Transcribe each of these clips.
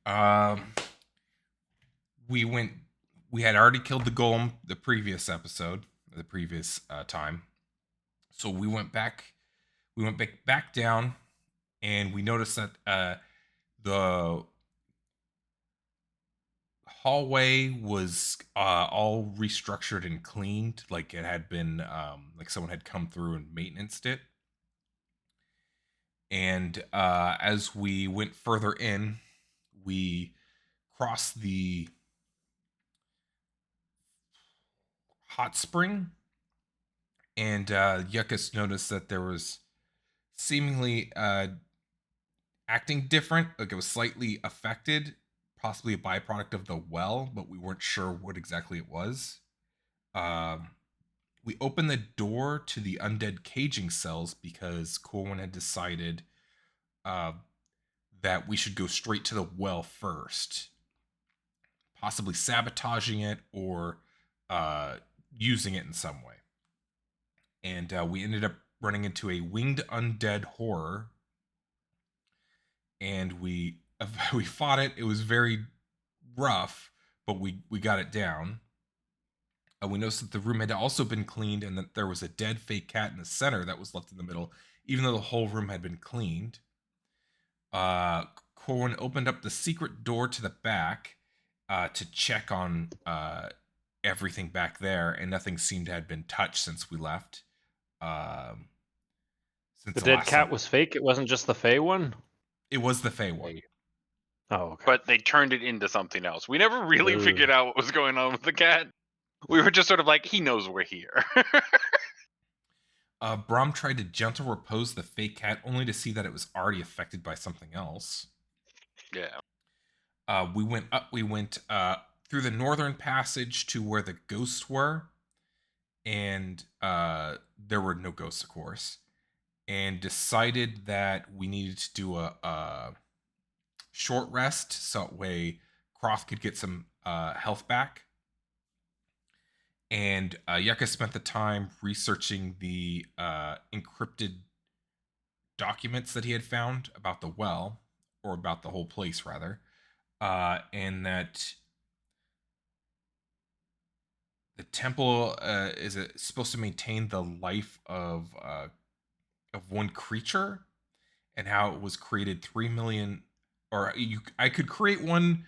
Um, we went. We had already killed the golem the previous episode, the previous time. So we went back. We went back down, and we noticed that the hallway was all restructured and cleaned, like it had been, like someone had come through and maintenanced it. And as we went further in, we crossed the hot spring, and Yuckus noticed that there was seemingly acting different, like it was slightly affected, possibly a byproduct of the well, but we weren't sure what exactly it was. Um, we opened the door to the undead caging cells because Corwin had decided uh, that we should go straight to the well first, possibly sabotaging it or uh, using it in some way. And we ended up running into a winged undead horror, and we we fought it. It was very rough, but we got it down. We noticed that the room had also been cleaned, and that there was a dead fake cat in the center that was left in the middle, even though the whole room had been cleaned. Uh, Corwin opened up the secret door to the back to check on everything back there, and nothing seemed to have been touched since we left. Um, since The the dead last time, cat was fake. It wasn't just the Fey one. it was the Fey one. Hey. Oh, okay. But they turned it into something else. We never really Ooh. figured out what was going on with the cat. We were just sort of like, he knows we're here. Brom tried to gentle repose the fake cat, only to see that it was already affected by something else. Yeah. We went up. We went through the northern passage to where the ghosts were, and there were no ghosts, of course. And decided that we needed to do a short rest, so that way Croft could get some health back. And Yucca spent the time researching the encrypted documents that he had found about the well, or about the whole place, rather, and that the temple is supposed to maintain the life of one creature, and how it was created 3 million, or I could create one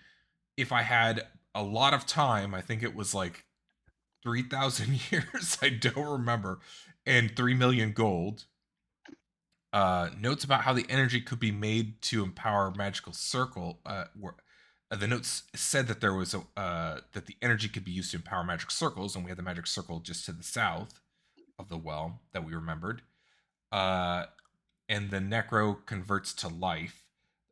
if I had a lot of time. I think it was like 3,000 years. I don't remember, and 3 million gold. Notes about how the energy could be made to empower magical circle. The notes said that there was that the energy could be used to empower magic circles, and we had the magic circle just to the south of the well that we remembered. Uh, and the necro converts to life.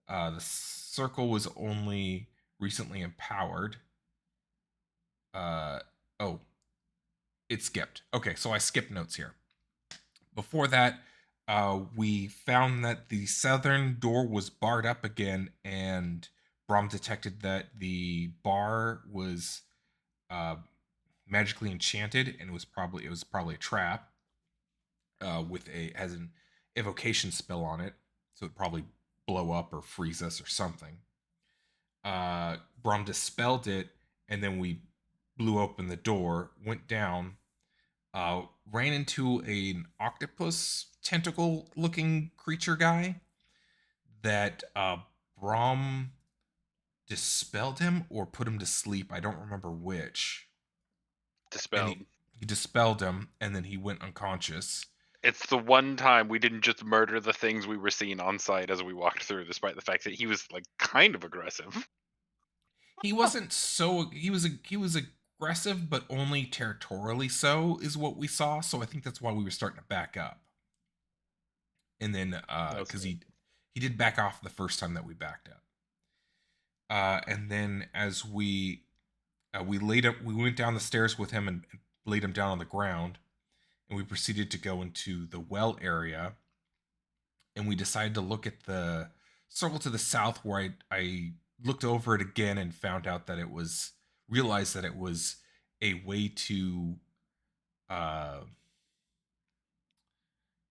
The circle was only recently empowered. Oh, it skipped. Okay, so I skipped notes here. Before that, we found that the southern door was barred up again, and Brom detected that the bar was uh, magically enchanted, and it was probably a trap with a has an evocation spell on it, so it'd probably blow up or freeze us or something. Brom dispelled it, and then we blew open the door, went down, ran into an octopus tentacle looking creature guy that Brom dispelled him or put him to sleep. I don't remember which. And Dispelled. he dispelled him, and then he went unconscious. It's the one time we didn't just murder the things we were seeing on site as we walked through, despite the fact that he was like kind of aggressive. He wasn't so he was aggressive, but only territorially so is what we saw. So I think that's why we were starting to back up. And then because he did back off the first time that we backed up. And then as we went down the stairs with him, and laid him down on the ground, and we proceeded to go into the well area, and we decided to look at the circle to the south, where I looked over it again and found out that it was realized that it was a way to uh,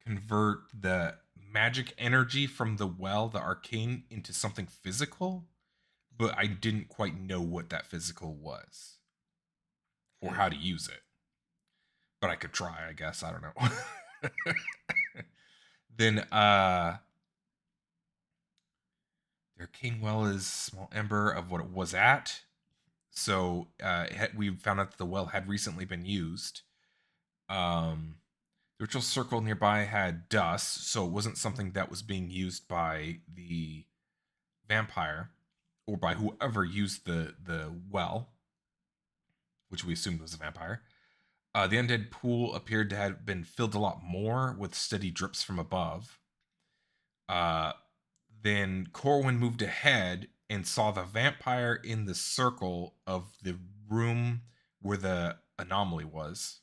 convert the magic energy from the well, the arcane, into something physical. but I didn't quite know what that physical was or how to use it. But I could try, I guess. I don't know. Then their king well is small ember of what it was at. So we found out that the well had recently been used. The ritual circle nearby had dust, so it wasn't something that was being used by the vampire or by whoever used the well, which we assumed was a vampire. The undead pool appeared to have been filled a lot more with steady drips from above. Then Corwin moved ahead and saw the vampire in the circle of the room where the anomaly was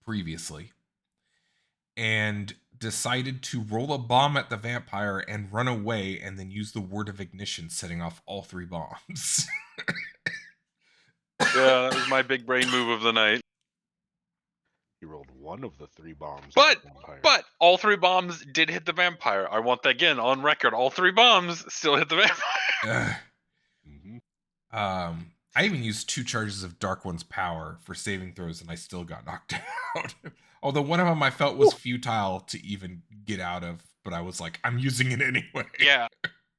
previously, and decided to roll a bomb at the vampire and run away, and then use the word of ignition, setting off all 3 bombs. Yeah, that was my big brain move of the night. He rolled one of the 3 bombs. But at the vampire. but all 3 bombs did hit the vampire. I want that again on record. All 3 bombs still hit the vampire. I even used 2 charges of Dark One's power for saving throws, and I still got knocked out. Although one of them I felt was futile to even get out of, but I was like, I'm using it anyway. Yeah.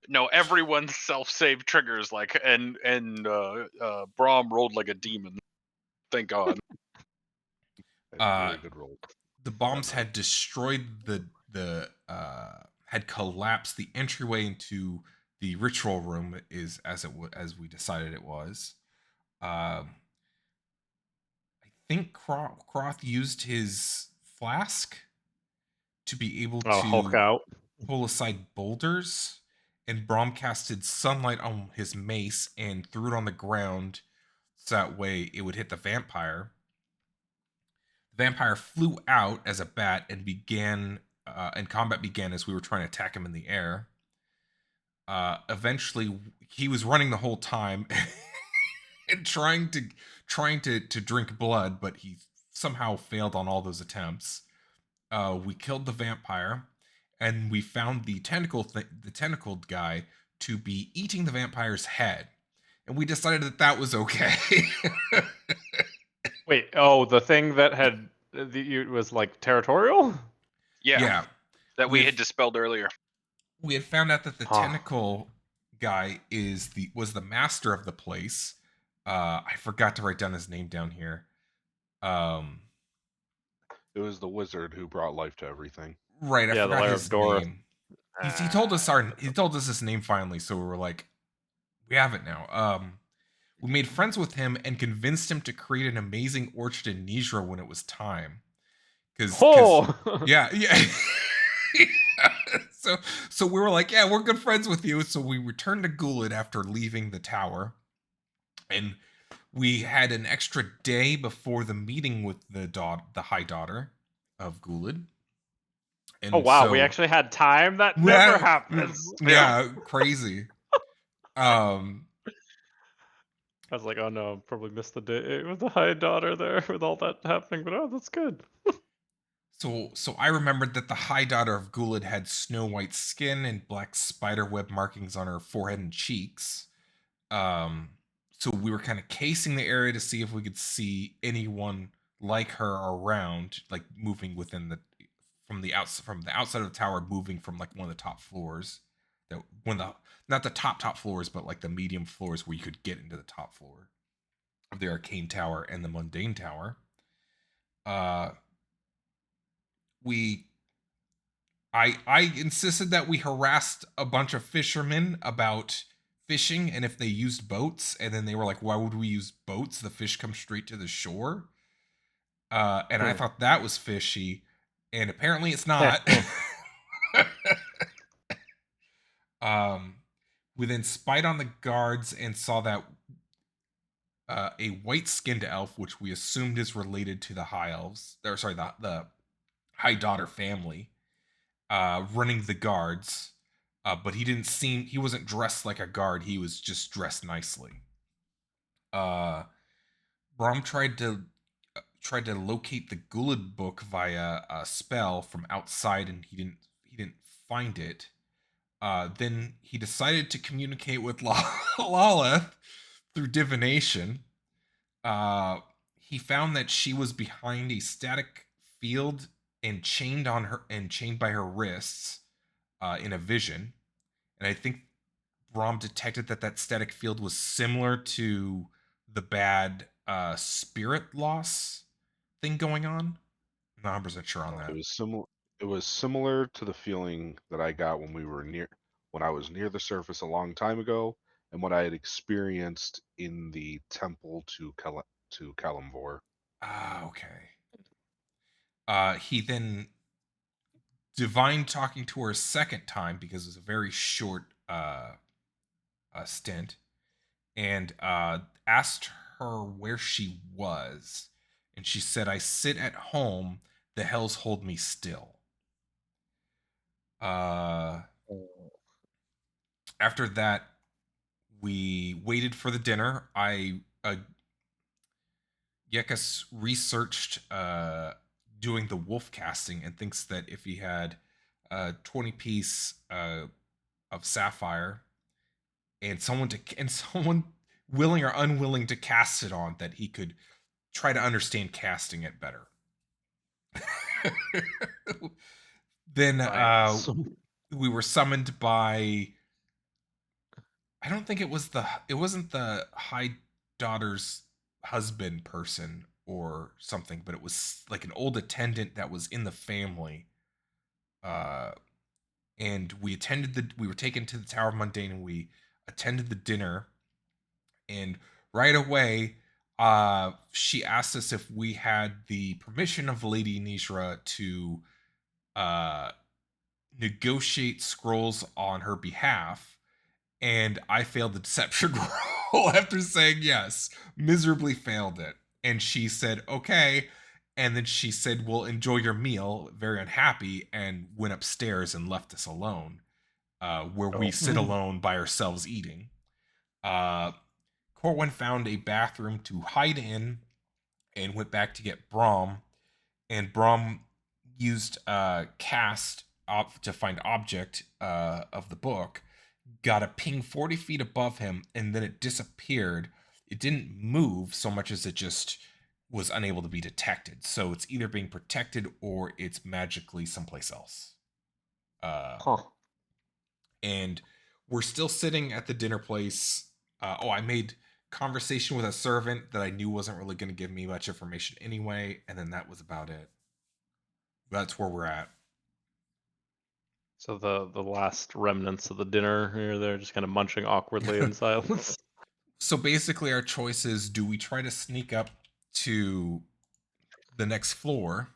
No, everyone's self-save triggers and Braum rolled like a demon. Thank God. Very good roll. The bombs had destroyed had collapsed the entryway into the ritual room, as we decided it was. I think Croth used his flask to be able to Hulk out. pull aside boulders, and Braum casted sunlight on his mace and threw it on the ground so that way it would hit the vampire. The vampire flew out as a bat and combat began as we were trying to attack him in the air. Eventually, he was running the whole time and trying to drink blood, but he somehow failed on all those attempts. We killed the vampire, and we found the tentacled guy to be eating the vampire's head, and we decided that was okay. Wait, the thing that had it was like territorial? Yeah. That we had dispelled earlier. We had found out that the tentacle guy was the master of the place. I forgot to write down his name down here. It was the wizard who brought life to everything. Right, I forgot his name. He told us his name finally, so we were like, we have it now. We made friends with him and convinced him to create an amazing orchard in Nijra when it was time. Yeah. So we were like, yeah, we're good friends with you. So we returned to Gullid after leaving the tower, and we had an extra day before the meeting with the High Daughter of Gullid. And we actually had time. That never happens. Yeah, crazy. I was like, oh no, probably missed the day with the High Daughter there with all that happening, but that's good. So I remembered that the High Daughter of Gullid had snow white skin and black spiderweb markings on her forehead and cheeks. So we were kind of casing the area to see if we could see anyone like her around, like moving from the outside of the tower, moving from like one of the top floors. Not the top floors, but like the medium floors where you could get into the top floor of the arcane tower and the mundane tower. I insisted that we harassed a bunch of fishermen about fishing and if they used boats, and then they were like, why would we use boats? The fish come straight to the shore. And I thought that was fishy, and apparently it's not. We then spied on the guards and saw that a white-skinned elf, which we assumed is related to the High Elves, the High Daughter family, running the guards, but he wasn't dressed like a guard. He was just dressed nicely. Braum tried to locate the Gullid book via a spell from outside, and he didn't find it. Then he decided to communicate with Lalith through divination. He found that she was behind a static field and chained by her wrists in a vision. And I think Brom detected that static field was similar to the bad spirit loss thing going on. I'm not 100% sure on that. It was similar. It was similar to the feeling that I got when I was near the surface a long time ago, and what I had experienced in the temple to Kalimvor. Ah, okay. He then divined talking to her a second time because it was a very short stint, and asked her where she was, and she said, "I sit at home. The hells hold me still." After that, we waited for the dinner. Yekas researched doing the wolf casting and thinks that if he had a 20 piece of sapphire and someone willing or unwilling to cast it on, that he could try to understand casting it better. Then Science. we were summoned by, I don't think it wasn't the high daughter's husband person or something, but it was like an old attendant that was in the family. Uh and we were taken to the Tower of Mundane, and we attended the dinner, and right away she asked us if we had the permission of Lady Nishra to uh negotiate scrolls on her behalf, and I failed the deception roll after saying yes. Miserably failed it. And she said, okay. And then she said, well, enjoy your meal, very unhappy, and went upstairs and left us alone, where we sit alone by ourselves eating. Corwin found a bathroom to hide in and went back to get Brom. And Brom used cast to find object of the book, got a ping 40 feet above him, and then it disappeared. It didn't move so much as it just was unable to be detected. So it's either being protected or it's magically someplace else. And we're still sitting at the dinner place. I made conversation with a servant that I knew wasn't really going to give me much information anyway, and then that was about it. That's where we're at. So the last remnants of the dinner here, they're just kind of munching awkwardly in silence. So basically, our choice is: do we try to sneak up to the next floor,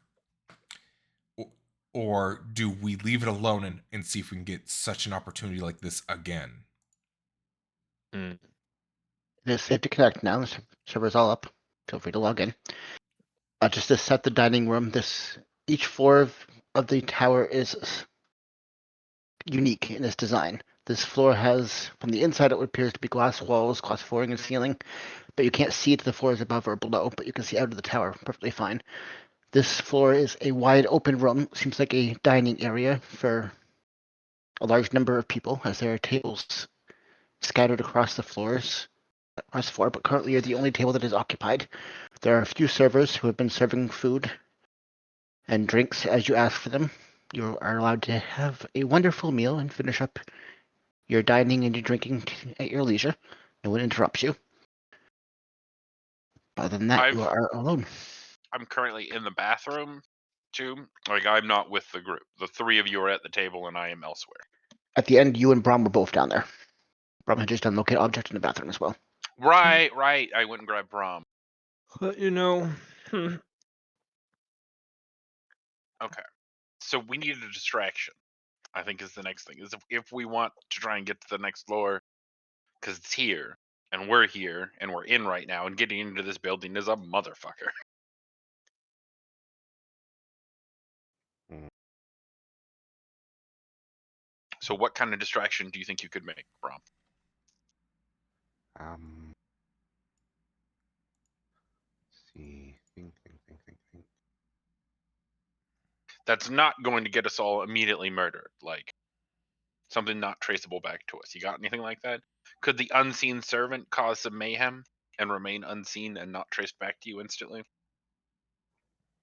or do we leave it alone and see if we can get such an opportunity like this again? Mm. It is safe to connect now. The server's all up. Feel free to log in. Just to set the dining room, each floor of the tower is unique in its design. This floor has, from the inside, it appears to be glass walls, glass flooring and ceiling, but you can't see to the floors above or below, but you can see out of the tower perfectly fine. This floor is a wide open room, seems like a dining area for a large number of people, as there are tables scattered across the floor, but currently you're the only table that is occupied. There are a few servers who have been serving food and drinks as you ask for them. You are allowed to have a wonderful meal and finish up your dining and your drinking at your leisure. No one interrupts you. Other than that, you are alone. I'm currently in the bathroom too. Like, I'm not with the group. The three of you are at the table and I am elsewhere. At the end, you and Brom were both down there. Brom had just done locate object in the bathroom as well. Right. I went and grabbed Brom. But you know. Okay. So we needed a distraction, I think, is the next thing. Is if we want to try and get to the next floor, because it's here, and we're here, and we're in right now, and getting into this building is a motherfucker. Mm. So what kind of distraction do you think you could make, Brom? See. Think. That's not going to get us all immediately murdered. Like, Something not traceable back to us. You got anything like that? Could the unseen servant cause some mayhem and remain unseen and not traced back to you instantly?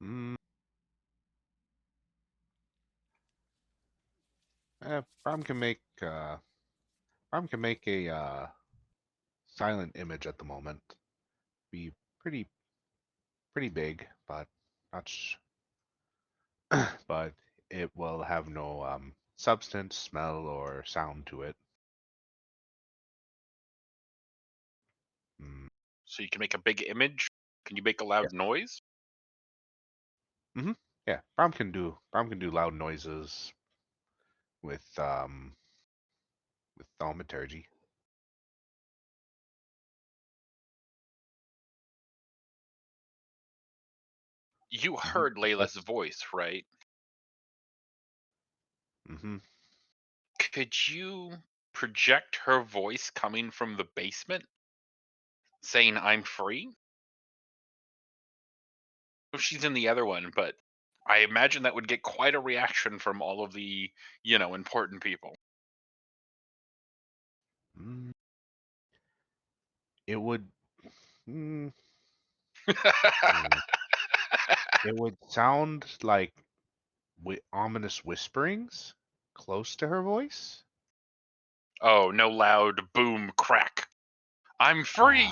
Mm. Brom can make a silent image at the moment. Be pretty big, but not but it will have no substance, smell, or sound to it. Mm. So you can make a big image. Can you make a loud noise? Yeah, Brom can do loud noises with thaumaturgy. You heard Layla's That's- voice, right? Mm-hmm. Could you project her voice coming from the basement saying, I'm free? She's in the other one, but I imagine that would get quite a reaction from all of the, important people. Mm. It would. Mm, it would sound like ominous whisperings close to her voice. Oh, no loud boom crack. I'm free.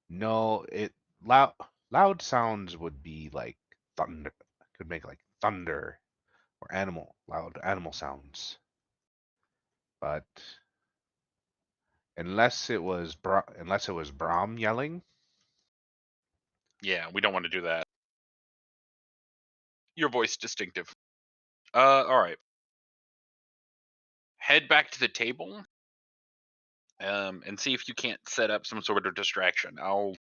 No, loud sounds would be like thunder. Could make like thunder or loud animal sounds. But unless it was Brom yelling. Yeah, we don't want to do that. Your voice distinctive. All right. Head back to the table. And see if you can't set up some sort of distraction. I'll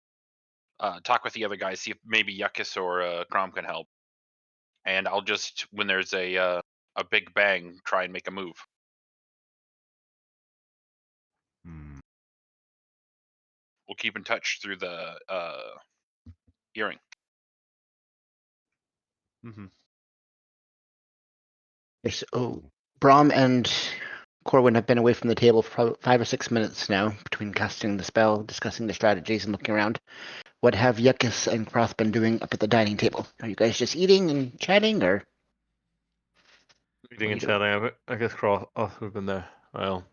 talk with the other guys, see if maybe Yuckus or Crom can help. And I'll just, when there's a big bang, try and make a move. Hmm. We'll keep in touch through the earring. Mm-hmm. So Brom and Corwin have been away from the table for probably 5 or 6 minutes now, between casting the spell, discussing the strategies, and looking around. What have Yuckus and Croth been doing up at the dining table? Are you guys just eating and chatting, or? Eating and you doing? chatting. I guess Cross we've been there. Well,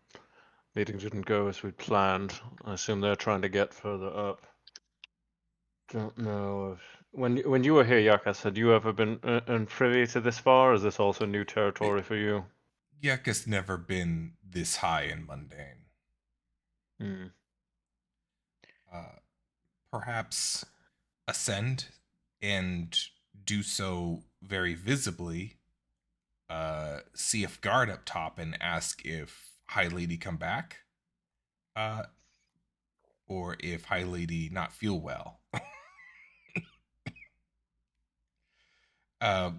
meeting didn't go as we'd planned. I assume they're trying to get further up. Don't know if when you were here, Yakas, had you ever been privy to this far? Or is this also new territory for you? Yek has never been this high in mundane. Hmm. Perhaps ascend and do so very visibly. See if guard up top and ask if High Lady come back, uh, or if High Lady not feel well.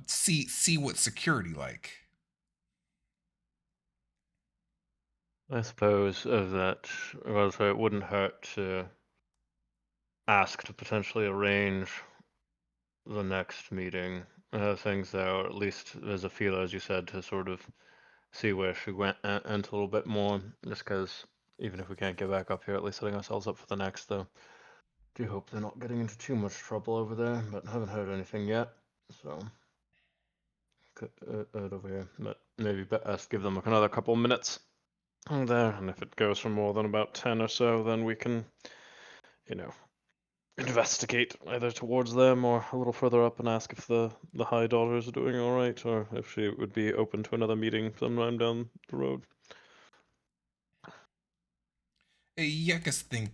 See what security like. I suppose of that. Well, so it wouldn't hurt to ask to potentially arrange the next meeting. Things there, or at least there's a feeler, as you said, to sort of see where she went a little bit more. Just because even if we can't get back up here, at least setting ourselves up for the next, though. Do hope they're not getting into too much trouble over there, but haven't heard anything yet. So over here, but maybe best give them like another couple minutes there, and if it goes for more than about 10 or so, then we can, investigate either towards them or a little further up and ask if the High Daughter is doing all right, or if she would be open to another meeting sometime down the road. Yekas think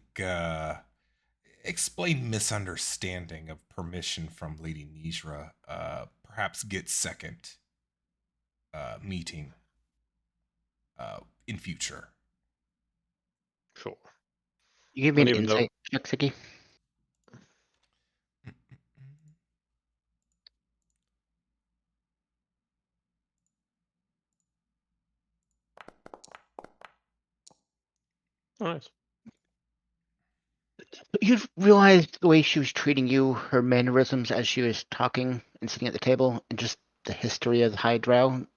explain misunderstanding of permission from Lady Nijra. Perhaps get second meeting in future. Sure. You give me an And even though insight check, Ziggy? nice. You realized the way she was treating you, her mannerisms as she was talking and sitting at the table, and just the history of the high drow in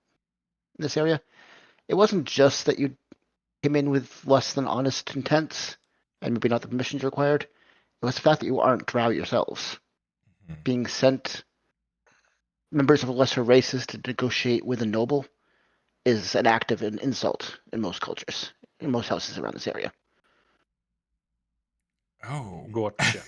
this area, it wasn't just that you came in with less than honest intents, and maybe not the permissions required. It was the fact that you aren't drow yourselves. Mhm. Being sent members of lesser races to negotiate with a noble is an act of an insult in most cultures, in most houses around this area. Oh. Gotcha.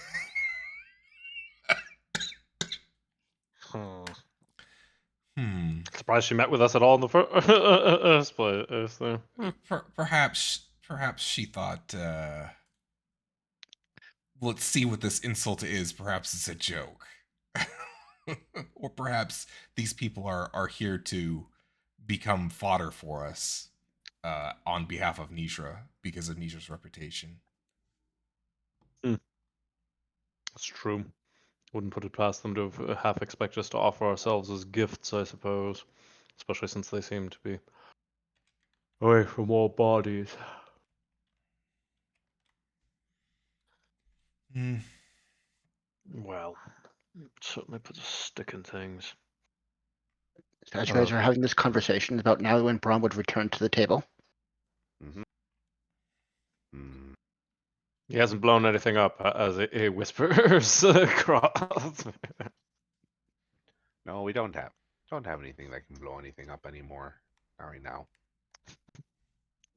Hmm. Surprised she met with us at all in the first place. There. Perhaps she thought, let's see what this insult is. Perhaps it's a joke. Or perhaps these people are here to become fodder for us on behalf of Nishra because of Nishra's reputation. That's true. Wouldn't put it past them to half expect us to offer ourselves as gifts, I suppose. Especially since they seem to be away from all bodies. Mm. Well, it certainly puts a stick in things. So as you guys are having this conversation about now when Brom would return to the table. Mm-hmm. Mm. He hasn't blown anything up, as he whispers across. No, we don't have anything that can blow anything up anymore. Not right now.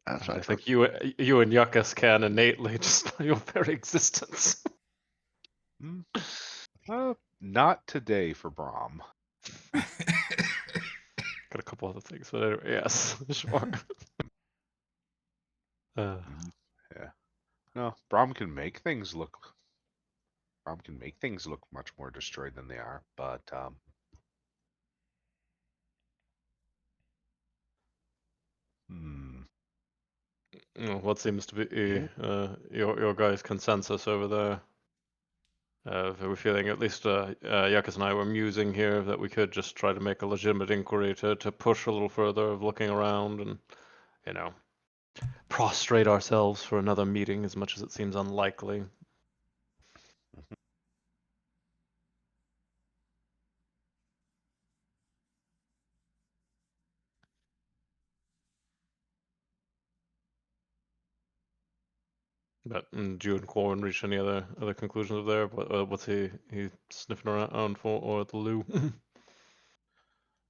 I think you and Yuckus can innately, just by your very existence. Not today for Brahm. Got a couple other things, but anyway, yes, sure. Yeah. No, Brahm can make things look. Brahm can make things look much more destroyed than they are, but What seems to be your guys' consensus over there? We're feeling, at least Yakas and I were musing here, that we could just try to make a legitimate inquiry to push a little further of looking around and, prostrate ourselves for another meeting, as much as it seems unlikely. But do you and Corin reach any other conclusions there? What's he sniffing around for, or at the loo?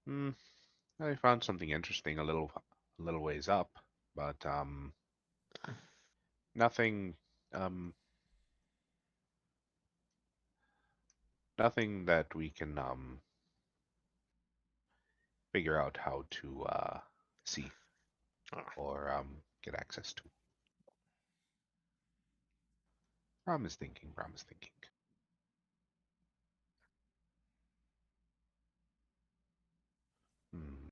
I found something interesting a little ways up, but nothing nothing that we can figure out how to see or get access to. Brahm is thinking. Hmm.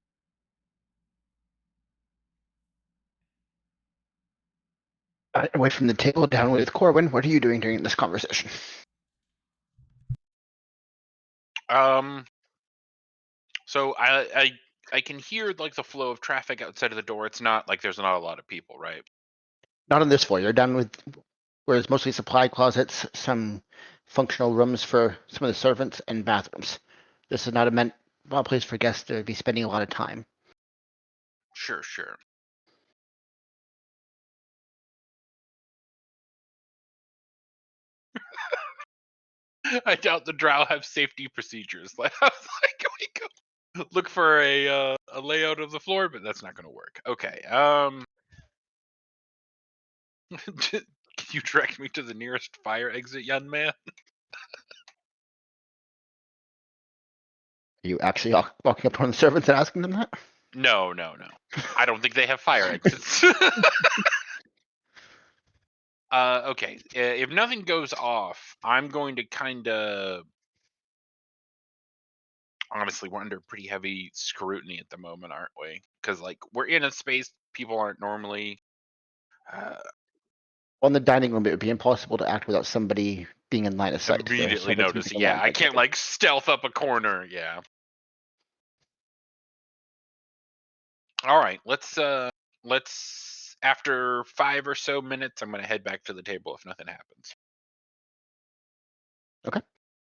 Away from the table, down with Corwin. What are you doing during this conversation? So I can hear like the flow of traffic outside of the door. It's not like there's not a lot of people, right? Not on this floor. You're down with where it's mostly supply closets, some functional rooms for some of the servants, and bathrooms. This is not a place for guests to be spending a lot of time. Sure. I doubt the Drow have safety procedures. Like, I was like, can we go look for a layout of the floor? But that's not going to work. Okay. Can you direct me to the nearest fire exit, young man? Are you actually walking up to one of the servants and asking them that? No. I don't think they have fire exits. Okay. If nothing goes off, I'm going to kind of. Honestly, we're under pretty heavy scrutiny at the moment, aren't we? Because like we're in a space people aren't normally. On the dining room, it would be impossible to act without somebody being in line of sight. There are Immediately servants notice. moving Yeah, around I quite can't quickly. like stealth up a corner. Yeah. All right, let's after 5 or so minutes, I'm gonna head back to the table if nothing happens.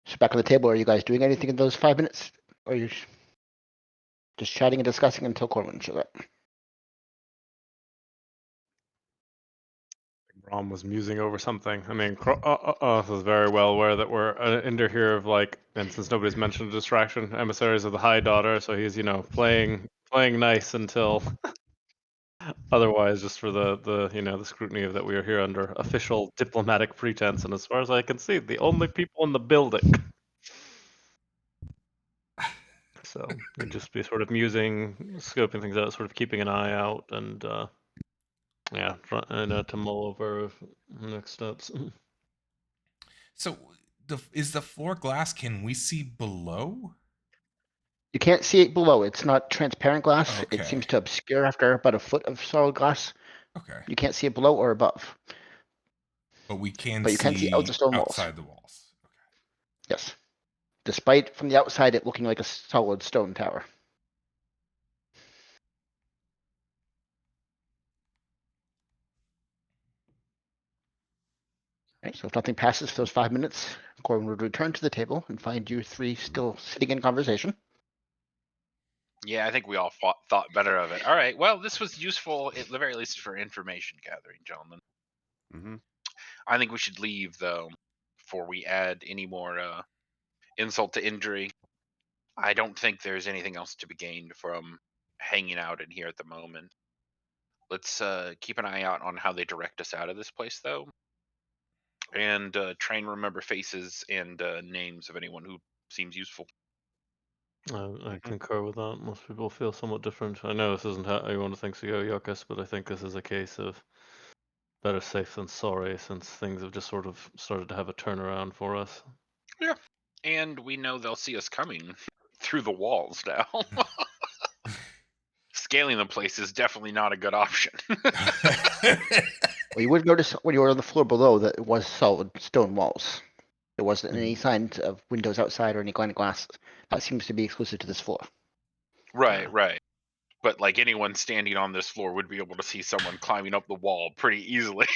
So back on the table, are you guys doing anything in those 5 minutes? Or are you just chatting and discussing until Corwin shows up? Rom was musing over something. I mean, is very well aware that we're under here of like, and since nobody's mentioned a distraction, emissaries of the High Daughter. So he's playing nice until otherwise, just for the the scrutiny of that we are here under official diplomatic pretense. And as far as I can see, the only people in the building. So we'd just be sort of musing, scoping things out, sort of keeping an eye out, and yeah, trying to mull over next steps. So, is the floor glass? Can we see below? You can't see it below. It's not transparent glass. It Okay. seems to obscure after about a foot of solid glass. Okay. You can't see it below or above. But we can But you can see out the stone walls. outside the walls. Okay. Yes. Despite from the outside it looking like a solid stone tower. Right, so if nothing passes for those 5 minutes, Corwin would return to the table and find you three still sitting in conversation. Yeah, I think we all thought better of it. All right. Well, this was useful at the very least for information gathering, gentlemen. Mm-hmm. I think we should leave though before we add any more insult to injury. I don't think there's anything else to be gained from hanging out in here at the moment. Let's keep an eye out on how they direct us out of this place, though, and try and remember faces and names of anyone who seems useful. I concur with that. Most people feel somewhat different. I know this isn't how you want to think, so Yokas, but I think this is a case of better safe than sorry, since things have just sort of started to have a turnaround for us. Yeah, and we know they'll see us coming through the walls now. Scaling the place is definitely not a good option. Well, you would notice when you were on the floor below that it was solid stone walls. There wasn't any signs of windows outside or any kind of glass. That seems to be exclusive to this floor. Right, right. But like anyone standing on this floor would be able to see someone climbing up the wall pretty easily.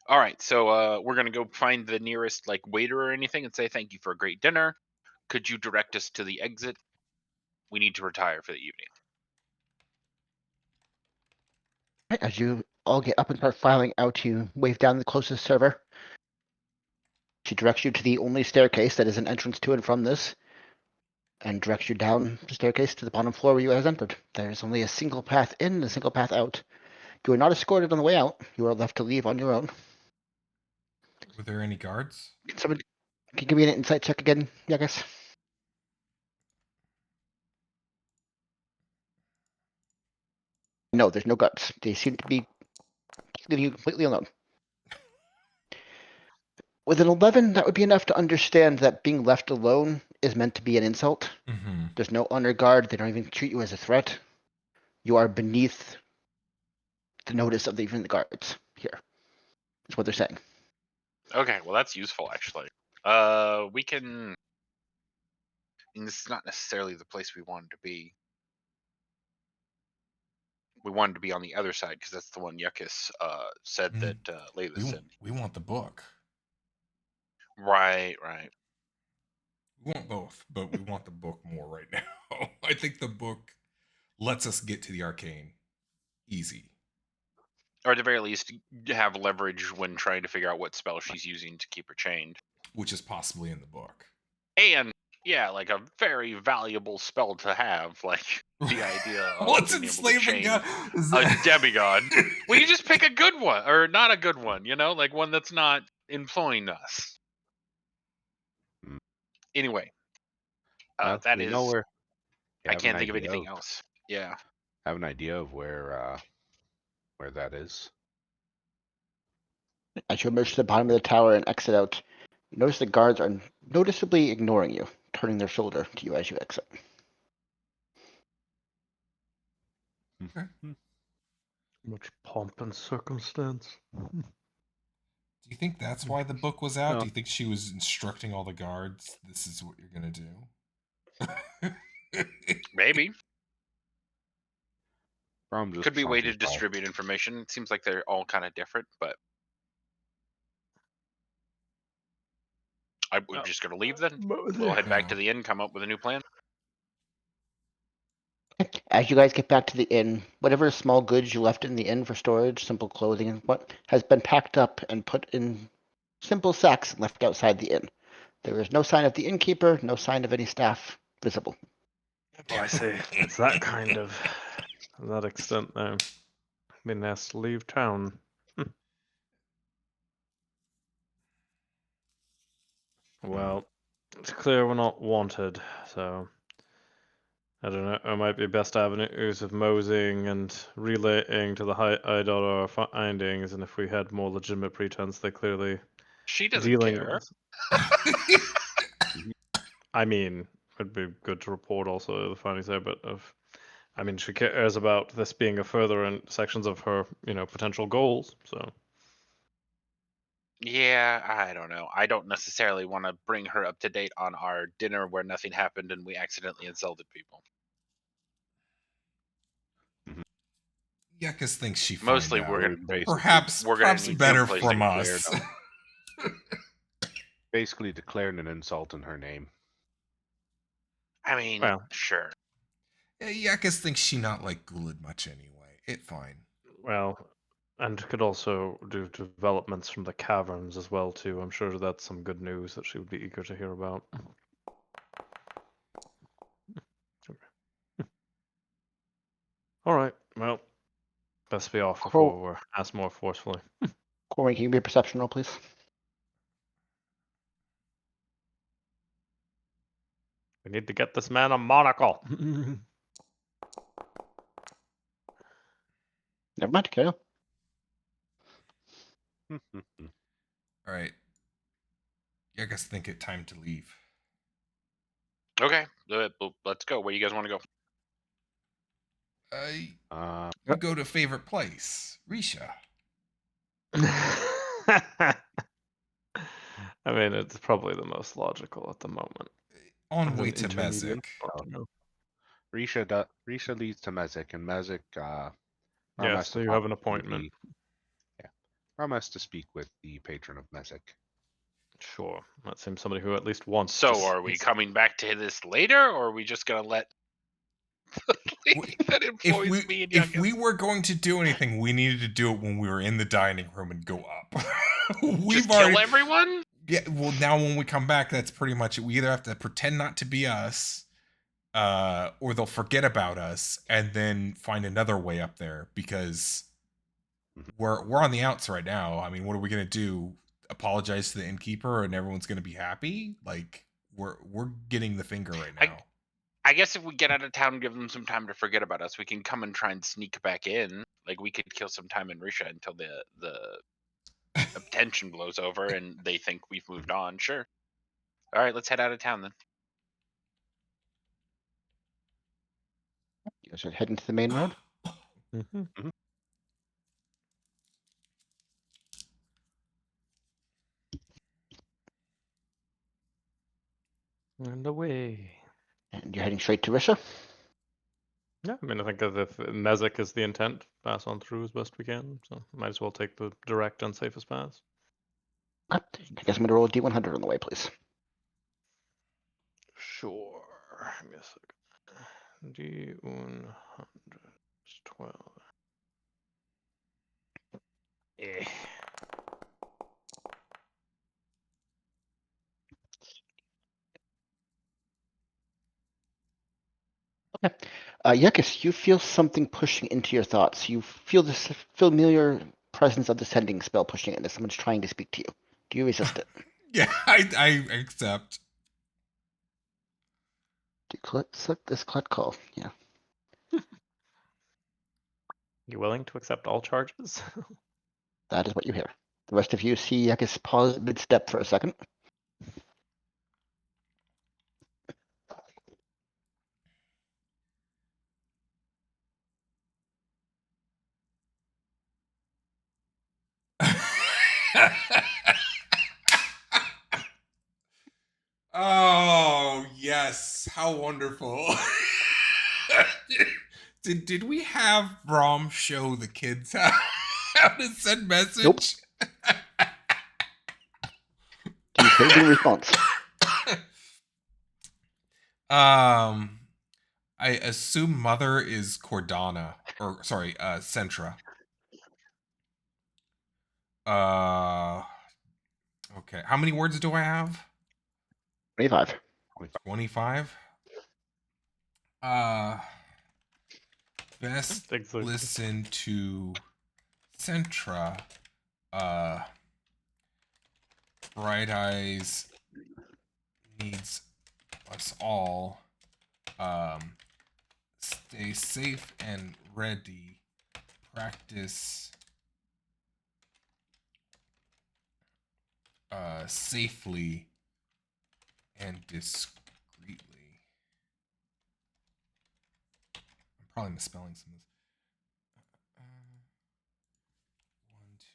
All right, so we're gonna go find the nearest like waiter or anything and say thank you for a great dinner. Could you direct us to the exit? We need to retire for the evening. Right, as you all get up and start filing out, you wave down the closest server. She directs you to the only staircase that is an entrance to and from this, and directs you down the staircase to the bottom floor where you guys entered. There is only a single path in and a single path out. You are not escorted on the way out. You are left to leave on your own. Were there any guards? Can you give me an insight check again, yeah, I guess? No, there's no guards. They seem to be leaving you completely alone. With an 11, that would be enough to understand that being left alone is meant to be an insult. Mm-hmm. There's no honor guard. They don't even treat you as a threat. You are beneath the notice of even the guards here. That's what they're saying. Okay, well that's useful actually. We can. I mean, this is not necessarily the place we wanted to be. We wanted to be on the other side because that's the one Yuckus said that Layla said. We want the book. Right, right. We want both, but we want the book more right now. I think the book lets us get to the arcane easy. Or at the very least, have leverage when trying to figure out what spell she's using to keep her chained. Which is possibly in the book. And yeah, like a very valuable spell to have, like the idea of Let's being able to enslave a chain god. a demigod. We can just pick a good one, or not a good one, like one that's not employing us. Anyway, that we is. know where. I can't think of anything else. Yeah. Have an idea of where that is. As you emerge to the bottom of the tower and exit out, you notice the guards are noticeably ignoring you, turning their shoulder to you as you exit. Okay. Much pomp and circumstance. Do you think that's why the book was out? No. Do you think she was instructing all the guards, this is what you're going to do? Maybe. From just Could be a way trunk to as well. distribute information. It seems like they're all kind of different, but we're just going to leave then. We'll head back to the inn, come up with a new plan. As you guys get back to the inn, whatever small goods you left in the inn for storage, simple clothing and what, has been packed up and put in simple sacks and left outside the inn. There is no sign of the innkeeper, no sign of any staff visible. Oh, I see. It's that kind of, to that extent, though. Been asked to leave town. Well, it's clear we're not wanted, so I don't know. It might be best avenues of moseying and relaying to the High Idol our findings, and if we had more legitimate pretense, they clearly She doesn't dealing care. with. I mean, it'd be good to report also the findings there, but I mean, she cares about this being a further in sections of her, potential goals. So Yeah, I don't know. I don't necessarily want to bring her up to date on our dinner where nothing happened and we accidentally insulted people. Yuckus thinks she Mostly find we're out. gonna Perhaps we're gonna need better someplace from to us. Basically declared an insult in her name. I mean, well, sure. Yuckus thinks she not like Gullid much anyway. It fine. well, and could also do developments from the caverns as well too. I'm sure that's some good news that she would be eager to hear about. All right. Well, best be off before we're asked more forcefully. Corey, can you give me a perception roll, please? We need to get this man a monocle. Never mind, carry on. All right. Yuckus think it time to leave. Okay, let's go. Where do you guys want to go? You go to favorite place, Risha. I mean, it's probably the most logical at the moment. On way An to intermediate Mezek. spot to go. Risha leads to Mezek, and Mezek Yes, so you have an appointment. Ram has to speak with the patron of Mezek. Sure, that seems somebody who at least wants. So are we coming back to this later, or are we just gonna let the lady that employs me and if Yuckus? we were going to do anything, we needed to do it when we were in the dining room and go up. Just kill everyone? Yeah, well, now when we come back, that's pretty much it. We either have to pretend not to be us, or they'll forget about us and then find another way up there because we're on the outs right now. I mean, what are we gonna do? Apologize to the innkeeper and everyone's gonna be happy? Like we're getting the finger right now. I guess if we get out of town and give them some time to forget about us, we can come and try and sneak back in. Like we could kill some time in Risha until the tension blows over and they think we've moved on. Sure. All right, let's head out of town then. You guys are heading to the main road? And away. And you're heading straight to Risha? Yeah, I mean, I think that if Mezek is the intent, pass on through as best we can. So might as well take the direct and safest pass. Okay. I guess I'm going to roll a D100 on the way, please. Sure. Give me a second. D100 12. Eh. Okay. Yuckus, you feel something pushing into your thoughts. You feel this familiar presence of the sending spell pushing in as someone's trying to speak to you. Do you resist it? Yeah, I accept. Do you select this collect call? Yeah. You willing to accept all charges? That is what you hear. The rest of you see Yuckus pause mid-step for a second. Oh, yes. How wonderful. Did we have Brom show the kids how to send message? Nope. He's saving response. I assume mother is Cordana, or sorry, Centra. Okay. How many words do I have? 25. 25. Best Exactly. listen to Centra. Bright Eyes needs us all. Stay safe and ready. Practice safely and discreetly. I'm probably misspelling some of this.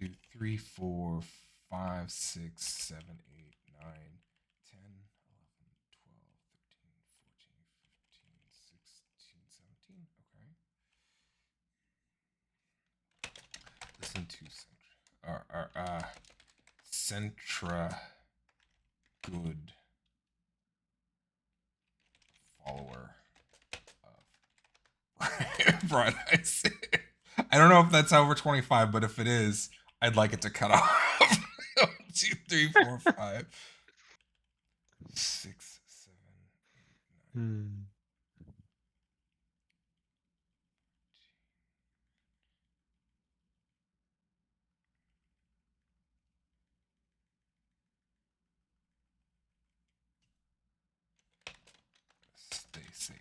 1, 2, 3, 4, 5, 6, 7, 8, 9, 10, 11, 12, 13, 14, 15, 16, 17. Okay. Listen to Centra good follower of Bright Eyes. I don't know if that's over 25, but if it is, I'd like it to cut off. 1, 2, 3, 4, 5, 6, 7, 8, 9. Stay safe.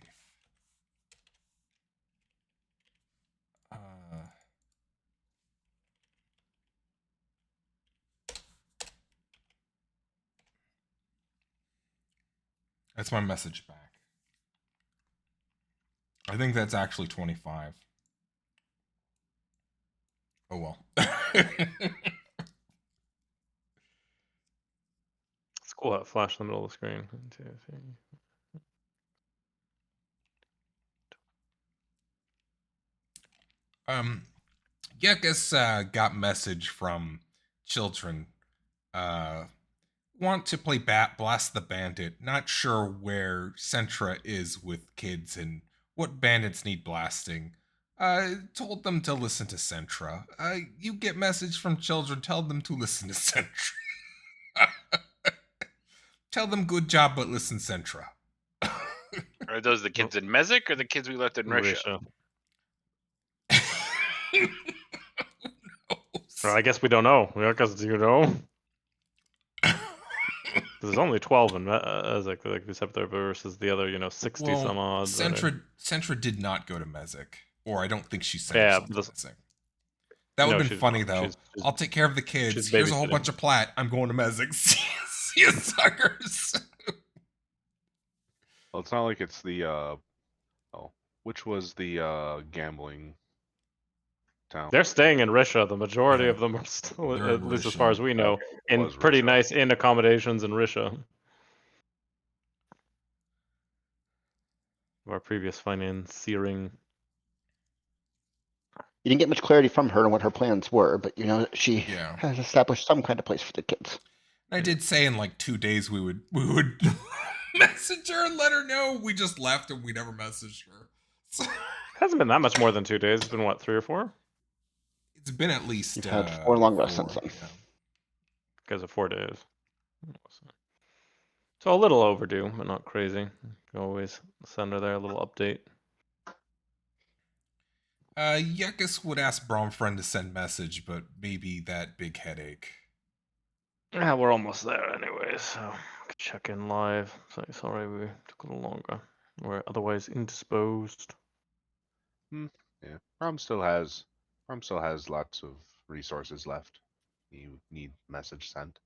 That's my message back. I think that's actually 25. Oh well. It's cool that flash in the middle of the screen. 1, 2, 3. Yeah, I guess got message from children. Want to play Blast the Bandit. Not sure where Centra is with kids and what bandits need blasting. Told them to listen to Centra. You get message from children, tell them to listen to Centra. Tell them good job, but listen Centra. Are those the kids in Mezek or the kids we left in Risha? Or I guess we don't know. I guess you know. There's only 12 in like this up there versus the other 60 some odd. Centra did not go to Mezek, or I don't think she sent Yeah, herself to Mezek. That would have been funny though. She's I'll take care of the kids. Here's a whole bunch of plat. I'm going to Mezek. See you suckers. Well, it's not like it's the which was the gambling town. They're staying in Risha. The majority of them are still, at least as far as we know, in pretty nice inn accommodations in Risha. Our previous financiering. You didn't get much clarity from her on what her plans were, but she has established some kind of place for the kids. I did say in like 2 days we would message her and let her know. We just left and we never messaged her. So, hasn't been that much more than 2 days. It's been what, 3 or 4? It's been at least. You've had 4 long rests since then. Yeah. Because of 4 days. So a little overdue, but not crazy. You can always send her there a little update. Yekis would ask Bromfriend to send message, but maybe that big headache. Yeah, we're almost there anyways, so check in live. Sorry we took a little longer. We're otherwise indisposed. Yeah, Brom still has lots of resources left. You need message sent.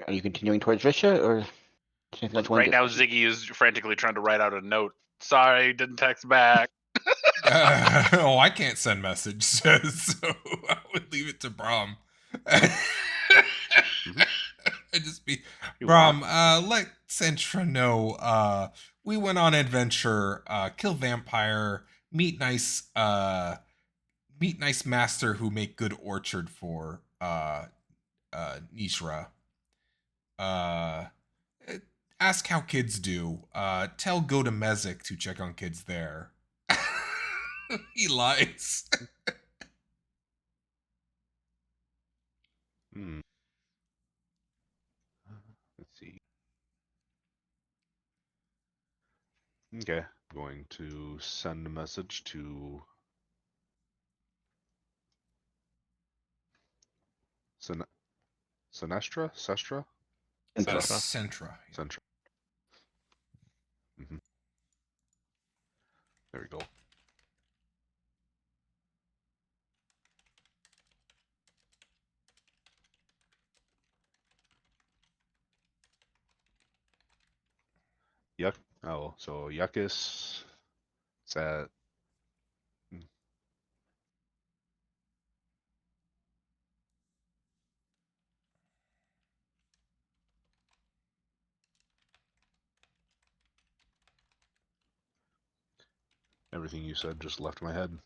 Are you continuing towards Risha, or right now Ziggy is frantically trying to write out a note. Sorry, didn't text back. I can't send message, so I would leave it to Brom. Mm-hmm. I'd just be Brom. Centra, no. We went on adventure, kill vampire, meet nice master who make good orchard for Nishra. Uh Ask how kids do. Tell go to Mezek to check on kids there. He lies. Hmm. Let's see. Okay, I'm going to send a message to Sinestra? Sestra? Centra. Centra. Centra. There we go. Yuck. Oh, so Yuckus. Is that. Everything you said just left my head.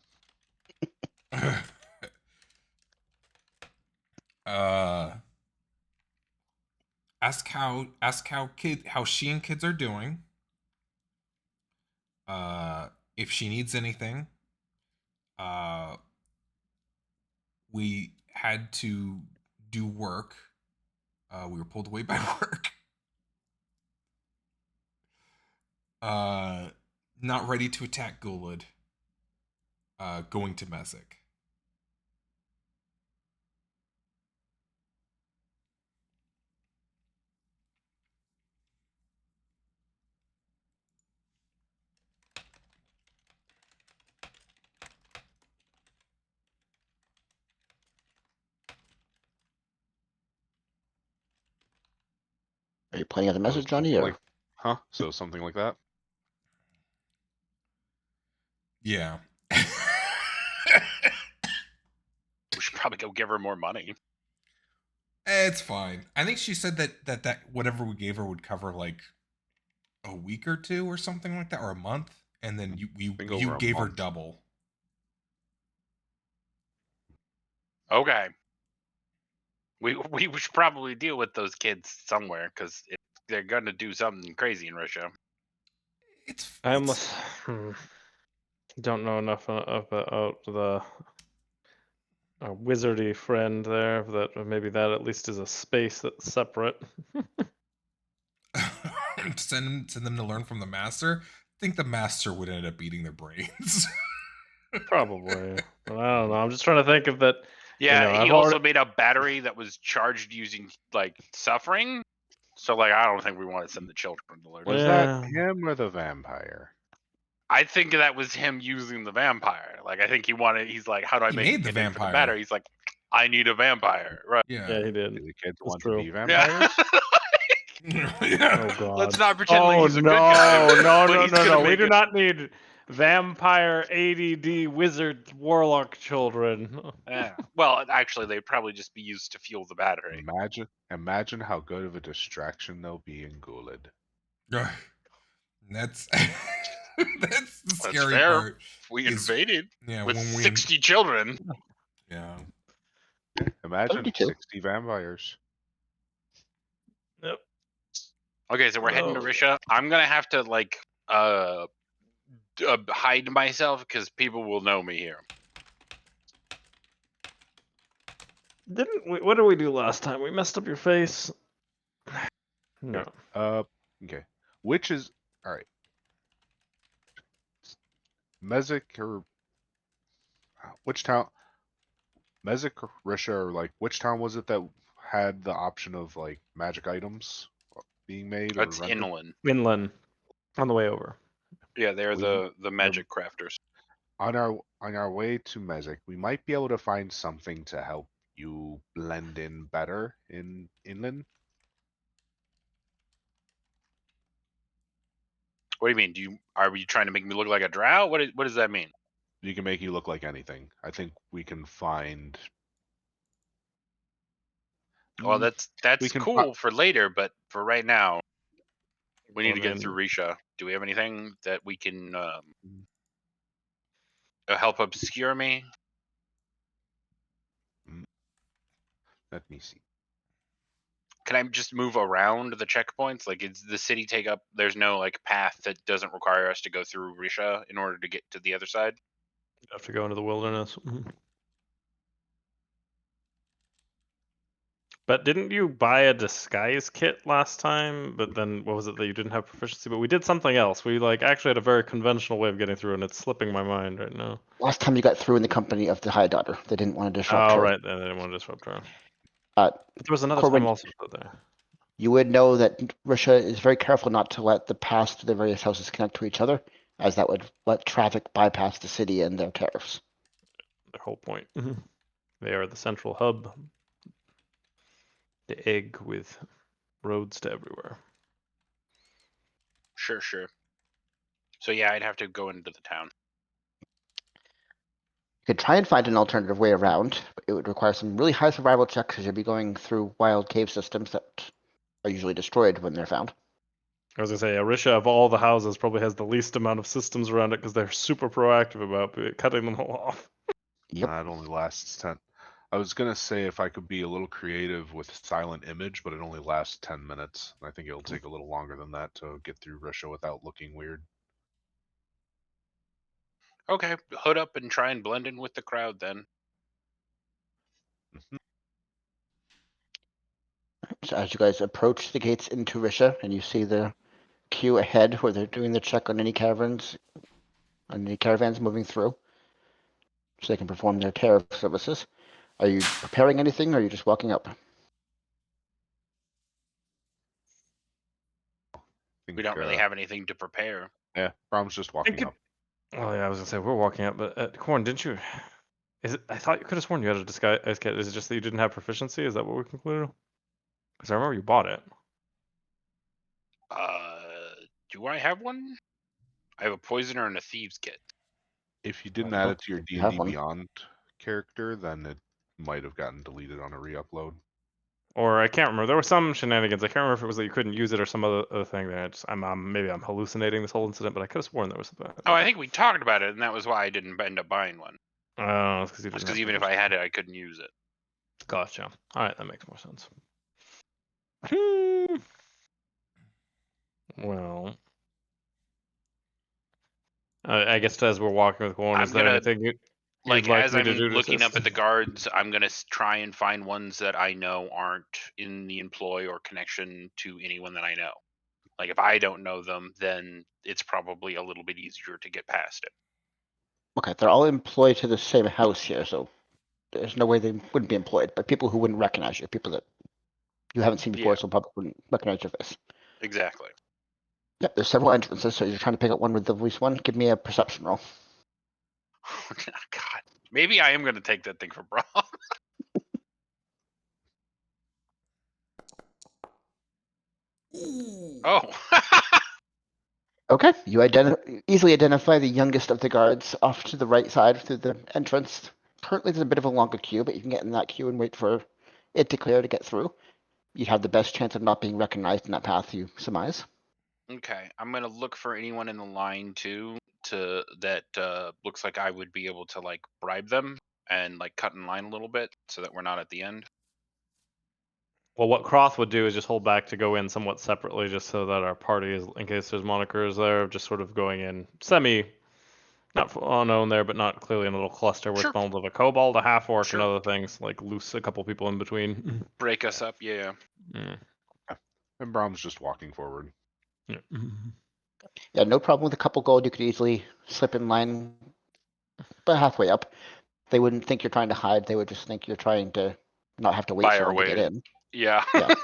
Ask how she and kids are doing. If she needs anything. We had to do work. We were pulled away by work. Not ready to attack Gullid. Going to Mezek. Are you playing out a So message, Johnny? something Or like, huh? So something like that. Yeah. We should probably go give her more money. It's fine. I think she said that whatever we gave her would cover like a week or two or something like that, or a month, and then you think over a gave her month. double. Okay. We should probably deal with those kids somewhere because they're gonna do something crazy in Risha. I almost don't know enough about the wizardy friend there that maybe that at least is a space that's separate. send them to learn from the master. I think the master would end up eating their brains. Probably, but I don't know. I'm just trying to think of that. Yeah, I've he also already. made a battery that was charged using like suffering. So like, I don't think we want to send the children to learn. Was Yeah. that him or the vampire? I think that was him using the vampire. Like, I think he's like, how do I He make a made the kid in for the vampire. battery? He's like, I need a vampire, right? Yeah. Yeah, he did. Do the kids That's want true. to be Yeah. vampires? Yeah. Oh god. Let's not pretend Oh like he's a no, good guy. no, but no, he's no, gonna no. We make do it. not need vampire ADD wizard warlock children. Yeah. Well, actually, they'd probably just be used to fuel the battery. Imagine how good of a distraction they'll be in Gullid. That's that's the scary fair. part. We is- invaded Yeah, with when we 60 children. yeah. Imagine 72. 60 vampires. Yep. Okay, so we're heading to Oh. Risha. I'm gonna have to like hide myself because people will know me here. Didn't we? What did we do last time? We messed up your face. No. Okay. Which is all right. Mezek or which town? Mezek or Risha or like which town was it that had the option of like magic items being made or It's rented? inland. Inland, on the way over. Yeah, they're We- the magic crafters. On our way to Mezek, we might be able to find something to help you blend in better in inland. What do you mean? Are you trying to make me look like a drow? What does that mean? You can make you look like anything. I think we can find. Well, Mm, that's we can cool for later, but for right now, We need I to get mean, through Risha. Do we have anything that we can help obscure me? Let me see. Can I just move around the checkpoints? Like, is the city take up? There's no like path that doesn't require us to go through Risha in order to get to the other side. you have to go into the wilderness. But didn't you buy a disguise kit last time? But then what was it that you didn't have proficiency? But we did something else. We like actually had a very conventional way of getting through, and it's slipping my mind right now. Last time you got through in the company of the High Daughter, they didn't want to disrupt Oh her. right, I didn't want to disrupt her. Uh, But there was another Corwin, time also there. you would know that Risha is very careful not to let the paths to the various houses connect to each other, as that would let traffic bypass the city and their tariffs. Their whole point. They are the central hub, the egg with roads to everywhere. Sure. So yeah, I'd have to go into the town. You could try and find an alternative way around, but it would require some really high survival checks as you'd be going through wild cave systems that are usually destroyed when they're found. I was gonna say, Risha of all the houses probably has the least amount of systems around it because they're super proactive about cutting them all off. Yep. It only lasts 10. I was gonna say if I could be a little creative with silent image, but it only lasts 10 minutes. I think it'll take a little longer than that to get through Risha without looking weird. Okay, hood up and try and blend in with the crowd then. So as you guys approach the gates into Risha, and you see the queue ahead where they're doing the check on any caravans moving through, so they can perform their tariff services. Are you preparing anything, or are you just walking up? We don't really have anything to prepare. Yeah, Brom's just walking up. Oh yeah, I was gonna say we're walking up, but Corn, didn't you? Is it? I thought you could have sworn you had a disguise kit. Is it just that you didn't have proficiency? Is that what we concluded? Because I remember you bought it. Do I have one? I have a poisoner and a thieves kit. If you didn't I add don't it to your think you have D&D one. Beyond character, then it might have gotten deleted on a re-upload. Or I can't remember. There were some shenanigans. I can't remember if it was that you couldn't use it or some other thing. There, maybe I'm hallucinating this whole incident, but I could have sworn there was something. Oh, I think we talked about it, and that was why I didn't end up buying one. Oh, it's because you didn't. Because even if I had it, I couldn't use it. Gotcha. All right, that makes more sense. Well, I guess as we're walking with Corn, is there anything you'd like as me to I'm do to looking up assist? at the guards, I'm gonna try and find ones that I know aren't in the employ or connection to anyone that I know. Like if I don't know them, then it's probably a little bit easier to get past it. Okay, they're all employed to the same house here, so there's no way they wouldn't be employed. But people who wouldn't recognize you, people that you haven't seen before, Yeah, so public wouldn't recognize your face. exactly. Yep, there's several entrances, so you're trying to pick up one with the least one. Give me a perception roll. God, maybe I am gonna take that thing for Brom. Oh. Okay, you easily identify the youngest of the guards off to the right side through the entrance. Currently, there's a bit of a longer queue, but you can get in that queue and wait for it to clear to get through. You'd have the best chance of not being recognized in that path, you surmise. Okay, I'm gonna look for anyone in the line too that looks like I would be able to like bribe them and like cut in line a little bit so that we're not at the end. Well, what Croth would do is just hold back to go in somewhat separately, just so that our party is, in case there's monikers there, just sort of going in not unknown there, but not clearly in a little cluster where Sure. it's bound of a kobold, a half orc, Sure. and other things, like loose a couple people in between. Break us up, yeah. And Brom's just walking forward. Yeah. Yeah, no problem with a couple gold. You could easily slip in line, but halfway up. They wouldn't think you're trying to hide. They would just think you're trying to not have to wait Buy so our long to way get in. Yeah. Yeah.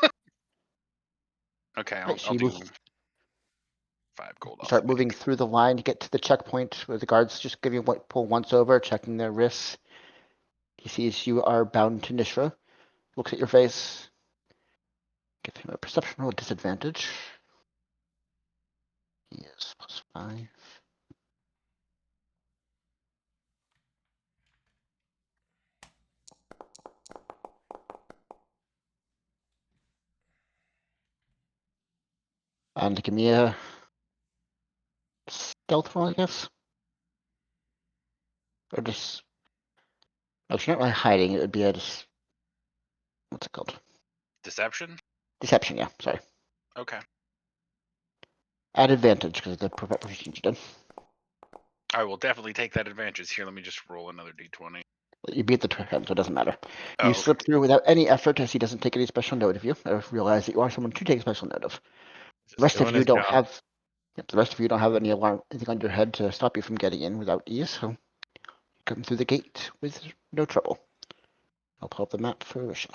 Okay, Right, so I'll you do move, 5 gold off start the moving back. through the line to get to the checkpoint where the guards just give you a pull once over, checking their wrists. He sees you are bound to Nishra, looks at your face. Give him a perception roll disadvantage. He is +5. And give me a stealth roll, I guess. Or just. No, she's not really hiding. It would be a just. What's it called? Deception? Deception, yeah. Sorry. Okay. At advantage because of the proficiency you did. I will definitely take that advantage. Here, let me just roll another d20. You beat the trend, so it doesn't matter. Oh, You okay. slip through without any effort as he doesn't take any special note of you, or realize that you are someone to take special note of. Just The rest of doing you his don't job. have. Yep, the rest of you don't have any alarm, anything on your head to stop you from getting in without ease, so you come through the gate with no trouble. I'll pull up the map for Risha.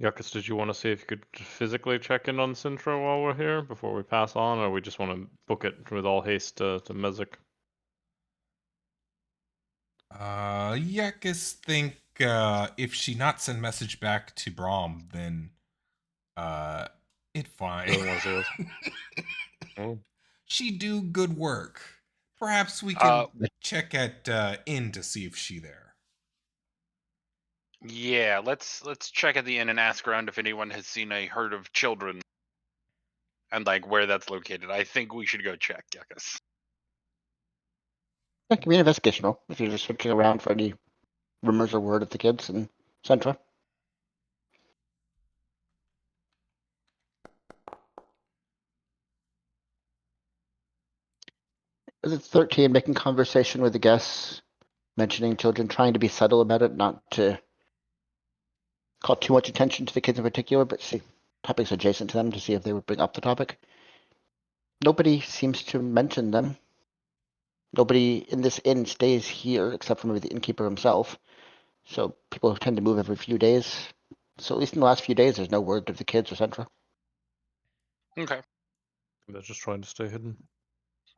Yuckus, did you want to see if you could physically check in on Sintra while we're here before we pass on, or we just want to book it with all haste to Mezek? Yakis think if she not send message back to Brom, then it fine. Really want to see this? Oh. She do good work. Perhaps we can Uh, check at inn to see if she there. Yeah, let's check at the inn and ask around if anyone has seen a herd of children and like where that's located. I think we should go check, Yuckus. Yeah, give me an investigation roll if you're just searching around for any rumors or word of the kids in Centra. Is it 13, making conversation with the guests, mentioning children, trying to be subtle about it, not to call too much attention to the kids in particular, but see topics adjacent to them to see if they would bring up the topic. Nobody seems to mention them. Nobody in this inn stays here except for maybe the innkeeper himself. So people tend to move every few days. So at least in the last few days, there's no word of the kids or Centra. Okay. They're just trying to stay hidden.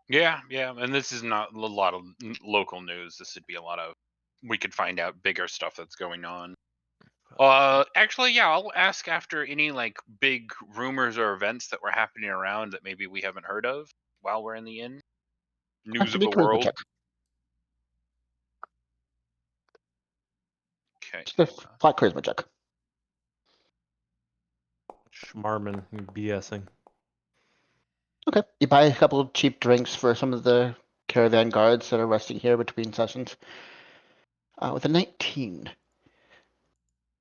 Yeah, and this is not a lot of local news. This would be a lot of. We could find out bigger stuff that's going on. Actually, yeah, I'll ask after any like big rumors or events that were happening around that maybe we haven't heard of while we're in the inn. News Give of me the a charisma world. check. Okay. Just a flat charisma check. Schmarman BSing. Okay. You buy a couple of cheap drinks for some of the caravan guards that are resting here between sessions. With a 19.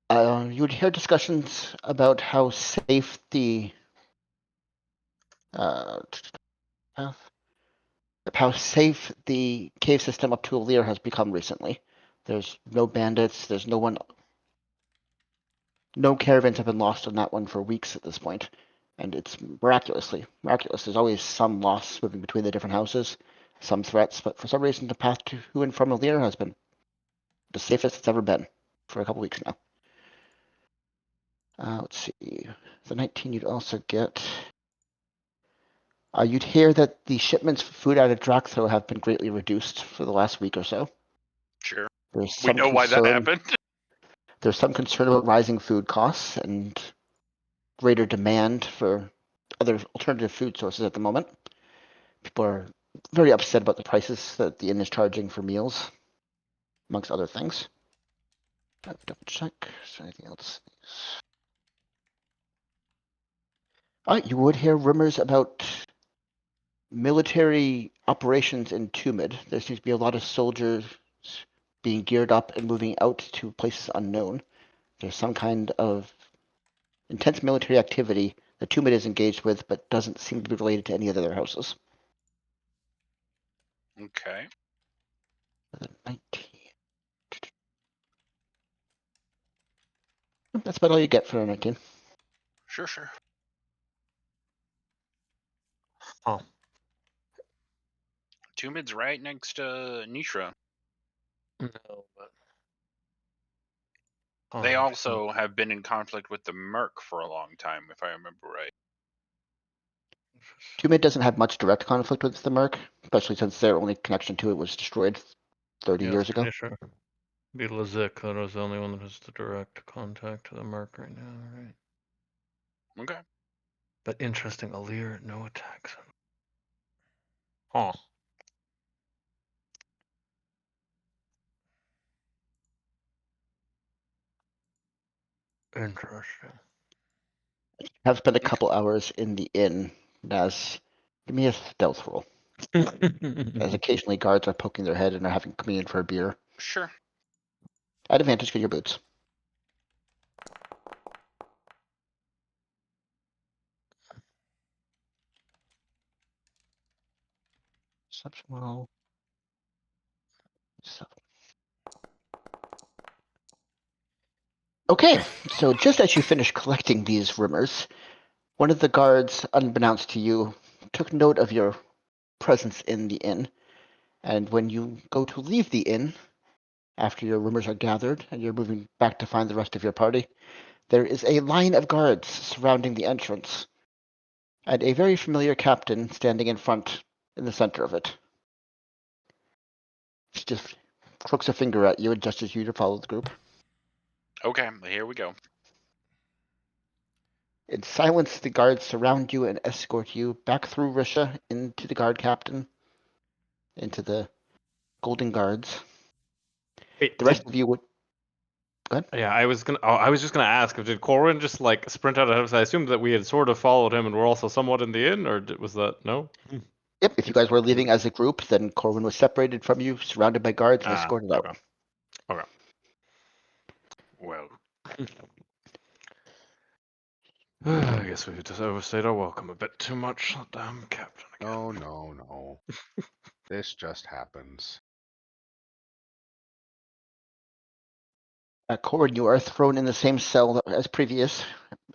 You would hear discussions about how safe the how safe the cave system up to Alir has become recently. There's no bandits. There's no one. No caravans have been lost on that one for weeks at this point, and it's miraculous. There's always some loss moving between the different houses, some threats, but for some reason the path to and from Alir has been the safest it's ever been for a couple weeks now. Let's see. The 19 you'd also get. You'd hear that the shipments for food out of Draxthro have been greatly reduced for the last week or so. Sure. There's We some know why that concern. happened. There's some concern about rising food costs and greater demand for other alternative food sources at the moment. People are very upset about the prices that the inn is charging for meals, amongst other things. Let me double check. Is there anything else? You would hear rumors about military operations in Tumid. There seems to be a lot of soldiers being geared up and moving out to places unknown. There's some kind of intense military activity that Tumid is engaged with, but doesn't seem to be related to any of the other houses. Okay. 19. That's about all you get for a 19. Sure. Huh. Tumid's right next to Nishra. No, but. They Oh, also have been in conflict with the Merc for a long time, if I remember right. Tumid doesn't have much direct conflict with the Merc, especially since their only connection to it was destroyed 30 years ago. Sure. Be Lazik, that was the only one that has the direct contact to the Merc right now, right? Okay. But interesting, Alir, no attacks. Huh. Interesting. Have spent a couple hours in the inn. As give me a stealth roll. As occasionally guards are poking their head and are having coming in for a beer. Sure. At advantage, get your boots. Exceptional. So. Okay, so just as you finish collecting these rumors, one of the guards, unbeknownst to you, took note of your presence in the inn, and when you go to leave the inn, after your rumors are gathered and you're moving back to find the rest of your party, there is a line of guards surrounding the entrance, and a very familiar captain standing in front in the center of it. She just crooks a finger at you and gestures you to follow the group. Okay, here we go. In silence, the guards surround you and escort you back through Risha into the guard captain, into the golden guards. Wait, The rest of you would. Go ahead. yeah, I was just gonna ask, did Corwin just like sprint out ahead of us? I assumed that we had sort of followed him and we're also somewhat in the inn, or was that no? Yep, if you guys were leaving as a group, then Corwin was separated from you, surrounded by guards, and escorted out. Okay. Okay. Well, I guess we just overstayed our welcome a bit too much. Damn captain again. No, no, no. This just happens. Corwin, you are thrown in the same cell as previous.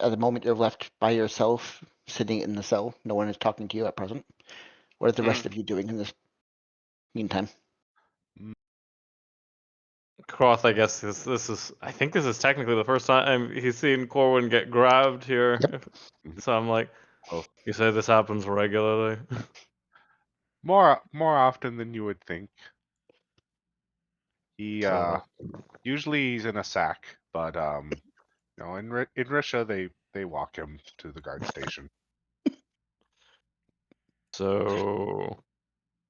At the moment, you're left by yourself, sitting in the cell. No one is talking to you at present. What are the rest of you doing in this meantime? Croth, I guess this is. I think this is technically the first time he's seen Corwin get grabbed here. Yep. So I'm like, Oh, you say this happens regularly? more often than you would think. He So, usually he's in a sack, but you know, in Risha they walk him to the guard station. so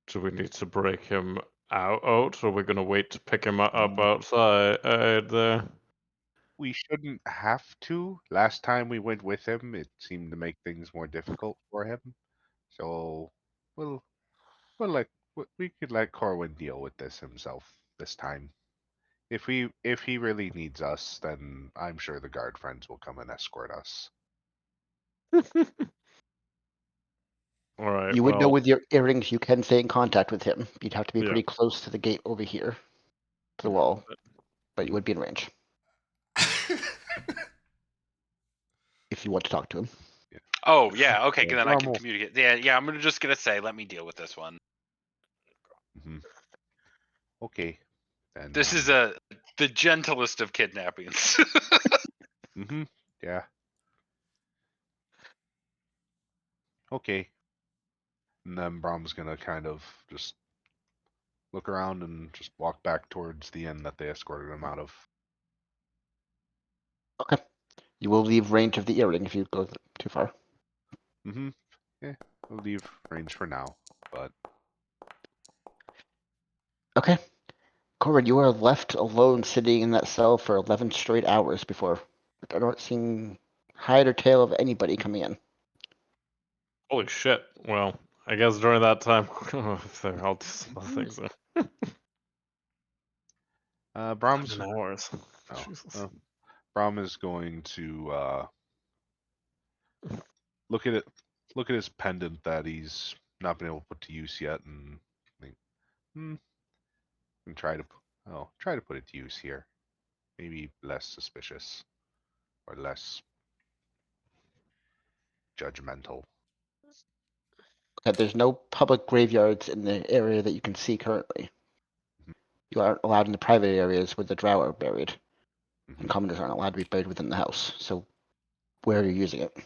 do we need to break him out, or are we gonna wait to pick him up outside there? We shouldn't have to. Last time we went with him, it seemed to make things more difficult for him. So we'll we could let Corwin deal with this himself this time. If he really needs us, then I'm sure the guard friends will come and escort us. All right. You would know Well, with your earrings you can stay in contact with him. You'd have to be yeah. pretty close to the gate over here, to the wall, but you would be in range if you want to talk to him. oh yeah, okay, Yeah, then I can normal. communicate. Yeah, I'm just gonna say, let me deal with this one. Mhm. Okay, then. This is the gentlest of kidnappings. Yeah. Okay. And then Brom's gonna kind of just look around and just walk back towards the inn that they escorted him out of. Okay. You will leave range of the earring if you go too far. Yeah, we'll leave range for now, but Okay. Corwin, you are left alone sitting in that cell for 11 straight hours before I don't see hide or tail of anybody coming in. Holy shit. Well, I guess during that time, I'll do some other things then. Brom's 11 hours. no, Jesus. Brom is going to look at it, look at his pendant that he's not been able to put to use yet, and think, and try to put it to use here. Maybe less suspicious or less judgmental. Okay, there's no public graveyards in the area that you can see currently. You aren't allowed in the private areas where the Drow are buried, and commoners aren't allowed to be buried within the house. So, where are you using it?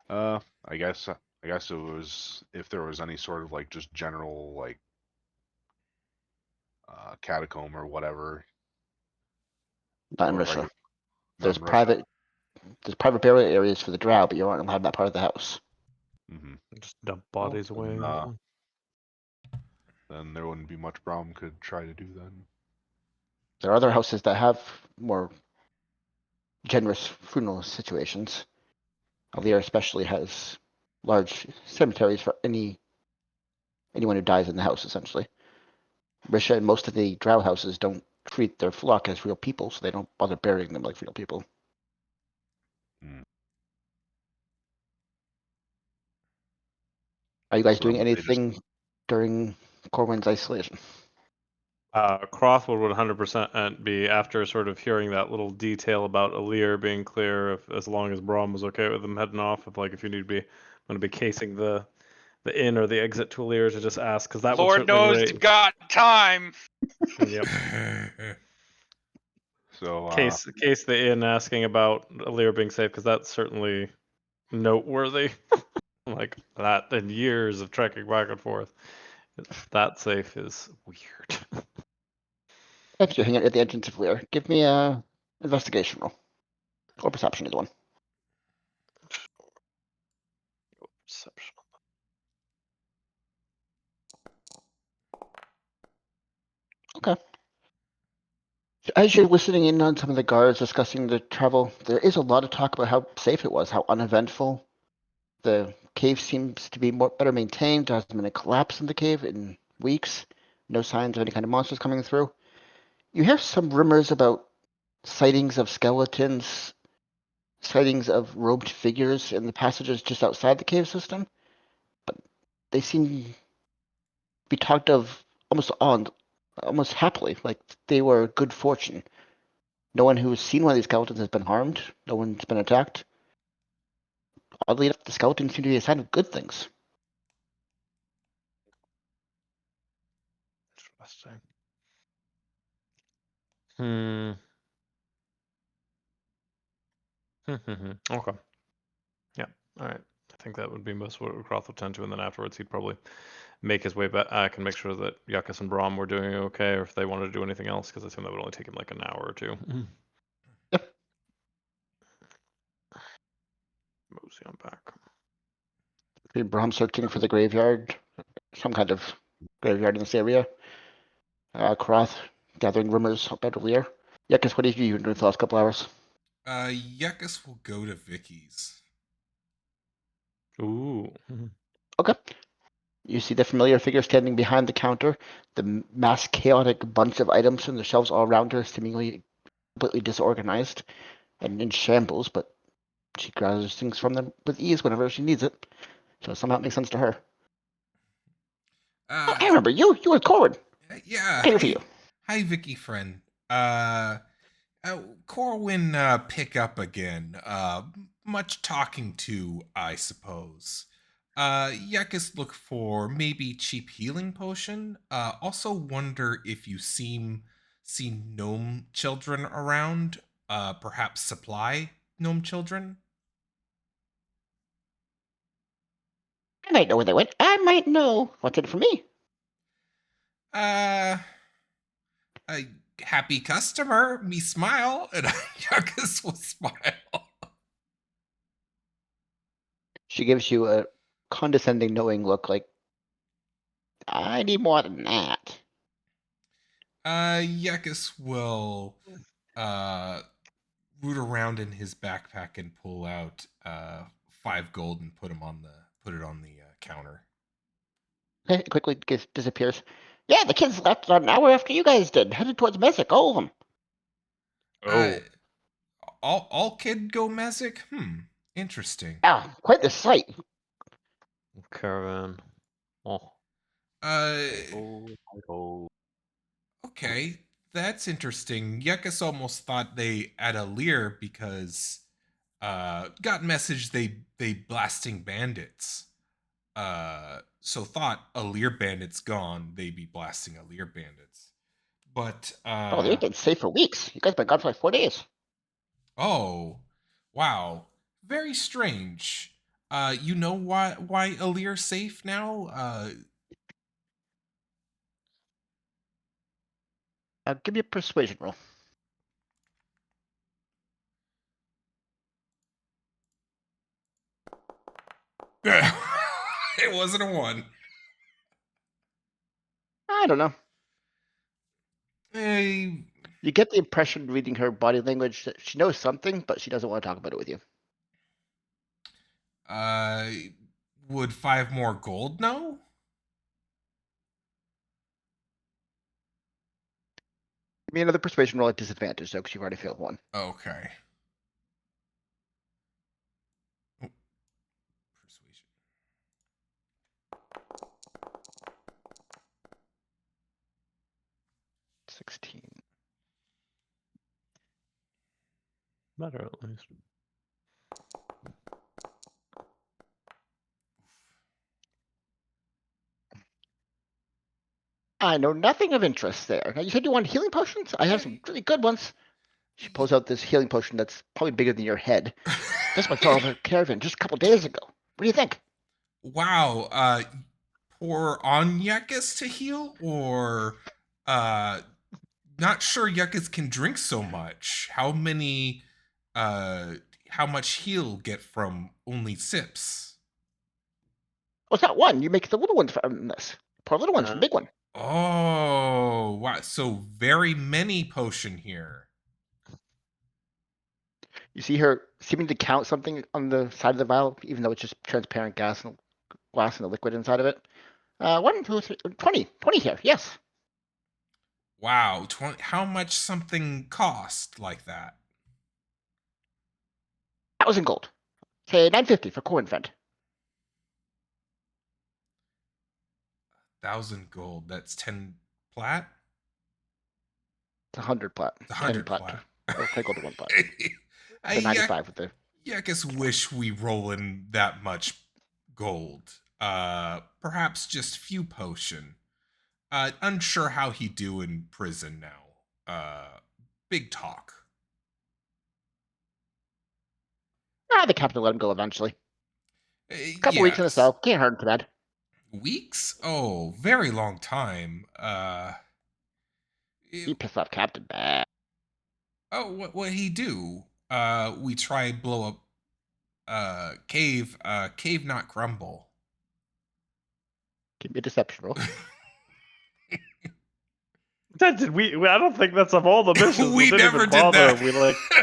I guess it was if there was any sort of like just general like catacomb or whatever. Not in Or Risha. not There's in Russia. private burial areas for the Drow, but you aren't allowed that part of the house. Just dump bodies away. Then there wouldn't be much Brom could try to do then. There are other houses that have more generous funeral situations. Alir especially has large cemeteries for anyone who dies in the house, essentially. Risha and most of the Drow houses don't treat their flock as real people, so they don't bother burying them like real people. Hmm. Are you guys So doing then they just anything during Corwin's isolation? Croth would 100% be, after sort of hearing that little detail about Alir being clear, if as long as Brom was okay with them heading off, if you need to be, I'm going to be casing the in or the exit to Alir to just ask, because that would Lord certainly knows raise. you've got time. Yep. so Case the inn asking about Alir being safe, because that's certainly noteworthy. Like that, and years of trekking back and forth. That safe is weird. If you're hanging out at the entrance of Lear, give me a investigation roll. Or perception, either one. Perception. Okay. As you're listening in on some of the guards discussing the travel, there is a lot of talk about how safe it was, how uneventful. The cave seems to be better maintained. There hasn't been a collapse in the cave in weeks. No signs of any kind of monsters coming through. You hear some rumors about sightings of skeletons, sightings of robed figures in the passages just outside the cave system, but they seem to be talked of almost happily, like they were good fortune. No one who's seen one of these skeletons has been harmed. No one's been attacked. Oddly enough, the skeletons seem to be a sign of good things. Interesting. Hmm. Okay. Yeah. All right. I think that would be most what Croth would tend to, and then afterwards he'd probably make his way back and make sure that Yuckus and Brom were doing okay, or if they wanted to do anything else, because I assume that would only take him like an hour or two. Yep. Mosey on back. Braham searching for the graveyard, some kind of graveyard in this area. Croth gathering rumors about Lear. Yuckus, what have you been doing for the last couple hours? Yuckus will go to Vicky's. Ooh. Okay. You see the familiar figure standing behind the counter, the mass chaotic bunch of items from the shelves all around her, seemingly completely disorganized and in shambles, but she gathers things from them with ease whenever she needs it. So somehow it makes sense to her. I remember you. You were Corwin. Yeah. What can I do for you? Hi, Vicky friend. Corwin, pick up again. Much talking to, I suppose. Yuckus look for maybe cheap healing potion. Also wonder if you see gnome children around. Perhaps supply gnome children. I might know where they went. I might know. What's in it for me? A happy customer. Me smile, and Yuckus will smile. She gives you a condescending, knowing look like, I need more than that. Yuckus will root around in his backpack and pull out 5 gold and put it on the counter. Okay, it quickly disappears. Yeah, the kids left about an hour after you guys did, headed towards Messick, all of them. Oh. All kid go Mesic? Interesting. Ah, quite the sight. Caravan. Oh. Uh, oh, okay, that's interesting. Yuckus almost thought they had a leer because got message they blasting bandits. So thought a leer bandit's gone, they be blasting a leer bandits. But Oh, they've been safe for weeks. You guys been gone for like 4 days. oh, wow, very strange. You know why Alir safe now? Give me a persuasion roll. It wasn't a 1. I don't know. Eh, You get the impression reading her body language that she knows something, but she doesn't want to talk about it with you. Would 5 more gold know? Give me another persuasion roll at disadvantage, though, because you've already failed one. Okay. Oh, persuasion. $16. Better at least. I know nothing of interest there. Now, you said you want healing potions? I have some really good ones. She pulls out this healing potion that's probably bigger than your head. This one fell off a caravan just a couple days ago. What do you think? Wow. Pour on Yakis to heal, or not sure Yakis can drink so much. How many? How much he'll get from only sips? Oh, it's not one. You make the little ones from this. Pour little ones from big one. Oh, wow. So very many potion here. You see her seeming to count something on the side of the vial, even though it's just transparent glass and the liquid inside of it. 1, 2, 3, 20. 20 here, yes. Wow. How much something cost like that? 1,000 gold. Say 950 for core infant. 1,000 gold. That's 10 plat? It's 100 plat. It's 100 plat. plat. Oh, 10 gold to 1 plat. I So 95 with the. Yeah, I guess wish we roll in that much gold. Perhaps just few potion. Unsure how he do in prison now. Big talk. The captain will let him go eventually. Couple weeks in a Yes. cell. Can't hurt him too bad. Weeks? Oh, very long time. He pissed off Captain bad. Oh, what he do? We try blow up cave not crumble. Give me a deception roll. That did we? I don't think that's of all the missions. We didn't never even did bother. that. We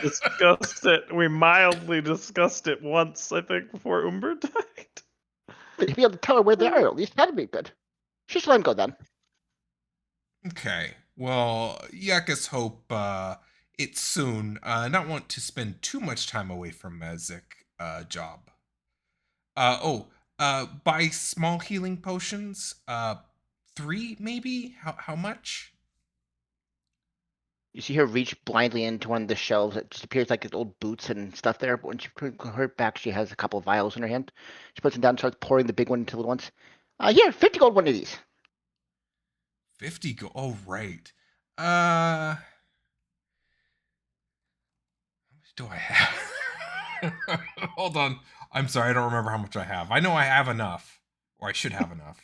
discussed it. We mildly discussed it once, I think, before Umber died. But he'd be able to tell her where they are, at least that'd be good. Just let him go then. Okay. Well, Yakas hope it's soon. Not want to spend too much time away from Mezik job. Buy small healing potions. 3 maybe? How much? You see her reach blindly into one of the shelves that just appears like old boots and stuff there. But when she puts her back, she has a couple of vials in her hand. She puts them down and starts pouring the big one into the little ones. Here, 50 gold, one of these. 50 gold. Oh, right. How much do I have? Hold on. I'm sorry, I don't remember how much I have. I know I have enough. Or I should have enough.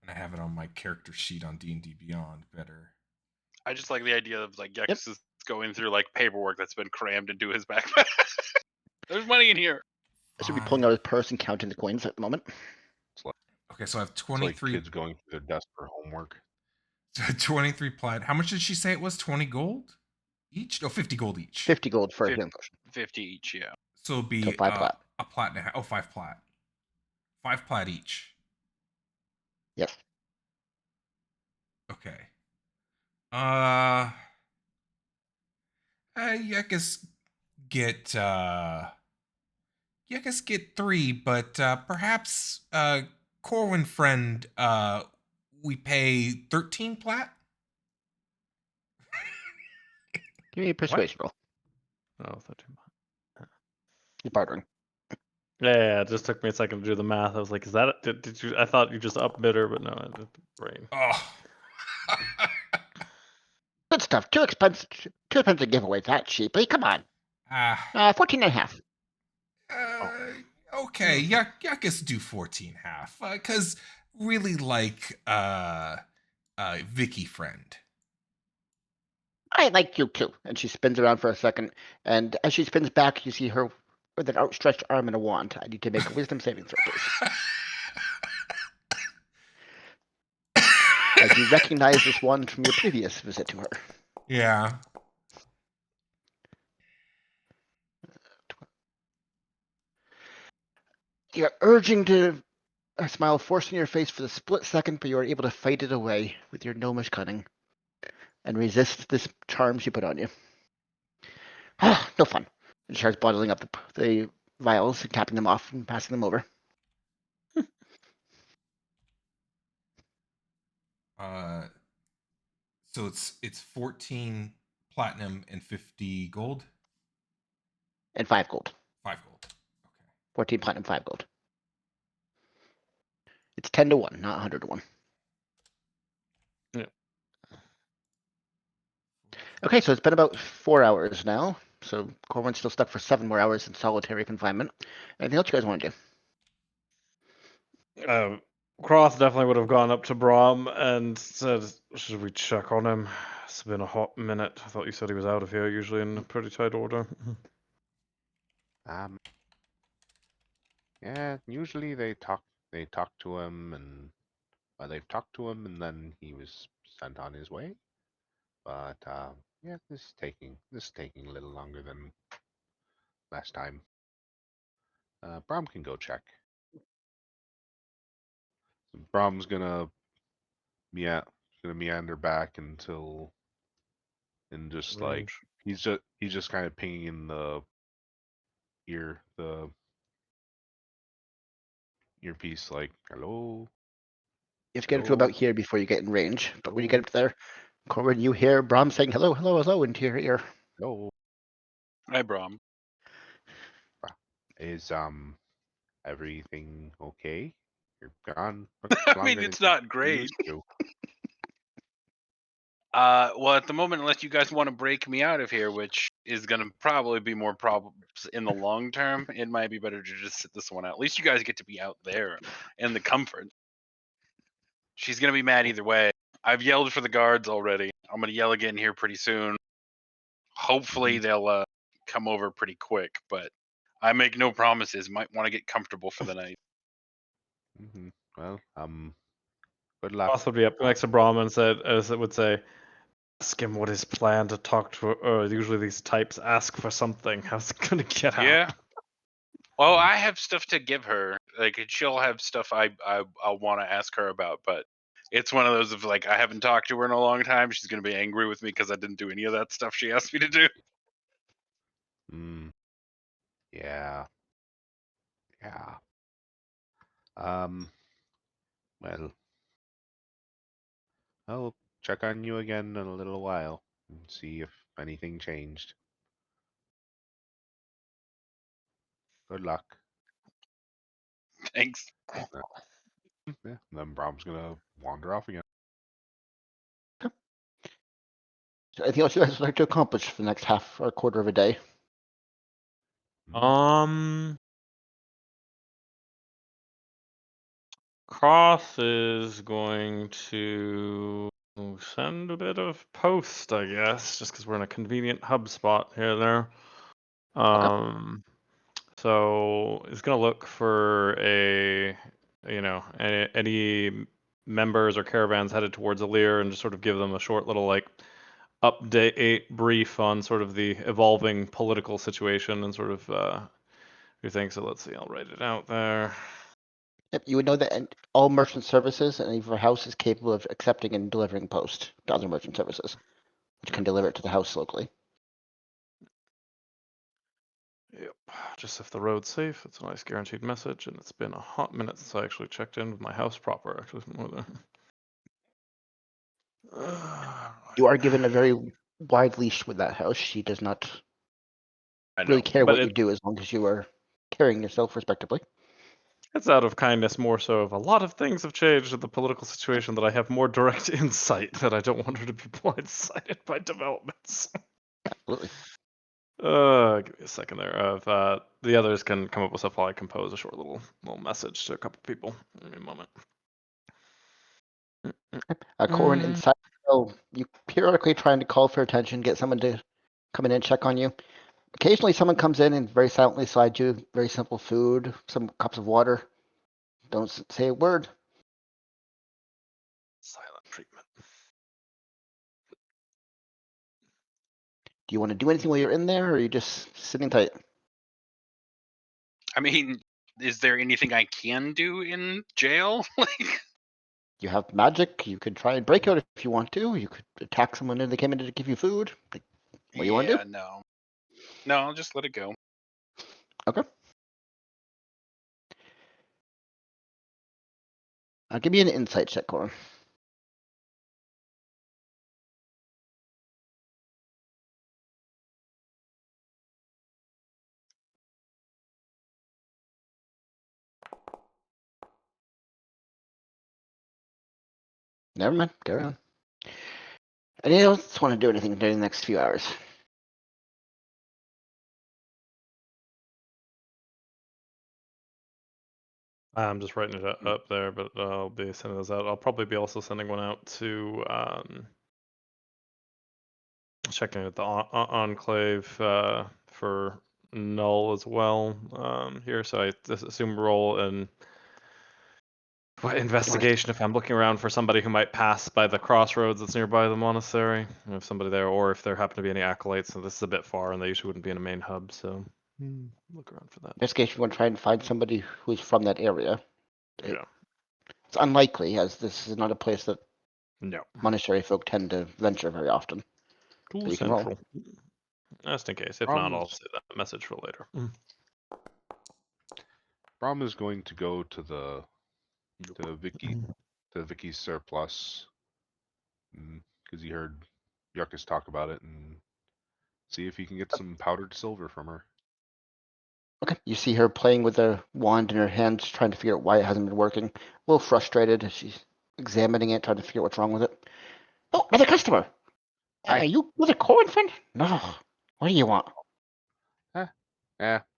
And I have it on my character sheet on D&D Beyond better. I just like the idea of like Gex is going through like paperwork that's been crammed into his backpack. There's money in here. I should be pulling out his purse and counting the coins at the moment. Okay, so I have It's 23. like kids going through their desk for homework. 23 plat. How much did she say it was? 20 gold each? No, 50 gold each. 50 gold for a Fif- healing potion. 50 each, yeah. So it'll be So 5 plat. a plat and a half. Oh, 5 plat. 5 plat each. Yes. Okay. I guess get 3, but perhaps Corwin friend we pay 13 plat? Give me a persuasion roll. Oh, 13. You're bartering. Yeah, it just took me a second to do the math. I was like, is that it? Did you? I thought you just up bidder, but no, I did the brain. Oh. Good stuff. Too expensive to give away that cheaply. Come on. 14 and a half. Okay, yeah, I guess do 14 half. Cause really like Vicky friend. I like you too. And she spins around for a second. And as she spins back, you see her with an outstretched arm and a wand. I need to make a wisdom saving throw, please. As you recognize this wand from your previous visit to her. Yeah. You're urging to a smile forcing your face for the split second, but you are able to fight it away with your gnomish cunning and resist this charm she put on you. No fun. And she starts bottling up the vials and capping them off and passing them over. Uh, so it's 14 platinum and 50 gold. And 5 gold. 5 gold. Okay. 14 platinum, 5 gold. It's 10 to 1, not 100 to 1. Yeah. Okay, so it's been about 4 hours now. So Corwin's still stuck for 7 more hours in solitary confinement. Anything else you guys want to do? Croth definitely would have gone up to Brom and said, should we check on him? It's been a hot minute. I thought you said he was out of here, usually in pretty tight order. Yeah, usually they talk to him and they've talked to him and then he was sent on his way. But yeah, this is taking a little longer than last time. Brom can go check. Brom's gonna meander back until and just like Range. he's just kind of pinging in the earpiece like hello. You have to get up to about here before you get in range. But when you get up there, Corwin, you hear Brom saying hello, hello, hello into your ear. Hello. Hi, Brom. Is everything okay? You're gone I longer mean, than it's not you great. used to. Well, at the moment, unless you guys want to break me out of here, which is going to probably be more problems in the long term, it might be better to just sit this one out. At least you guys get to be out there in the comfort. She's going to be mad either way. I've yelled for the guards already. I'm going to yell again here pretty soon. Hopefully, they'll come over pretty quick, but I make no promises. Might want to get comfortable for the night. Well, good luck. Croth would be up next to Brom and said, as it would say, ask him what his plan to talk to. Usually these types ask for something. How's it gonna get Yeah. out? Well, I have stuff to give her. Like she'll have stuff I want to ask her about, but it's one of those of like I haven't talked to her in a long time. She's gonna be angry with me because I didn't do any of that stuff she asked me to do. Yeah. Yeah. Well, I'll check on you again in a little while and see if anything changed. Good luck. Thanks. Yeah. Then Brom's gonna wander off again. So anything else you guys would like to accomplish for the next half or quarter of a day? Croth is going to send a bit of post, I guess, just because we're in a convenient hub spot here and there. So he's gonna look for any members or caravans headed towards Alir and just sort of give them a short little like update brief on sort of the evolving political situation and sort of who thinks. So let's see, I'll write it out there. Yep, you would know that all merchant services and if your house is capable of accepting and delivering post to other merchant services, which can deliver it to the house locally. Yep, just if the road's safe, it's a nice guaranteed message, and it's been a hot minute since I actually checked in with my house proper, actually. More than... You are given a very wide leash with that house. She does not I know. really care But what you do as long as you are carrying yourself respectably. It's out of kindness more so of a lot of things have changed in the political situation that I have more direct insight that I don't want her to be blindsided by developments. Absolutely. Give me a second there. The others can come up with stuff while I compose a short little message to a couple people. Give me a moment. Corin inside. Oh, you periodically trying to call for attention, get someone to come in and check on you. Occasionally, someone comes in and very silently slides you very simple food, some cups of water. Don't say a word. Silent treatment. Do you want to do anything while you're in there, or are you just sitting tight? I mean, is there anything I can do in jail? Like, You have magic. You could try and break out if you want to. You could attack someone and they came in to give you food. Like, what do you want to do? no. No, I'll just let it go. Okay. Give me an insight check, Corin. Never mind. Carry on. Anyone else want to do anything during the next few hours? I'm just writing it up there, but I'll be sending those out. I'll probably be also sending one out to checking out the enclave for Null as well here. So I just assume roll and investigation if I'm looking around for somebody who might pass by the crossroads that's nearby the monastery. If somebody there, or if there happen to be any acolytes. So this is a bit far, and they usually wouldn't be in a main hub. So look around for that. Investigation, you want to try and find somebody who's from that area. Yeah. It's unlikely, as this is not a place that No. monastery folk tend to venture very often. Too you can roll. central. Just in case. If not, I'll save that message for later. Brom is going to go to the Vicky's surplus because he heard Yuckus talk about it and see if he can get some powdered silver from her. Okay. You see her playing with a wand in her hands, trying to figure out why it hasn't been working. A little frustrated as she's examining it, trying to figure out what's wrong with it. Oh, another customer. Hi. Are you with a Corin friend? No. What do you want?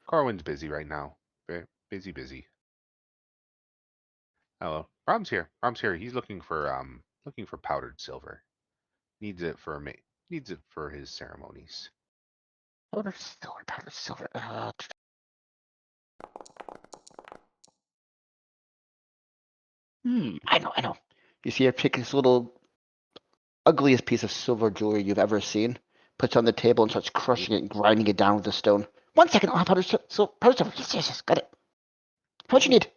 Corwin's busy right now. Very busy. Hello. Brom's here. He's looking for powdered silver. Needs it for his ceremonies. Powdered silver, powdered silver. I know. You see her pick this little ugliest piece of silver jewelry you've ever seen, puts it on the table and starts crushing it and grinding it down with a stone. 1 second, I'll have powdered silver. Yes, got it. How much you need?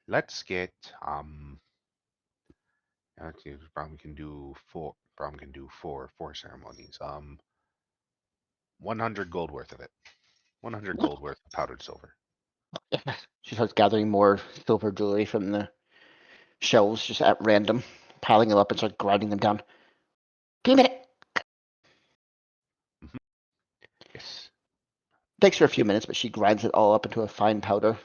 Let's get let's see, Brom can do four ceremonies. 100 gold worth of it. 100 gold worth of powdered silver. She starts gathering more silver jewelry from the shelves just at random, piling them up and starts grinding them down. Give me a minute. Yes. Takes her a few minutes, but she grinds it all up into a fine powder,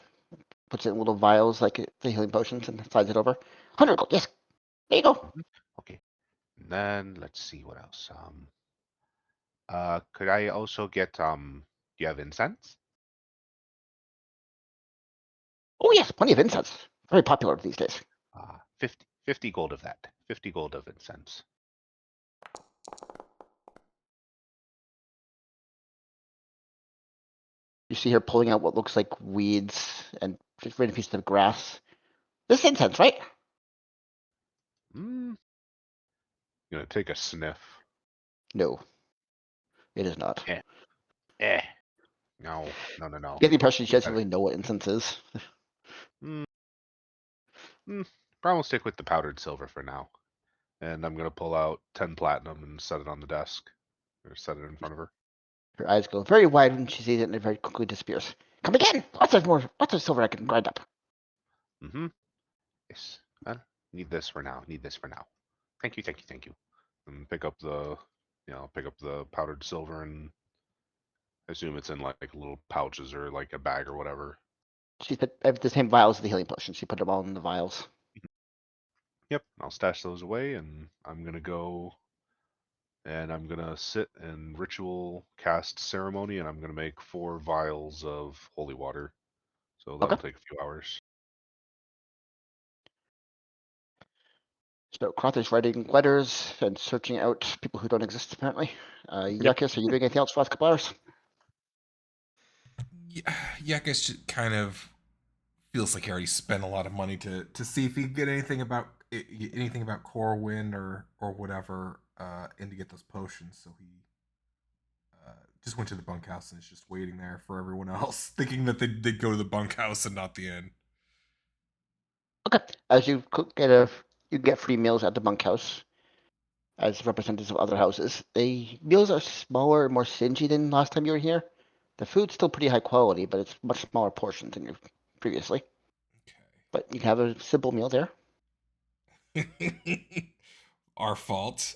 puts it in little vials like the healing potions, and slides it over. 100 gold, yes. There you go. Okay. And then let's see what else. Could I also get do you have incense? Oh yes, plenty of incense. Very popular these days. 50 gold of that. 50 gold of incense. You see her pulling out what looks like weeds and just random pieces of grass. This is incense, right? Gonna take a sniff. No, it is not. No. You get the impression she doesn't really know what incense is. Brom will stick with the powdered silver for now. And I'm gonna pull out 10 platinum and set it on the desk. Or set it in front of her. Her eyes go very wide when she sees it and it very quickly disappears. Come again! Lots of silver I can grind up. Yes. Need this for now. Thank you. And pick up the powdered silver and I assume it's in like little pouches or like a bag or whatever. She put the same vials of the healing potion. She put them all in the vials. Yep, I'll stash those away and I'm gonna go and I'm gonna sit and ritual cast ceremony and I'm gonna make 4 vials of holy water. So that'll take a few hours. So Crother's writing letters and searching out people who don't exist apparently. Yuckus, are you doing anything else for the last couple hours? Yeah, I guess it kind of feels like he already spent a lot of money to see if he could get anything about Corwin or whatever, and to get those potions. So he just went to the bunkhouse and is just waiting there for everyone else, thinking that they'd go to the bunkhouse and not the inn. Okay. As you get free meals at the bunkhouse as representatives of other houses. The meals are smaller and more stingy than last time you were here. The food's still pretty high quality, but it's much smaller portions than you previously. But you can have a simple meal there. Okay. Our fault.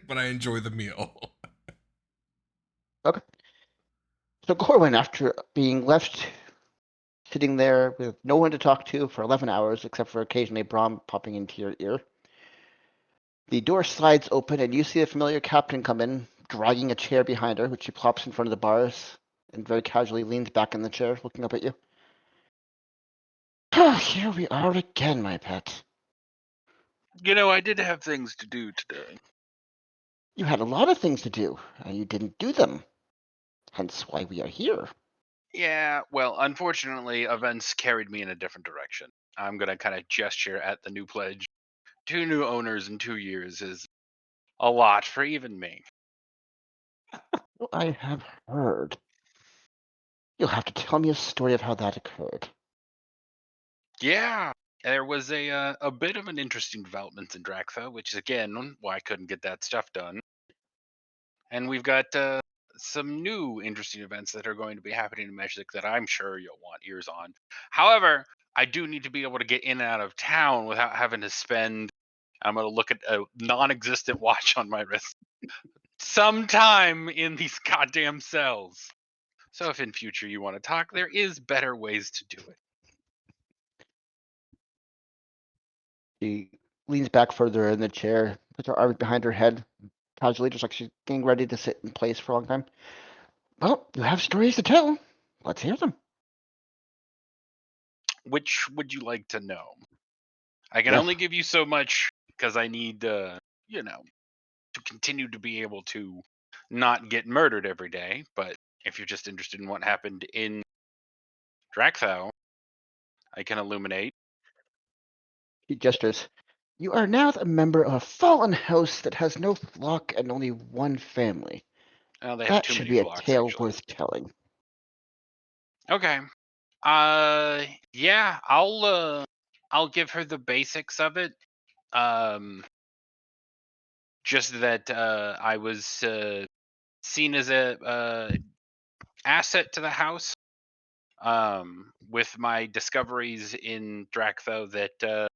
But I enjoy the meal. Okay. So Corwin, after being left sitting there with no one to talk to for 11 hours, except for occasionally Brom popping into your ear, the door slides open and you see a familiar captain come in, dragging a chair behind her, which she plops in front of the bars and very casually leans back in the chair, looking up at you. Here we are again, my pet. You know, I did have things to do today. You had a lot of things to do, and you didn't do them. Hence why we are here. Yeah, well, unfortunately, events carried me in a different direction. I'm going to kind of gesture at the new pledge. 2 new owners in 2 years is a lot for even me. Well, I have heard. You'll have to tell me a story of how that occurred. Yeah, there was a bit of an interesting development in Drakfa, which is again why I couldn't get that stuff done. And we've got some new interesting events that are going to be happening in Magic that I'm sure you'll want ears on. However, I do need to be able to get in and out of town without having to spend. I'm going to look at a non-existent watch on my wrist. Sometime in these goddamn cells. So if in future you want to talk, there is better ways to do it. She leans back further in the chair, puts her arms behind her head, casually, just like she's getting ready to sit in place for a long time. Well, you have stories to tell. Let's hear them. Which would you like to know? I can Yes. only give you so much because I need, you know, to continue to be able to not get murdered every day. But if you're just interested in what happened in Drakthau, I can illuminate. She gestures. You are now a member of a fallen house that has no flock and only one family. Oh, they have That too should many be a flocks, tale actually. worth telling. Okay. Yeah, I'll give her the basics of it. Just that I was seen as a asset to the house. With my discoveries in Drakthau that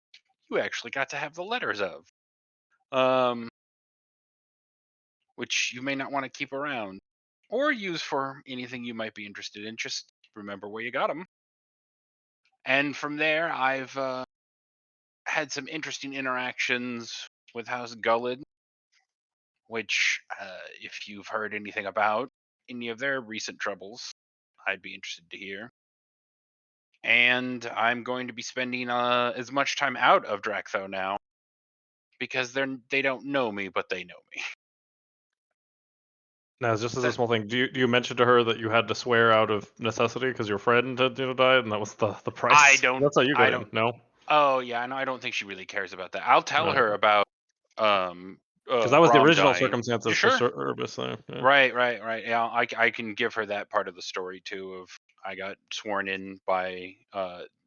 you actually got to have the letters of, which you may not want to keep around or use for anything you might be interested in. Just remember where you got them. And from there, I've had some interesting interactions with House Gullid, which, if you've heard anything about any of their recent troubles, I'd be interested to hear. And I'm going to be spending as much time out of Drakthau now because they don't know me, but they know me. Now, just as a That- small thing, do you mention to her that you had to swear out of necessity because your friend had died, and that was the price? I don't. That's how you I got in. don't. No, Oh yeah, no, I don't think she really cares about that. I'll tell right? her about Because that was the Brom original dying. circumstances for Sure. service. So, yeah. Right. Yeah, I can give her that part of the story too. Of I got sworn in by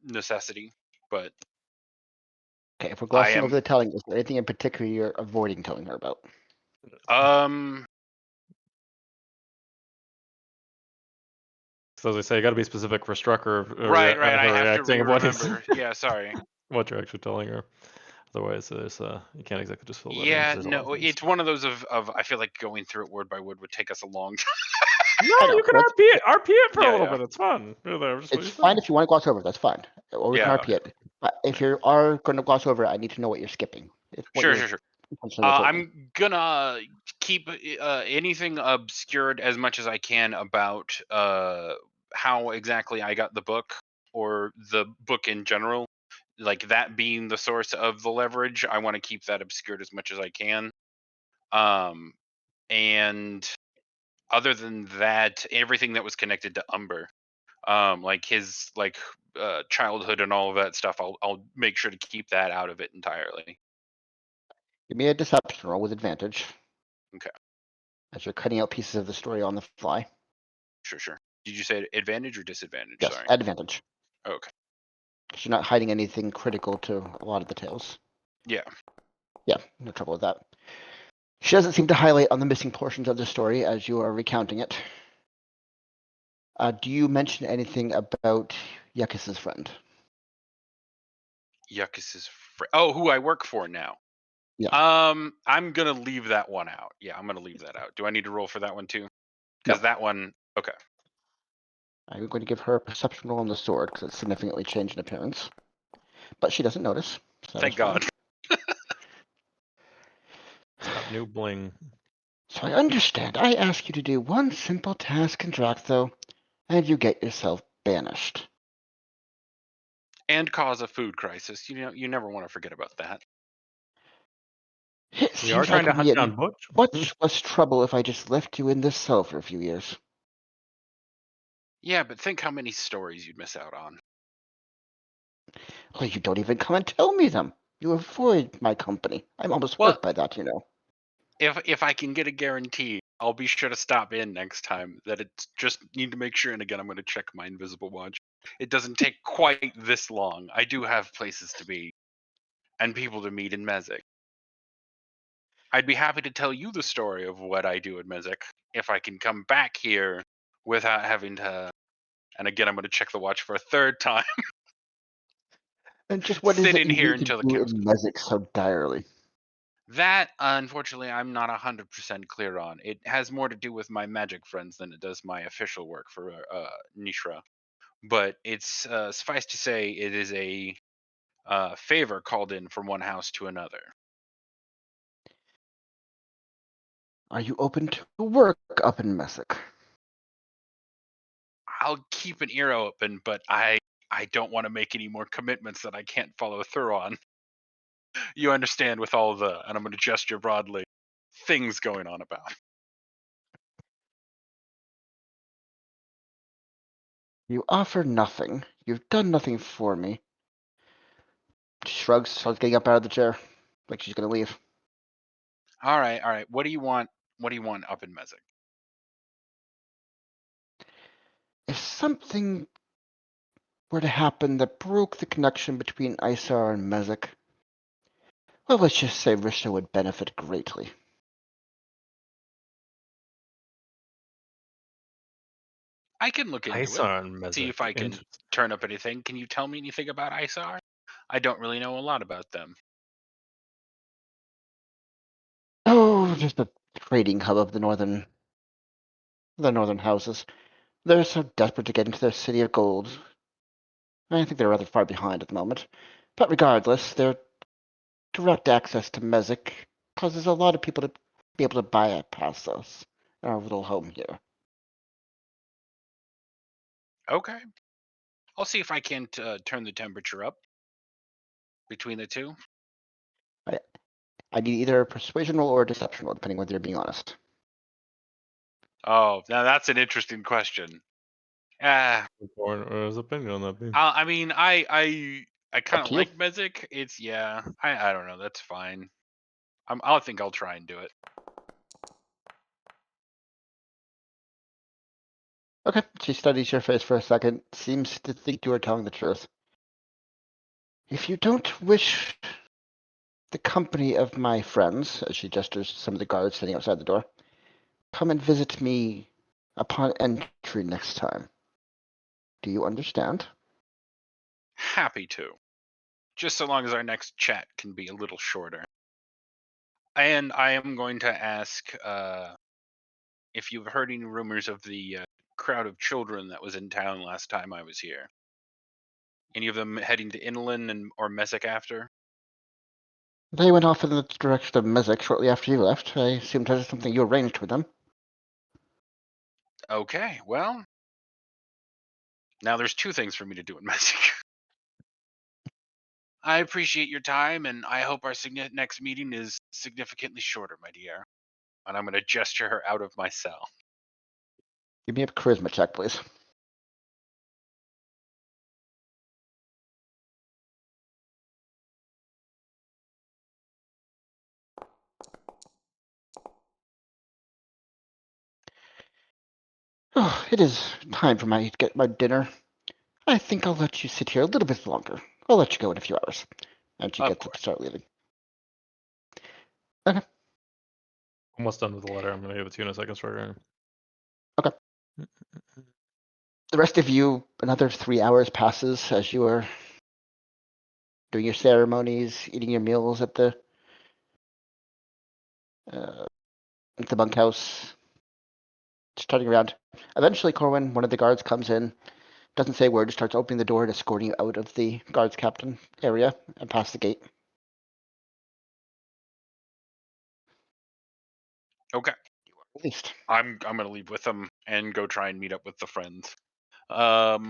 necessity, but Okay, if we're I glossing over am the telling, is there anything in particular you're avoiding telling her about? So as I say, you got to be specific for Strucker. Right. Her I have to reacting of what he's remember. Yeah, sorry. what you're actually telling her. Otherwise, there's you can't exactly just fill that in. 'Cause Yeah, there's a lot of no, things. it's one of those of I feel like going through it word by word would take us a long time. No, I know. you can That's, RP it for a little Yeah. bit. It's fun. Just what it's you fine said. if you want to gloss over. That's fine. Or we can Yeah. RP it. But if you are going to gloss over, I need to know what you're skipping. What Sure. you're intentionally withholding. I'm gonna keep anything obscured as much as I can about how exactly I got the book or the book in general. Like that being the source of the leverage, I want to keep that obscured as much as I can. And other than that, everything that was connected to Umber, like his childhood and all of that stuff, I'll make sure to keep that out of it entirely. Give me a deception roll with advantage. Okay. as you're cutting out pieces of the story on the fly. Sure. Did you say advantage or disadvantage? Yes, Sorry. advantage. Okay. Because you're not hiding anything critical to a lot of the tales. Yeah. Yeah, no trouble with that. She doesn't seem to highlight on the missing portions of the story as you are recounting it. Do you mention anything about Yukis's friend? Yuckus's oh, who I work for now. Yeah. I'm gonna leave that one out. Yeah, I'm gonna leave that out. Do I need to roll for that one too? Because No. that one. Okay. I'm going to give her a perception roll on the sword because it's significantly changed in appearance. But she doesn't notice. So Thank God. It's got new bling. So I understand. I ask you to do one simple task in Draktho, and you get yourself banished. And cause a food crisis. You never want to forget about that. It We are seems like trying to we'd hunt be in down Butch. much less trouble if I just left you in this cell for a few years. Yeah, but think how many stories you'd miss out on. Well, you don't even come and tell me them. You avoid my company. I'm almost Well, hurt by that, you know. if I can get a guarantee, I'll be sure to stop in next time. That it's just need to make sure. And again, I'm going to check my invisible watch. It doesn't take quite this long. I do have places to be and people to meet in Mezek. I'd be happy to tell you the story of what I do at Mezek if I can come back here without having to. And again, I'm going to check the watch for a third time. And just what is Sit it in you here need to until the do cows in come. Mezek so direly? That, unfortunately, I'm not 100% clear on. It has more to do with my magic friends than it does my official work for Nishra. But it's suffice to say, it is a favor called in from one house to another. Are you open to work up in Mezek? I'll keep an ear open, but I don't want to make any more commitments that I can't follow through on. You understand with all the, and I'm going to gesture broadly, things going on about. You offer nothing. You've done nothing for me. She shrugs, starts getting up out of the chair, like she's gonna leave. All right. What do you want? What do you want up in Mezek? If something were to happen that broke the connection between Isar and Mezek, well, let's just say Risha would benefit greatly. I can look into it. Isar and Mezek. See if I can turn up anything. Can you tell me anything about Isar? I don't really know a lot about them. Oh, just a trading hub of the northern houses. They're so desperate to get into their city of gold. I think they're rather far behind at the moment. But regardless, their direct access to Mezek causes a lot of people to be able to bypass us in our little home here. Okay. I'll see if I can't turn the temperature up between the two. I need either a persuasion roll or a deception roll, depending whether you're being honest. Oh, now that's an interesting question. Or his opinion on that be? I mean, I kind Up of to you. like Mezek. It's I don't know. That's fine. I think I'll try and do it. Okay, she studies your face for a second, seems to think you are telling the truth. If you don't wish the company of my friends, as she gestures to some of the guards sitting outside the door, come and visit me upon entry next time. Do you understand? Happy to. Just so long as our next chat can be a little shorter. And I am going to ask if you've heard any rumors of the crowd of children that was in town last time I was here. Any of them heading to Inland or Mezek after? They went off in the direction of Mezek shortly after you left. I assumed that is something you arranged with them. Okay, well, now there's two things for me to do in Mezek. I appreciate your time, and I hope our next meeting is significantly shorter, my dear. And I'm going to gesture her out of my cell. Give me a charisma check, please. Oh, it is time for my to get my dinner. I think I'll let you sit here a little bit longer. I'll let you go in a few hours. And she Of gets up to course. start leaving. Okay. Almost done with the letter. I'm gonna give it to you in a second, Sorry. Okay. The rest of you, another 3 hours passes as you are doing your ceremonies, eating your meals uh, at the bunkhouse, just turning around. Eventually, Corwin, one of the guards, comes in, doesn't say a word, just starts opening the door and escorting you out of the guards captain area and past the gate. Okay. At least. I'm gonna leave with them and go try and meet up with the friends. How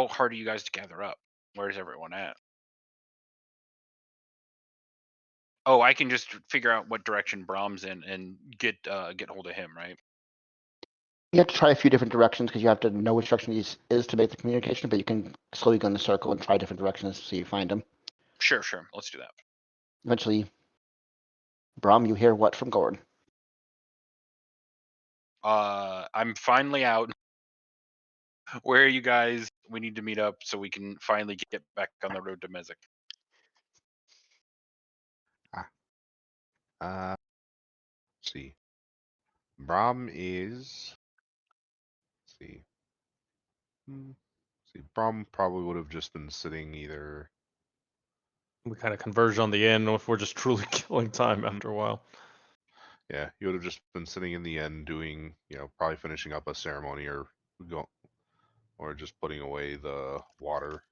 hard are you guys to gather up? Where's everyone at? Oh, I can just figure out what direction Brahm's in and get hold of him, right? You have to try a few different directions because you have to know which direction he is to make the communication, but you can slowly go in the circle and try different directions so you find him. Sure. Let's do that. Eventually, Brahm, you hear what from Gordon? I'm finally out. Where are you guys? We need to meet up so we can finally get back on the road to Mezek. Let's see. Brahm is. Let's see. See, Brahm probably would have just been sitting either. We kind of converge on the inn if we're just truly killing time after a while. Yeah, he would have just been sitting in the end doing, probably finishing up a ceremony or just putting away the water.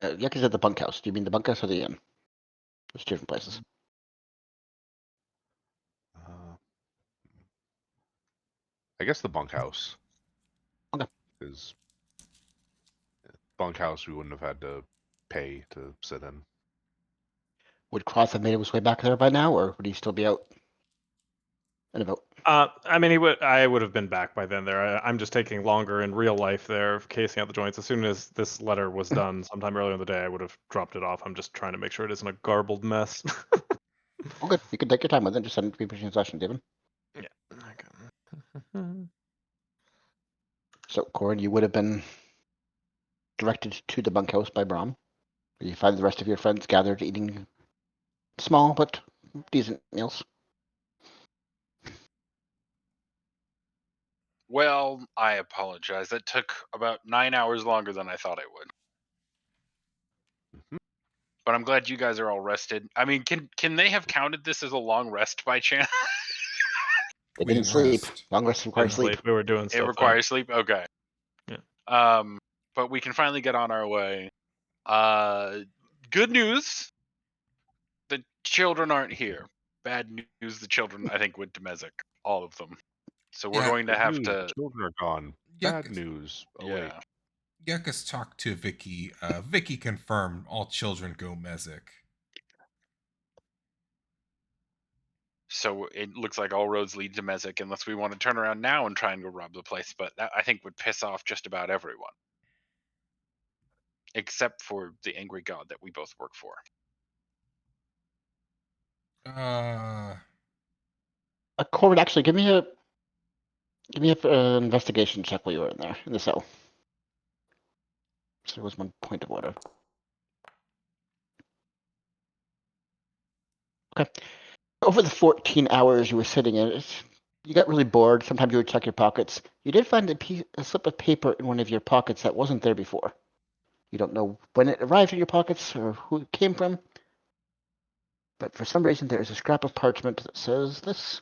Yak is at the bunkhouse. Do you mean the bunkhouse or the inn? There's two different places. I guess the bunkhouse. Okay. Because bunkhouse we wouldn't have had to pay to sit in. Would Cross have made his way back there by now, or would he still be out in a boat? I mean, I would have been back by then. I'm just taking longer in real life there, casing out the joints. As soon as this letter was done, sometime earlier in the day, I would have dropped it off. I'm just trying to make sure it isn't a garbled mess. Oh, good. You can take your time with it. Just send it to me pushing session, David. Yeah. Okay. So, Corin, you would have been directed to the bunkhouse by Brahm. You find the rest of your friends gathered eating small but decent meals. Well, I apologize. That took about 9 hours longer than I thought it would. Mhm. But I'm glad you guys are all rested. I mean, can they have counted this as a long rest by chance? They We didn't didn't sleep. rest. Long rest requires sleep. We were doing It stuff. requires sleep. Okay. Yeah. But we can finally get on our way. Good news. The children aren't here. Bad news. The children, I think, went to Mezek. All of them. So we're Yeah, going to Good have news, to. children are gone. Bad Yuckus, news. Await. Yeah. Yuckus talked to Vicky. Vicky confirmed all children go Mezek. So it looks like all roads lead to Mezek unless we want to turn around now and try and go rob the place. But that, I think, would piss off just about everyone. Except for the angry god that we both work for. Corbin, actually, give me a investigation check while you were in there in the cell. So there was 1 point of order. Okay. Over the 14 hours you were sitting in it, you got really bored. Sometimes you would check your pockets. You did find a slip of paper in one of your pockets that wasn't there before. You don't know when it arrived in your pockets or who it came from, but for some reason there is a scrap of parchment that says this.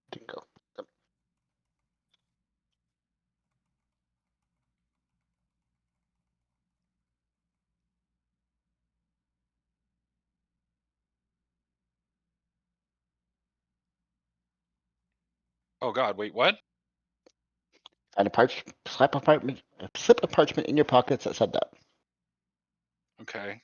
Didn't go. Oh god, wait, what? Find a slip of parchment in your pockets that said that. Okay.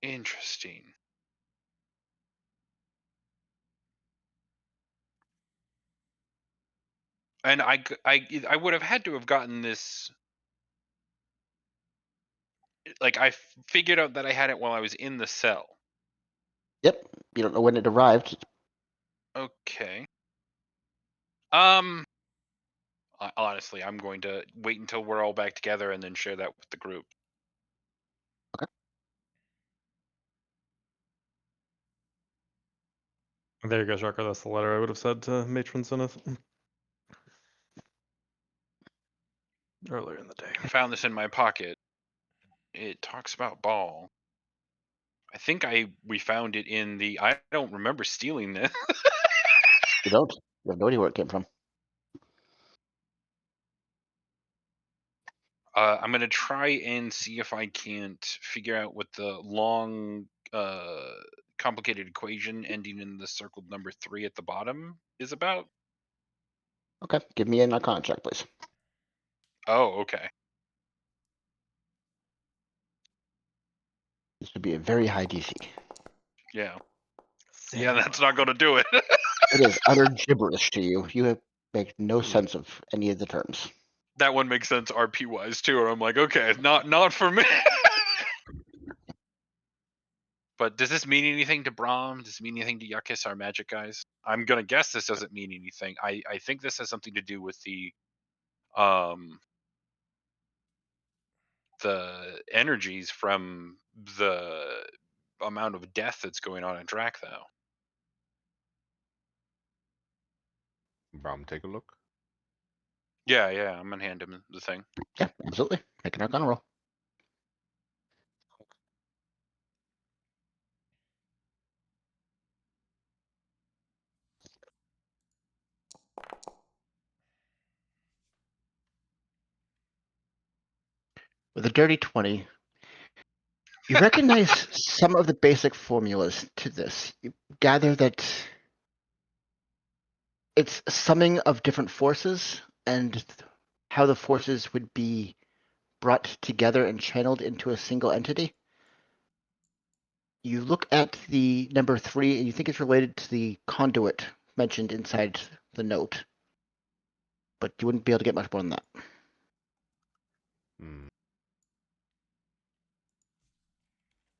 Interesting. And I would have had to have gotten this. Like figured out that I had it while I was in the cell. Yep. You don't know when it arrived. Okay. Honestly, I'm going to wait until we're all back together and then share that with the group. There you go, Sharker. That's the letter I would have said to Matron Zenith earlier in the day. I found this in my pocket. It talks about Ball. I think we found it in the. I don't remember stealing this. You don't. You have no idea where it came from. I'm gonna try and see if I can't figure out what the long, complicated equation ending in the circled number 3 at the bottom is about. Okay. Give me an Arcana check, please. Oh, okay. This would be a very high DC. Yeah. Yeah, that's not gonna do it. It is utter gibberish to you. You have make no Hmm. sense of any of the terms. That one makes sense RP wise too. Or I'm like, okay, not for me. But does this mean anything to Brahm? Does it mean anything to Yuckus, our magic guys? I'm gonna guess this doesn't mean anything. I think this has something to do with the energies from the amount of death that's going on in Drac, though. Brom, take a look. Yeah, I'm gonna hand him the thing. Yeah, absolutely. Make an Arcana roll. With a dirty 20, you recognize some of the basic formulas to this. You gather that it's summing of different forces and how the forces would be brought together and channeled into a single entity. You look at the number 3 and you think it's related to the conduit mentioned inside the note, but you wouldn't be able to get much more than that. Hmm.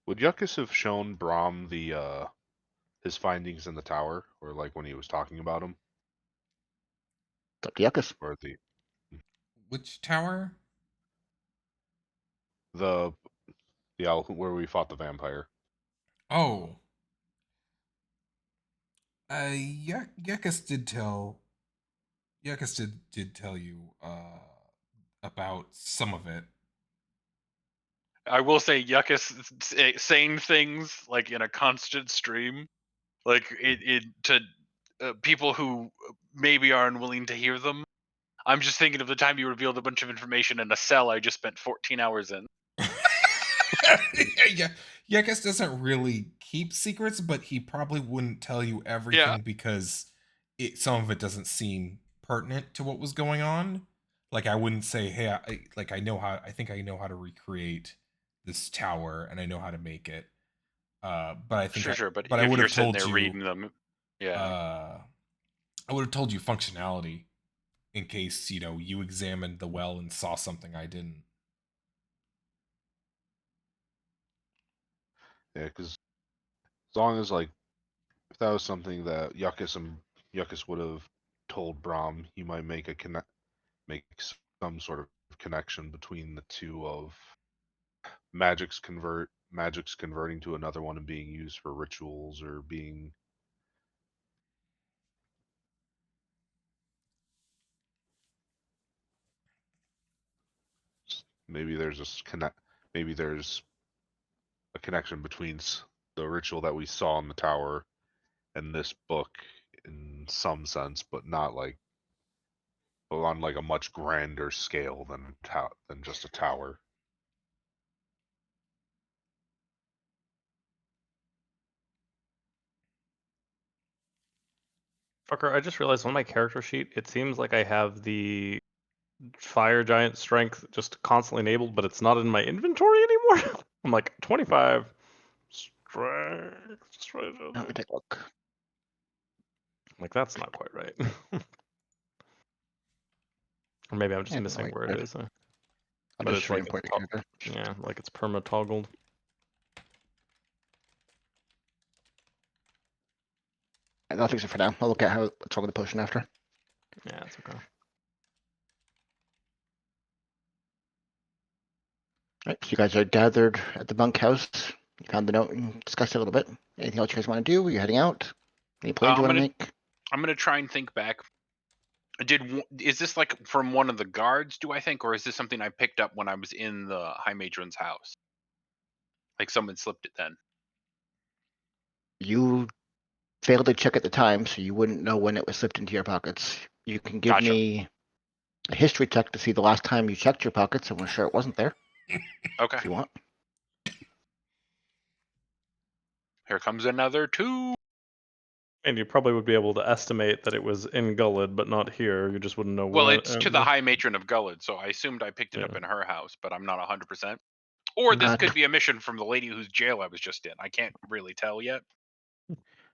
Would Yuckus have shown Brom the his findings in the tower, or like when he was talking about them, It's up to Yuckus. or Which tower? the where we fought the vampire? Oh, Yekus did tell. Yekus did tell you about some of it. I will say Yuckus saying things like in a constant stream, like it to people who maybe are unwilling to hear them. I'm just thinking of the time you revealed a bunch of information in a cell I just spent 14 hours in. Yeah, Yekus doesn't really keep secrets, but he probably wouldn't tell you everything because some of it doesn't seem pertinent to what was going on. Like I wouldn't say, "Hey, I think I know how to recreate this tower and I know how to make it." But I think Sure, but but I if would you're have sitting told there you reading them, I would have told you functionality in case, you examined the well and saw something I didn't. Yeah, because as long as like if that was something that Yuckus would have told Brom, he might make make some sort of connection between the two of magics converting to another one and being used for rituals or being maybe there's maybe there's a connection between the ritual that we saw in the tower and this book in some sense, but not like but on like a much grander scale than just a tower. Fucker, I just realized on my character sheet, it seems like I have the fire giant strength just constantly enabled, but it's not in my inventory anymore. I'm like 25 Just right over Let me there. take a look. Like, that's not quite right. Or maybe I'm just Yeah, missing right, where right. it is. I'll But just it's like re-import it's your character. yeah, like it's perma toggled. I'll fix it for now. I'll look at how it's on the potion after. Yeah, it's okay. Right, so you guys are gathered at the bunkhouse. You found the note and discussed it a little bit. Anything else you guys want to do? Are you heading out? Any plans you I'm want to gonna make? I'm gonna try and think back. Is this like from one of the guards? Do I think, or is this something I picked up when I was in the High Matron's house? Like someone slipped it then. You failed to check at the time, so you wouldn't know when it was slipped into your pockets. You can give Gotcha. me a history check to see the last time you checked your pockets, and we're sure it wasn't there, Okay. if you want. Here comes another 2. And you probably would be able to estimate that it was in Gullid, but not here. You just wouldn't know Well, where. it's to the High Matron of Gullid, so I assumed I picked it up Yeah. in her house, but I'm not 100%. Or this could be a mission from the lady whose jail I was just in. I can't really tell yet.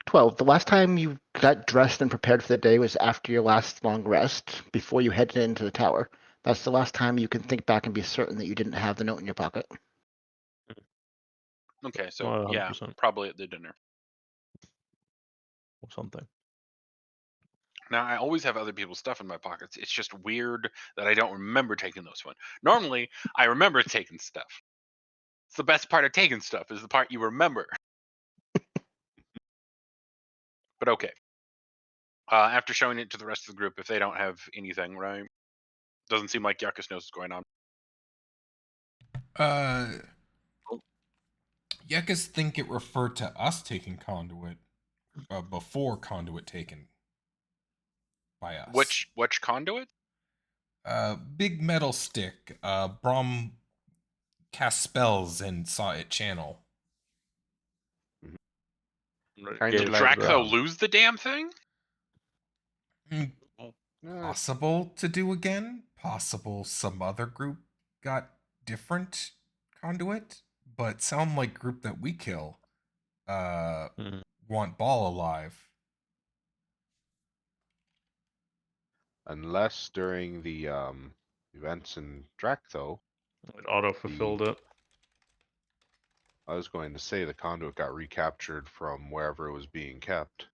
12. The last time you got dressed and prepared for the day was after your last long rest, before you headed into the tower. That's the last time you can think back and be certain that you didn't have the note in your pocket. Okay, so Well, yeah, 100%. probably at the dinner. Or something. Now, I always have other people's stuff in my pockets. It's just weird that I don't remember taking those one. Normally, I remember taking stuff. It's the best part of taking stuff is the part you remember. But okay. After showing it to the rest of the group, if they don't have anything, right? Doesn't seem like Yakus knows what's going on. Yekas think it referred to us taking conduit before conduit taken by us. Which conduit? Big metal stick. Brom cast spells and saw it channel. Kind Did of like, Dractho lose the damn thing? Possible to do again. Possible some other group got different conduit, but sound like group that we kill want Ball alive. unless during the events in Dractho, It auto fulfilled it. I was going to say the conduit got recaptured from wherever it was being kept.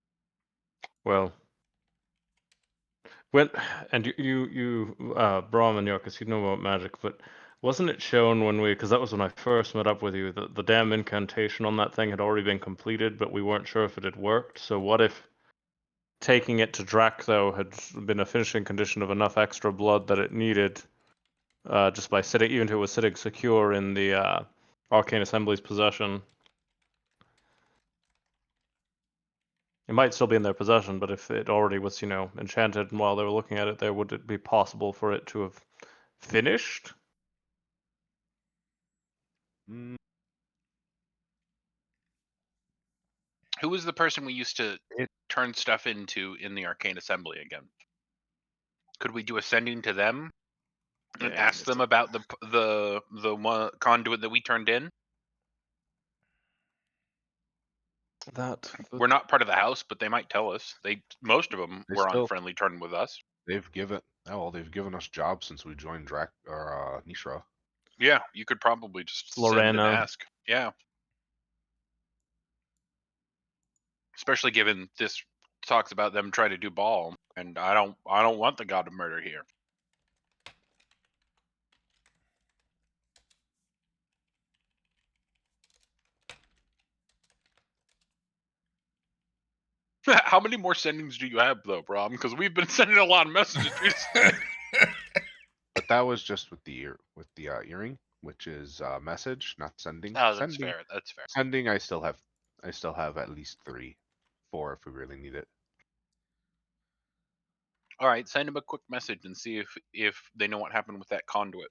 Well, when and you Brahm and Yorkus, you know about magic, but wasn't it shown when we? Because that was when I first met up with you. That the damn incantation on that thing had already been completed, but we weren't sure if it had worked. So what if taking it to Dractho had been a finishing condition of enough extra blood that it needed, just by sitting, even if it was sitting secure in the Arcane Assembly's possession? It might still be in their possession, but if it already was, enchanted, and while they were looking at it there, would it be possible for it to have finished? Mm, Who was the person we used to It- turn stuff into in the Arcane Assembly again? Could we do a sending to them and Yeah, ask them about the one conduit that we turned in? We're not part of the house, but they might tell us. Most of them They were on still- friendly terms with us. they've given us jobs since we joined Nishra. Yeah, you could probably just send and Lorena. ask. Yeah. Especially given this talks about them trying to do Ball, and I don't want the god of murder here. How many more sendings do you have though, Brom? Because we've been sending a lot of messages recently. But that was just with the earring, which is message, not sending. Oh, that's fair. That's fair. Sending, I still have at least 3, 4 if we really need it. All right, send them a quick message and see if they know what happened with that conduit,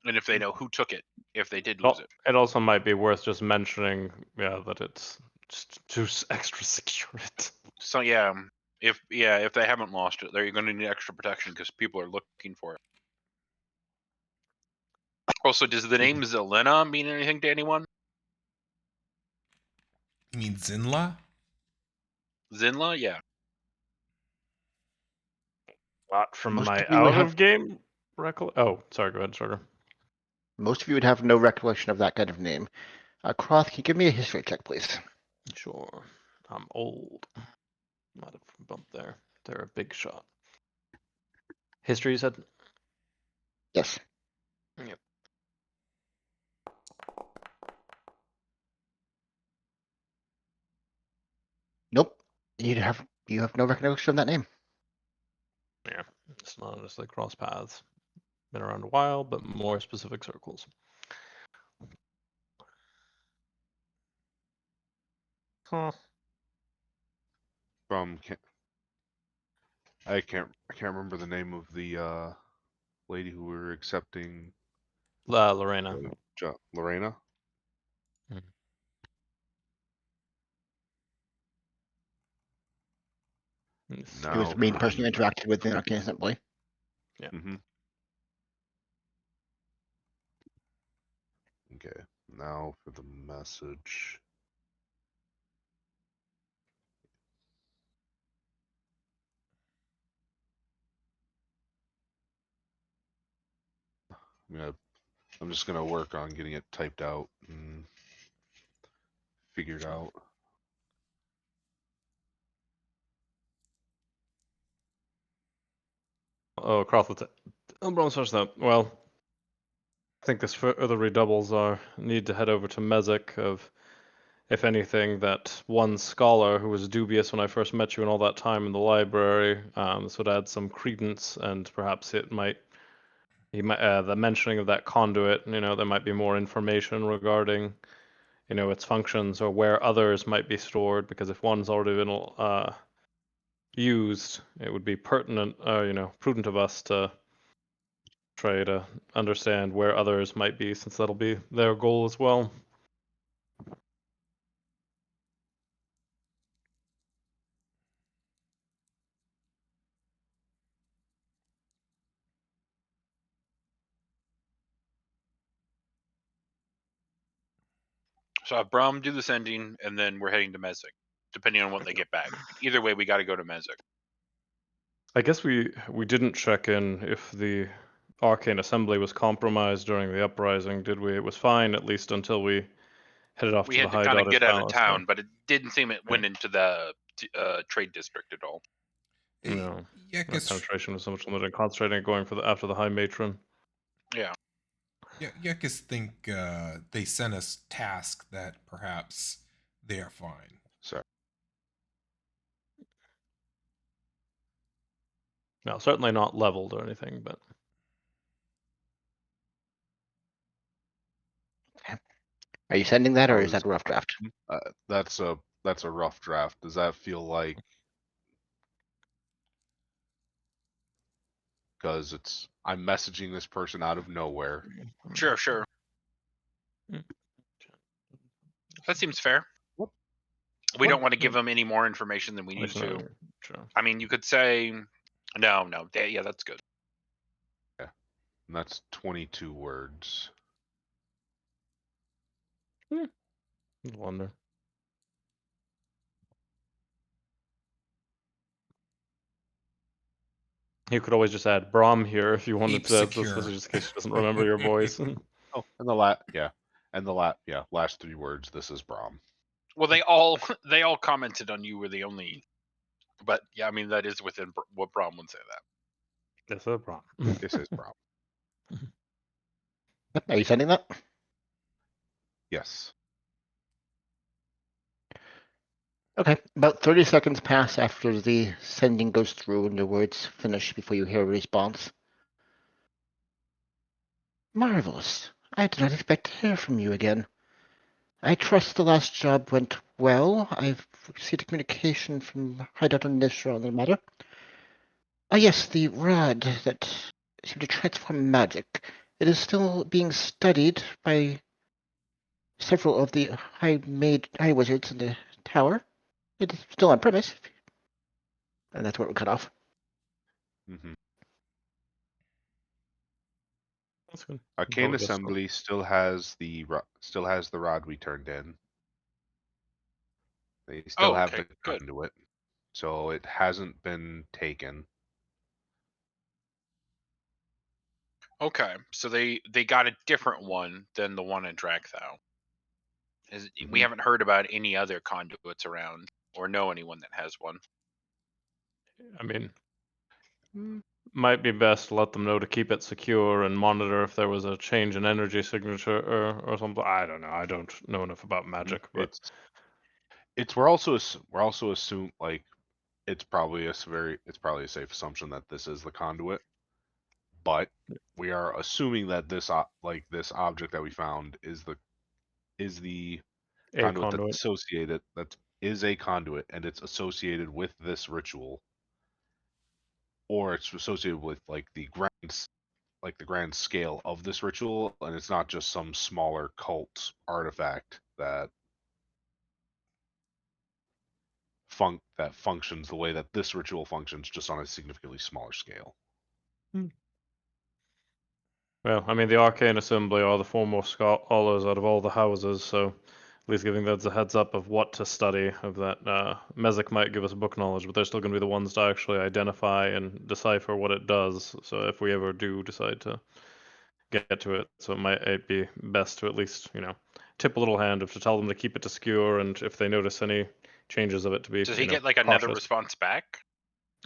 and if they know who took it, if they did lose it. It also might be worth just mentioning, that it's just to extra secure it. So yeah, if they haven't lost it, they're going to need extra protection because people are looking for it. Also, does the name Zelena mean anything to anyone? You mean Zinla? Zinla, yeah. Not from Most my of you would out have of game Oh, sorry. Go ahead, Sugar. most of you would have no recollection of that kind of name. Croth, can you give me a history check, please? Sure. I'm old. Might have bumped there. They're a big shot. History, you said? Yes. Yep. Nope. You have no recollection of that name. Yeah. It's not honestly cross paths. Been around a while, but more specific circles. Huh. From I can't remember the name of the lady who we were accepting. Lorena. Lorena. Yes. She was Now the main for person you the interacted with in Arcane Assembly. Mm-hmm. Okay. Now for the message. I'm just gonna work on getting it typed out and figured out. Oh, Croft. Oh, bronze touch that. Well, I think this further redoubles our need to head over to Mezek of, if anything, that one scholar who was dubious when I first met you and all that time in the library. This would add some credence, and perhaps the mentioning of that conduit. There might be more information regarding, its functions or where others might be stored. Because if one's already been used, it would be prudent of us to try to understand where others might be, since that'll be their goal as well. So have Brom do the sending, and then we're heading to Mezek, depending on what they get back. Either way, we got to go to Mezek. I guess we didn't check in if the Arcane Assembly was compromised during the uprising, did we? It was fine, at least until we headed off We to the had to High kind of Daughter's get out of Palace. town, but it didn't seem it went Yeah. into the trade district at all. No, Yeah, I that guess penetration was so much limited. Concentrating going after the High Matron. Yeah. yeah, I guess think they sent us task that perhaps they are fine. Sorry. No, certainly not leveled or anything, but Are you sending that, I or is was. that a rough draft? That's a rough draft. Does that feel like? Because I'm messaging this person out of nowhere. Sure. That seems fair. What? We What? don't want to give them any more information than we need to. I mean, you could say, no. Yeah, that's good. Yeah, and that's 22 words. I wonder. You could always just add Brom here if you wanted Keep to. secure. This is just in case she doesn't remember your voice. Oh, and last 3 words. This is Brom. Well, they all commented on you were the only. But yeah, I mean that is within what Brom would say that. That's a Brom. This is Brom. Are you sending that? Yes. Okay. About 30 seconds pass after the sending goes through and the words finish before you hear a response. Marvelous. I did not expect to hear from you again. I trust the last job went well. I've received communication from Hideout and Nishra on the matter. Ah, yes, the rod that seemed to transform magic. It is still being studied by several of the high wizards in the tower. It is still on premise. And that's where it would cut off. Mm-hmm. That's good. Arcane Probably best. Assembly still has the rod we turned in. They still have okay, the good. conduit, so it hasn't been taken. Okay, so they got a different one than the one in Drakthau. We Mhm. haven't heard about any other conduits around, or know anyone that has one. I mean, Mm, might be best to let them know to keep it secure and monitor if there was a change in energy signature or something. I don't know. I don't know enough about magic, but it's we're also assume like it's probably a safe assumption that this is the conduit, but we are assuming that this object that we found is the a conduit that's conduit. associated that is a conduit and it's associated with this ritual, or it's associated with the grand scale of this ritual, and it's not just some smaller cult artifact that functions the way that this ritual functions, just on a significantly smaller scale. Well, I mean, the Arcane Assembly are the foremost scholars out of all the houses, so at least giving them a heads up of what to study. Of that, Mezek might give us book knowledge, but they're still going to be the ones to actually identify and decipher what it does. So if we ever do decide to get to it, so it'd be best to at least, tip a little hand to tell them to keep it secure, and if they notice any changes of it, to be, Does he get like another cautious. response back?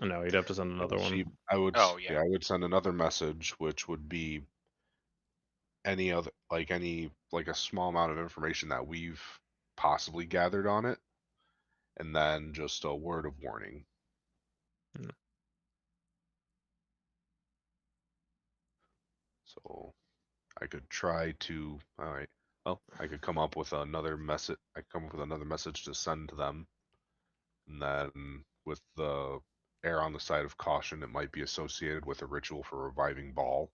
No, you'd have to send another one. Oh yeah. I would send another message, which would be any a small amount of information that we've possibly gathered on it, and then just a word of warning. Mm. So I could try to. All right. Well, I could come up with another message. To send to them, and then with the err on the side of caution, it might be associated with a ritual for reviving Baal.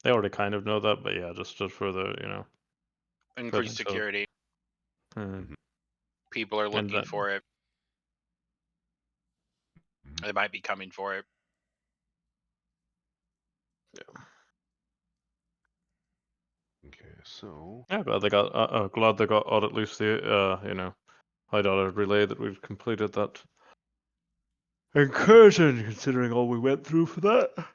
They already kind of know that, but yeah, just for the, Increased so, security. mhm. People are And looking then, for it. Mhm. They might be coming for it. Okay, so yeah, glad they got out at least the high dollar relay that we've completed that. Encouraging, considering all we went through for that.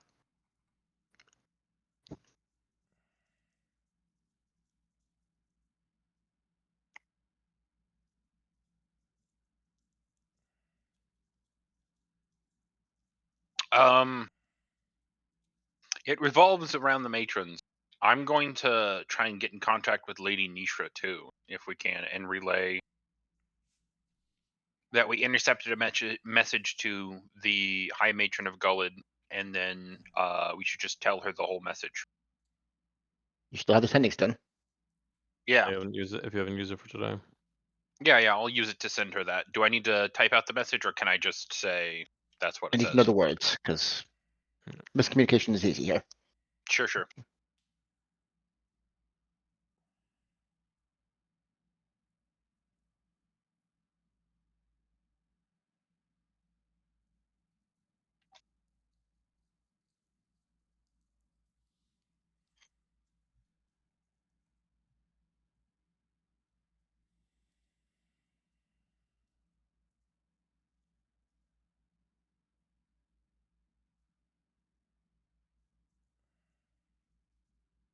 It revolves around the matrons. I'm going to try and get in contact with Lady Nishra too, if we can, and relay that we intercepted a message to the High Matron of Gullid, and then we should just tell her the whole message. You still have the sendings done. Yeah, If you haven't used it for today. yeah. I'll use it to send her that. Do I need to type out the message, or can I just say that's what I it need to know says? the words because miscommunication is easy here. Sure.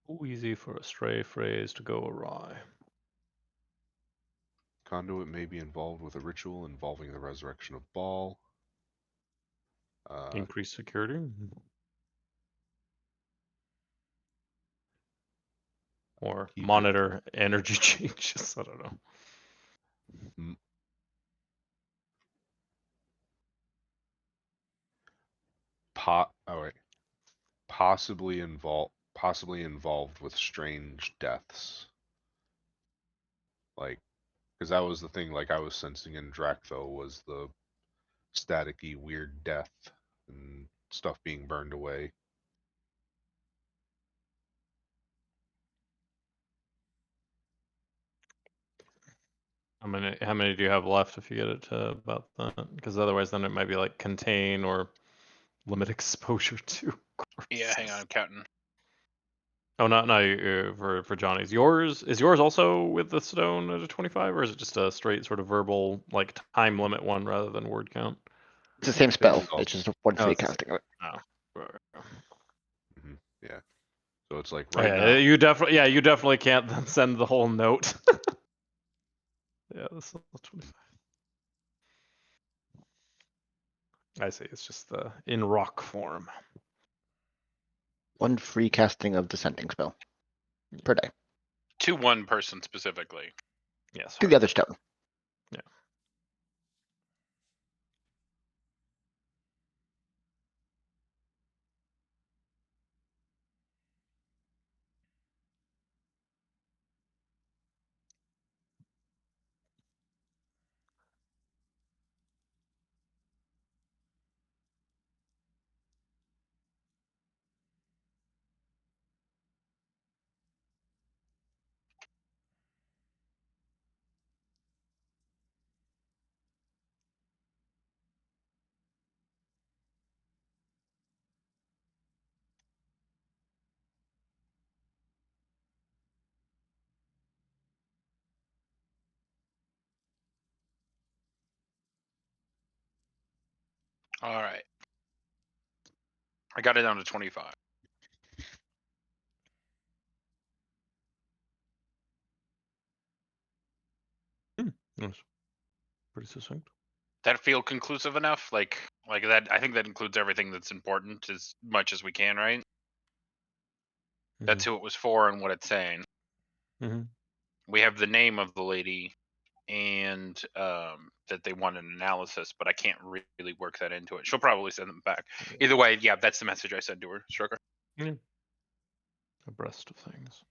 Too easy for a stray phrase to go awry. conduit may be involved with a ritual involving the resurrection of Baal. Increased security? Or Keep it monitor energy changes. I don't know. m- possibly involved with strange deaths. Like, because that was the thing. Like I was sensing in Drakthau was the staticky weird death and stuff being burned away. How many do you have left if you get it to about that? Because otherwise, then it might be like contain or limit exposure to. Yeah, hang on, I'm counting. Oh, not for Johnny's. Is yours also with the stone at a 25, or is it just a straight sort of verbal like time limit one rather than word count? It's the same His spell. is also, It's just a 1 Oh, free it's the casting of it. Oh. yeah. So it's like Oh, right yeah, now. you definitely can't then send the whole note. Yeah, this is 25. I see. It's just the in rock form. 1 free casting of descending spell per day. To one person specifically. Yes. To the other stone. Yeah. All right. I got it down to 25. That's pretty succinct. That feel conclusive enough? Like that? I think that includes everything that's important as much as we can, right? That's who it was for and what it's saying. Mm-hmm. We have the name of the lady and that they want an analysis, but I can't really work that into it. She'll probably send them back. Either way, yeah, that's the message I sent to her, Stricker. Yeah. Abreast of things.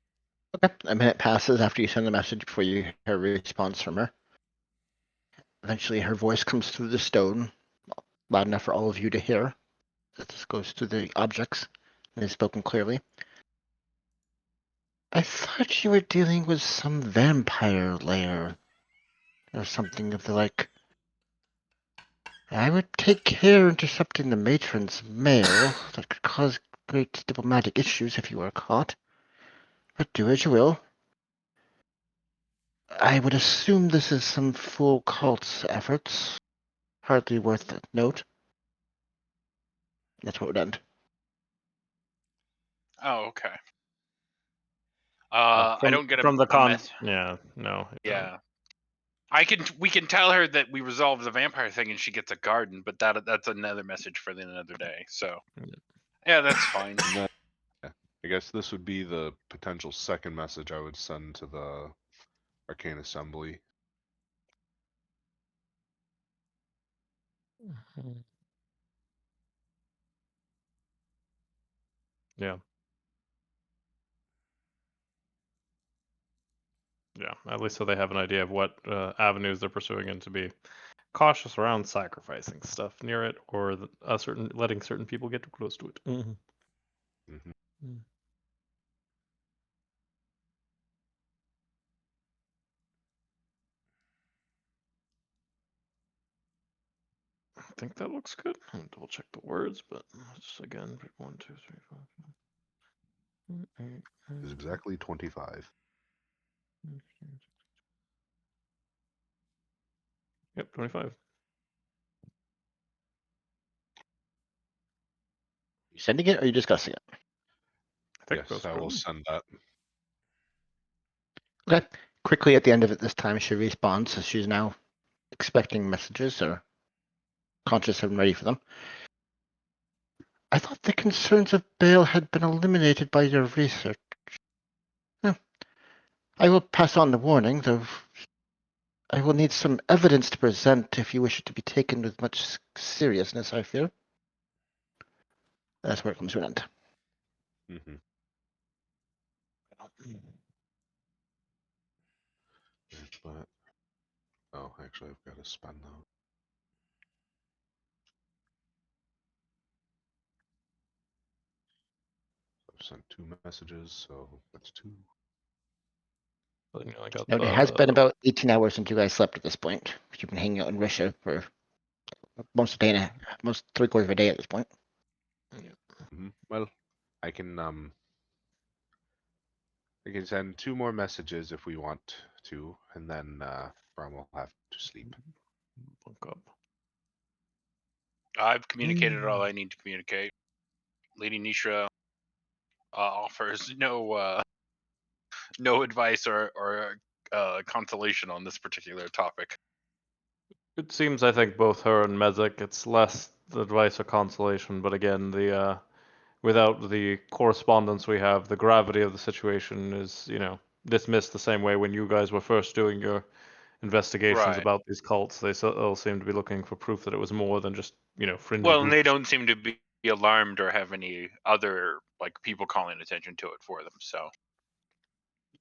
Okay. A minute passes after you send the message before you hear a response from her. Eventually, her voice comes through the stone, loud enough for all of you to hear. This goes through the objects and is spoken clearly. I thought you were dealing with some vampire lair or something of the like. I would take care intercepting the matron's mail. That could cause great diplomatic issues if you were caught. But do as you will. I would assume this is some full cult's efforts. Hardly worth a note. That's what would end. Oh, okay. Oh, I don't get from the a con. mess. Yeah, no. Yeah. We can tell her that we resolved the vampire thing and she gets a garden, but that's another message for another day. So yeah, that's fine. And then, yeah, I guess this would be the potential second message I would send to the Arcane Assembly. Yeah. Yeah, at least so they have an idea of what avenues they're pursuing and to be cautious around sacrificing stuff near it or letting certain people get too close to it. Mm-hmm. Mm-hmm. I think that looks good. I'll double check the words, but just again, 1, 2, 3, 4, 5. Is exactly 25. Yep, 25. You sending it or are you discussing it? I think Yes, I will send that. Okay. Quickly at the end of it this time, she responds as she's now expecting messages or conscious and ready for them. I thought the concerns of Bale had been eliminated by your research. I will pass on the warning, though I will need some evidence to present if you wish it to be taken with much seriousness, I fear. That's where it comes to an end. Mm-hmm. But oh, actually, I've got to spend those. I've sent 2 messages, so that's 2. But, I got Now, it has been about 18 hours since you guys slept at this point. You've been hanging out in Risha for most of the day, and most 3/4 of a day at this point. Mm-hmm. Well, I can I can send 2 more messages if we want to, and then Brom will have to sleep. Look up. I've communicated all I need to communicate. Lady Nisha offers no advice or consolation on this particular topic. It seems, I think, both her and Mezek, it's less the advice or consolation, but again, the without the correspondence we have, the gravity of the situation is, dismissed the same way when you guys were first doing your investigations Right. about these cults. They all seem to be looking for proof that it was more than just, fringe Well, and they groups. don't seem to be alarmed or have any other people calling attention to it for them. So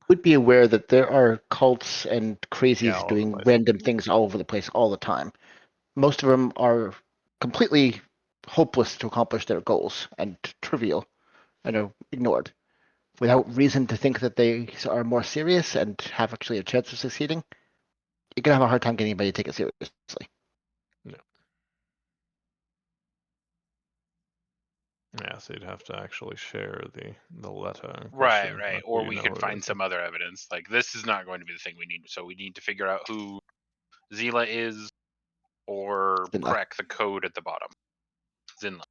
Would be aware that there are cults and Yeah, crazies all over the doing place. random things all over the place all the time. Most of them are completely hopeless to accomplish their goals and trivial and are ignored. Without reason to think that they are more serious and have actually a chance of succeeding, you're gonna have a hard time getting anybody to take it seriously. Yeah, so you'd have to actually share the letter in right. question. Or You we know could who it find is. some other evidence. Like this is not going to be the thing we need. So we need to figure out who Zila is, or Zinla. crack the code at the bottom. Zinla.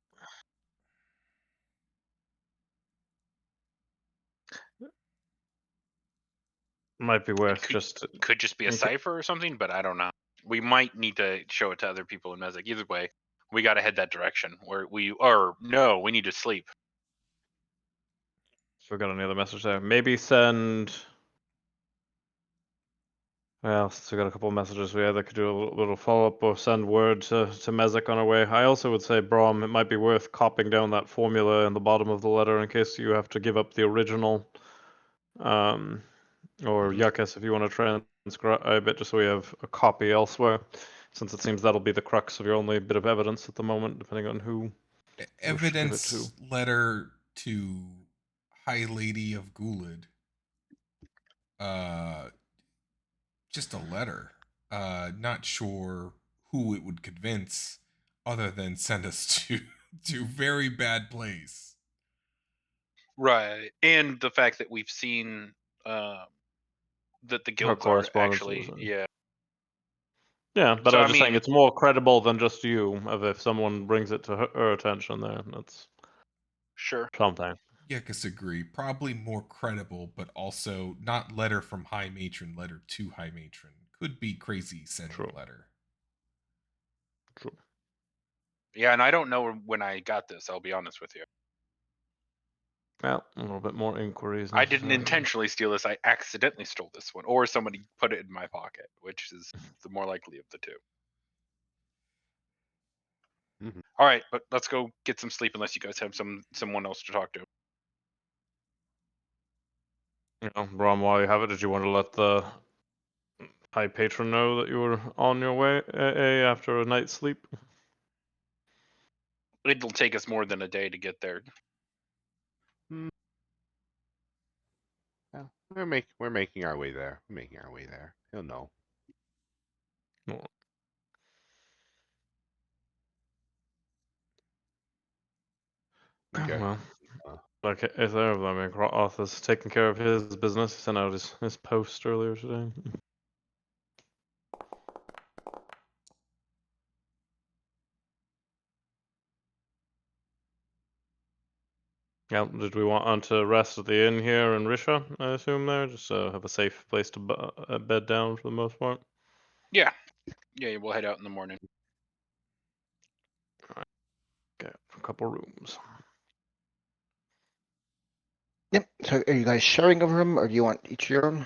Might be worth Could just be a cipher or something, but I don't know. We might need to show it to other people in Mezek. Either way, we got to head that direction. We need to sleep. So we got any other message there? Maybe send. Well, since we got a couple of messages, we either could do a little follow up or send word to Mezek on our way. I also would say, Brom, it might be worth copying down that formula in the bottom of the letter in case you have to give up the original. Or Yakis, if you want to transcribe it, just so we have a copy elsewhere, since it seems that'll be the crux of your only bit of evidence at the moment, depending on who. Evidence letter to High Lady of Gullid. Just a letter. Not sure who it would convince, other than send us to very bad place. Right, and the fact that we've seen that the guilds are actually Yeah, but So, I I was just saying mean- it's more credible than just you. If someone brings it to her attention, there, that's sure. something. Yekas agree. Probably more credible, but also not letter from High Matron, letter to High Matron. Could be crazy sending True. letter. True. Yeah, and I don't know when I got this. I'll be honest with you. Well, a little bit more inquiries. I didn't intentionally steal this. I accidentally stole this one, or somebody put it in my pocket, which is the more likely of the two. Mhm. All right, but let's go get some sleep unless you guys have someone else to talk to. Brom, while you have it, did you want to let the High Patron know that you were on your way after a night's sleep? It'll take us more than a day to get there. Yeah, we're making our way there. We're making our way there. He'll know. Well, Okay. well, like if there, I mean, Arthur's taking care of his business. He sent out his post earlier today. Yeah, did we want on to rest at the inn here in Risha, I assume there? Just have a safe place to bed down for the most part? Yeah, we'll head out in the morning. Get a couple rooms. Yep. So are you guys sharing a room or do you want each your own?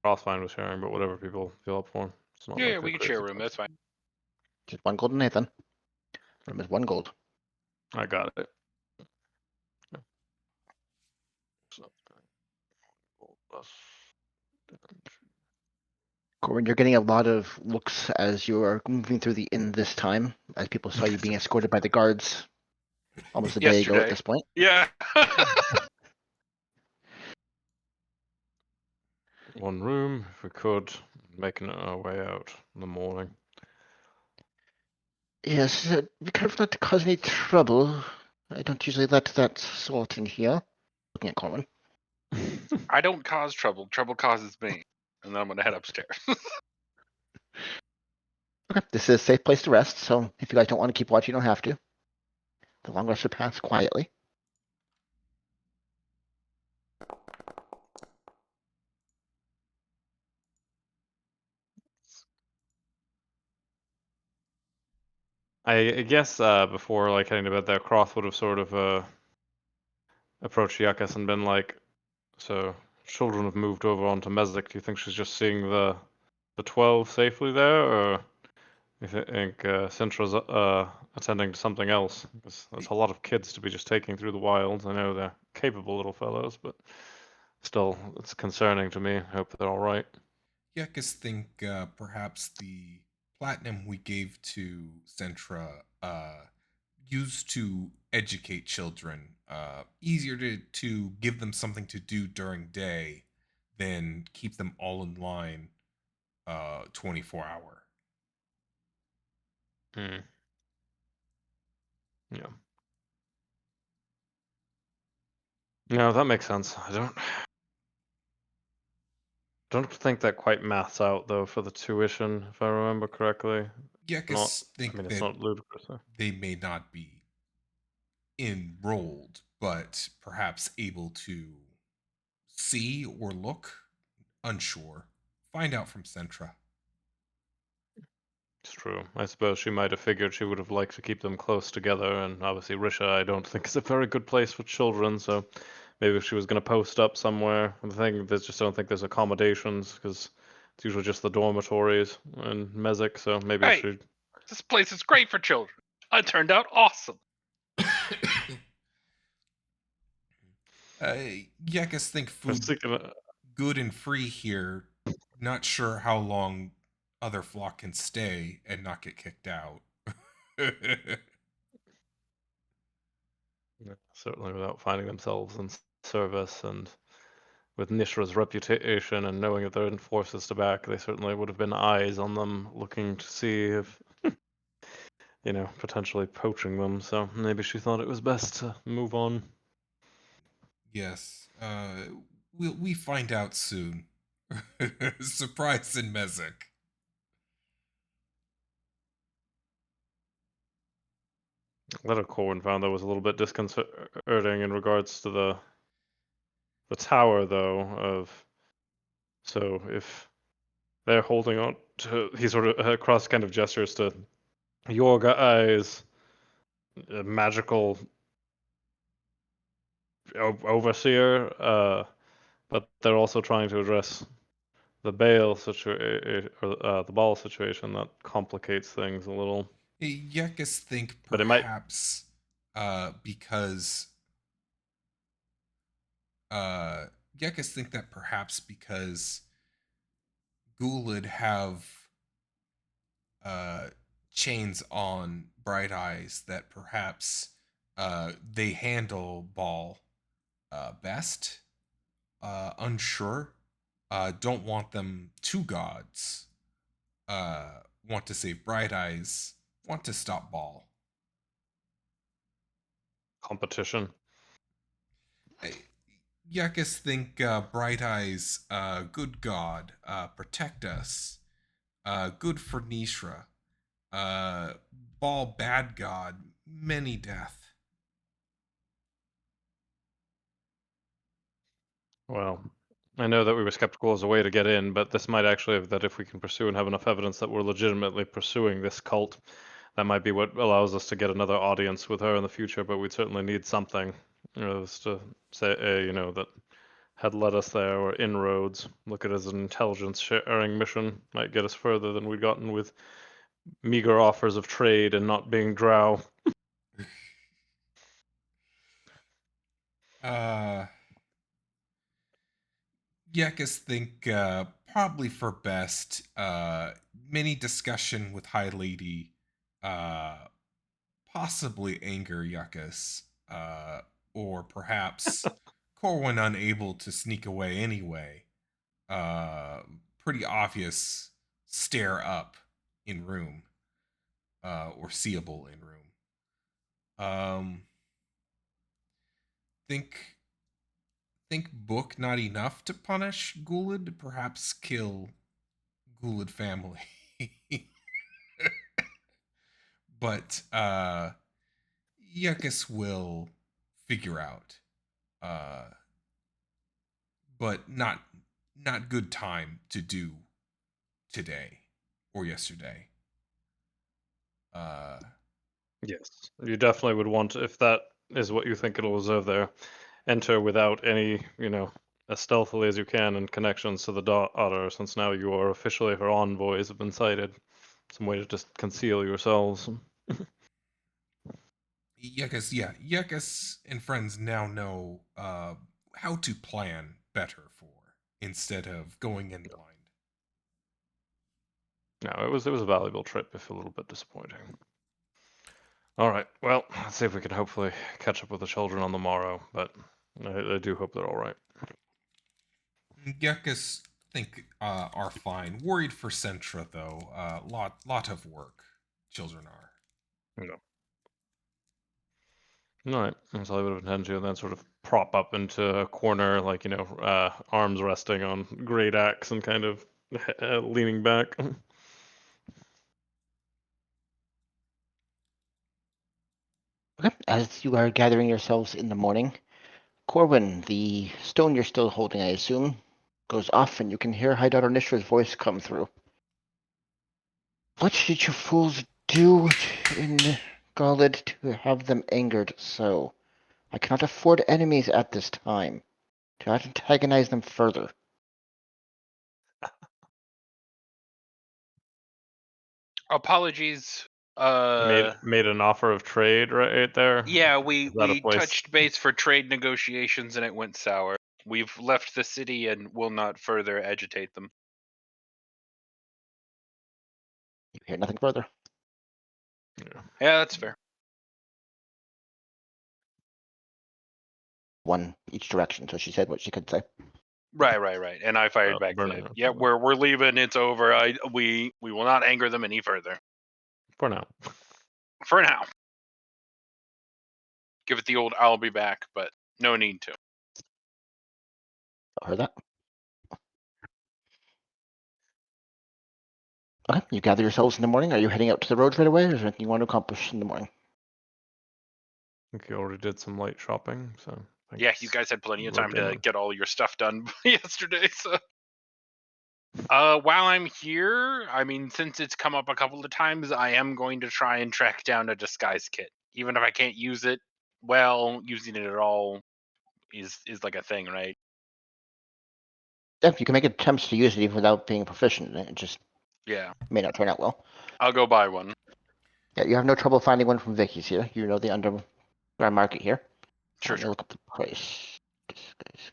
I'll fine with sharing, but whatever people feel up for. It's not Yeah, like we a can share a crazy room. That's fine. Just 1 gold, Nathan. Room is 1 gold. I got it. So, Corbin, you're getting a lot of looks as you are moving through the inn this time, as people saw you being escorted by the guards almost a day ago at Yesterday. this point. Yeah. one room, if we could, making our way out in the morning. Yes, be careful not to cause any trouble. I don't usually let that sort in here. looking at Corwin. I don't cause trouble. Trouble causes me. And then I'm gonna head upstairs. Okay, this is a safe place to rest, so if you guys don't want to keep watch, you don't have to. The long rest will pass quietly. I guess before like heading to bed, there, Croth would have sort of approached Yakas and been like, "So children have moved over onto Mezek. Do you think she's just seeing the 12 safely there, or you think Sintra's attending to something else? Because there's a lot of kids to be just taking through the wilds. I know they're capable little fellows, but still, it's concerning to me. I hope they're all right." Yakas think perhaps the platinum we gave to Centra used to educate children. Easier to give them something to do during day than keep them all in line 24-hour. Hmm. Yeah. No, that makes sense. I don't think that quite maths out though for the tuition, if I remember correctly. Not, Yakas I think mean, it's that not ludicrous. they may not be enrolled, but perhaps able to see or look. Unsure. Find out from Centra. It's true. I suppose she might have figured she would have liked to keep them close together, and obviously Risha, I don't think is a very good place for children, so maybe if she was going to post up somewhere, the thing, I just don't think there's accommodations, because it's usually just the dormitories in Mezek, so maybe Hey, she... this place is great for children. I turned out awesome. Yakas think I was food thinking, good and free here. Not sure how long other flock can stay and not get kicked out. certainly without finding themselves in service, and with Nishra's reputation and knowing that they're in forces to back, they certainly would have been eyes on them looking to see if, potentially poaching them. So maybe she thought it was best to move on. Yes. We find out soon. Surprise in Mezek. Letter Corwin found that was a little bit disconcerting in regards to the tower, though. So if they're holding on to, he sort of across kind of gestures to your guys, magical overseer, but they're also trying to address the bail situation or the ball situation. That complicates things a little. Yakas think But it might perhaps because Yakas think that perhaps because Gullid have uh, chains on Bright Eyes that perhaps they handle Ball best. Unsure. Don't want them two gods. Want to save Bright Eyes. Want to stop Ball. competition. Yakas think Bright Eyes, good God, protect us. Good for Nishra. Uh, Ball, bad God, many death. Well, I know that we were skeptical as a way to get in, but this might actually have that if we can pursue and have enough evidence that we're legitimately pursuing this cult, that might be what allows us to get another audience with her in the future. But we'd certainly need something, as to say, that had led us there, or inroads. Look at it as an intelligence sharing mission. Might get us further than we'd gotten with meager offers of trade and not being Drow. Uh, Yakas think probably for best. Many discussion with High Lady, uh, possibly anger Yakas, or perhaps Corwin unable to sneak away anyway. Uh, Pretty obvious stare up in room, or seeable in room. Think think book not enough to punish Gullid. Perhaps kill Gullid family. But Yuckus will figure out. Uh, but not good time to do today or yesterday. Uh, Yes, you definitely would want, if that is what you think it'll reserve there, enter without any, as stealthily as you can and connections to the daughter, since now you are officially her envoys have been sighted. Some way to just conceal yourselves. Yuckus and friends now know how to plan better for instead of going in blind. No, it was a valuable trip, if a little bit disappointing. All right, well, let's see if we can hopefully catch up with the children on the morrow, but I do hope they're all right. Yuckus think are fine. Worried for Centra though. Lot of work. Children are. Yeah. All right, that's all I would have intended to, and then sort of prop up into a corner, like, arms resting on great axe and kind of leaning back. Okay. As you are gathering yourselves in the morning, Corwin, the stone you're still holding, I assume, goes off, and you can hear High Daughter Nishra's voice come through. What did you fools do in Gullid to have them angered so? I cannot afford enemies at this time. Do not antagonize them further. Apologies. Made an offer of trade right there. Yeah, Is that a we place? touched base for trade negotiations and it went sour. We've left the city and will not further agitate them. You hear nothing further. Yeah, that's fair. One each direction, so she said what she could say. Right. And I fired back burning the, it. yeah, we're leaving, it's over. We will not anger them any further. For now. For now. Give it the old I'll be back, but no need to. I heard that. Okay, you gather yourselves in the morning. Are you heading out to the roads right away, or is there anything you want to accomplish in the morning? I think you already did some light shopping, so. Yeah, you guys had plenty of time to Roadrunner. get all your stuff done yesterday, so. While I'm here, I mean, since it's come up a couple of times, I am going to try and track down a disguise kit. Even if I can't use it, well, using it at all is like a thing, right? Yeah, you can make attempts to use it even without being proficient. It just Yeah, may not turn out well. I'll go buy one. Yeah, you have no trouble finding one from Vicky's here. You know the underground market here. Sure, Let me look up the price. Disguise.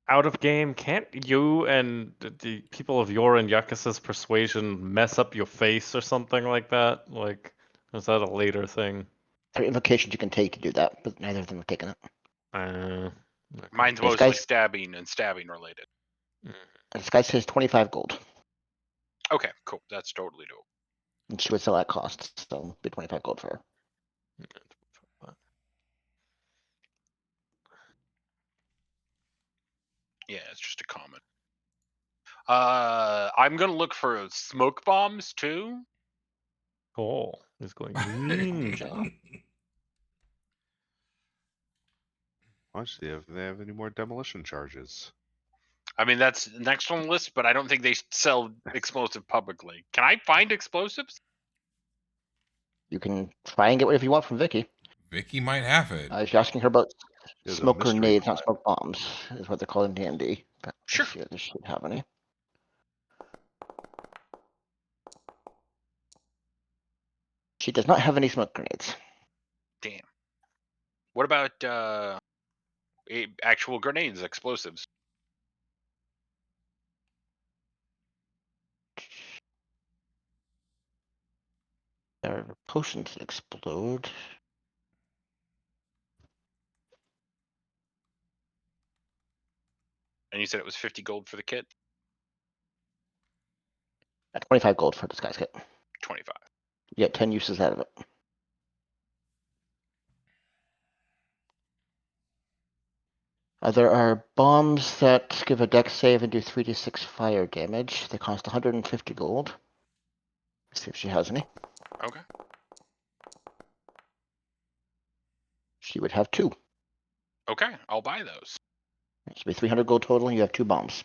Out of game, can't you and the people of your and Yakus's persuasion mess up your face or something like that? Like, is that a later thing? There are invocations you can take to do that, but neither of them have taken it. Okay. Mine's This mostly guy's- stabbing and stabbing related. This guy says 25 gold, Okay, cool. That's totally dope. and she would sell at cost, so it'd be 25 gold for her. Yeah, it's just a comment. I'm gonna look for smoke bombs too. Cool. He's going ninja. Watch see if they have any more demolition charges. I mean, that's next on the list, but I don't think they sell explosive publicly. Can I find explosives? You can try and get whatever you want from Vicky. Vicky might have it. You're asking her about There's a smoke mystery grenades, not pot. smoke bombs, is what they're called in D&D. But Sure. let's see if this should have any. She does not have any smoke grenades. Damn. What about actual grenades, explosives? There are potions that explode. And you said it was 50 gold for the kit? 25 gold for a disguise kit. 25. You get 10 uses out of it. There are bombs that give a dex save and do 3d6 fire damage. They cost 150 gold. Let's see if she has any. Okay. She would have 2. Okay, I'll buy those. It should be 300 gold total, and you have 2 bombs.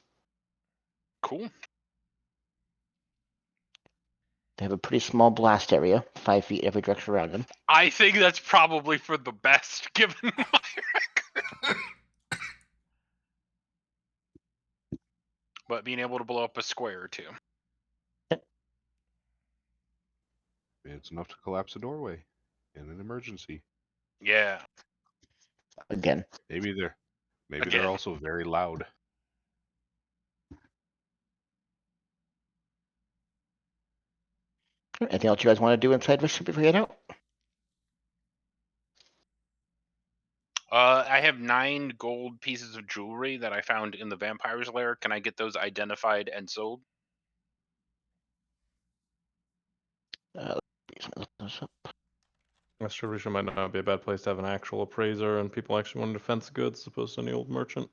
Cool. They have a pretty small blast area, 5 feet every direction around them. I think that's probably for the best, given my record. But being able to blow up a square or two. It's enough to collapse a doorway in an emergency. Yeah. Again. Maybe they're Again. also very loud. Anything else you guys want to do inside Risha before you head out? I have 9 gold pieces of jewelry that I found in the vampire's lair. Can I get those identified and sold? Let me look those up. That's true. Risha might not be a bad place to have an actual appraiser and people actually want defense goods as opposed to any old merchant.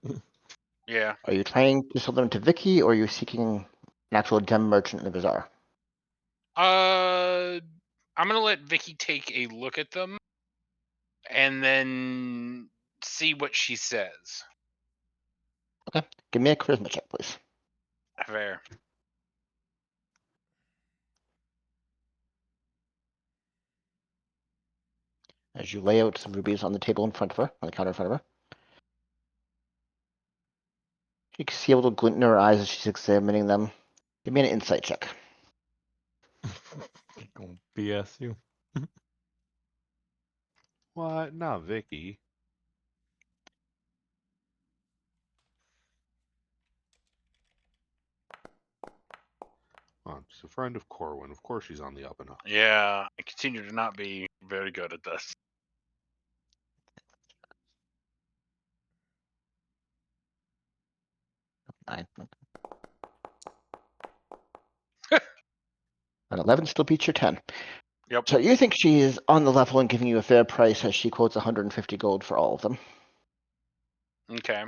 Yeah. Are you trying to sell them to Vicky, or are you seeking an actual gem merchant in the bazaar? I'm gonna let Vicky take a look at them and then see what she says. Okay. Give me a charisma check, please. Fair. As you lay out some rubies on the table in front of her, on the counter in front of her. You can see a little glint in her eyes as she's examining them. Give me an insight check. Gonna BS you. What? Not Vicky. Oh, she's a friend of Corwin. Of course she's on the up and up. Yeah, I continue to not be very good at this. Nine. An 11 still beats your 10. Yep. So you think she is on the level and giving you a fair price as she quotes 150 gold for all of them. Okay.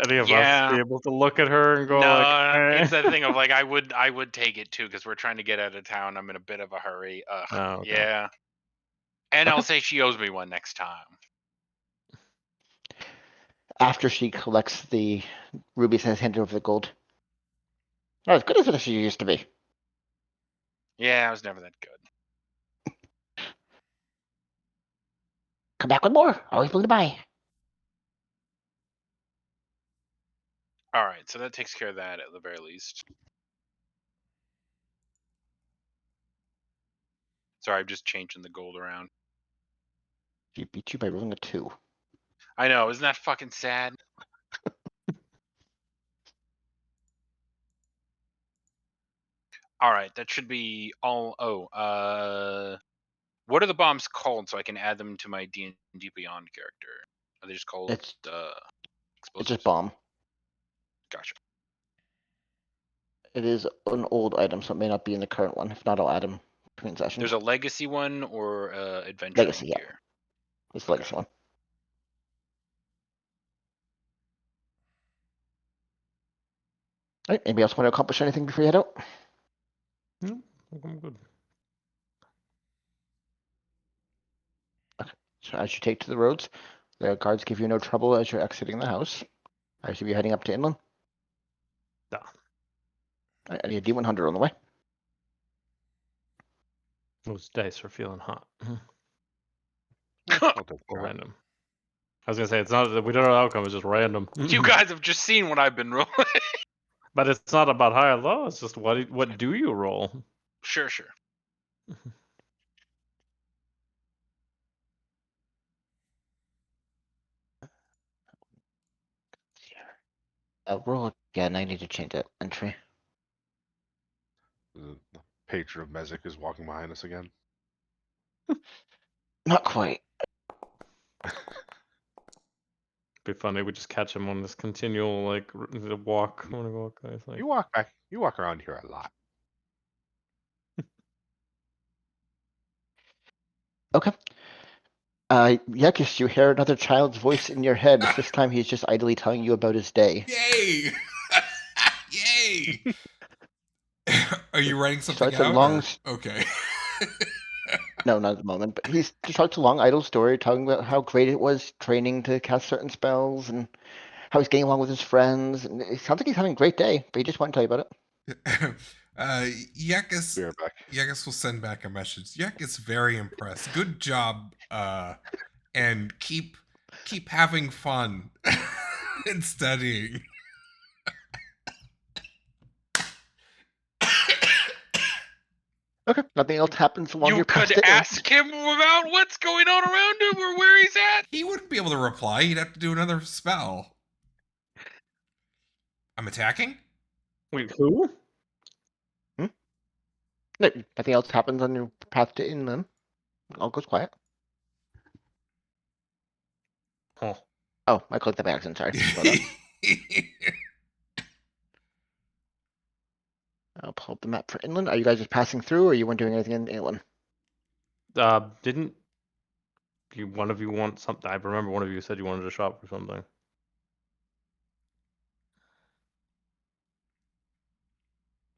Any of us Yeah. be able to look at her and go No, like, eh. it's that thing of like I would take it too because we're trying to get out of town. I'm in a bit of a hurry. Oh, okay. Yeah. And Okay. I'll say she owes me one next time. After she collects the rubies and has handed over the gold. Not as good as she used to be. Yeah, I was never that good. Come back with more. Always willing to buy. All right, so that takes care of that at the very least. Sorry, I'm just changing the gold around. She beat you by rolling a 2. I know, isn't that fucking sad? All right, that should be all. Oh, what are the bombs called so I can add them to my D&D Beyond character? Are they just called It's explosives? just bomb. Gotcha. It is an old item, so it may not be in the current one. If not, I'll add them between sessions. There's a legacy one or adventuring Legacy, yeah. gear. It's the legacy one. All right. Anybody else want to accomplish anything before you head out? No, I'm good. So as you take to the roads, the guards give you no trouble as you're exiting the house. I assume you're heading up to inland. Yeah. All right, I need a D100 on the way. Those dice are feeling hot. I'll take Or that. random. I was gonna say it's not. We don't know the outcome. It's just random. You guys have just seen what I've been rolling. But it's not about high or low. It's just what do you roll? Sure. Roll again. I need to change that entry. The patron of Mezek is walking behind us again. Not quite. Be funny. We just catch him on this continual like the walk. I want to walk. Guys, like You walk back. You walk around here a lot. Okay. Yekis, you hear another child's voice in your head. This time he's just idly telling you about his day. Yay! Yay! Are you writing something Starts a out? long Or? Okay. No, not at the moment, but he's just talked a long idle story talking about how great it was training to cast certain spells and how he's getting along with his friends. And it sounds like he's having a great day, but he just wanted to tell you about it. Yakis Be right back. Yakis will send back a message. Yakis very impressed. Good job. And keep having fun and studying. Okay, nothing else happens while You you're past could it. ask him about what's going on around him or where he's at. He wouldn't be able to reply. He'd have to do another spell. I'm attacking? Wait, who? No, nothing else happens on your path to inland. All goes quiet. Huh. Oh, I clicked the back accident. Sorry. Hold on. I'll pull up the map for inland. Are you guys just passing through, or you weren't doing anything in inland? Didn't one of you want something? I remember one of you said you wanted to shop for something.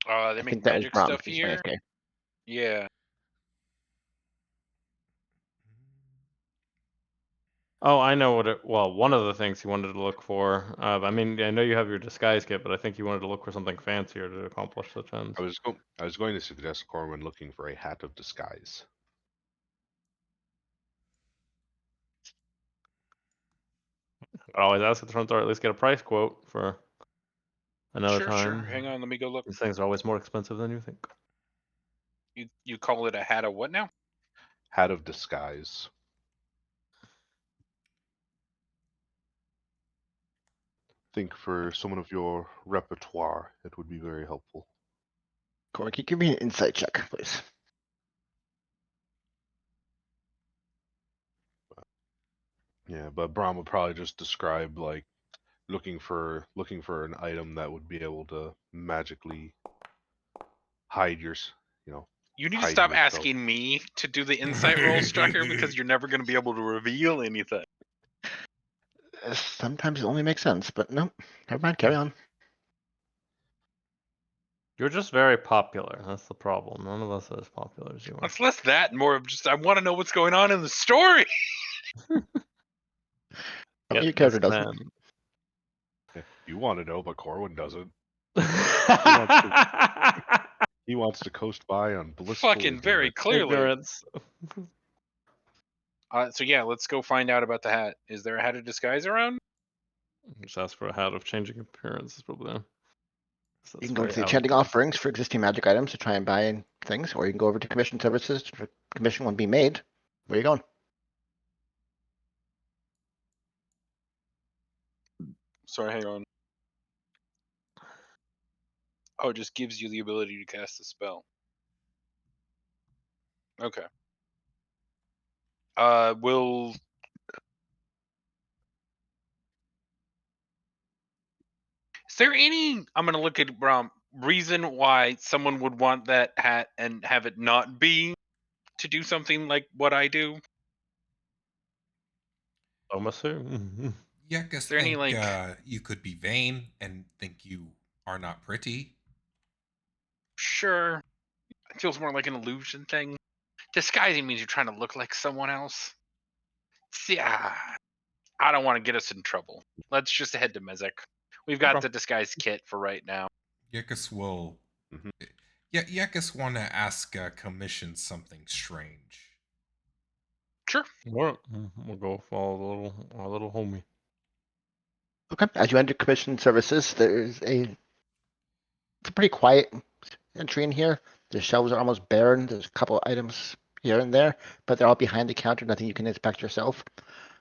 They I make think that was magic Brom. stuff He's here. AFK. Yeah. Oh, I know what it. Well, one of the things he wanted to look for. I mean, I know you have your disguise kit, but I think you wanted to look for something fancier to accomplish such ends. I was going to suggest Corwin looking for a hat of disguise. I always ask at the front door, at least get a price quote for another Sure, time. sure. Hang on, let me go look. These things are always more expensive than you think. You call it a hat of what now? Hat of disguise. Think for someone of your repertoire, it would be very helpful. Corey, can you give me an insight check, please? Yeah, but Brahm would probably just describe like looking for an item that would be able to magically hide You need to hide stop yourself. asking me to do the insight roll, Strucker, because you're never going to be able to reveal anything. Sometimes it only makes sense, but no. Never mind. Carry on. You're just very popular. That's the problem. None of us are as popular as you are. It's less that, and more of just I want to know what's going on in the story. Your character doesn't. Yeah, you want to know, but Corwin doesn't. Man. He wants to coast by on blissful Fucking very ignorance. clearly. Ignorance. So yeah, let's go find out about the hat. Is there a hat of disguise around? Just ask for a hat of changing appearance. Is probably. You can go to the enchanting offerings for existing magic items to try and buy things, or you can go over to commission services to commission one be made. Where are you going? Sorry, hang on. Oh, it just gives you the ability to cast a spell. Okay. Will. Is there any? I'm gonna look at reason why someone would want that hat and have it not be to do something like what I do? Yakis there any, think like- you could be vain and think you are not pretty. Sure. It feels more like an illusion thing. Disguising means you're trying to look like someone else. See, I don't want to get us in trouble. Let's just head to Mezek. We've got the disguise kit for right now. Yakis will. Mhm. Yakis want to ask commission something strange. Sure. We'll go follow our little homie. Okay. As you enter commission services, it's a pretty quiet entry in here. The shelves are almost barren. There's a couple items here and there, but they're all behind the counter. Nothing you can inspect yourself.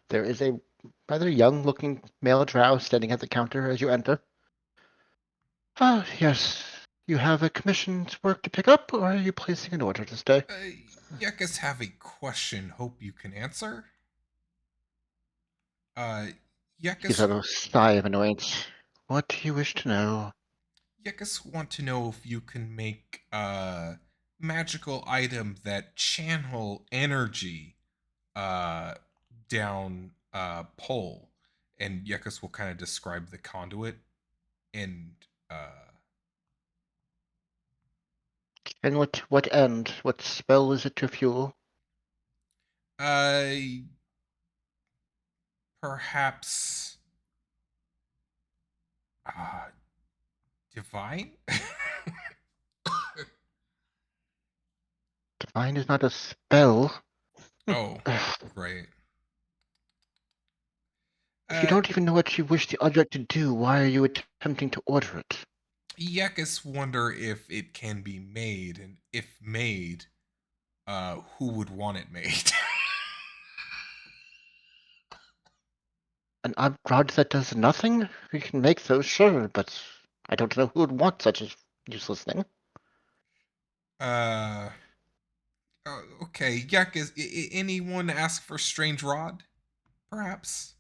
There is a rather young-looking male drow standing at the counter as you enter. Ah, yes. You have a commissioned work to pick up, or are you placing an order to stay? Yakis have a question. Hope you can answer. Gives out Yakis a sigh of annoyance. What do you wish to know? Yakis want to know if you can make a magical item that channel energy down pole, and Yekus will kind of describe the conduit and And what end? What spell is it to fuel? uh perhaps divine. Divine is not a spell. Oh, Ugh. right. If you don't even know what you wish the object to do, why are you attempting to order it? Yekus wonder if it can be made, and if made, who would want it made? An rod that does nothing? We can make those, sure, but I don't know who would want such a useless thing. uh, okay, Yekus. Anyone ask for strange rod? Perhaps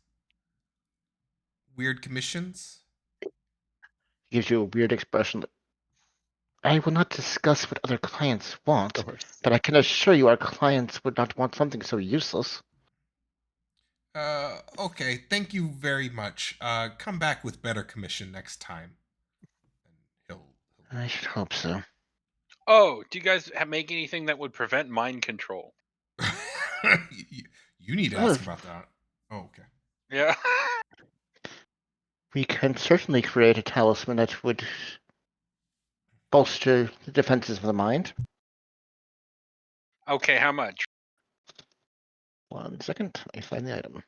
weird commissions. Gives you a weird expression that I will not discuss what other clients want, Of course. but I can assure you our clients would not want something so useless. Okay. Thank you very much. Come back with better commission next time. And he'll I should hope so. Oh, do you guys make anything that would prevent mind control? you need to ask about that. Oh, okay. Yeah. We can certainly create a talisman that would bolster the defenses of the mind. Okay, how much? 1 second, let me find the item.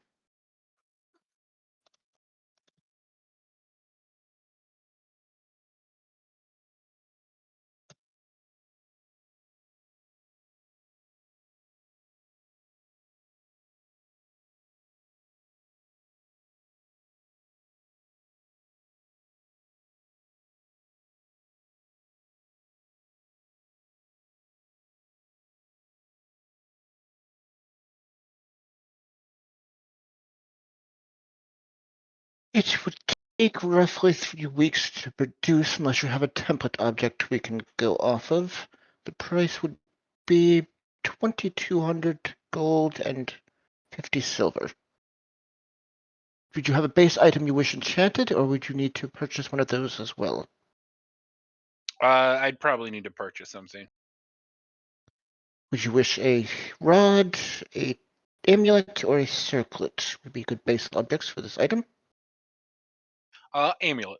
It would take roughly 3 weeks to produce unless you have a template object we can go off of. The price would be 2,200 gold and 50 silver. Would you have a base item you wish enchanted, or would you need to purchase one of those as well? I'd probably need to purchase something. Would you wish a rod, a amulet, or a circlet? Would be good base objects for this item. Amulet.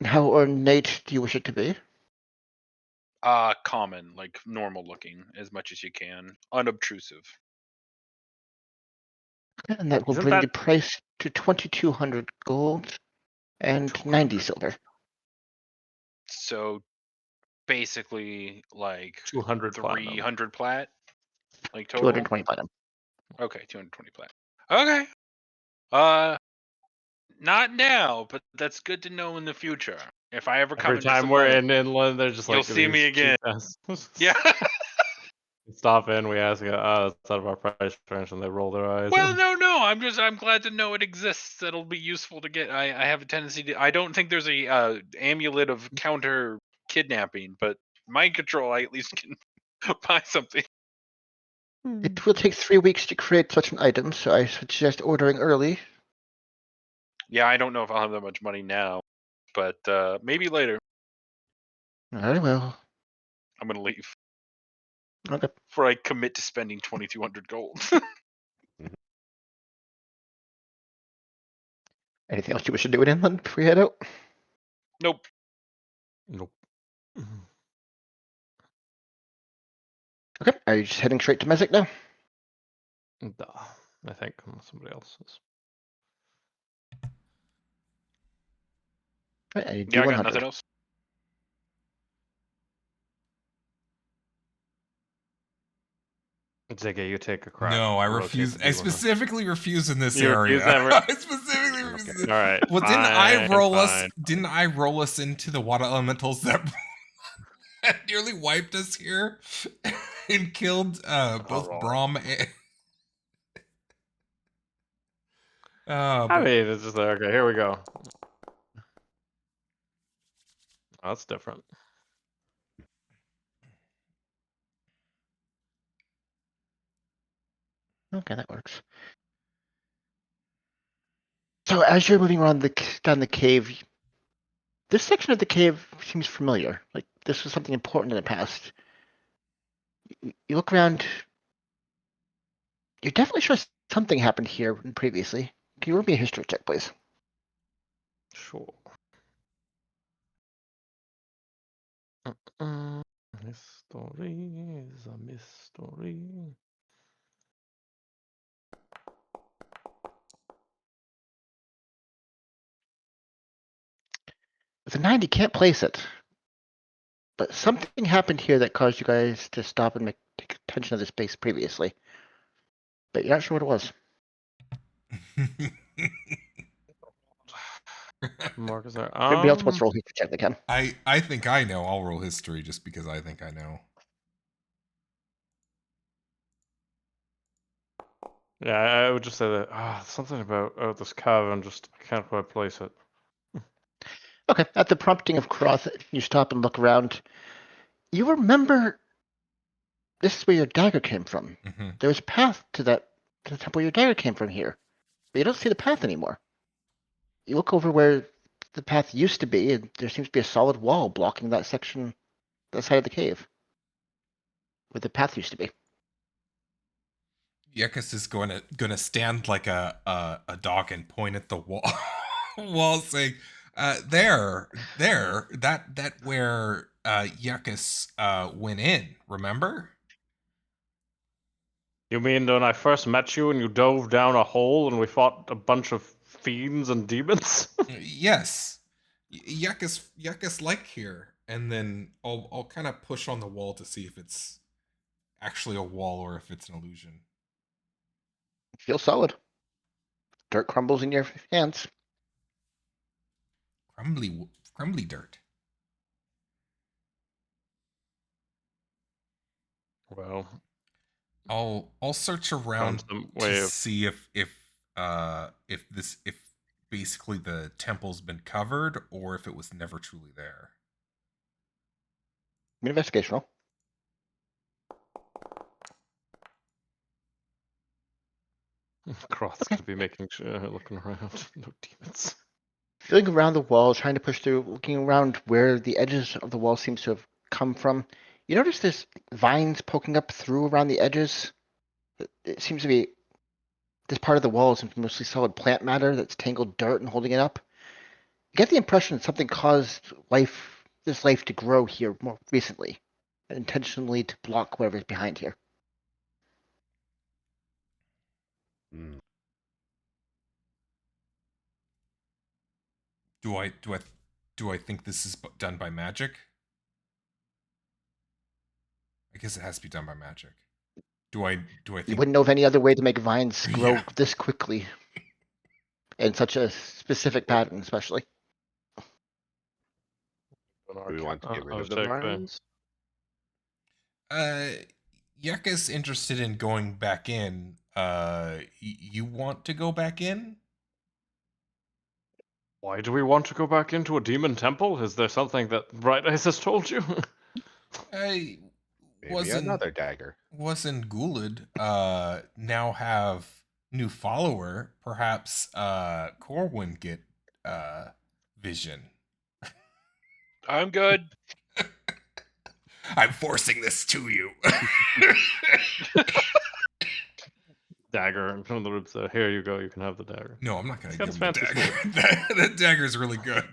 And how ornate do you wish it to be? Common, like normal looking, as much as you can, unobtrusive. And that will Isn't bring the that price to 2,200 gold and 90 silver. So basically, like 200 platinum? 300 plat, like total. 220 platinum. Okay, 220 plat. Okay. Not now, but that's good to know in the future. If I ever come Every into time some we're money, in inland, they're just you'll like see me these again. cheap ass- Yeah. Stop in, we ask, it's out of our price range, and they roll their eyes. Well, no. I'm glad to know it exists. That'll be useful to get. I have a tendency to. I don't think there's a amulet of counter kidnapping, but mind control, I at least can buy something. It will take 3 weeks to create such an item, so I suggest ordering early. Yeah, I don't know if I'll have that much money now, but maybe later. Very well. I'm gonna leave Okay. before I commit to spending 2,200 gold. Anything else you wish to do in inland before we head out? Nope. Nope. Okay. Are you just heading straight to Mesic now? Duh, I think somebody else is. Right, I need Yeah, I got D100. nothing else. Ziggy, you take a crack. No, I rotate refuse. the I D100. specifically refuse in this You area. refuse that I specifically refuse. Okay, This. all right. Well, didn't I roll us? fine. Didn't I roll us into the water elementals that nearly wiped us here and killed both roll it. Brahm and? I But mean, it's just like, okay, here we go. Oh, that's different. Okay, that works. So as you're moving around down the cave, this section of the cave seems familiar. Like this was something important in the past. You look around. You're definitely sure something happened here previously. Can you roll me a history check, please? Sure. History is a mystery. With a 9, you can't place it. But something happened here that caused you guys to stop and take attention of the space previously. But you're not sure what it was. Mark is there. If anybody else wants to roll a history check, they can. I think I know. I'll roll history just because I think I know. Yeah, I would just say that something about this cavern, just I can't quite place it. Okay, at the prompting of Croth, you stop and look around. You remember this is where your dagger came from. Mm-hmm. There was a path to the temple where your dagger came from here. But you don't see the path anymore. You look over where the path used to be, and there seems to be a solid wall blocking that section, that side of the cave, where the path used to be. Yekus is gonna stand like a dog and point at the wall, wall saying, "There, that where Yekus went in. Remember?" You mean when I first met you and you dove down a hole and we fought a bunch of fiends and demons? Yes, Yekus like here, and then I'll kind of push on the wall to see if it's actually a wall or if it's an illusion. It feels solid. Dirt crumbles in your hands. Crumbly dirt. Well, I'll search around some to way of see if basically the temple's been covered or if it was never truly there. An investigation roll. Cross Okay. to be making sure looking around. No demons. Feeling around the wall, trying to push through, looking around where the edges of the wall seems to have come from. You notice there's vines poking up through around the edges. It seems to be this part of the wall is mostly solid plant matter that's tangled dirt and holding it up. You get the impression that something caused this life to grow here more recently, intentionally to block whatever's behind here. Mm. Do I think this is done by magic? I guess it has to be done by magic. Do I You think? wouldn't know of any other way to make vines grow Yeah. this quickly in such a specific pattern, especially. Do we want to get rid I'll of the check the vines? Yucca's interested in going back in. You want to go back in? Why do we want to go back into a demon temple? Is there something that Bright Eyes has told you? I Maybe another dagger. wasn't Gullid now have new follower. Perhaps Corwin get vision. I'm good. I'm forcing this to you. Dagger, and from the roots there. Here you go. You can have the dagger. No, I'm not gonna He's got give his him the fancy dagger. That dagger's really good.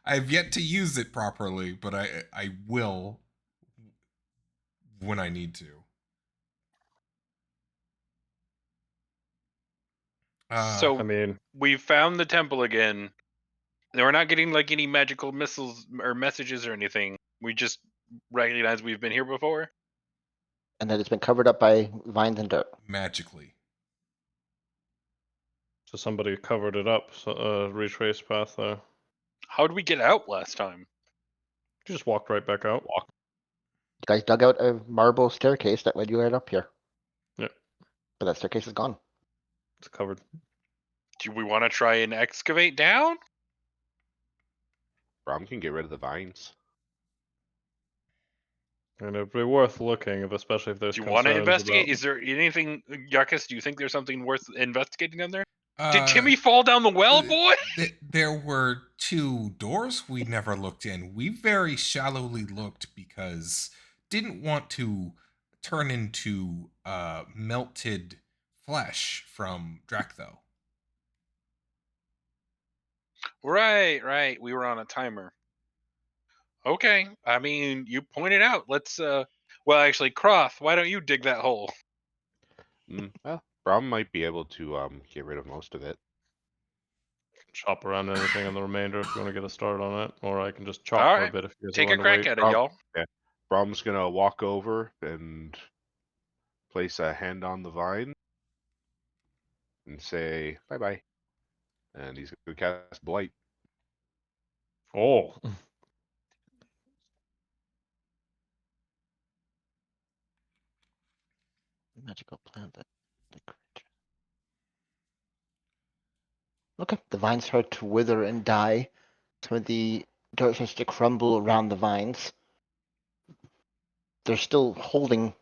I've yet to use it properly, but I will when I need to. So I mean, we found the temple again. We're not getting like any magical missiles or messages or anything. We just recognize we've been here before. And that it's been covered up by vines and dirt. Magically. so somebody covered it up. So retrace path there. How did we get out last time? You just walked right back out. You guys dug out a marble staircase that led you right up here. Yeah. But that staircase is gone. It's covered. Do we want to try and excavate down? Brom can get rid of the vines. And it'd be worth looking, especially if there's Do you want to concerns investigate? about. Is there anything, Yuckus? Do you think there's something worth investigating down there? Did Uh, Timmy fall down the well, boy? there were 2 doors we never looked in. We very shallowly looked because didn't want to turn into melted flesh from Draktho. Right. We were on a timer. Okay. I mean, you pointed out. Let's. Well, actually, Croth, why don't you dig that hole? Well, Brom might be able to get rid of most of it. Chop around anything on the remainder if you want to get a start on it, or I can just chop All for a right. bit if you guys are Take a willing to crack wait. at it, y'all. Yeah. Brom's gonna walk over and place a hand on the vine and say bye bye. And he's gonna cast Blight. Oh, Magical plant that the creature. Okay, the vines start to wither and die. Some of the dirt starts to crumble around the vines. They're still holding,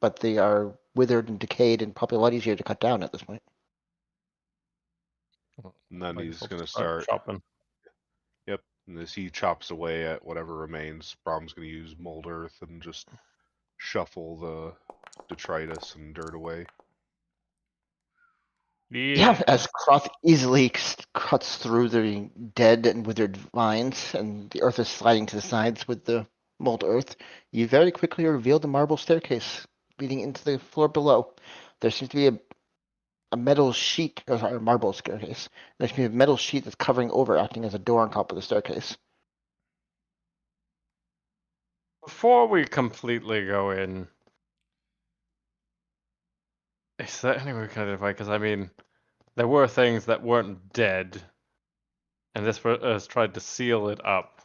but they are withered and decayed and probably a lot easier to cut down at this point. And then I guess he's I'll gonna just start start. chopping. Yep. And as he chops away at whatever remains, Brom's gonna use mold earth and just shuffle the detritus and dirt away. Yeah, Yeah. as Croth easily cuts through the dead and withered vines, and the earth is sliding to the sides with the mold earth, you very quickly reveal the marble staircase leading into the floor below. There seems to be a metal sheet, or sorry, a marble staircase. There seems to be a metal sheet that's covering over, acting as a door on top of the staircase. Before we completely go in, is there any way we can identify? Because I mean, there were things that weren't dead, and this has tried to seal it up.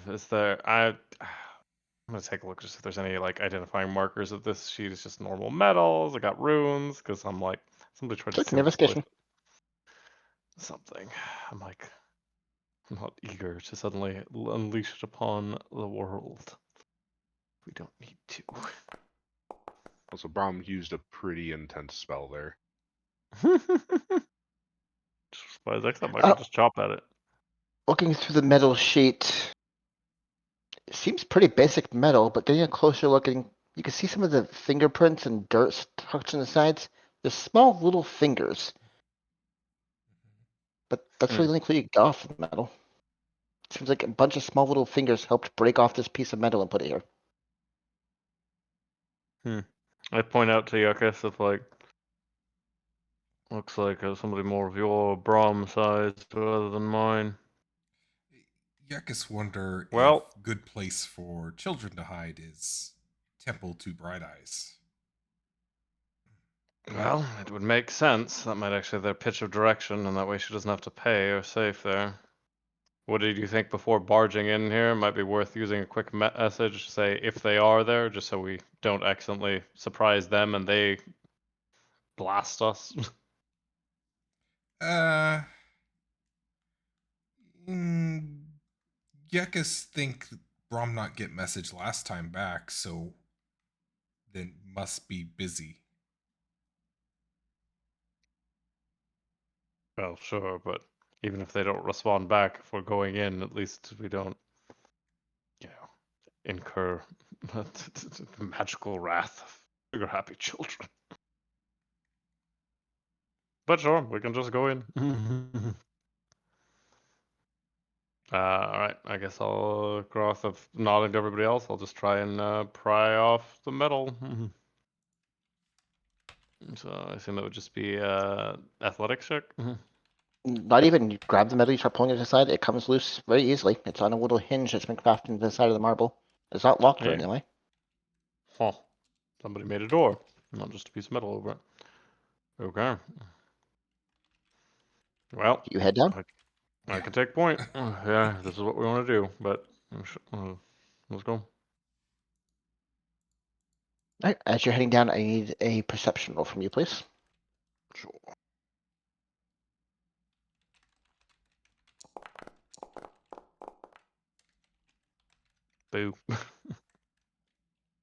Is there? I'm gonna take a look just if there's any like identifying markers of this sheet. It's just normal metals. I got runes because I'm like somebody tried to Click seal this place. investigation. Something. I'm like, I'm not eager to suddenly unleash it upon the world. We don't need to. Also, Brom used a pretty intense spell there. Just by next time I Uh, can just chop at it. Looking through the metal sheet, it seems pretty basic metal, but getting a closer look, you can see some of the fingerprints and dirt tucked in the sides. They're small little fingers, but that's really the only clue you got off the metal. Seems like a bunch of small little fingers helped break off this piece of metal and put it here. I point out to Yuckus if like looks like somebody more of your Brahm size rather than mine. Yuckus wonder Well, if good place for children to hide is Temple to Bright Eyes. well, it would make sense. That might actually their pitch of direction, and that way she doesn't have to pay or safe there. What did you think before barging in here? It might be worth using a quick message to say if they are there, just so we don't accidentally surprise them and they blast us. Uh, mm, Yuckus think Brom not get message last time back, so then must be busy. Well, sure, but even if they don't respond back, if we're going in, at least we don't, you know, incur the magical wrath of trigger happy children. But sure, we can just go in. Alright, I guess I'll cross of nodding to everybody else. I'll just try and pry off the metal. So I assume that would just be athletics check. Not even you grab the metal, you start pulling it aside, it comes loose very easily. It's on a little hinge that's been crafted into the side of the marble. It's not locked or Yeah. anything. Huh. Somebody made a door, not just a piece of metal over it. Okay. Well, You head down. I Yeah. can take point. Yeah, this is what we want to do, but let's go. Alright, as you're heading down, I need a perception roll from you, please. Sure. Boo.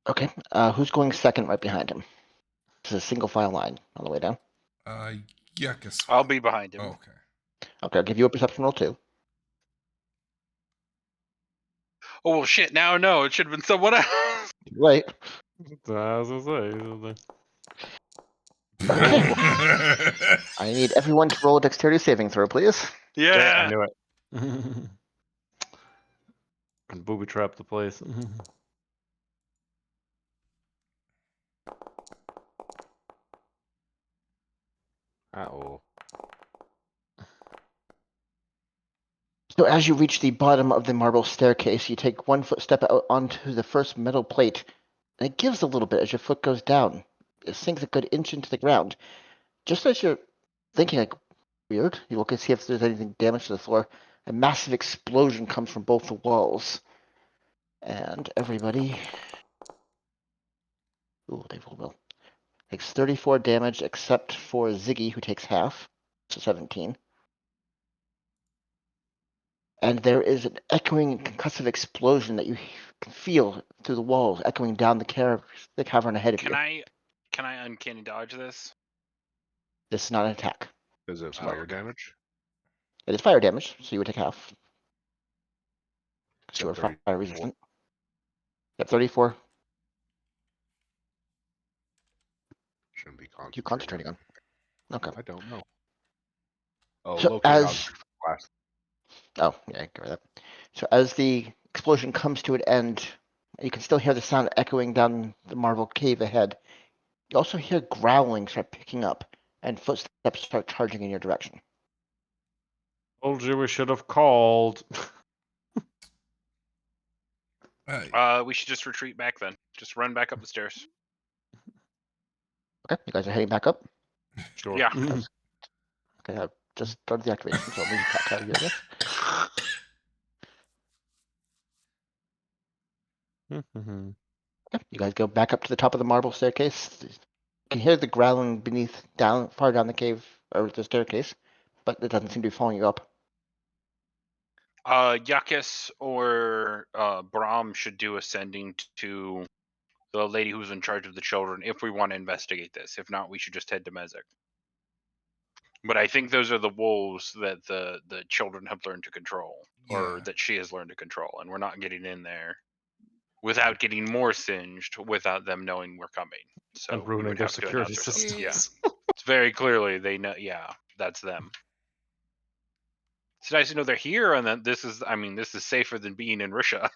Okay. Who's going second right behind him? This is a single file line on the way down. Yuckus. I'll be behind him. Okay. Okay, I'll give you a perception roll too. Oh well, shit! Now no, it should have been someone else. Right. I was gonna say. Okay. I need everyone to roll a dexterity saving throw, please. Yeah, I Yeah. knew it. And booby trap the place. Uh-oh. So as you reach the bottom of the marble staircase, you take one footstep out onto the first metal plate, and it gives a little bit as your foot goes down. It sinks a good inch into the ground. Just as you're thinking, like, weird, you look and see if there's anything damaged to the floor. A massive explosion comes from both the walls. And everybody... Ooh, they rolled well. Takes 34 damage, except for Ziggy, who takes half, so 17. And there is an echoing concussive explosion that you can feel through the walls, echoing down the cavern ahead of you. Can I uncanny dodge this? This is not an attack. Is it Oh, fire okay. damage? It is fire damage, so you would take half. Because you So are fire 34. resistant. Yep, 34. Shouldn't be What are you concentrating concentrating on? Okay. I don't know. Oh, So locate as... object from class. Oh, yeah, get rid of that. So as the explosion comes to an end, you can still hear the sound echoing down the marble cave ahead. You also hear growling start picking up, and footsteps start charging in your direction. Told you we should have called. We should just retreat back then. Just run back up the stairs. Okay, you guys are heading back up? Sure. Yeah. Okay, I've just started the activation, so I'll leave that out of you, I guess. Okay, you guys go back up to the top of the marble staircase. You can hear the growling beneath, far down the cave, or the staircase, but it doesn't seem to be following you up. Yuckus or Brahm should do ascending to the lady who's in charge of the children if we want to investigate this. If not, we should just head to Mezek. But I think those are the wolves that the children have learned to control, or Yeah. that she has learned to control, and we're not getting in there without getting more singed without them knowing we're coming. So And we ruining would their have to security announce ourselves. systems. Yeah, it's very clearly they know. Yeah, that's them. It's nice to know they're here, and that this is. I mean, this is safer than being in Risha.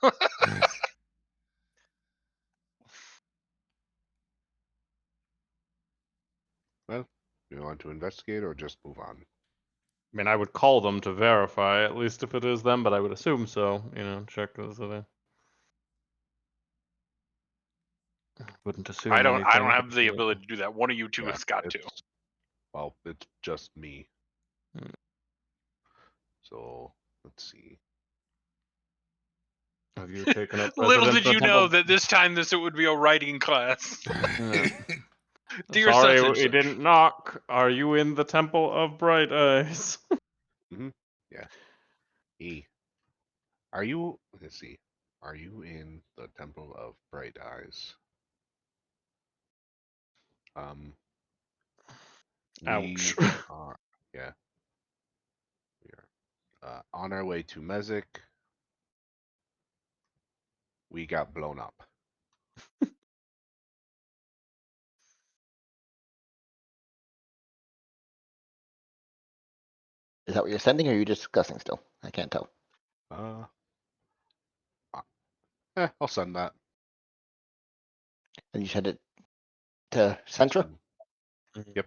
Well, do you want to investigate or just move on? I mean, I would call them to verify, at least if it is them, but I would assume so. Check those other. Wouldn't assume I don't anything. have the ability to do that. One of you two Yeah, has got to. Well, it's just me. Hmm. So, let's see. Have you taken up Little residence did in you the know temple? that this time it would be a writing class. Yeah. Dear Sorry, such and we such. didn't knock. Are you in the Temple of Bright Eyes? Yeah. E. Are you, let's see. Are you in the Temple of Bright Eyes? We Ouch. are, yeah. We are on our way to Mezek. We got blown up. Is that what you're sending, or are you just discussing still? I can't tell. I'll send that. And you send it to Centra? Yep.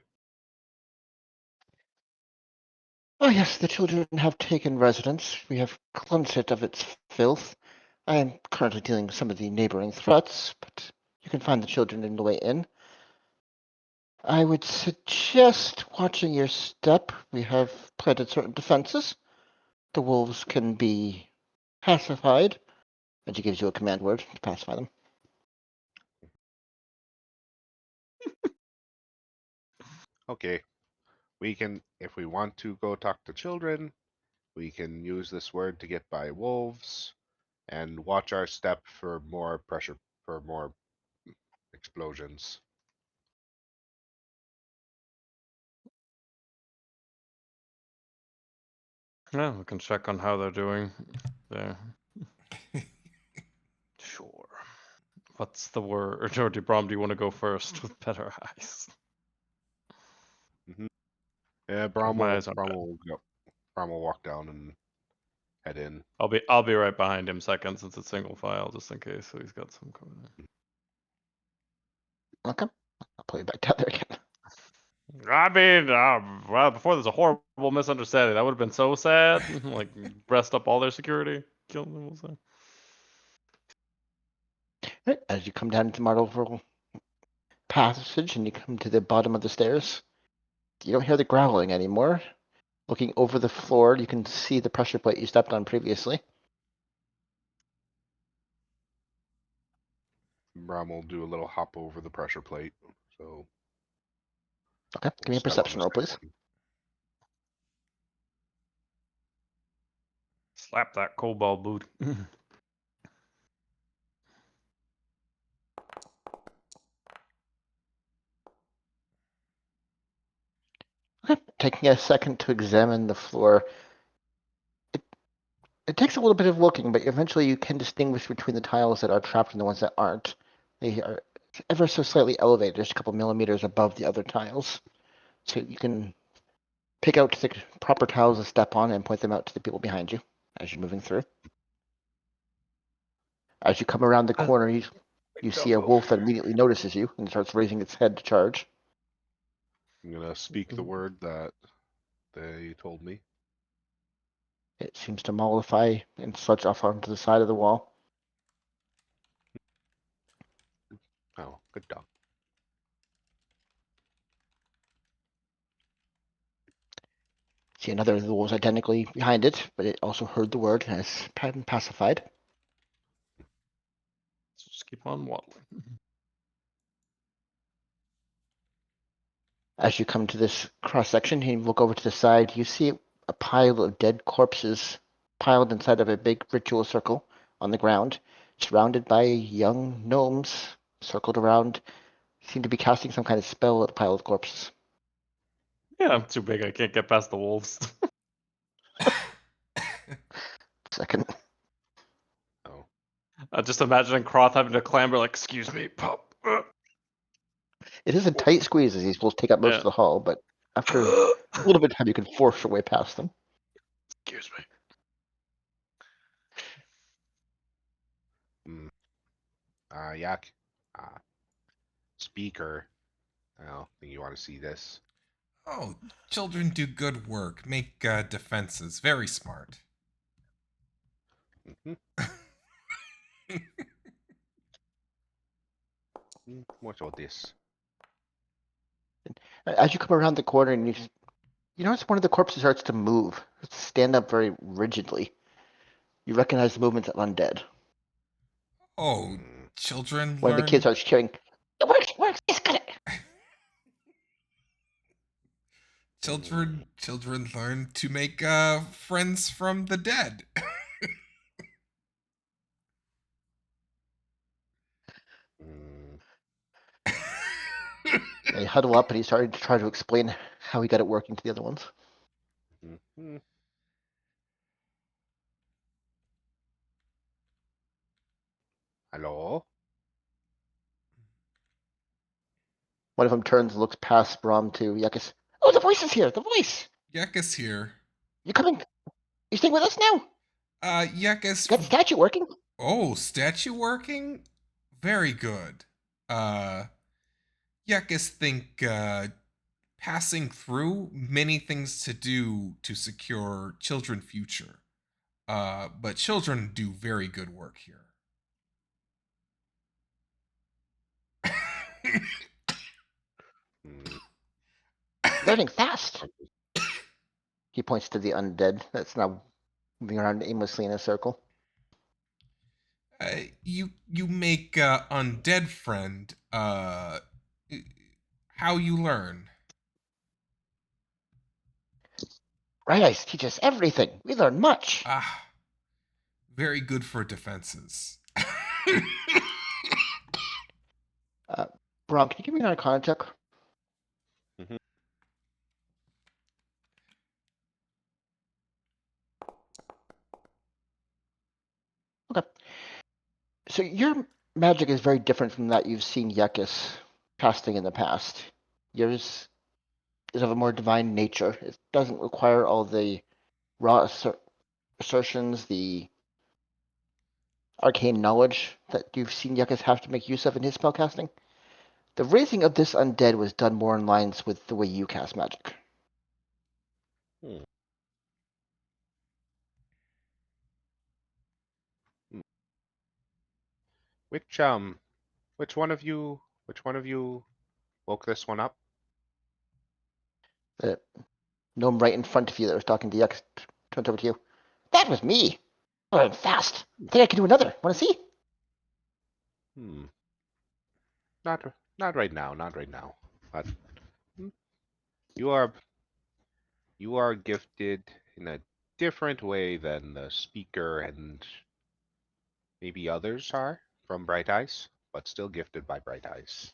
Oh yes, the children have taken residence. We have cleansed it of its filth. I am currently dealing with some of the neighboring threats, but you can find the children in the way in. I would suggest watching your step. We have planted certain defenses. The wolves can be pacified, and she gives you a command word to pacify them. Okay. We can, if we want to go talk to children, we can use this word to get by wolves and watch our step for more pressure, for more explosions. Yeah, we can check on how they're doing there. Sure. What's the word? Or Brom, do you want to go first with better eyes? Yeah, My eyes aren't Brom bad. will go. Brom will walk down and head in. I'll be right behind him second since it's single file, just in case. So he's got some coming in. Okay. I'll pull you back down there again. I mean, well, before there's a horrible misunderstanding, that would have been so sad. Like, rest up all their security, kill them. We'll say. Right, as you come down into Martelville Passage and you come to the bottom of the stairs, you don't hear the growling anymore. Looking over the floor, you can see the pressure plate you stepped on previously. Brom will do a little hop over the pressure plate. So Okay, give me a step on perception the roll, second please. one. Slap that cobalt boot. Okay, taking a second to examine the floor. It takes a little bit of looking, but eventually you can distinguish between the tiles that are trapped and the ones that aren't. They are ever so slightly elevated, just a couple millimeters above the other tiles. So you can pick out the proper tiles to step on and point them out to the people behind you as you're moving through. As you come around the corner, you see a wolf that immediately notices you and starts raising its head to charge. I'm gonna speak the word that they told me. It seems to mollify and sludge off onto the side of the wall. Oh, good dog. See another of the wolves identically behind it, but it also heard the word and has been pacified. Just keep on waddling. As you come to this cross section, you look over to the side, you see a pile of dead corpses piled inside of a big ritual circle on the ground, surrounded by young gnomes circled around, seem to be casting some kind of spell at the pile of corpses. Yeah, I'm too big. I can't get past the wolves. Second. Oh, I'm just imagining Croth having to clamber, like, excuse me, pup. It is a tight squeeze as he's supposed to take up most Yeah. of the hall, but after a little bit of time, you can force your way past them. Excuse me. Yak. Speaker. I don't think you want to see this. Oh, children do good work, make defenses. Very smart. What's all this? As you come around the corner, and you notice one of the corpses starts to move, stand up very rigidly. You recognize the movements of undead. Oh, children One of the kids learn. starts cheering, "It works, it works, yes, got it!" Children learn to make friends from the dead. Mm, They huddle up, and he started to try to explain how he got it working to the other ones. mhm. Hello? One of them turns and looks past Brom to Yuckus. "Oh, the voice is here! The voice! Yuckus here. You coming? You staying with us now? Yuckus. Got the statue working?" Oh, statue working? Very good. Yuckus think passing through many things to do to secure children future. But children do very good work here. Mm, Learning fast. He points to the undead that's now moving around aimlessly in a circle. You make undead friend. How you learn? Right Eyes teach us everything. We learn much. Ah, very good for defenses. Brom, can you give me an Arcana check? Mhm. Okay. So your magic is very different from that you've seen Yekis casting in the past. Yours is of a more divine nature. It doesn't require all the raw assertions, the arcane knowledge that you've seen Yekis have to make use of in his spellcasting. The raising of this undead was done more in lines with the way you cast magic. Hmm. Hmm. Which one of you woke this one up? The gnome right in front of you that was talking to Yekis turns over to you. That was me. Oh, fast. I think I can do another. Want to see? Hmm. Not right now. Not right now. But hmm, you are gifted in a different way than the speaker and maybe others are from Bright Eyes, but still gifted by Bright Eyes.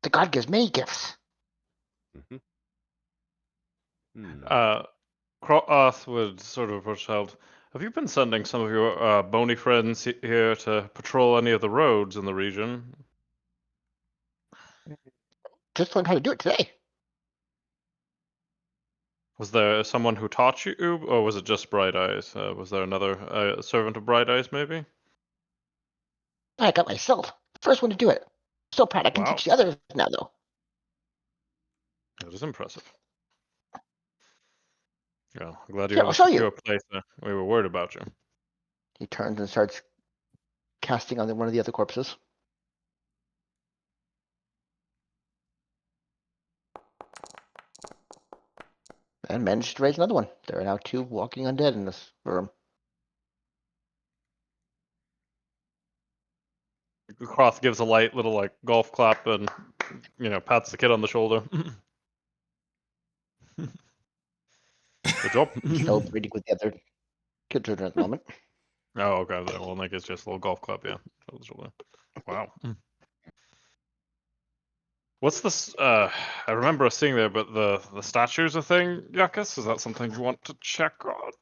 The god gives many gifts. Hmm. Hmm. Croth would sort of approach out. Have you been sending some of your bony friends here to patrol any of the roads in the region? Just learned how to do it today. Was there someone who taught you, or was it just Bright Eyes? Was there another servant of Bright Eyes, maybe? I got myself. First one to do it. So proud I can Wow, teach the others now, though. that is impressive. Yeah, I'm glad you Here, have I'll a show you. secure place there. We were worried about you. He turns and starts casting on one of the other corpses. And managed to raise another one. There are now 2 walking undead in this room. Croth gives a light little like golf clap and pats the kid on the shoulder. Good job. Celebrating with the other kids at the moment. Oh, okay. Well, like it's just a little golf clap, yeah. Wow. What's this? I remember us seeing there, but the statues a thing, Yakus? Is that something you want to check on?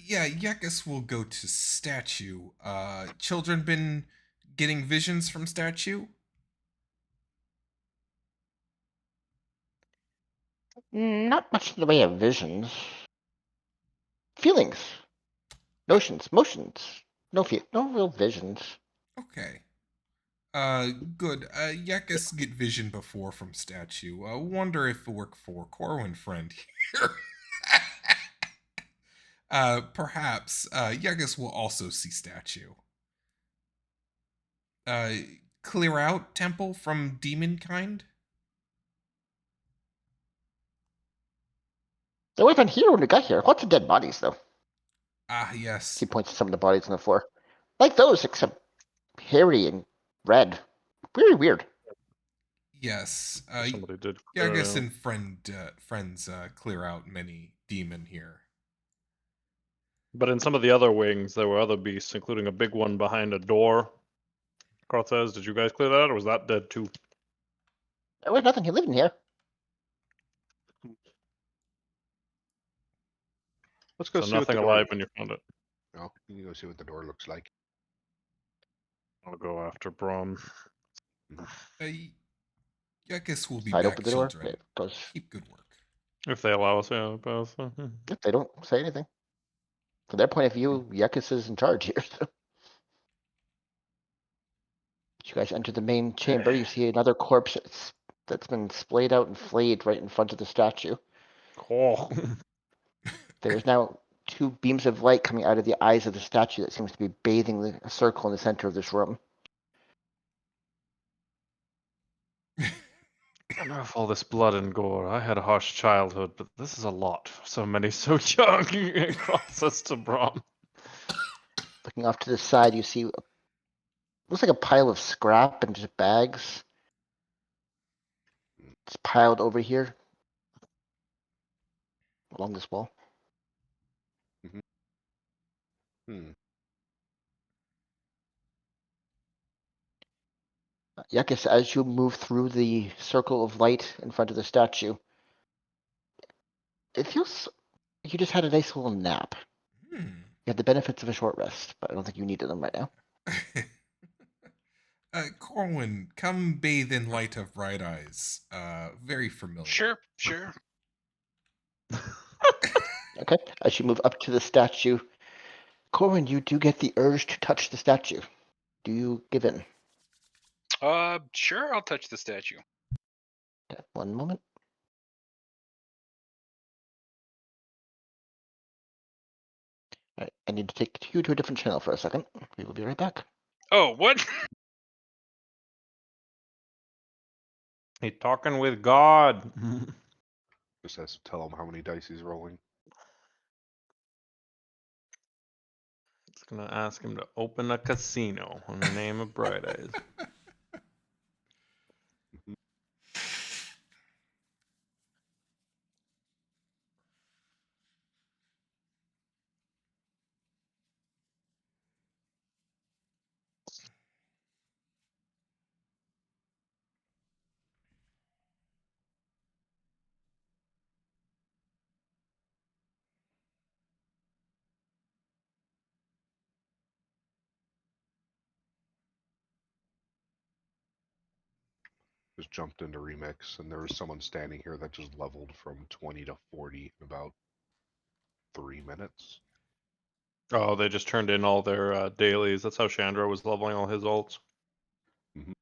Yeah, Yakis will go to statue. Children been getting visions from statue? Not much in the way of visions. Feelings. Notions. Motions. No real visions. Okay. Good. Yakis get vision before from statue. Wonder if it work for Corwin friend here. Perhaps, Yakis will also see statue. Uh, Clear out temple from demon kind? They would have been here when we got here. Lots of dead bodies, though. Ah, yes. He points to some of the bodies on the floor. Like those, except hairy and red. Very weird. Yes. Somebody did clear Yakis out. and friends clear out many demon here. But in some of the other wings, there were other beasts, including a big one behind a door. Croth says, "Did you guys clear that, or was that dead too?" There was nothing. He lived in here. Let's go So see what the nothing door. alive when you found it. No, you can go see what the door looks like. I'll go after Brom. Yakis will be Slide back, open the door. children. It goes. Keep good work. If they allow us, yeah. Both. If they don't say anything. From their point of view, Yekis is in charge here. So. You guys enter the main chamber. You see another corpse that's been splayed out and flayed right in front of the statue. Oh. There's now 2 beams of light coming out of the eyes of the statue that seems to be bathing a circle in the center of this room. Enough all this blood and gore. I had a harsh childhood, but this is a lot for so many so young. Crosses to Brom. Looking off to the side, you see looks like a pile of scrap and just bags. It's piled over here along this wall. Hmm. Yakis, as you move through the circle of light in front of the statue, it feels like you just had a nice little nap. Hmm. You have the benefits of a short rest, but I don't think you needed them right now. Corwin, come bathe in light of bright eyes. Very familiar. Sure. Okay. As you move up to the statue, Corwin, you do get the urge to touch the statue. Do you give in? Sure, I'll touch the statue. Okay, one moment. All right, I need to take you to a different channel for a second. We will be right back. Oh, what? He's talking with God. Just has to tell him how many dice he's rolling. It's gonna ask him to open a casino in the name of Bright Eyes. Just jumped into remix, and there was someone standing here that just leveled from 20 to 40 in about 3 minutes. Oh, they just turned in all their dailies. That's how Chandra was leveling all his ults. Mhm.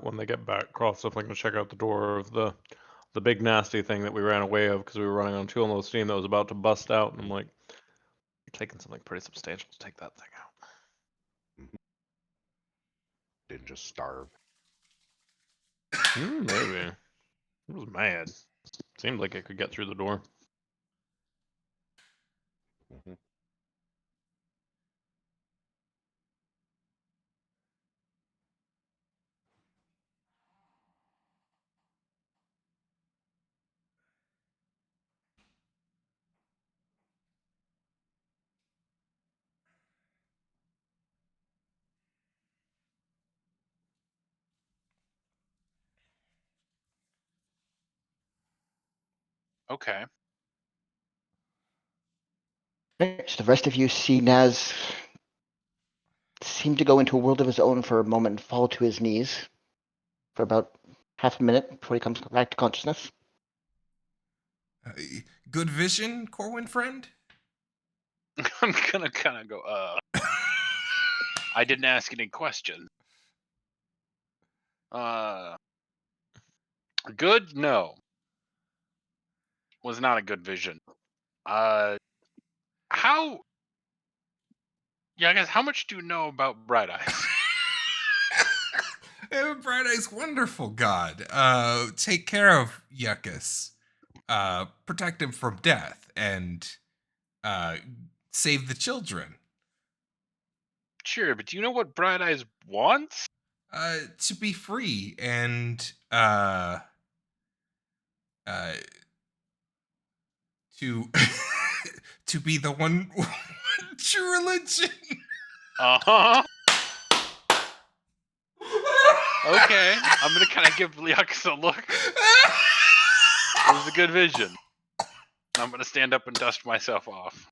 When they get back, Croft's definitely gonna check out the door of the big nasty thing that we ran away of because we were running on 2 low steam that was about to bust out, and I'm like, you're taking something pretty substantial to take that thing out. Didn't just starve. Maybe. It was mad. Seemed like it could get through the door. Mhm. Okay. Right, so the rest of you see Naz seem to go into a world of his own for a moment and fall to his knees for about half a minute before he comes back to consciousness. Uh, good vision, Corwin friend? I'm gonna kind of go, I didn't ask any questions. Good? No. Was not a good vision. How? Yeah, I guess, how much do you know about Bright Eyes? Bright Eyes, wonderful god. Take care of Yuckus. Protect him from death and save the children. Sure, but do you know what Bright Eyes wants? To be free and to to be the one true religion. Uh-huh. Okay, I'm gonna kind of give Liax a look. It was a good vision. I'm gonna stand up and dust myself off.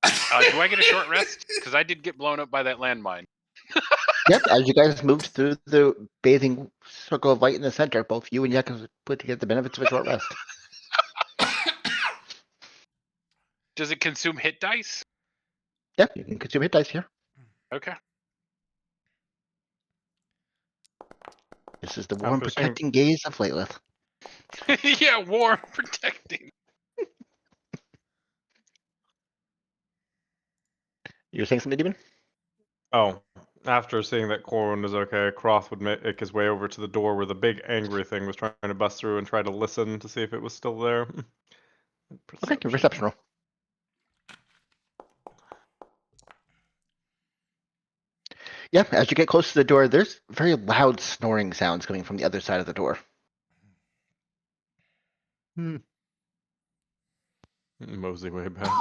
Do I get a short rest? Because I did get blown up by that landmine. Yep, as you guys moved through the bathing circle of light in the center, both you and Yakis put to get the benefits of a short rest. Does it consume hit dice? Yep, you can consume hit dice here. Okay. This is the warm, After seeing protecting gaze of Lilith. Yeah, warm protecting. You were saying something, Demon? after seeing that Corwin was okay, Croft would make his way over to the door where the big angry thing was trying to bust through and try to listen to see if it was still there. Okay, your perception roll. Yeah, as you get close to the door, there's very loud snoring sounds coming from the other side of the door. Mosey way back.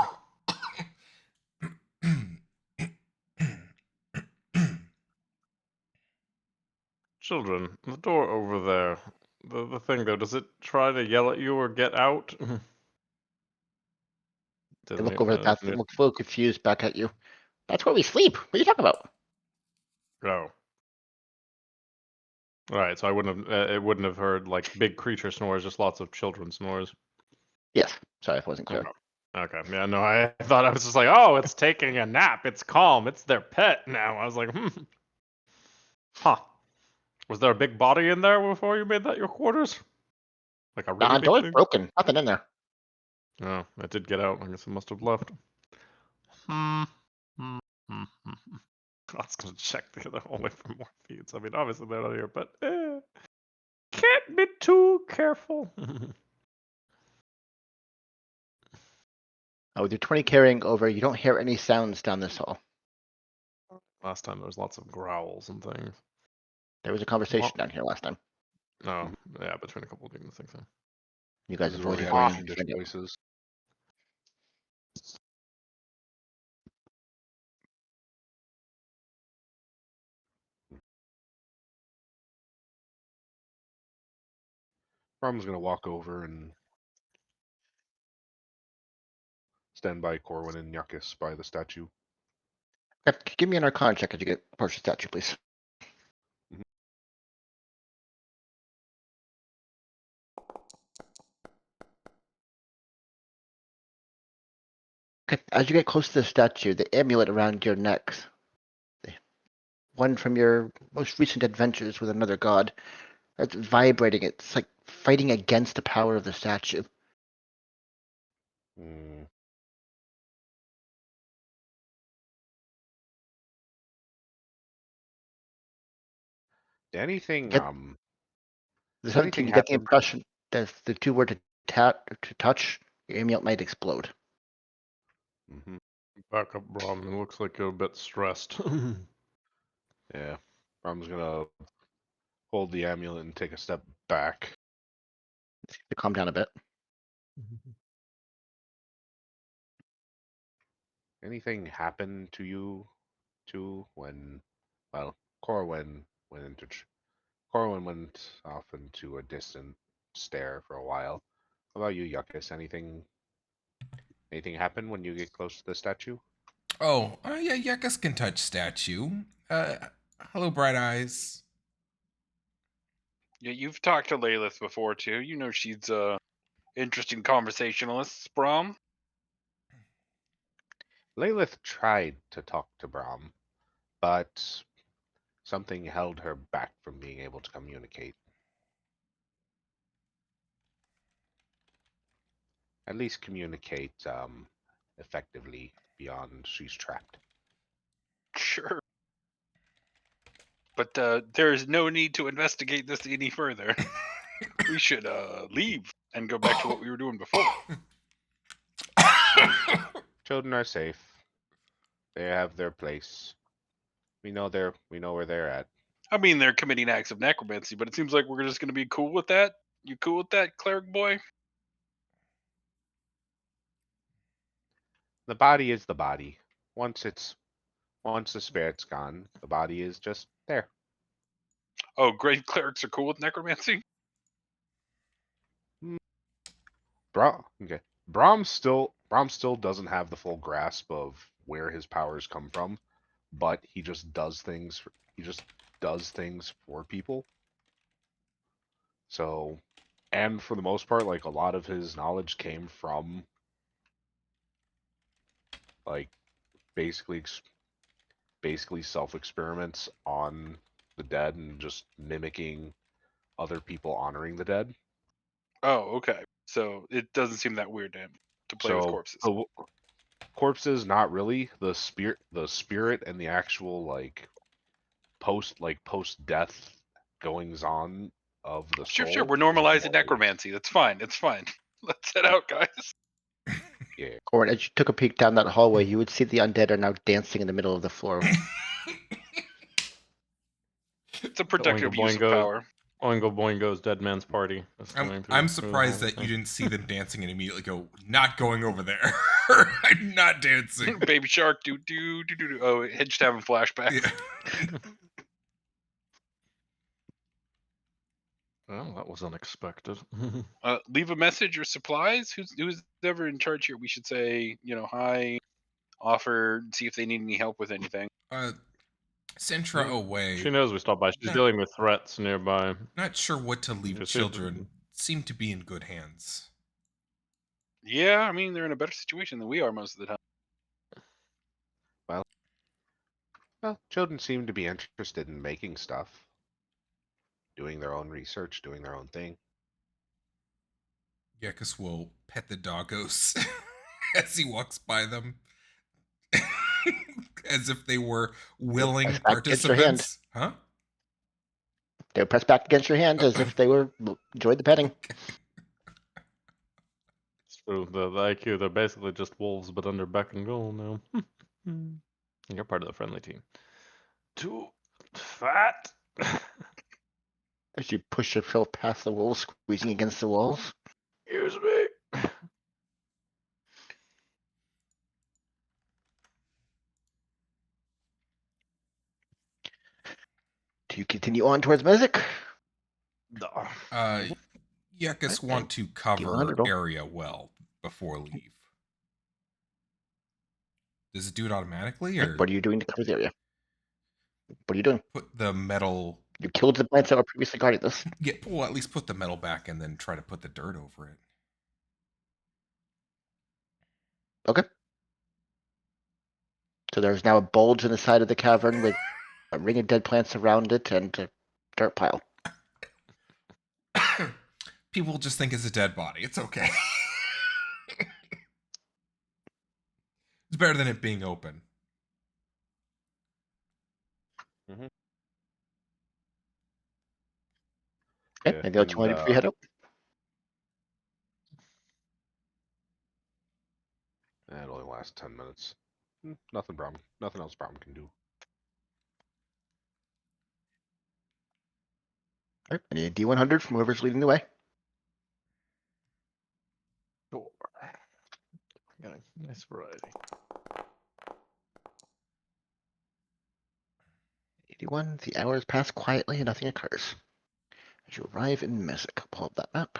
Children, the door over there. The thing though, does it try to yell at you or get out? They Doesn't look it? over the path and look full confused back at you. That's where we sleep. What are you talking about? Oh. Alright, so I wouldn't have, it wouldn't have heard like big creature snores, just lots of children snores. Yes. Sorry if I wasn't clear. Okay, yeah, no, I thought I was just like, oh, it's taking a nap, it's calm, it's their pet now. I was like, huh. Was there a big body in there before you made that your quarters? Like a really Nah, big door's thing? broken. Nothing in there. Oh, it did get out. I guess it must have left. I was gonna check the other hallway for more feeds. I mean, obviously they're not here, but can't be too careful. With your 20 carrying over, you don't hear any sounds down this hall. Last time there was lots of growls and things. There was a conversation down here last time. Oh, yeah, between a couple of demons, I think so. You guys This is where we avoided had going our to fiendish find out. voices. Brom's gonna walk over and stand by Corwin and Yuckus by the statue. Okay, give me an Arcana check as you get approach the statue, please. Okay, as you get close to the statue, the amulet around your neck, one from your most recent adventures with another god, it's vibrating. It's like fighting against the power of the statue. Hmm. Anything Get the does second thing, anything you get the happen? impression that if the two were to touch, your amulet might explode. Mm-hmm. Back up, Brom. It looks like you're a bit stressed. Yeah. Brom's gonna hold the amulet and take a step back. To calm down a bit. Anything happen to you two when, well, Corwin went into Corwin went off into a distant stare for a while. How about you, Yuckus? Anything happen when you get close to the statue? Oh, yeah, Yuckus can touch statue. Uh, Hello, Bright Eyes. Yeah, you've talked to Lilith before too. You know she's interesting conversationalist, Brom. Lilith tried to talk to Brom, but something held her back from being able to communicate. At least communicate effectively beyond she's trapped. Sure. But there's no need to investigate this any further. We should leave and go back to what we were doing before. Children are safe. They have their place. We know where they're at. I mean, they're committing acts of necromancy, but it seems like we're just going to be cool with that. You cool with that, cleric boy? The body is the body. Once the spirit's gone, the body is just there. Oh, great clerics are cool with necromancy? Okay. Brom still doesn't have the full grasp of where his powers come from, but he just does things. He just does things for people. So, and for the most part, like a lot of his knowledge came from like basically self experiments on the dead and just mimicking other people honoring the dead. Oh, okay. So it doesn't seem that weird to him to play with So corpses. the corpses, not really. The spirit, and the actual post death goings on of the soul. Sure. We're is normalizing more- necromancy. That's fine. It's fine. Let's head out, guys. Yeah. Corin, as you took a peek down that hallway, you would see the undead are now dancing in the middle of the floor. It's a productive use of Oingo power. Oingo Boingo's Dead Man's Party. Is going I'm through the surprised whole that you thing. didn't see them dancing and immediately go, not going over there. I'm not dancing. Baby shark, do. Oh, just having flashbacks. Yeah. Well, that was unexpected. Leave a message or supplies. Who's ever in charge here? We should say, hi, offer, see if they need any help with anything. Sintra away. She knows we stopped by. She's Not- dealing with threats nearby. Not sure what to leave Just children. Seem to be in good hands. Yeah, I mean they're in a better situation than we are most of the time. Well, children seem to be interested in making stuff, doing their own research, doing their own thing. Gekas will pet the doggos as he walks by them. As if they were willing Press back against your hand. participants. Huh? They would press back against your hand as if they were enjoyed the petting. It's true. The IQ, they're basically just wolves, but under beck and goal now. You're part of the friendly team. Too fat. As you push yourself past the wolves, squeezing against the walls. Excuse me. Do you continue on towards Mezek? Gekas want to cover D100 roll. area well before leave. Does it do it automatically, or What are you doing to cover the area? What are you doing? put the metal? You killed the plants that were previously guarding this. Well, at least put the metal back and then try to put the dirt over it. Okay. So there's now a bulge in the side of the cavern with a ring of dead plants around it and a dirt pile. People just think it's a dead body. It's okay. It's better than it being open. Okay. Yeah, Anything else you want to do before you head out? It only lasts 10 minutes. Nothing else Brom can do. All right. I need a D100 from whoever's leading the way. Sure. Got a nice variety. 81. The hours pass quietly and nothing occurs. As you arrive in Mezek, I'll pull up that map.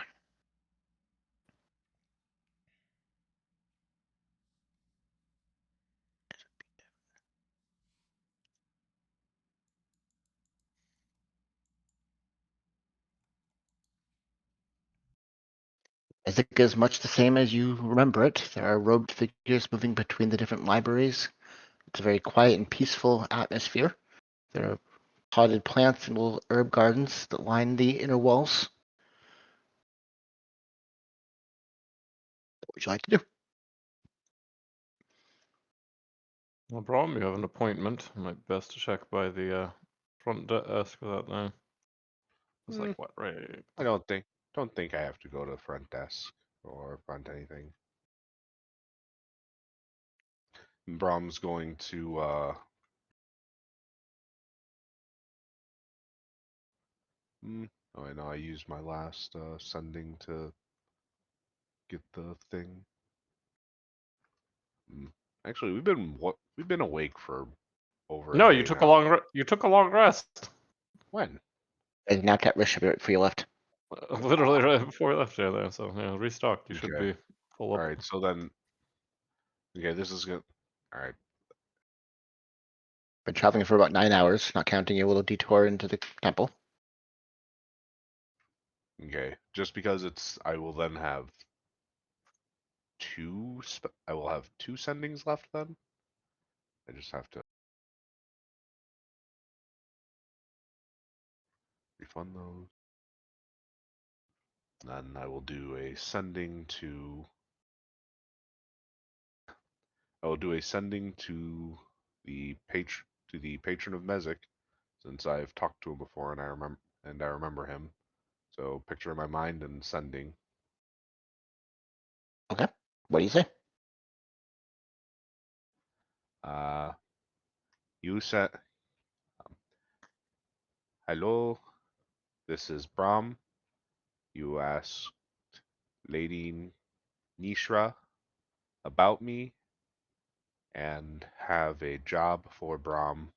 Mezek is much the same as you remember it. There are robed figures moving between the different libraries. It's a very quiet and peaceful atmosphere. There are potted plants and little herb gardens that line the inner walls. What would you like to do? No problem. You have an appointment. Might be best to check by the front desk for that now. It's like what, right? I don't think I have to go to the front desk or front anything. Brom's going to oh, I know I used my last sending to get the thing. Actually, we've been awake for over a No, day you took now. a long rest. When? And now cat Risha right before you left. Literally right before we left here there. So yeah, restocked. You should Okay. be full up. All right, so then okay, this is good. All right. Been traveling for about 9 hours, not counting your little detour into the temple. Okay, just because I will then have I will have two sendings left then. I just have to refund those. Then I will do a sending to. I will do a sending to the patron of Mezek, since I've talked to him before and I remember him. So picture in my mind and sending. Okay. What do you say? You said, Hello, this is Brahm. You asked Lady Nishra about me and have a job for Brahm.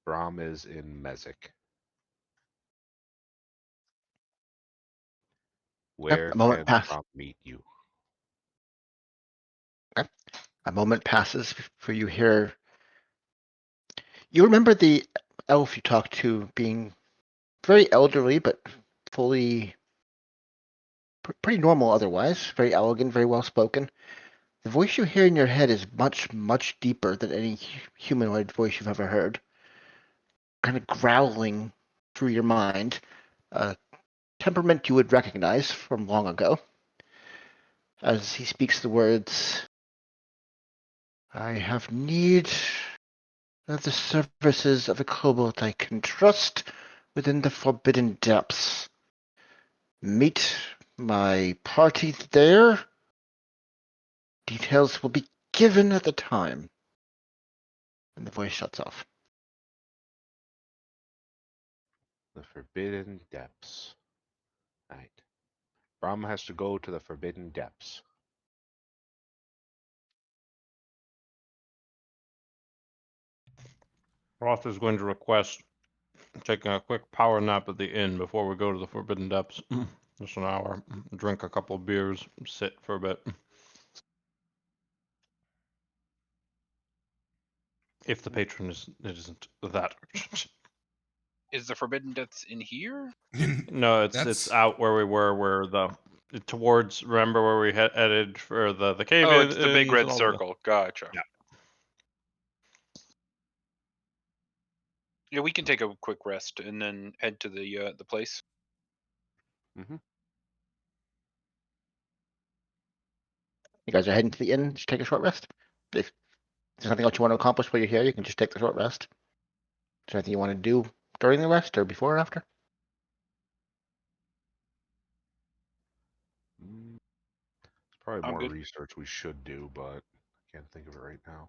Brahm is in Mezek. Yep, Where a moment can passes. Brahm meet you? A moment passes before you hear. You remember the elf you talked to being very elderly, but fully pretty normal otherwise. Very elegant, very well spoken. The voice you hear in your head is much, much deeper than any humanoid voice you've ever heard. Kind of growling through your mind. A temperament you would recognize from long ago. As he speaks the words, I have need of the services of a kobold I can trust within the forbidden depths. Meet my party there. Details will be given at the time. And the voice shuts off. The Forbidden Depths. Right. Brahm has to go to the Forbidden Depths. Roth is going to request taking a quick power nap at the inn before we go to the Forbidden Depths. Just an hour. Drink a couple of beers, sit for a bit. If the patron isn't that urgent. Is the Forbidden Depths in here? No, it's That's out where we were, where towards. Remember where we headed for the cave Oh, in? it's the big red circle. Gotcha. Yeah. Yeah, we can take a quick rest and then head to the place. Mm-hmm. You guys are heading to the inn. Just take a short rest. If there's nothing else you want to accomplish while you're here, you can just take the short rest. Is there anything you want to do during the rest or before or after? It's probably I'm more good. research we should do, but I can't think of it right now.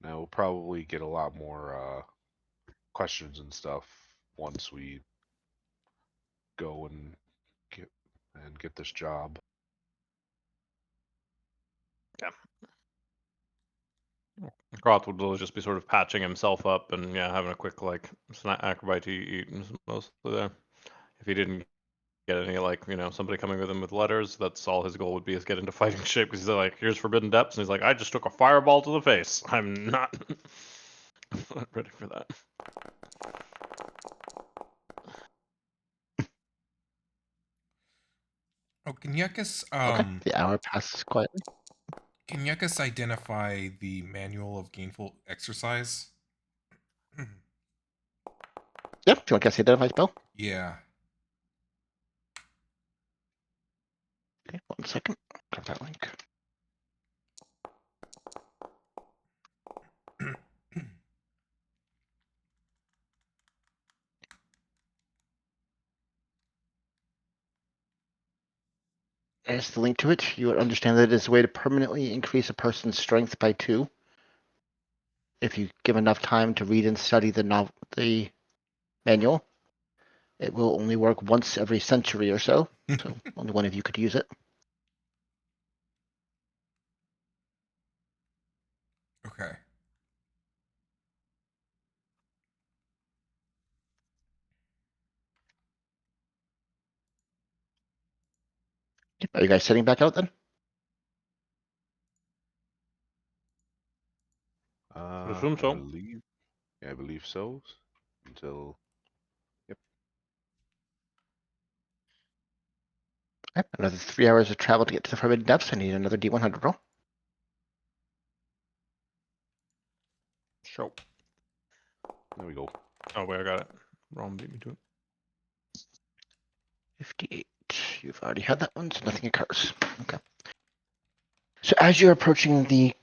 Now we'll probably get a lot more questions and stuff once we go and get this job. Groth would just be sort of patching himself up and having a quick snack acrobite eat mostly there. If he didn't get any somebody coming with him with letters, that's all his goal would be, is get into fighting shape, because he's like, here's Forbidden Depths, and he's like, I just took a fireball to the face. I'm not ready for that. Oh, can Yuckus Okay. The hour passes quietly. can Yuckus identify the manual of gainful exercise? Yep. Do you want to cast the identify spell? Yeah. Okay. 1 second. Grab that link. There's the link to it. You would understand that it is a way to permanently increase a person's strength by 2. If you give enough time to read and study the manual, it will only work once every century or so. So only one of you could use it. Okay. Are you guys sitting back out then? I assume I so. believe. Yeah, I believe so. Until. Yep. Okay. Another 3 hours of travel to get to the Forbidden Depths. I need another D100 roll. Show. There we go. Oh wait, I got it. Wrong beat me to it. 58. You've already had that one, so nothing occurs. Okay. So as you're approaching the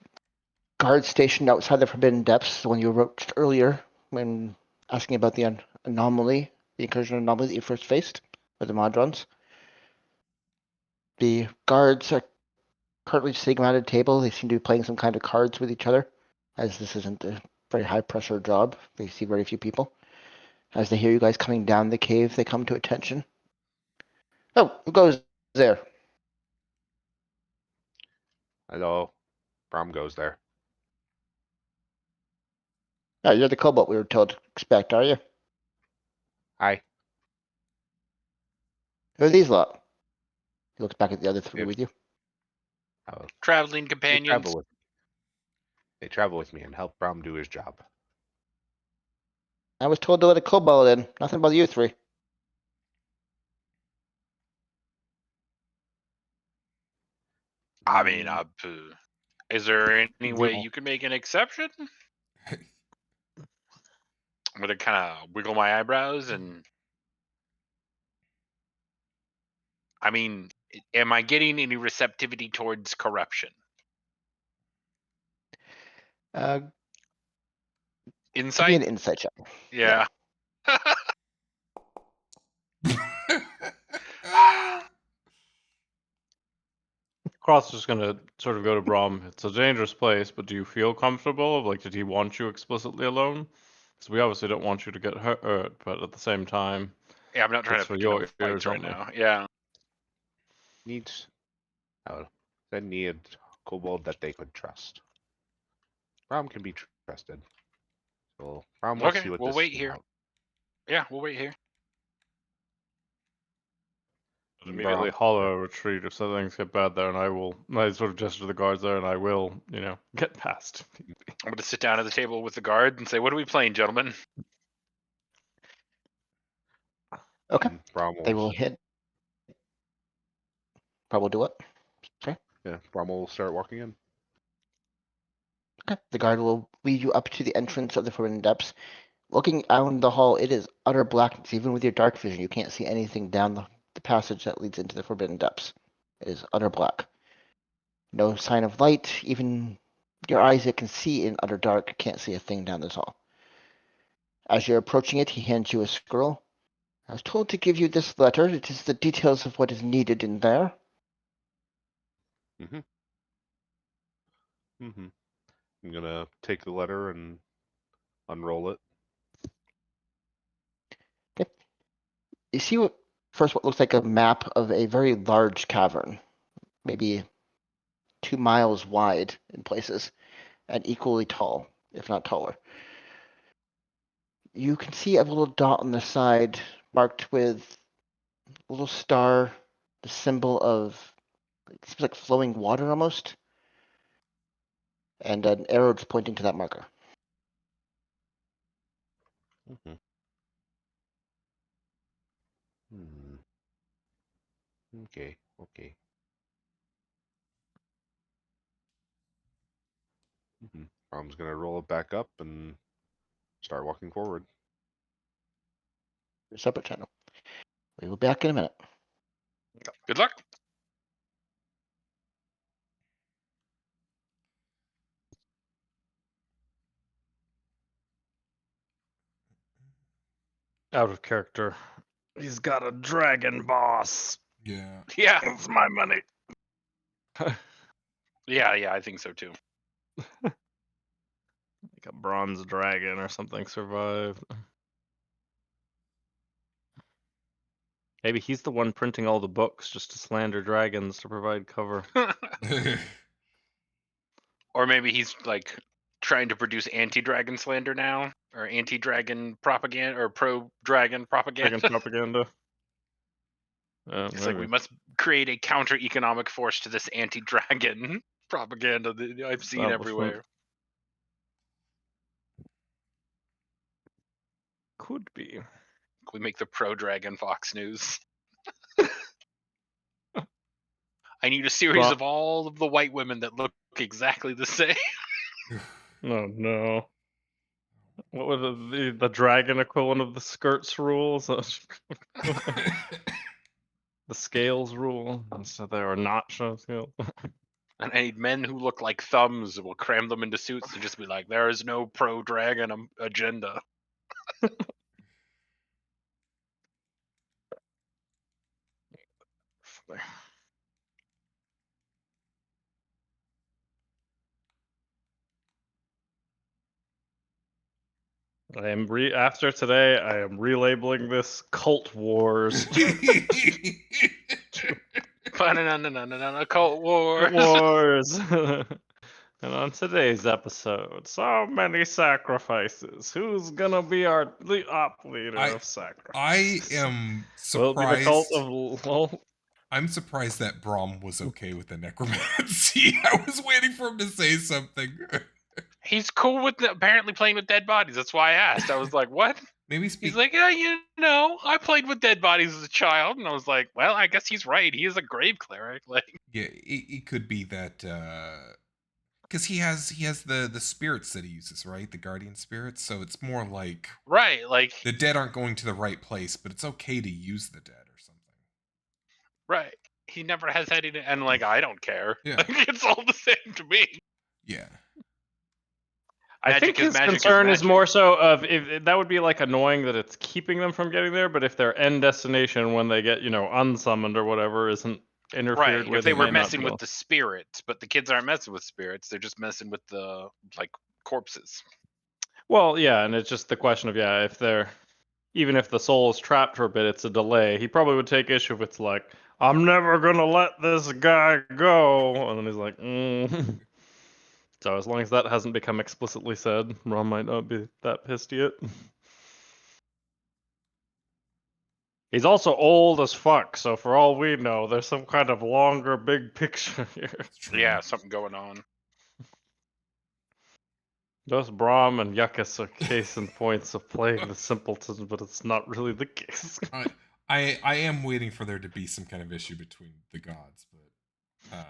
guard station outside the Forbidden Depths, the one you approached earlier when asking about the anomaly, the incursion anomaly that you first faced with the Modrons, the guards are currently sitting around a table. They seem to be playing some kind of cards with each other, as this isn't a very high pressure job. They see very few people. As they hear you guys coming down the cave, they come to attention. Oh, who goes there? Hello. Brom goes there. Oh, you're the kobold we were told to expect, are you? Hi. Who are these lot? He looks back at the other three If- with you. Oh, Traveling they companions. travel with me and help Brom do his job. I was told to let a kobold in. Nothing about you three. I mean, is there any way The- you can make an exception? I'm gonna kind of wiggle my eyebrows and. I mean, am I getting any receptivity towards corruption? Give me Insight? an insight check. Yeah. Cross is just gonna sort of go to Brom. It's a dangerous place, but do you feel comfortable? Like, did he want you explicitly alone? Because we obviously don't want you to get hurt, but at the same time, Yeah, I'm not trying it's to for pick no your fights ears right only. now. Yeah. Needs. Oh, they need kobold that they could trust. Brom can be trusted. So Brom will Okay, see what we'll this wait is here. about. Yeah, we'll wait here. Immediately hollow retreat if things get bad there, and I sort of gesture to the guards there, and I will, get past. I'm gonna sit down at the table with the guard and say, "What are we playing, gentlemen?" Okay. Brom They will hit. Probably do what? Yeah, Brom will start walking in. Okay. The guard will lead you up to the entrance of the Forbidden Depths. Looking down the hall, it is utter blackness. Even with your dark vision, you can't see anything down the passage that leads into the Forbidden Depths. It is utter black. No sign of light. Even your eyes that can see in utter dark can't see a thing down this hall. As you're approaching it, he hands you a scroll. I was told to give you this letter. It is the details of what is needed in there. Mm-hmm. Mm-hmm. I'm gonna take the letter and unroll it. Okay. You see what looks like a map of a very large cavern, maybe 2 miles wide in places, and equally tall, if not taller. You can see a little dot on the side marked with a little star, the symbol of, it seems like flowing water almost, and an arrow just pointing to that marker. Mm-hmm. Hmm. Okay. Okay. Mm-hmm. Brom's gonna roll it back up and start walking forward. A separate channel. We will be back in a minute. Good luck. Out of character. He's got a dragon boss. Yeah. Yeah. It's my money. Yeah, I think so too. Like a bronze dragon or something survived. Maybe he's the one printing all the books just to slander dragons to provide cover. Or maybe he's like trying to produce anti-dragon slander now, or anti-dragon propaganda, or pro-dragon propaganda. Dragon propaganda. It's like we must create a counter-economic force to this anti-dragon propaganda that I've seen everywhere. Could be. Can we make the pro-dragon Fox News? I need a series of all of the white women that look exactly the same. Oh no. What was the dragon equivalent of the skirts rules? The scales rule. So there are not scales. And I need men who look like thumbs. We'll cram them into suits and just be like, there is no pro-dragon agenda. I am after today. I am relabeling this Cult Wars. Cult Wars. Wars. And on today's episode, so many sacrifices. Who's gonna be our op leader I- of sacrifice? I am Will it be the cult surprised. of well, I'm surprised that Braum was okay with the necromancy. I was waiting for him to say something. He's cool with apparently playing with dead bodies. That's why I asked. I was like, what? Maybe speak. He's like, yeah, I played with dead bodies as a child. And I was like, well, I guess he's right. He is a grave cleric. Like, Yeah, it could be that because he has the spirits that he uses, right? The guardian spirits. So it's more like right. Like, the dead aren't going to the right place, but it's okay to use the dead or something. right. He never has had any, and like, I don't care. Yeah. Like, it's all the same to me. Yeah. I think his concern is more so of if that would be like annoying that it's keeping them from getting there, but if their end destination when they get unsummoned or whatever isn't interfered right. with, If they it were may not messing be with all- the spirits, but the kids aren't messing with spirits. They're just messing with the like corpses. Well, yeah, and it's just the question of if they're even if the soul is trapped for a bit, it's a delay. He probably would take issue if it's like, I'm never gonna let this guy go, and then he's like, So as long as that hasn't become explicitly said, Ron might not be that pissed yet. He's also old as fuck, so for all we know, there's some kind of longer big picture here. Yeah, something going on. Just Braum and Yuckus are case in points of playing the simpletons, but it's not really the case. I am waiting for there to be some kind of issue between the gods, but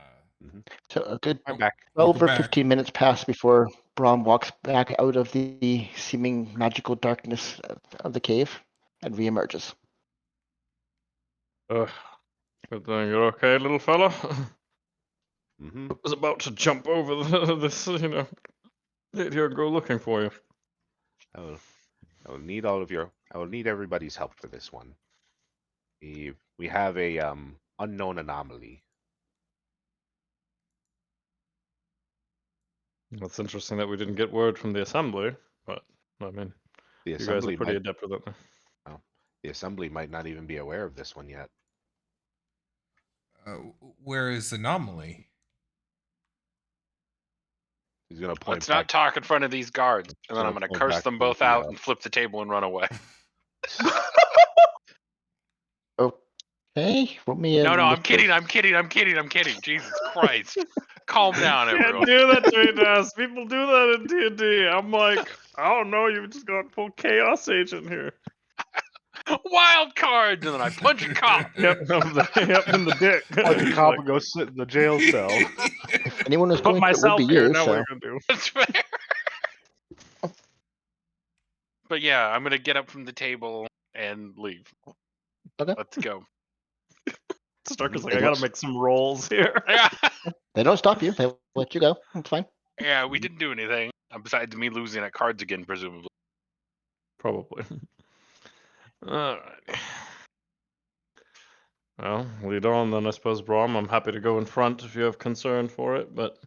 So a good I'm back. 12 or Welcome back. 15 minutes pass before Braum walks back out of the seeming magical darkness of the cave and reemerges. Good thing you're okay, little fella. Mm-hmm. I was about to jump over this, get here and go looking for you. I will need all of your. I will need everybody's help for this one. We have a unknown anomaly. It's interesting that we didn't get word from the assembly, but I mean, The you guys assembly are pretty might. adept with it. Well, the assembly might not even be aware of this one yet. where is Anomaly? He's gonna point. Let's not talk in front of these guards, and then I'm going to curse them both out and flip the table and run away. Okay, roll me No, in. I'm kidding. Jesus Christ. Calm down, everyone. Can't do that to us. People do that in D&D. I'm like, I don't know. You just got full chaos agent here. Wild cards, and then I punch a cop. Yep, in the dick. Punch a He's cop like, and go sit in the jail cell. If anyone was put going to, it would myself be here. you. Now what are So you gonna do? That's fair. But I'm going to get up from the table and leave. Okay. Let's go. Starker's like, They I don't gotta make some rolls here. They don't stop you. They let you go. It's fine. Yeah, we didn't do anything. Besides me losing at cards again, presumably. Probably. Alright. Well, lead on then, I suppose, Braum. I'm happy to go in front if you have concern for it, but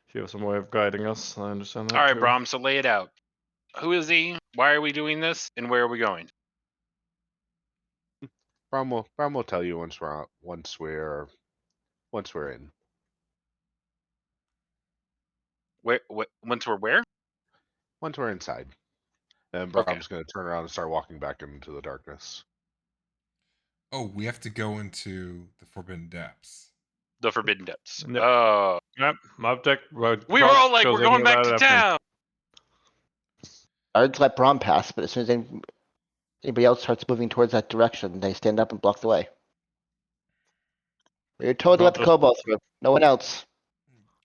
if you have some way of guiding us, I understand that. All right, too. Braum, so lay it out. Who is he? Why are we doing this? And where are we going? Brom will tell you once we're in. Once we're where? Once we're inside. And Okay. Brom's gonna turn around and start walking back into the darkness. Oh, we have to go into the Forbidden Depths. The Forbidden Depths. Yep. Yep, We were all like, we're going back to town. Guards let Braum pass, but as soon as anybody else starts moving towards that direction, they stand up and block the way. You're told to let the kobold through. No one else.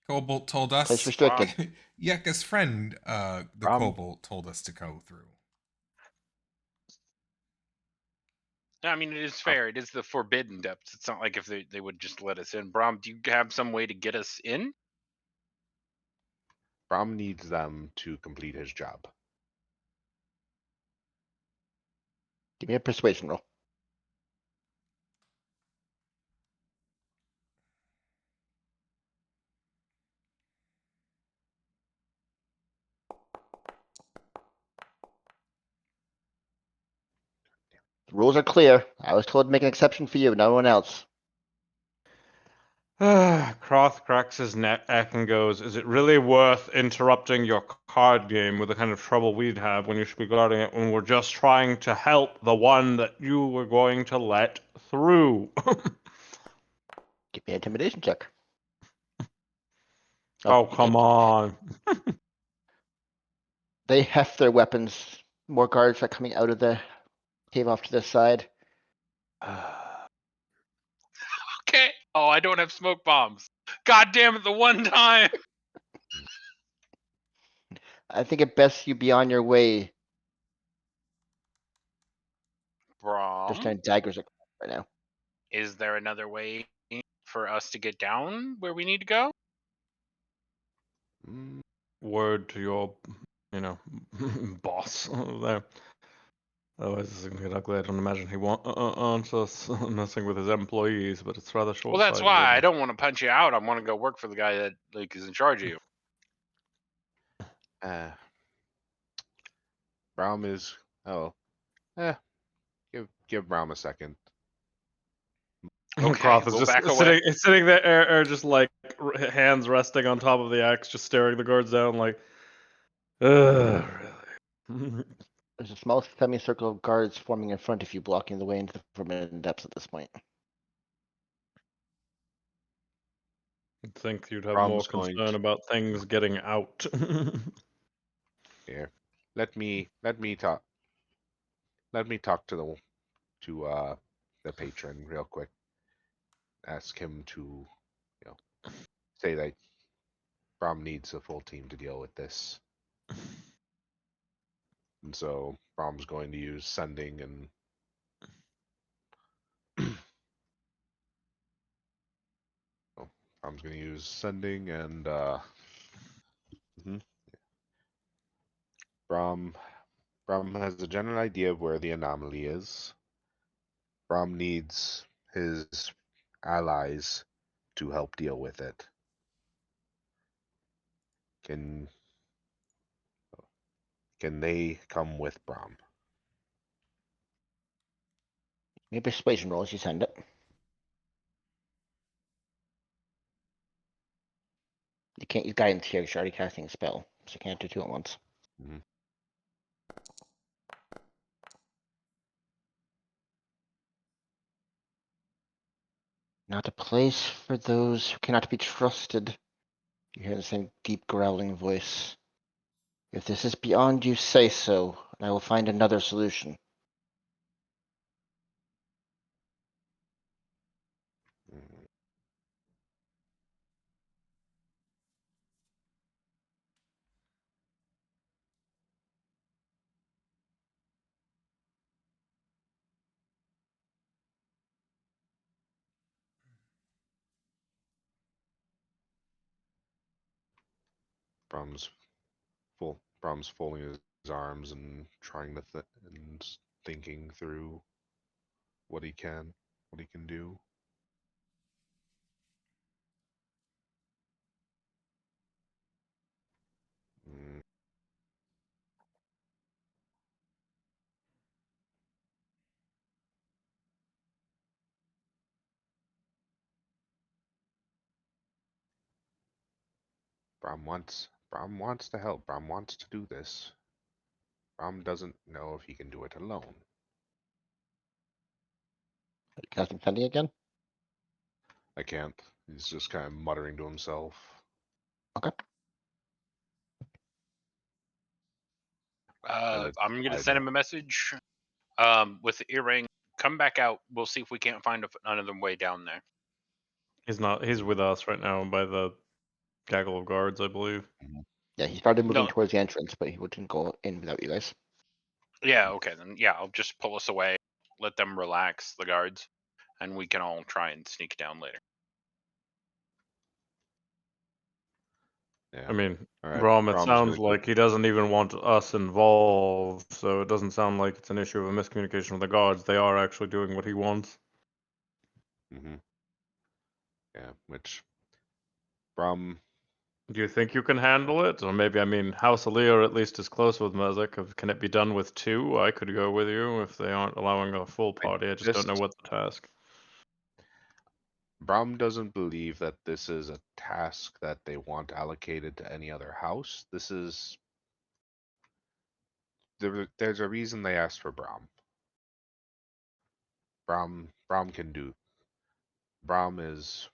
Cobalt told us. Place restricted. Yeka's friend, the Cobalt, told us to go through. I mean, it is fair. It is the Forbidden Depths. It's not like if they would just let us in. Braum, do you have some way to get us in? Brom needs them to complete his job. Give me a persuasion roll. The rules are clear. I was told to make an exception for you, no one else. Croth cracks his neck and goes, "Is it really worth interrupting your card game with the kind of trouble we'd have when you should be guarding it when we're just trying to help the one that you were going to let through?" Give me an intimidation check. Oh, come on. They heft their weapons. More guards are coming out of the cave off to the side. Okay. Oh, I don't have smoke bombs. God damn it, the one time. I think it best you be on your way. They're Brom, staring daggers at right now. is there another way for us to get down where we need to go? Mm, Word to your, boss there. Otherwise, this is going to get ugly. I don't imagine he wants us messing with his employees, but it's rather short-sighted. Well, that's why I don't want to punch you out. I want to go work for the guy that is in charge of you. Braum is. Oh, give Braum a second. Okay, Croth is we'll just back away. sitting there, just like hands resting on top of the axe, just staring the guards down, like, really? There's a small semicircle of guards forming in front of you, blocking the way into the forbidden depths at this point. You'd think you'd have more Braum's going concern about things getting out. Here, let me talk. Let me talk to the patron real quick. Ask him to, say that Braum needs a full team to deal with this. And so Braum's going to use sending and Braum's going to use sending and mhm. Braum has a general idea of where the anomaly is. Braum needs his allies to help deal with it. Can they come with Braum? Make a persuasion roll as you send it. You can't use guidance here because you're already casting a spell, so you can't do two at once. Mhm. Not a place for those who cannot be trusted. You hear the same deep growling voice. If this is beyond you, say so, and I will find another solution. Mm. Braum's folding his arms and trying to and thinking through what he can do. Mm. Braum wants to help. Braum wants to do this. Braum doesn't know if he can do it alone. Are you casting sending again? I can't. He's just kind of muttering to himself. Okay. I'm gonna I send don't. him a message. With the earring. Come back out. We'll see if we can't find another way down there. He's with us right now by the gaggle of guards, I believe. Yeah, he started moving No. towards the entrance, but he wouldn't go in without you guys. Yeah. Okay. Then. Yeah. I'll just pull us away. Let them relax, the guards, and we can all try and sneak down later. Yeah. I mean, All right. Braum, it Braum's sounds gonna go. like he doesn't even want us involved, so it doesn't sound like it's an issue of a miscommunication with the guards. They are actually doing what he wants. Yeah. Which Braum Do you think you can handle it? Or maybe, I mean, House Alir at least is close with Mezek. Can it be done with 2? I could go with you if they aren't allowing a full party. I just don't know what the task. Braum doesn't believe that this is a task that they want allocated to any other house. This is there's a reason they asked for Braum. Braum can do. Braum is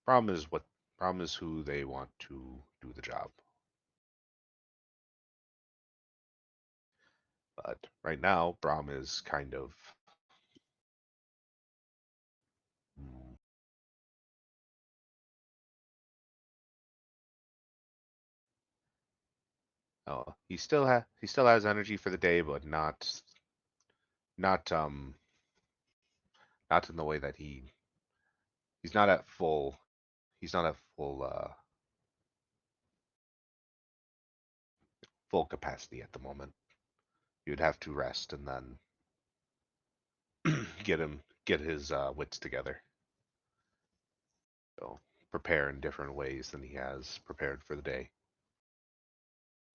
Braum is what Braum is who they want to do the job. But right now, Braum is kind of oh, he still has energy for the day, but not not in the way that he's not at full full capacity at the moment. You'd have to rest and then get his wits together. So prepare in different ways than he has prepared for the day.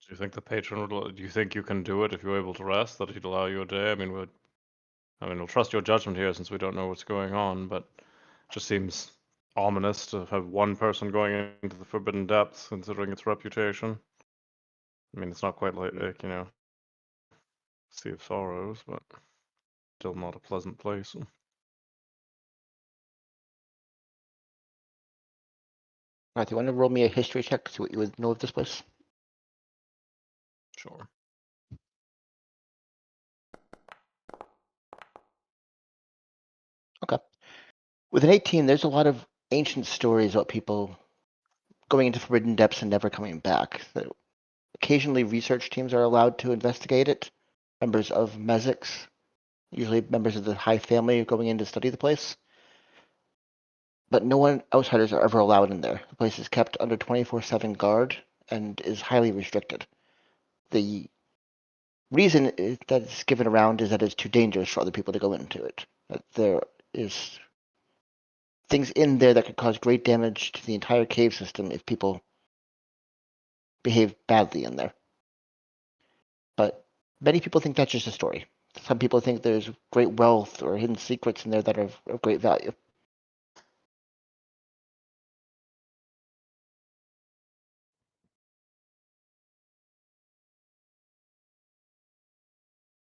Do you think the patron would? Do you think you can do it if you're able to rest? That he'd allow you a day? I mean, we'll trust your judgment here since we don't know what's going on, but it just seems ominous to have one person going into the Forbidden Depths, considering its reputation. I mean, it's not quite like Sea of Sorrows, but still not a pleasant place. Alright, do you want to roll me a history check to see what you would know of this place? Sure. Okay. With an 18, there's a lot of ancient stories about people going into Forbidden Depths and never coming back. Occasionally, research teams are allowed to investigate it. Members of Mezeks, usually members of the High Family, going in to study the place. But no outsiders are ever allowed in there. The place is kept under 24/7 guard and is highly restricted. The reason that it's given around is that it's too dangerous for other people to go into it. That there is things in there that could cause great damage to the entire cave system if people behave badly in there. But many people think that's just a story. Some people think there's great wealth or hidden secrets in there that are of great value.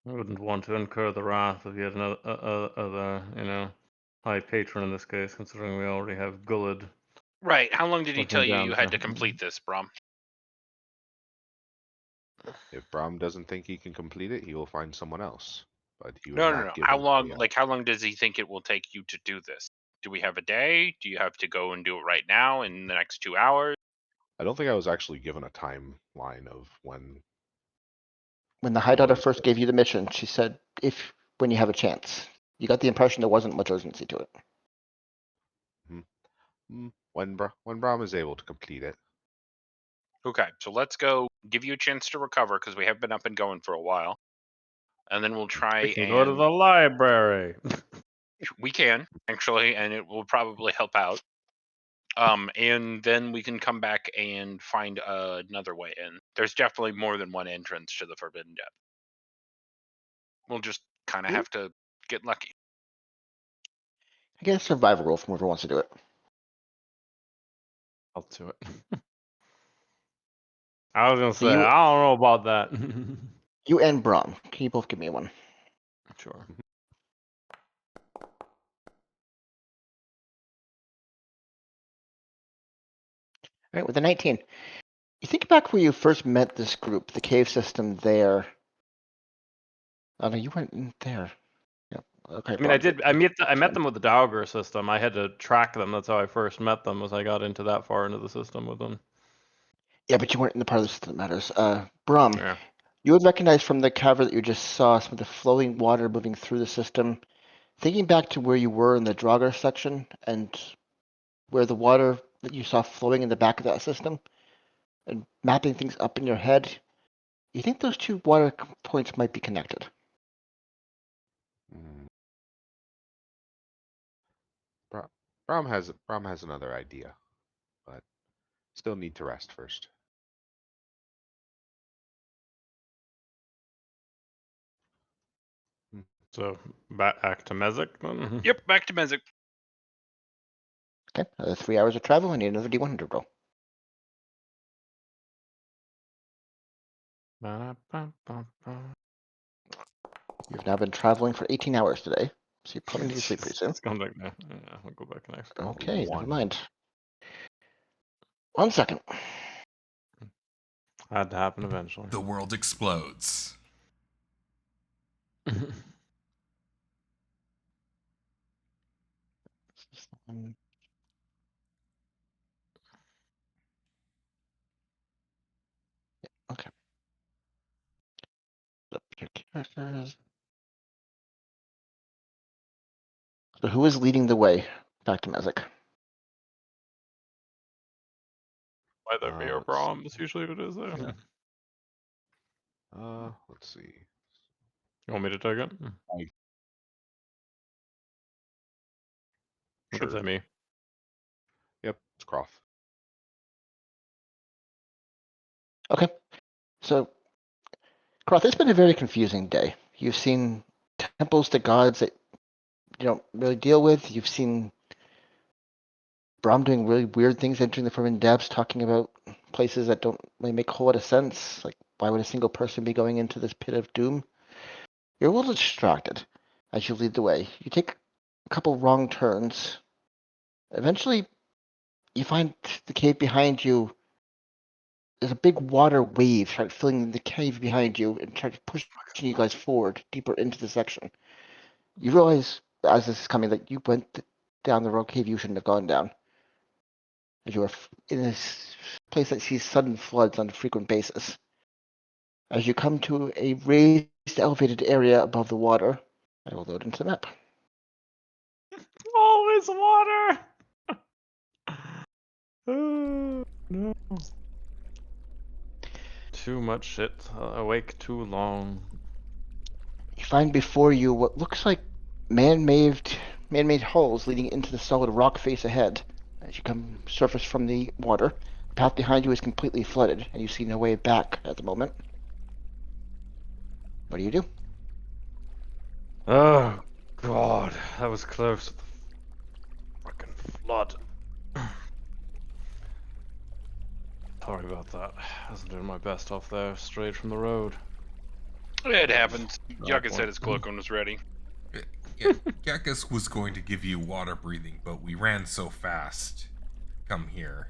I wouldn't want to incur the wrath of yet another, high patron in this case, considering we already have Gullid. Right. How long did he looking tell you down you had to complete this, Brom? If Braum doesn't think he can complete it, he will find someone else. But he was No. not How given long? the, Like, how long does he think it will take you to do this? Do we have a day? Do you have to go and do it right now in the next 2 hours? I don't think I was actually given a timeline of when. When the High Daughter first gave you the mission, she said, when you have a chance. You got the impression there wasn't much urgency to it. When Braum is able to complete it. Okay, so let's go give you a chance to recover because we have been up and going for a while, and then we'll try We can and go to the library. we can actually, and it will probably help out. And then we can come back and find another way in. There's definitely more than one entrance to the Forbidden Depth. We'll just kind of have to get lucky. I guess survival roll from whoever wants to do it. I'll do it. I was gonna So say, you- I don't know about that. You and Braum, can you both give me one? Sure. All right, with a 19. You think back where you first met this group, the cave system there. Oh no, you weren't in there. Yep. Okay, I mean, I Braum did. I met them with the Daugr system. I had to track them. That's how I first met them. Was I got into that far into the system with them. Yeah, but you weren't in the part of the system that matters. Braum, Yeah. you would recognize from the cavern that you just saw some of the flowing water moving through the system. Thinking back to where you were in the Draugr section and where the water that you saw flowing in the back of that system, and mapping things up in your head, you think those two water points might be connected. Braum Brom has another idea, but still need to rest first. So back to Mezek then. Yep, back to Mezek. Okay, another 3 hours of travel. I need another D100 roll. Ba-da-ba-ba-ba. You've now been traveling for 18 hours today, so you probably need to sleep pretty soon. It's gone back now. Yeah, I'll go back next. Okay, never One. mind. 1 second. Had to happen eventually. The world explodes. Okay. Flip your characters. So who is leading the way back to Mezek? Either me or let's Brom. That's usually what it is there. Let's see. You want me to take it? You can Sure. say me. Yep, it's Croft. Okay. So, Kroth, it's been a very confusing day. You've seen temples to gods that you don't really deal with. You've seen Brom doing really weird things, entering the Forbidden Depths, talking about places that don't really make a whole lot of sense. Like, why would a single person be going into this pit of doom? You're a little distracted as you lead the way. You take a couple wrong turns. Eventually, you find the cave behind you. There's a big water wave start filling the cave behind you and start pushing you guys forward deeper into the section. You realize as this is coming that you went down the road cave you shouldn't have gone down. As you are in this place that sees sudden floods on a frequent basis. As you come to a raised, elevated area above the water, I will load into the map. Always water! Oh, no. Too much shit. Awake too long. You find before you what looks like man-made holes leading into the solid rock face ahead. As you come surface from the water, the path behind you is completely flooded, and you see no way back at the moment. What do you do? Oh, God. That was close. The fucking flood. Sorry about that. I wasn't doing my best off there, straight from the road. It happens. Oh, Yaga boy. said his cloak was ready. Yeah, Gekkus was going to give you water breathing, but we ran so fast. Come here.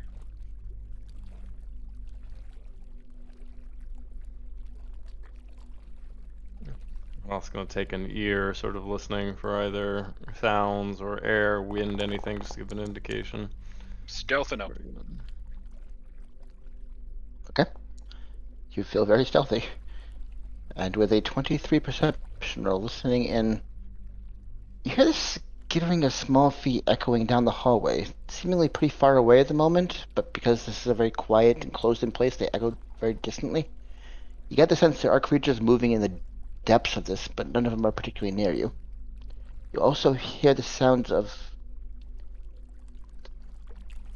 Well, it's gonna take an ear sort of listening for either sounds or air, wind, anything, just to give an indication. Stealthing up. Okay. You feel very stealthy. And with a 23 perception roll, listening in, you hear this skittering of small feet echoing down the hallway, seemingly pretty far away at the moment, but because this is a very quiet and closed-in place, they echo very distantly. You get the sense there are creatures moving in the depths of this, but none of them are particularly near you. You also hear the sounds of...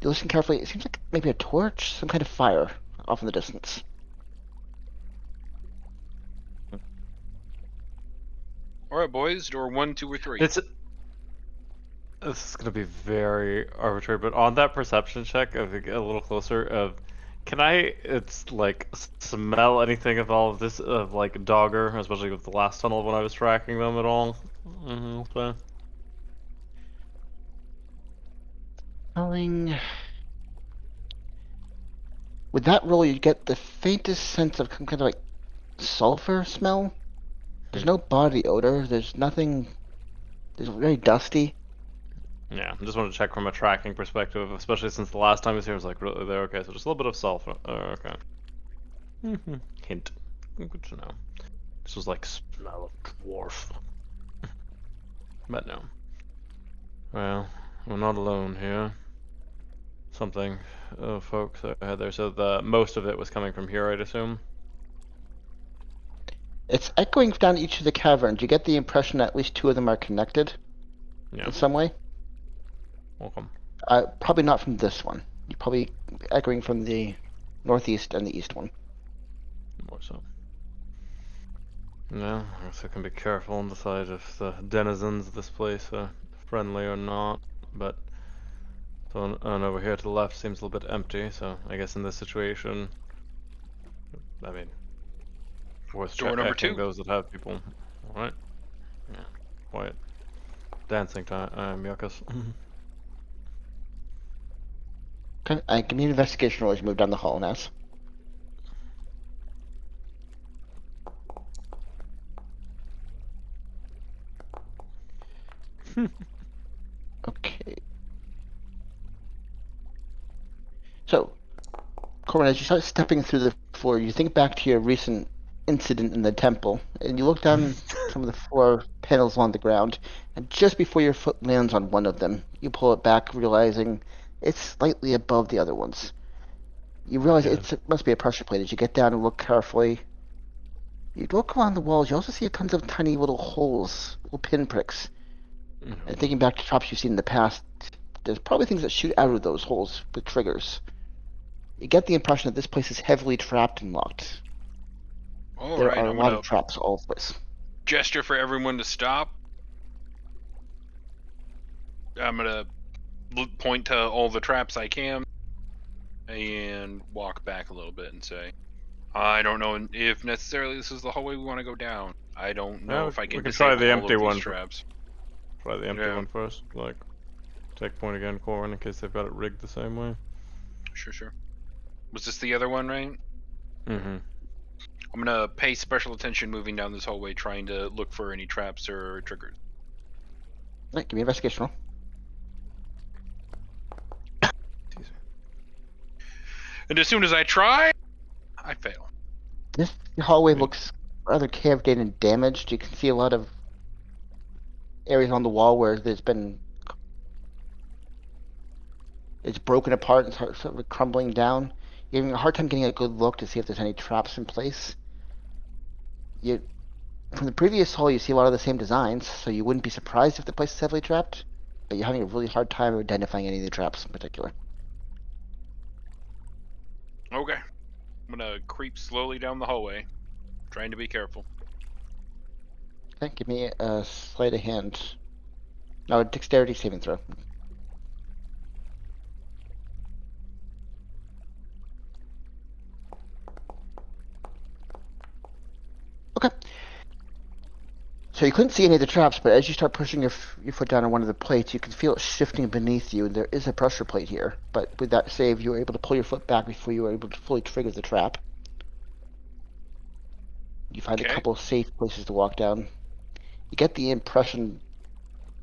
You listen carefully, it seems like maybe a torch, some kind of fire off in the distance. Alright, boys. Door 1, 2, or 3. This is gonna be very arbitrary, but on that perception check, if we get a little closer, can I, it's like, smell anything of all of this, of like Dogger, especially with the last tunnel when I was tracking them at all? So. Smelling... With that roll, you get the faintest sense of some kind of like sulfur smell. There's no body odor. There's nothing. It's very dusty. Yeah, I just wanted to check from a tracking perspective, especially since the last time I was here, I was like, really there? Okay, so just a little bit of sulfur. Okay. Hint. Good to know. This was like smell of dwarf. But no. Well, we're not alone here. Something, folks ahead there. So most of it was coming from here, I'd assume. It's echoing down each of the caverns. You get the impression that at least 2 of them are connected Yeah. in some way. Welcome. Probably not from this one. You're probably echoing from the northeast and the east one. More so. Yeah, I guess I can be careful and decide if the denizens of this place are friendly or not, but so and over here to the left seems a little bit empty, so I guess in this situation, I mean, worth Door number checking 2. those that have people. Alright. Yeah. Quiet. Dancing time, Yuckus. Okay, give me an investigation roll as you move down the hall, Nas. Okay. So, Corbin, as you start stepping through the floor, you think back to your recent incident in the temple, and you look down some of the floor panels along the ground, and just before your foot lands on one of them, you pull it back, realizing it's slightly above the other ones. You realize Yeah. it must be a pressure plate. As you get down and look carefully, you look along the walls, you also see tons of tiny little holes, little pinpricks. And thinking back to traps you've seen in the past, there's probably things that shoot out of those holes with triggers. You get the impression that this place is heavily trapped and locked. All There right, are a I'm lot gonna of traps all over the place. gesture for everyone to stop. I'm gonna point to all the traps I can and walk back a little bit and say, I don't know if necessarily this is the hallway we want to go down. I don't know Yeah, if I can we can try disable the all empty of these one. traps. Try the empty Yeah. one first. Like, take point again, Corin, in case they've got it rigged the same way. Sure. Was this the other one, right? Mm-hmm. I'm gonna pay special attention moving down this hallway, trying to look for any traps or triggers. Right, give me an investigation roll. And as soon as I try, I fail. This hallway Okay. looks rather caved in and damaged. You can see a lot of areas on the wall where it's broken apart and sort of crumbling down. You're having a hard time getting a good look to see if there's any traps in place. From the previous hall, you see a lot of the same designs, so you wouldn't be surprised if the place is heavily trapped, but you're having a really hard time identifying any of the traps in particular. Okay. I'm gonna creep slowly down the hallway, trying to be careful. Okay, give me a sleight of hand. No, a dexterity saving throw. Okay. So you couldn't see any of the traps, but as you start pushing your foot down on one of the plates, you can feel it shifting beneath you. There is a pressure plate here, but with that save, you were able to pull your foot back before you were able to fully trigger the trap. You find a Okay. couple of safe places to walk down. You get the impression,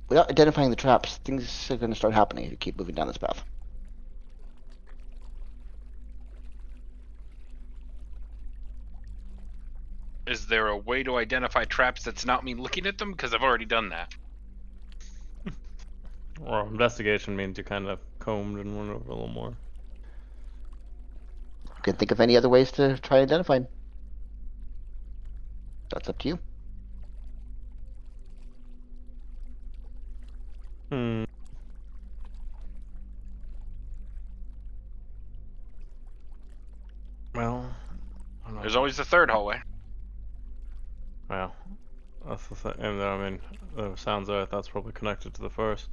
without identifying the traps, things are going to start happening if you keep moving down this path. Is there a way to identify traps that's not me looking at them? Because I've already done that. Well, investigation means you kind of combed and went over a little more. You can think of any other ways to try and identify them. That's up to you. Hmm. Well, I don't know. There's always the third hallway. Well, that's the thing. And I mean, the sounds of it, that's probably connected to the first.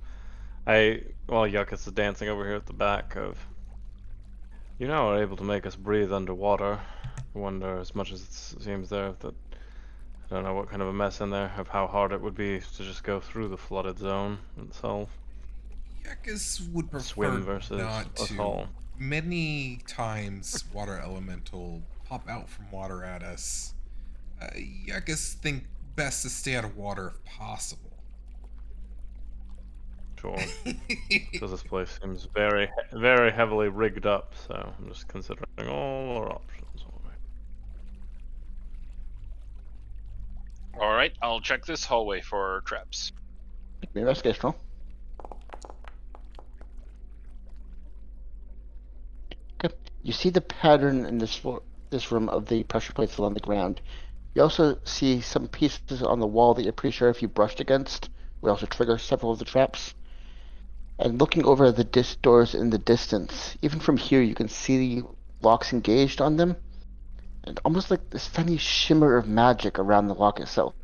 Well, Yuckus is dancing over here at the back of. You know, are able to make us breathe underwater. I wonder, as much as it seems there, that I don't know what kind of a mess in there, of how hard it would be to just go through the flooded zone itself. Yuckus would prefer Swim versus not us to. all. Many times, water elemental pop out from water at us. Yuckus think best to stay out of water if possible. Sure. Because this place seems very, very heavily rigged up, so I'm just considering all our options. All right, I'll check this hallway for traps. Give me an investigation roll. Okay. You see the pattern in this room of the pressure plates along the ground. You also see some pieces on the wall that you're pretty sure if you brushed against would also trigger several of the traps. And looking over at the doors in the distance, even from here, you can see the locks engaged on them, and almost like this tiny shimmer of magic around the lock itself.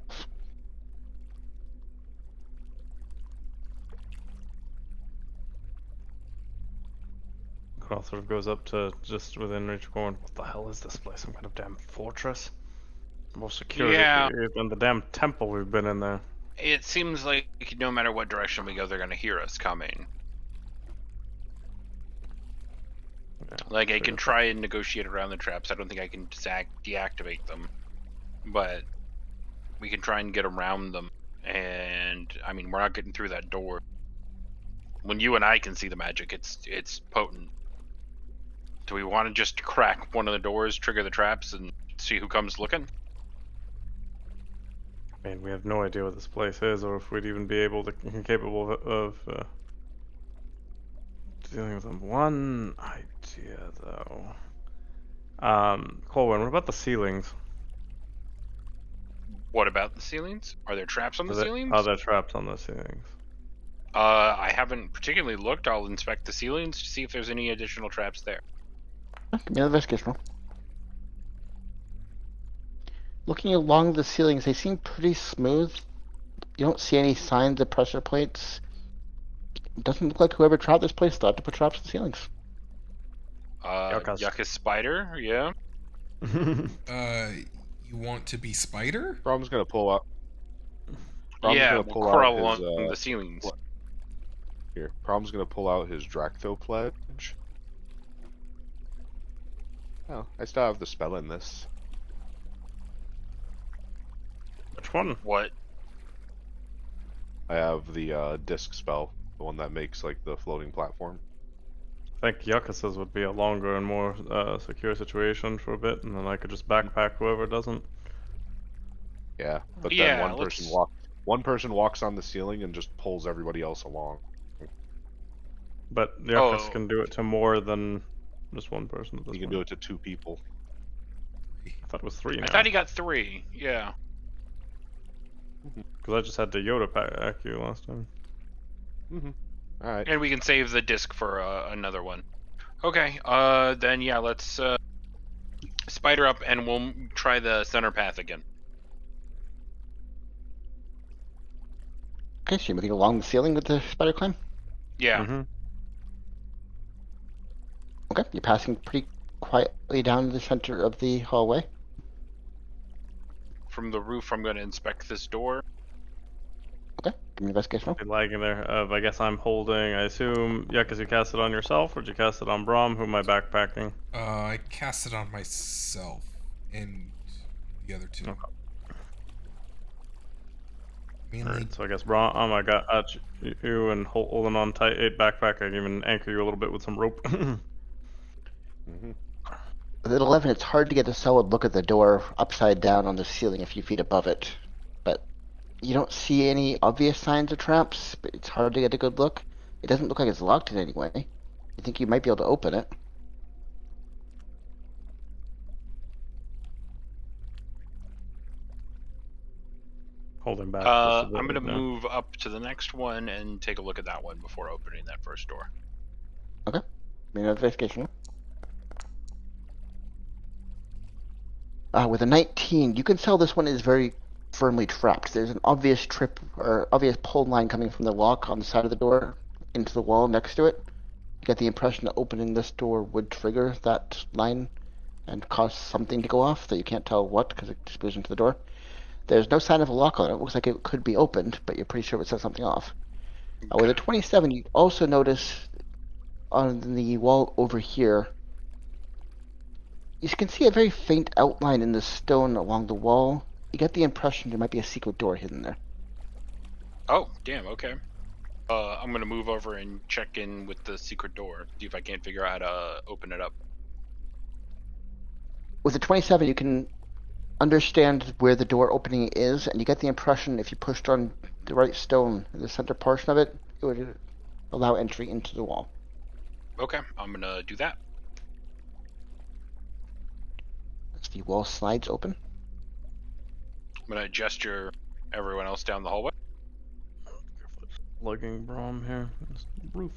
Cross sort of goes up to just within reach, going, "What the hell is this place? Some kind of damn fortress? More security Yeah. than the damn temple we've been in there." It seems like no matter what direction we go, they're going to hear us coming. Yeah, Like, I figure can that. try and negotiate around the traps. I don't think I can deactivate them. But we can try and get around them. And, I mean, we're not getting through that door. When you and I can see the magic, it's potent. Do we want to just crack one of the doors, trigger the traps, and see who comes looking? I mean, we have no idea what this place is, or if we'd even be capable of dealing with them. One idea, though. Colwyn, what about the ceilings? What about the ceilings? Are there traps on the ceilings? Are there traps on the ceilings? I haven't particularly looked. I'll inspect the ceilings to see if there's any additional traps there. Give me an investigation roll. Looking along the ceilings, they seem pretty smooth. You don't see any signs of pressure plates. It doesn't look like whoever trapped this place thought to put traps in the ceilings. Yucca's spider, yeah. You want to be spider? Brom's gonna pull out. Brom's Yeah, gonna we'll pull crawl out his, along the ceilings. Here, Brom's gonna pull out his Dractho pledge. Oh, I still have the spell in this. Which one? What? I have the disc spell, the one that makes like the floating platform. I think Yuccas's would be a longer and more secure situation for a bit, and then I could just backpack whoever doesn't. Yeah, but then Yeah, one person walks on the ceiling and just pulls everybody else along. But Yuccas Oh. can do it to more than just one person at this You can point. do it to 2 people. I thought it was 3 now. I thought he got 3, yeah. Because I just had the Yoda pack you last time. All right. And we can save the disc for another one. Okay, then yeah, let's spider up and we'll try the center path again. Okay, so you're moving along the ceiling with the spider climb? Yeah. Mm-hmm. Okay, you're passing pretty quietly down the center of the hallway. From the roof, I'm going to inspect this door. Okay, give me an investigation roll. Be lagging there. I guess I'm holding. I assume Yuccas, you cast it on yourself, or did you cast it on Brom? Who am I backpacking? I cast it on myself and the other two. Okay. Mainly, Alright, so I guess Brom, I got you and holding on tight. Backpack. I can even anchor you a little bit with some rope. With an 11, it's hard to get a solid look at the door upside down on the ceiling a few feet above it. But you don't see any obvious signs of traps, but it's hard to get a good look. It doesn't look like it's locked in any way. You think you might be able to open it. Holding back. I'm going to move up to the next one and take a look at that one before opening that first door. Okay. Give me an investigation roll. With a 19, you can tell this one is very firmly trapped. There's an obvious trip or obvious pull line coming from the lock on the side of the door into the wall next to it. You get the impression that opening this door would trigger that line and cause something to go off that you can't tell what because it just goes into the door. There's no sign of a lock on it. It looks like it could be opened, but you're pretty sure it set something off. With a 27, you also notice on the wall over here, you can see a very faint outline in the stone along the wall. You get the impression there might be a secret door hidden there. Oh, damn, okay. I'm going to move over and check in with the secret door, see if I can't figure out how to open it up. With a 27, you can understand where the door opening is, and you get the impression if you pushed on the right stone, the center portion of it, it would allow entry into the wall. Okay, I'm going to do that. As the wall slides open. I'm going to gesture everyone else down the hallway. Lugging Brom here. Roof.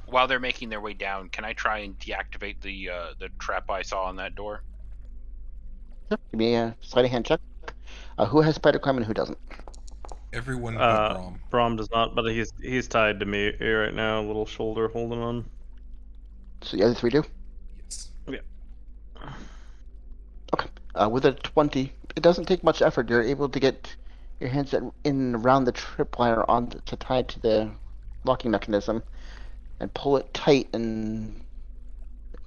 While they're making their way down, can I try and deactivate the trap I saw on that door? Sure. Give me a sleight of hand check. Who has spider climb and who doesn't? Everyone but Brom. Brom does not, but he's tied to me right now, a little shoulder holding on. So the other three do? Yes. Yeah. Okay. With a 20, it doesn't take much effort. You're able to get your hands in and around the tripwire to tie to the locking mechanism and pull it tight and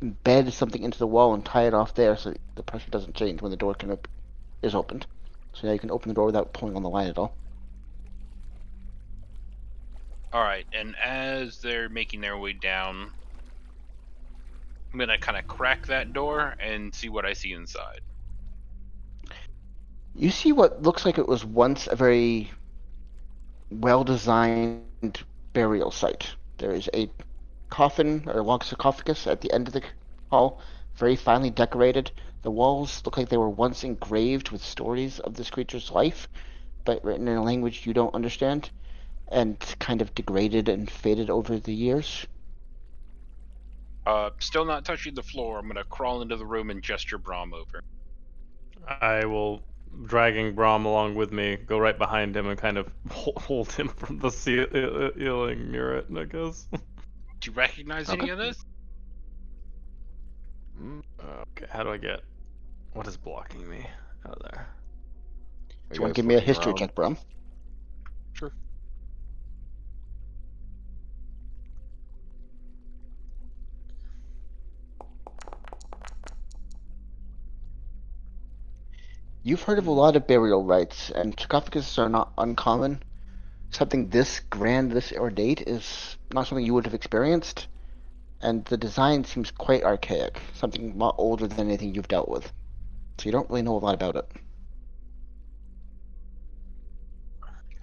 embed something into the wall and tie it off there so the pressure doesn't change when the door is opened. So now you can open the door without pulling on the line at all. All right, and as they're making their way down, I'm gonna kind of crack that door and see what I see inside. You see what looks like it was once a very well-designed burial site. There is a coffin or log sarcophagus at the end of the hall, very finely decorated. The walls look like they were once engraved with stories of this creature's life, but written in a language you don't understand, and kind of degraded and faded over the years. Still not touching the floor. I'm gonna crawl into the room and gesture Brom over. I will, dragging Brom along with me, go right behind him and kind of hold him from the ceiling near it, I guess. Do you recognize any of this? Okay, how do I get... What is blocking me out of there? Do you want to give me a history check, Brom? Sure. You've heard of a lot of burial rites, and sarcophaguses are not uncommon. Something this grand, this ornate, is not something you would have experienced, and the design seems quite archaic, something a lot older than anything you've dealt with. So you don't really know a lot about it.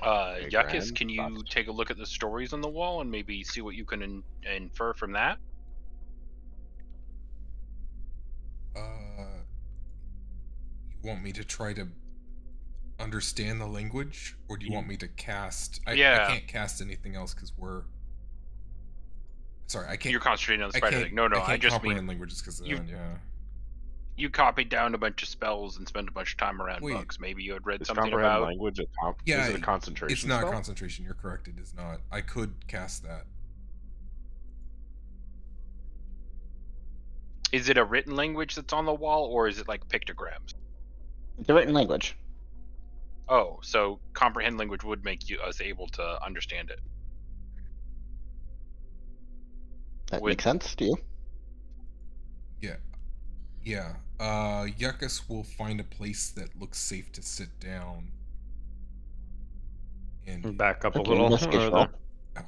Yuckus, can you take a look at the stories on the wall and maybe see what you can infer from that? You want me to try to understand the language, or do you want me to cast? I can't cast anything else because we're. Sorry, I can't. You're concentrating on the spider thing. No, I just mean languages because you copied down a bunch of spells and spent a bunch of time around bugs. Maybe you had read something about language. Is it a concentration? It's not spell? a concentration. You're correct. It is not. I could cast that. Is it a written language that's on the wall, or is it like pictograms? It's a written language. Oh, so comprehend language would make us able to understand it. That makes sense to you? Yeah. Yuckus will find a place that looks safe to sit down. And back up a Okay, little. investigation roll. okay.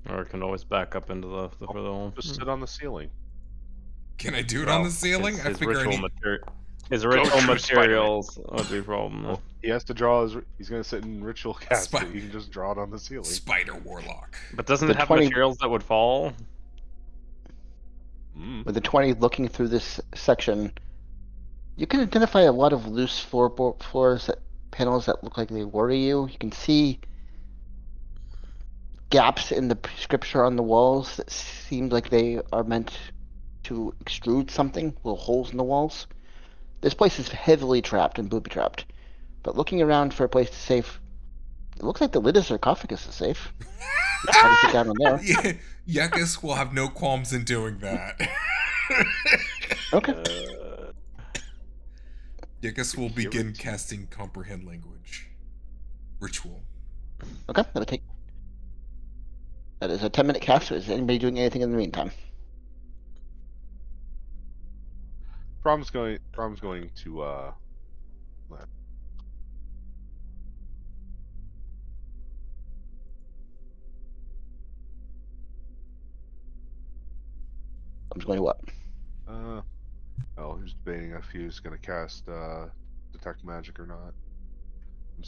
Or it can always back up into the further one. Just sit on the ceiling. Can I do it on the ceiling? His, I figure I need... His Go ritual through materials would be a problem. Well, he has to draw his. He's gonna sit in ritual cast, but he can just draw it on the ceiling. Spider Warlock. But doesn't The it have 20 materials that would fall? With the 20 looking through this section, you can identify a lot of loose panels that look like they worry you. You can see gaps in the scripture on the walls that seem like they are meant to extrude something, little holes in the walls. This place is heavily trapped and booby-trapped. But looking around for a place to safe, it looks like the lid of sarcophagus is safe. How to sit down on there. Yeah, Yuckus will have no qualms in doing that. Okay. Yuckus will begin casting comprehend language. Ritual. Okay, that'll take... That is a 10-minute cast. Is anybody doing anything in the meantime? Brom's going to I'm just going to what? He's debating if he's gonna cast detect magic or not.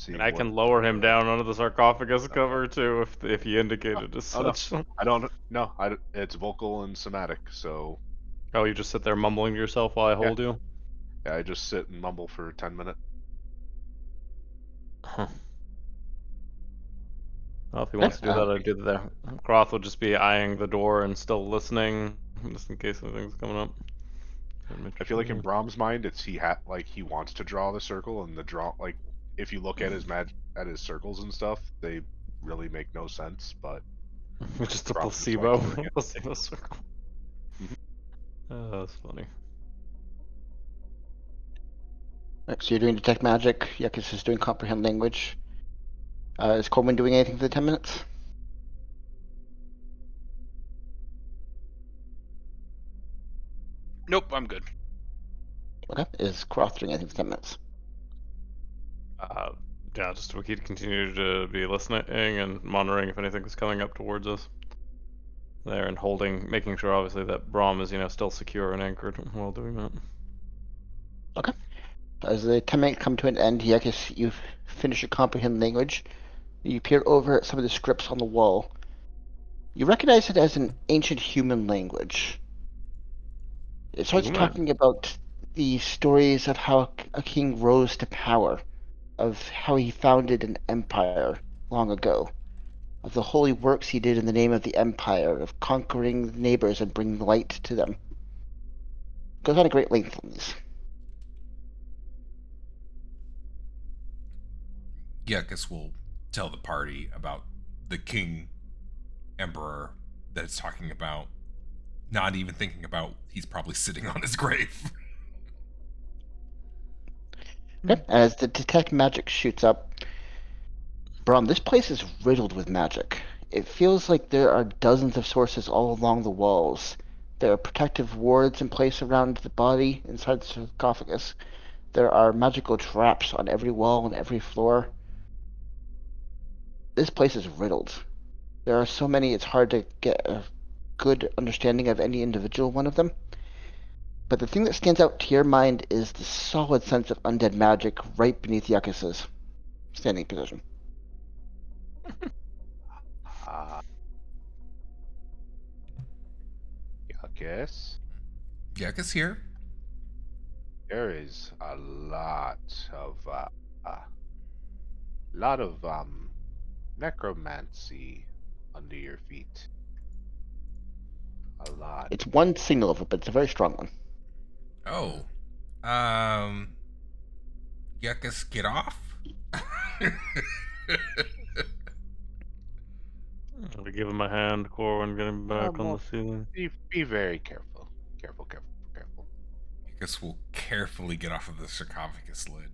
And I can lower him down under the sarcophagus cover too, if he indicated as such. No. I don't know. It's vocal and somatic, so. Oh, you just sit there mumbling to yourself while I hold you? Yeah, I just sit and mumble for 10 minutes. Huh. Well, if he wants to do that, I'd do that there. Croth will just be eyeing the door and still listening, just in case anything's coming up. I feel like in Brahm's mind, it's he wants to draw the circle, and if you look at his circles and stuff, they really make no sense. But just a Brahm's just placebo, doing it. placebo circle. Mhm. That's funny. Right, so you're doing detect magic. Yakis is doing comprehend language. Is Coleman doing anything for the 10 minutes? Nope, I'm good. Okay. Is Croft doing anything for 10 minutes? Yeah, just we could continue to be listening and monitoring if anything's coming up towards us. There and making sure obviously that Brahm is still secure and anchored while doing that. Okay. As the 10 minutes come to an end, Yakis, you finish your comprehend language. You peer over at some of the scripts on the wall. You recognize it as an ancient human language. It starts Human? talking about the stories of how a king rose to power, of how he founded an empire long ago, of the holy works he did in the name of the empire, of conquering neighbors and bringing light to them. Goes on a great length on these. Yakis will tell the party about the king emperor that it's talking about, not even thinking about he's probably sitting on his grave. Okay. As the detect magic shoots up, Brom, this place is riddled with magic. It feels like there are dozens of sources all along the walls. There are protective wards in place around the body inside the sarcophagus. There are magical traps on every wall and every floor. This place is riddled. There are so many, it's hard to get a good understanding of any individual one of them. But the thing that stands out to your mind is the solid sense of undead magic right beneath Yakis's standing position. Yakis, Yakis here. there is a lot of necromancy under your feet. A lot. It's one single of it, but it's a very strong one. Oh. Yakis, get off? We give him a hand, Corwin, get him back on Well, the ceiling. be very careful. Careful. Yakis will carefully get off of the sarcophagus lid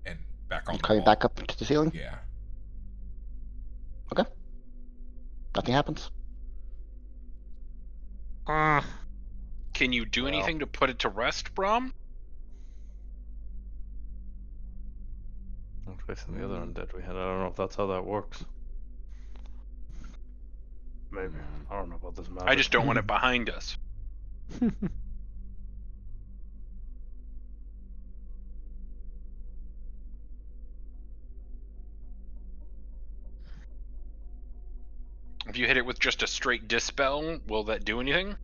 and back on You the coming wall. back up to the ceiling? Yeah. Okay. Nothing happens. Can you do Well. anything to put it to rest, Brom? I'm facing the other undead we had. I don't know if that's how that works. Maybe. I don't know about this magic. I just don't want it behind us. If you hit it with just a straight dispel, will that do anything?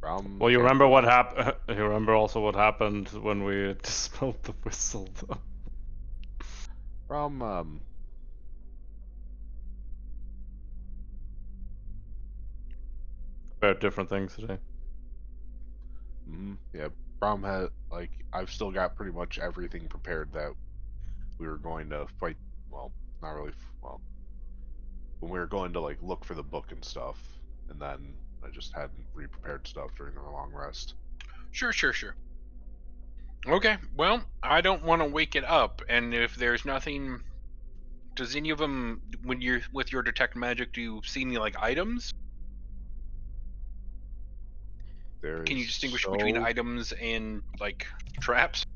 Well, you remember what happened. You remember also what happened when we dispelled the whistle, though. About different things today. Yeah, Brom had I've still got pretty much everything prepared that we were going to fight. Well, not really. Well, when we were going to look for the book and stuff, and then I just hadn't re-prepared stuff during our long rest. Sure. Okay, well, I don't want to wake it up, and if there's nothing... Does any of them, when you're with your detect magic, do you see any, items? Can you distinguish between items and, traps?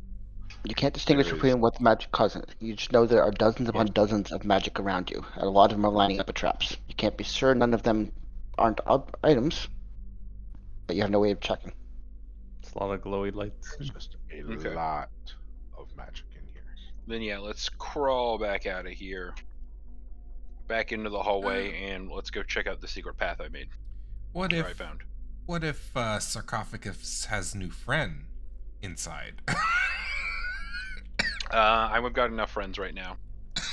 You can't distinguish between what the magic causes. You just know there are dozens upon dozens of magic around you, and a lot of them are lining up as traps. You can't be sure none of them aren't items, but you have no way of checking. It's a lot of glowy lights. There's just a lot of magic in here. Then yeah, let's crawl back out of here. Back into the hallway, and let's go check out the secret path I made. What I found. What if sarcophagus has new friend inside? I've got enough friends right now.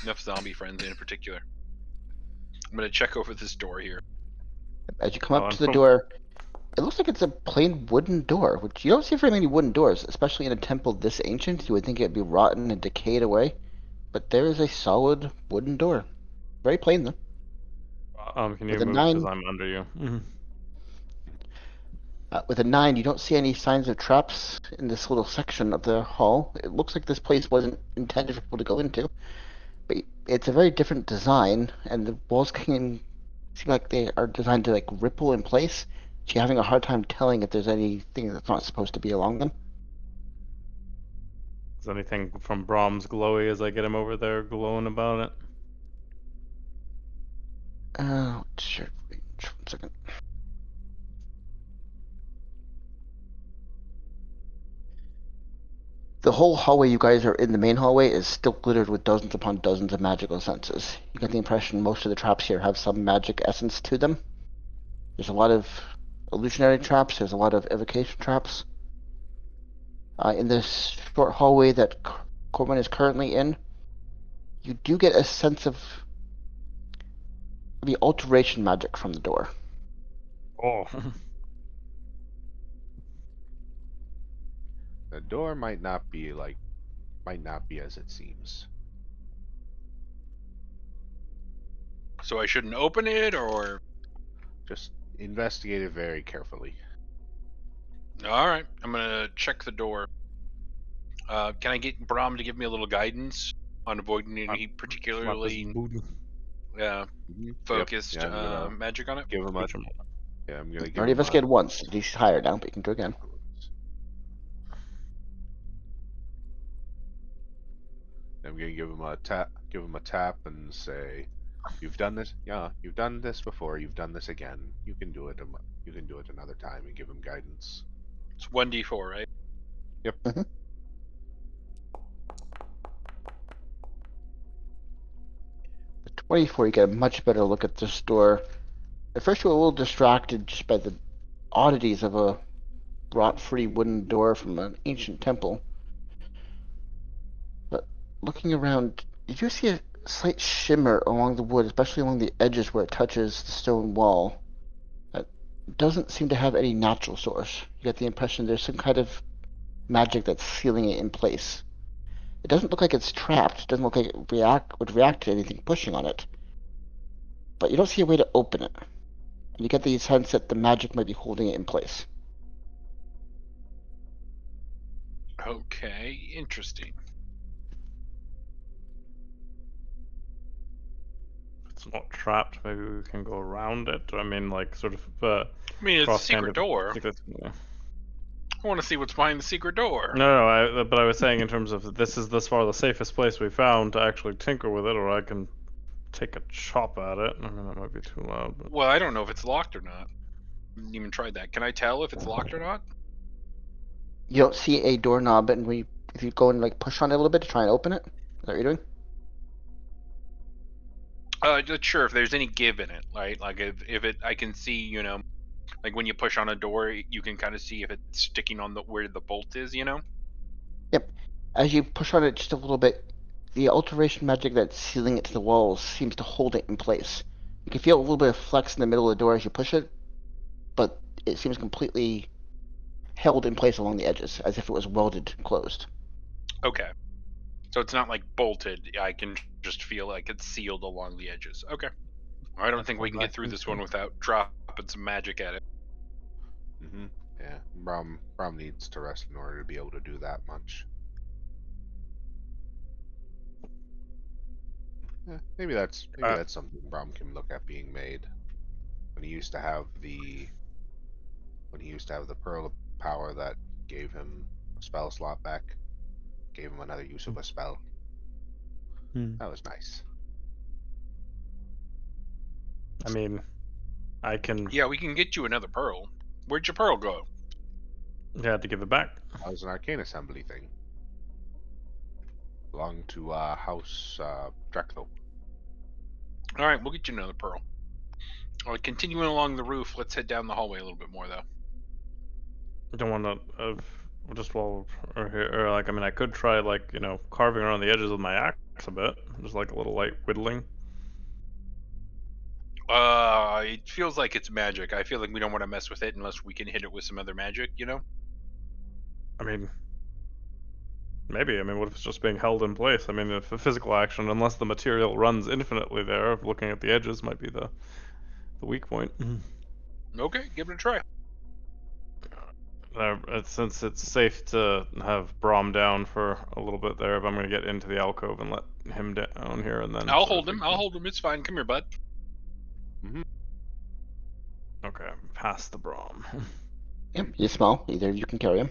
enough zombie friends in particular. I'm gonna check over this door here. As you come Oh, up and to the from door, it looks like it's a plain wooden door, which you don't see very many wooden doors, especially in a temple this ancient. You would think it'd be rotten and decayed away, but there is a solid wooden door. Very plain though. can you With a move because 9, I'm under you? with a 9, you don't see any signs of traps in this little section of the hall. It looks like this place wasn't intended for people to go into, but it's a very different design, and the walls can seem like they are designed to like ripple in place. So you're having a hard time telling if there's anything that's not supposed to be along them. Is anything from Brahms glowy as I get him over there glowing about it? Sure. 1 second. The whole hallway you guys are in, the main hallway, is still glittered with dozens upon dozens of magical essences. You get the impression most of the traps here have some magic essence to them. There's a lot of illusionary traps, there's a lot of evocation traps. In this short hallway that Corbin is currently in, you do get a sense of the alteration magic from the door. Oh, The door might not be as it seems. So I shouldn't open it, or Just investigate it very carefully. all right? I'm gonna check the door. Can I get Brahm to give me a little guidance on avoiding any slap his particularly booty. focused Yeah, I'm gonna magic on it? give him a. Switch him. Yeah, I'm gonna give Already him a. investigated once. He's higher now, but you can do it again. I'm gonna give him a tap. Give him a tap and say, "You've done this. Yeah, you've done this before. You've done this again. You can do it. You can do it another time." And give him guidance. It's 1d4, right? Yep. Mhm. The 24, you get a much better look at this door. At first, you were a little distracted just by the oddities of a rot-free wooden door from an ancient temple. But looking around, you do see a slight shimmer along the wood, especially along the edges where it touches the stone wall. That doesn't seem to have any natural source. You get the impression there's some kind of magic that's sealing it in place. It doesn't look like it's trapped. It doesn't look like it would react to anything pushing on it. But you don't see a way to open it. You get the sense that the magic might be holding it in place. Okay, interesting. If it's not trapped, maybe we can go around it. I mean, like, sort of, I mean, it's a cross kind secret of. door. Yeah. I want to see what's behind the secret door. No, but I was saying in terms of this is thus far the safest place we found to actually tinker with it, or I can take a chop at it. I mean, that might be too loud. But... Well, I don't know if it's locked or not. I haven't even tried that. Can I tell if it's locked or not? You don't see a doorknob, and if you go and like push on it a little bit to try and open it, is that what you're doing? Just sure if there's any give in it, right? Like if it, I can see, you know, like when you push on a door, you can kind of see if it's sticking on the where the bolt is, you know. Yep. As you push on it just a little bit, the alteration magic that's sealing it to the walls seems to hold it in place. You can feel a little bit of flex in the middle of the door as you push it, but it seems completely held in place along the edges, as if it was welded closed. Okay. So it's not like bolted. I can just feel like it's sealed along the edges. Okay. I don't think we can get through this one without dropping some magic at it. Yeah. Brom needs to rest in order to be able to do that much. Yeah, maybe that's something Brom can look at being made. When he used to have the pearl of power that gave him a spell slot back, gave him another use of a spell. That was nice. I mean, I can. Yeah, we can get you another pearl. Where'd your pearl go? You had to give it back. That was an arcane assembly thing. Belonged to House Draclo. All right, we'll get you another pearl. All right, continuing along the roof, let's head down the hallway a little bit more, though. I don't want to. just while we're here, or like, I mean, I could try like, you know, carving around the edges with my axe a bit, just like a little light whittling. It feels like it's magic. I feel like we don't want to mess with it unless we can hit it with some other magic, you know? I mean, maybe. I mean, what if it's just being held in place? I mean, if a physical action, unless the material runs infinitely there, looking at the edges might be the weak point. Okay, give it a try. Since it's safe to have Brom down for a little bit there, if I'm going to get into the alcove and let him down here, and then I'll hold him. I'll hold him. It's fine. Come here, bud. Okay, past the Brom. Yep, he's small. Either of you can carry him.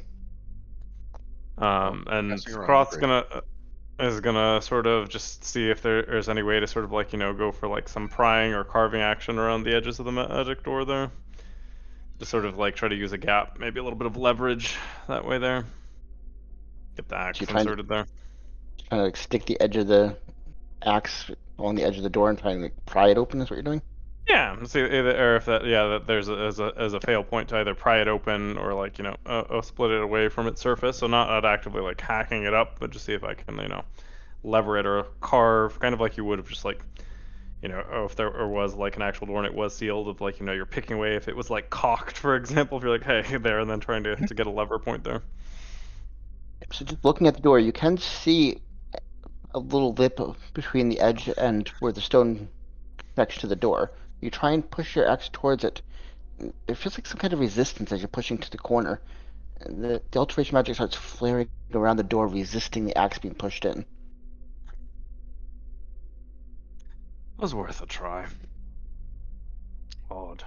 And passing around Kroth's the is gonna sort of just see if there's any way to sort of like, you know, go for like some prying or carving action around the edges of the magic door there. Just sort of like try to use a gap, maybe a little bit of leverage that way there. Get the axe you're trying to- inserted there. Trying to like stick the edge of the axe along the edge of the door and trying to like, pry it open is what you're doing? Yeah, see either, or if that, yeah, that there's as a fail point to either pry it open or like, you know, split it away from its surface. So not actively like hacking it up, but just see if I can, you know, lever it or carve, kind of like you would have just like, you know, if there was like an actual door and it was sealed, of like, you know, you're picking away if it was like cocked, for example, if you're like, hey, there, and then trying to get a lever point there. So just looking at the door, you can see a little lip between the edge and where the stone connects to the door. You try and push your axe towards it. It feels like some kind of resistance as you're pushing to the corner. And the alteration magic starts flaring around the door, resisting the axe being pushed in. Was worth a try. Odd.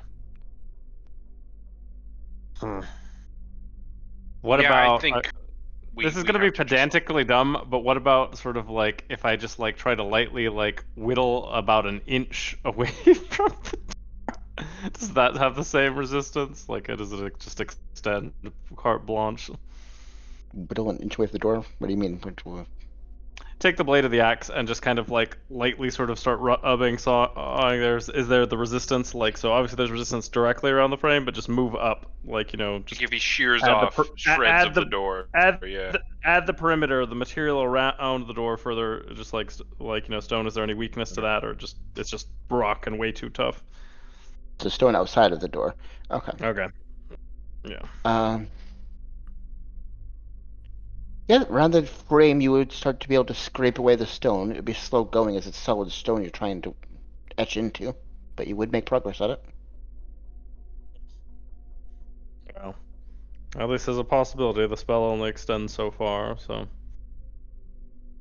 What Yeah, about? I think This is gonna be pedantically dumb, but what about sort of like if I just like try to lightly like whittle about an inch away from the door? Does that have the same resistance? Like, does it just extend carte blanche? Whittle an inch away from the door? What do you mean? Take the blade of the axe and just kind of like lightly sort of start rubbing, sawing. Is there the resistance? Like, so obviously there's resistance directly around the frame, but just move up, like, you know, just if he shears add off shreds of the the door. Yeah. add the perimeter, the material around the door further. Just like you know, stone. Is there any weakness to that, or just it's just rock and way too tough? It's a stone outside of the door. Okay. Okay. Yeah. Yeah, around the frame you would start to be able to scrape away the stone. It would be slow going as it's solid stone you're trying to etch into, but you would make progress at it. Well, at least there's a possibility. The spell only extends so far, so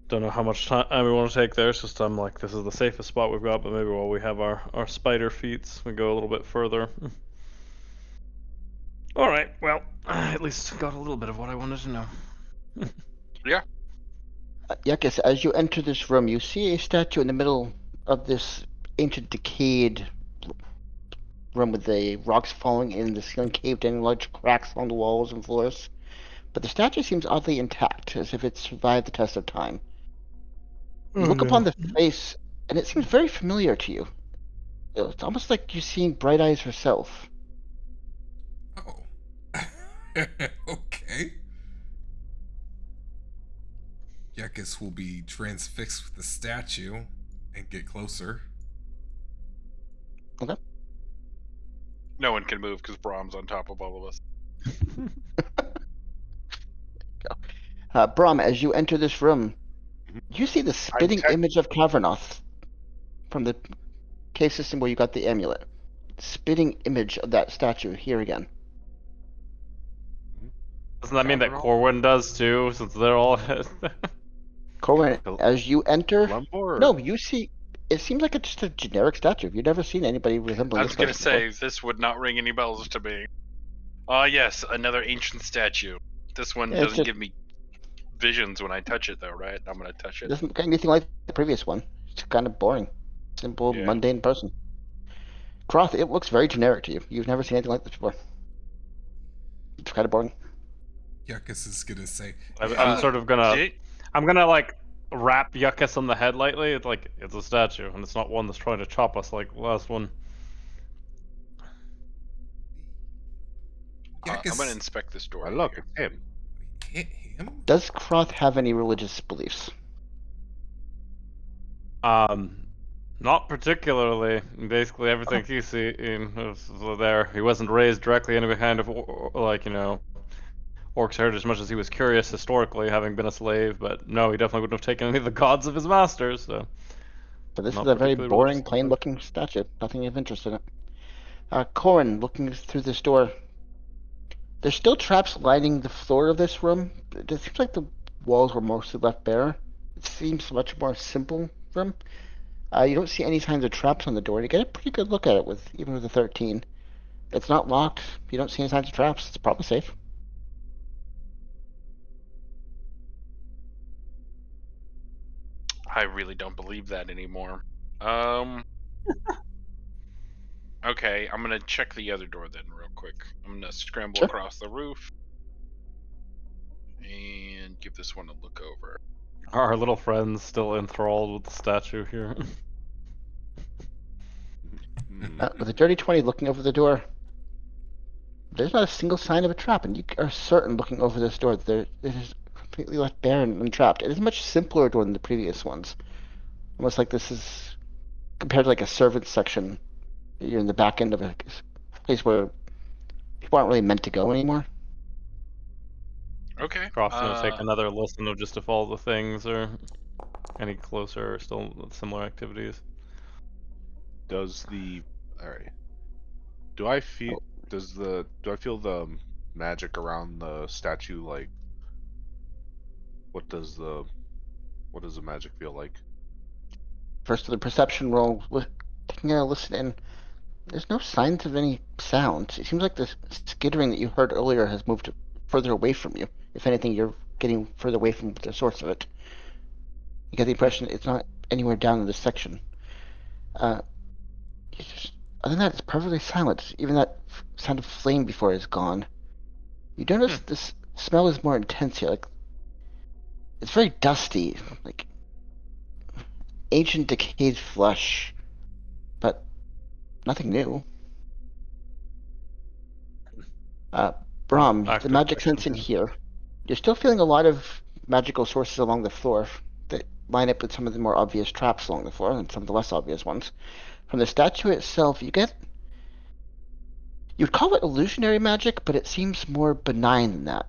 don't know how much time we want to take there. It's just I'm like, this is the safest spot we've got, but maybe while we have our spider feats, we go a little bit further. All right. Well, I at least got a little bit of what I wanted to know. Yeah. Yakis, as you enter this room, you see a statue in the middle of this ancient decayed room with the rocks falling in, the ceiling caved in, large cracks along the walls and floors. But the statue seems oddly intact, as if it survived the test of time. You look upon the face, and it seems very familiar to you. It's almost like you're seeing Bright Eyes herself. Oh. Okay. Yakis will be transfixed with the statue and get closer. Okay. No one can move because Brahm's on top of all of us. Brom, as you enter this room, you see the spitting image of Cavernoth from the cave system where you got the amulet. Spitting image of that statue here again. Doesn't that mean that Corwin does too, since they're all? Corwin, as you enter, Lumbar? no, you see. It seems like it's just a generic statue. You've never seen anybody resembling I was this gonna person say before. this would not ring any bells to me. Yes, another ancient statue. This one Yeah, it's doesn't just- give me visions when I touch it, though, right? I'm gonna touch It it. doesn't look anything like the previous one. It's kind of boring. Simple, Yeah. mundane person. Croth, it looks very generic to you. You've never seen anything like this before. It's kind of boring. Yakis is gonna say, I'm sort of gonna. I'm gonna like wrap Yuckus on the head lightly. It's like it's a statue, and it's not one that's trying to chop us like the last one. Yakis, I'm gonna inspect this door. Look, here. it's him. him? Does Kroth have any religious beliefs? Not particularly. Basically, everything he's seen was there. He wasn't raised directly in any kind of like Orcs heritage as much as he was curious historically, having been a slave. But no, he definitely wouldn't have taken any of the gods of his masters. So So this is not a very particularly religious. boring, plain-looking statue. Nothing of interest in it. Corin, looking through this door, there's still traps lining the floor of this room. It seems like the walls were mostly left bare. It seems a much more simple room. You don't see any signs of traps on the door. You get a pretty good look at it with even with a 13. It's not locked. You don't see any signs of traps. It's probably safe. I really don't believe that anymore. Okay, I'm gonna check the other door then real quick. I'm gonna scramble Sure. across the roof and give this one a look over. Are our little friends still enthralled with the statue here? With a dirty 20 looking over the door, there's not a single sign of a trap, and you are certain looking over this door that it is completely left bare and untrapped. It is a much simpler door than the previous ones. Almost like this is compared to like a servants section. You're in the back end of a place where people aren't really meant to go anymore. Okay. Croft's gonna take another listen of just if all the things are any closer or still similar activities. Does the alright? Do I feel? Do I feel the magic around the statue? Like, what does the magic feel like? First, the perception roll, taking a listen in. There's no signs of any sounds. It seems like the skittering that you heard earlier has moved further away from you. If anything, you're getting further away from the source of it. You get the impression it's not anywhere down in this section. Other than that, it's perfectly silent. Even that sound of flame before is gone. You notice this smell is more intense here. Like, it's very dusty, like ancient decayed flesh, but nothing new. Brom, the Active magic section sense in here. here. You're still feeling a lot of magical sources along the floor that line up with some of the more obvious traps along the floor and some of the less obvious ones. From the statue itself, you'd call it illusionary magic, but it seems more benign than that,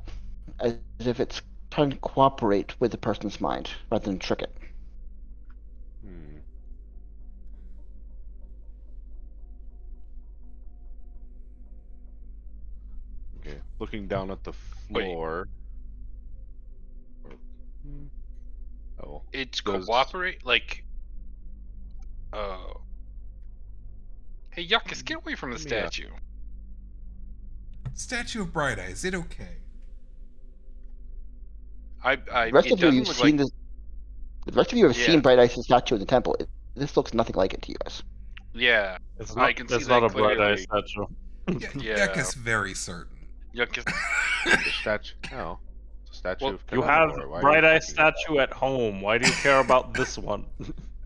as if it's trying to cooperate with the person's mind rather than trick it. Okay, looking down at the floor. Oh, It's does cooperate like. Oh. Hey, Yuckus, get away from the Let me, statue. Statue of Bright Eye, is it okay? The rest It of you, doesn't you've look seen like. this. The rest of you have Yeah. seen Bright Ice's statue in the temple. This looks nothing like it to you guys. Yeah, It's I not, can see it's that not a bright eye clearly. statue. Yeah. Yuck is very certain. Yuckus. the statue? No, it's a statue Well, of You have Celebrimbor. Why are bright you eye talking about statue at home. Why do you care about this one?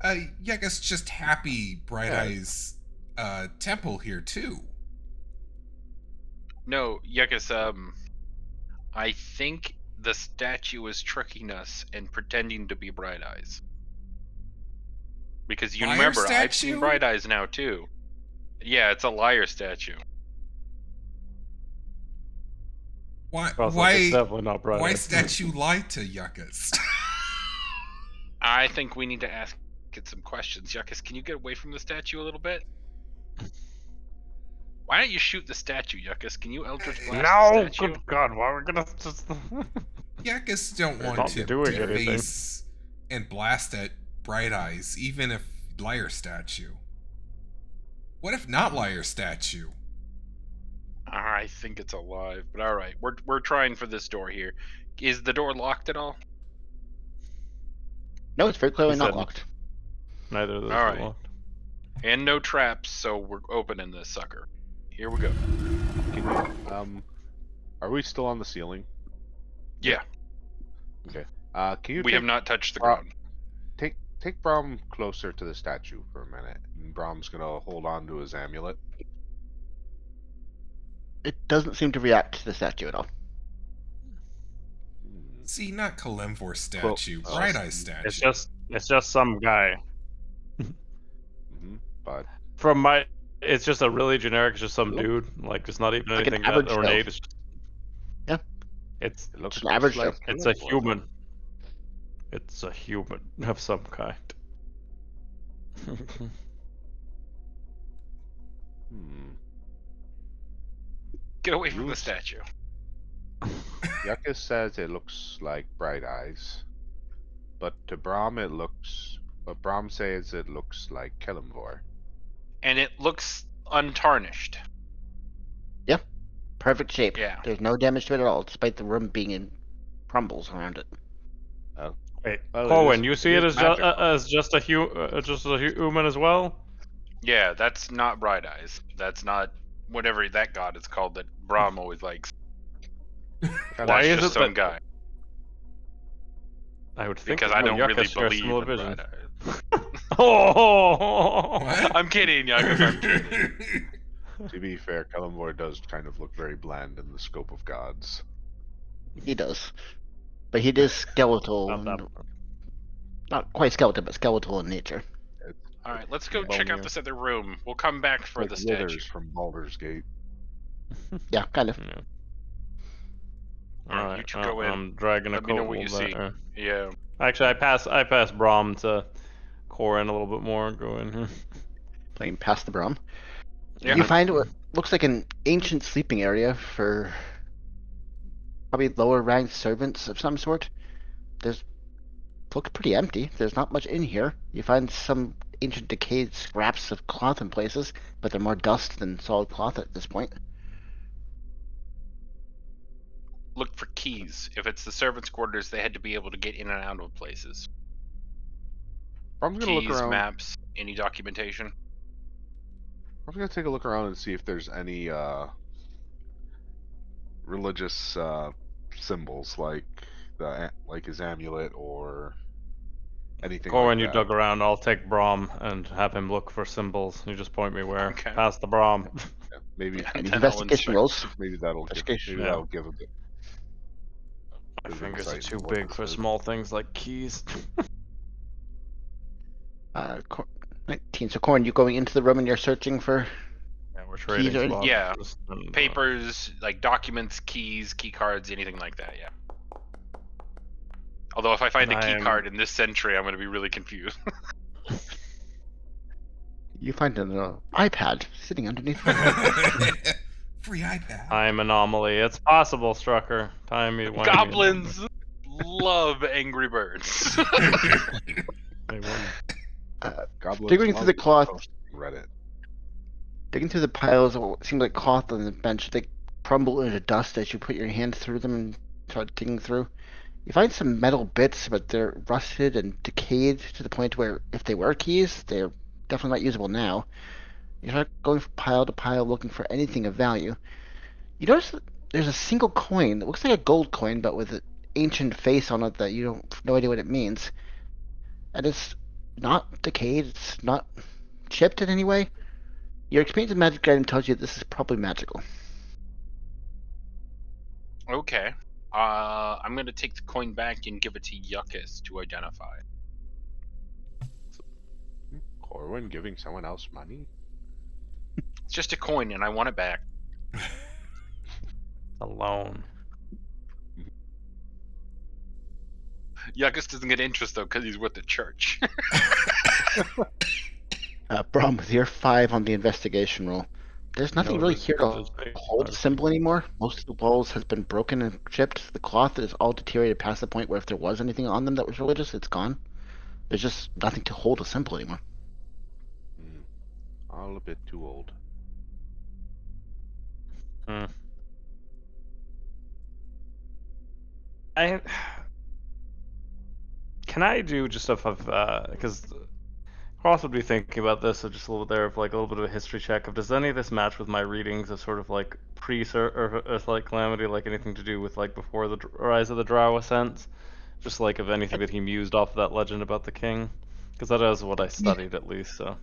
Yuckus just happy Bright Yeah. Eye's temple here too. No, Yuckus, I think the statue is tricking us and pretending to be Bright Eyes. Because you Liar remember, I've statue? seen Bright Eyes now too. Yeah, it's a liar statue. Why? Croft's like, Why? it's definitely not bright Why eye. statue lie to Yuckus? I think we need to ask it some questions. Yuckus, can you get away from the statue a little bit? Why don't you shoot the statue, Yuckus? Can you Eldritch Blast the No, statue? good God, why are we gonna just? Yuckus don't They're want not to doing anything. deface and blast at Bright Eyes, even if liar statue. What if not liar statue? I think it's alive, but all right, we're trying for this door here. Is the door locked at all? No, it's very clearly He not said- locked. Neither of those All are right. locked. And no traps, so we're opening this sucker. Here we go. Can you, are we still on the ceiling? Yeah, Can you we take, have not touched the Bro- ground. take Brom closer to the statue for a minute? And Brom's gonna hold on to his amulet. It doesn't seem to react to the statue at all. See, not Kalimvor statue, Oh, Bright Eye statue. It's just some guy. But It's just a really generic, just some Look. dude, like just not even Like an anything that average ornate. Joe. It's just, Yeah. it's it looks Just an average like it's a Kalimvor. human. It's a human of some kind. Hmm. Get away from the Rules. statue. Yucca says it looks like Bright Eyes, but to Brahm it looks. But Brahm says it looks like Kalimvor. And it looks untarnished. Perfect shape. Yeah. There's no damage to it at all, despite the room being in crumbles around it. Wait, Well, Corwin, you see it is as just a human as well? Yeah, that's not Bright Eyes. That's not whatever that god is called that Brahm always likes. Why That's is just it some that guy. I would think Because that I don't Yucca really share believe similar in vision. Bright Eyes. Oh, What? I'm kidding, Yagas, I'm kidding. To be fair, Kalimvor does kind of look very bland in the scope of gods. He does. But he is skeletal. Not that- Not quite skeletal, but skeletal in nature. Alright, let's go Yeah. check out Bone this other room. We'll come back for Like the statue. Withers from Baldur's Gate. Yeah, kind of. Yeah. Alright, you two go in. I'm dragging Let a me know coat what you see. there. Yeah. Actually, I pass Brahm to Corin a little bit more. Go in here. Playing past the Brahm. Yeah. You find what looks like an ancient sleeping area for probably lower ranked servants of some sort. Looks pretty empty. There's not much in here. You find some ancient decayed scraps of cloth in places, but they're more dust than solid cloth at this point. Look for keys. If it's the servants' quarters, they had to be able to get in and out of places. I'm gonna look Keys, around. maps, any documentation. I'm gonna take a look around and see if there's any religious symbols like his amulet or anything Corin, like you that. dug around. I'll take Brahm and have him look for symbols. You just point me where. Okay. Past the Brahm. Yeah, maybe And Any then I'll investigation inspect. rolls? maybe that'll give Investigation. maybe Yeah. that'll give a bit. My Bit of fingers are insight too into what big this for is. small things like keys. 19. So, Corn, you going into the room and you're searching for? Yeah, we're trading or- spots. Yeah. And, Papers, like documents, keys, key cards, anything like that, yeah. Although if I find a And I key am- card in this century, I'm going to be really confused. You find an iPad sitting underneath. Free iPad. Time anomaly. It's possible, Strucker. Time me. Goblins love Angry Birds. Goblins digging through love the cloth. posting Reddit. Digging through the piles of what seemed like cloth on the bench, they crumble into dust as you put your hand through them and start digging through. You find some metal bits, but they're rusted and decayed to the point where if they were keys, they're definitely not usable now. You start going from pile to pile looking for anything of value. You notice that there's a single coin that looks like a gold coin, but with an ancient face on it that you don't have no idea what it means. And it's not decayed, it's not chipped in any way. Your experience with magic item tells you this is probably magical. Okay. I'm going to take the coin back and give it to Yuckus to identify. Corwin giving someone else money? It's just a coin and I want it back. Alone. Yuckus doesn't get interest though because he's with the church. Brom, with your 5 on the investigation roll, there's nothing No, really this- here to this big hold a five. symbol anymore. Most of the walls has been broken and chipped. The cloth is all deteriorated past the point where if there was anything on them that was religious, it's gone. There's just nothing to hold a symbol anymore. All a bit too old. Hmm. Can I do just stuff of because Cross would be thinking about this, so just a little bit there of like a little bit of a history check of does any of this match with my readings of sort of like or like Calamity, like anything to do with like before the rise of the Drow ascent, just like of anything that he mused off of that legend about the king, because that is what I studied at least. So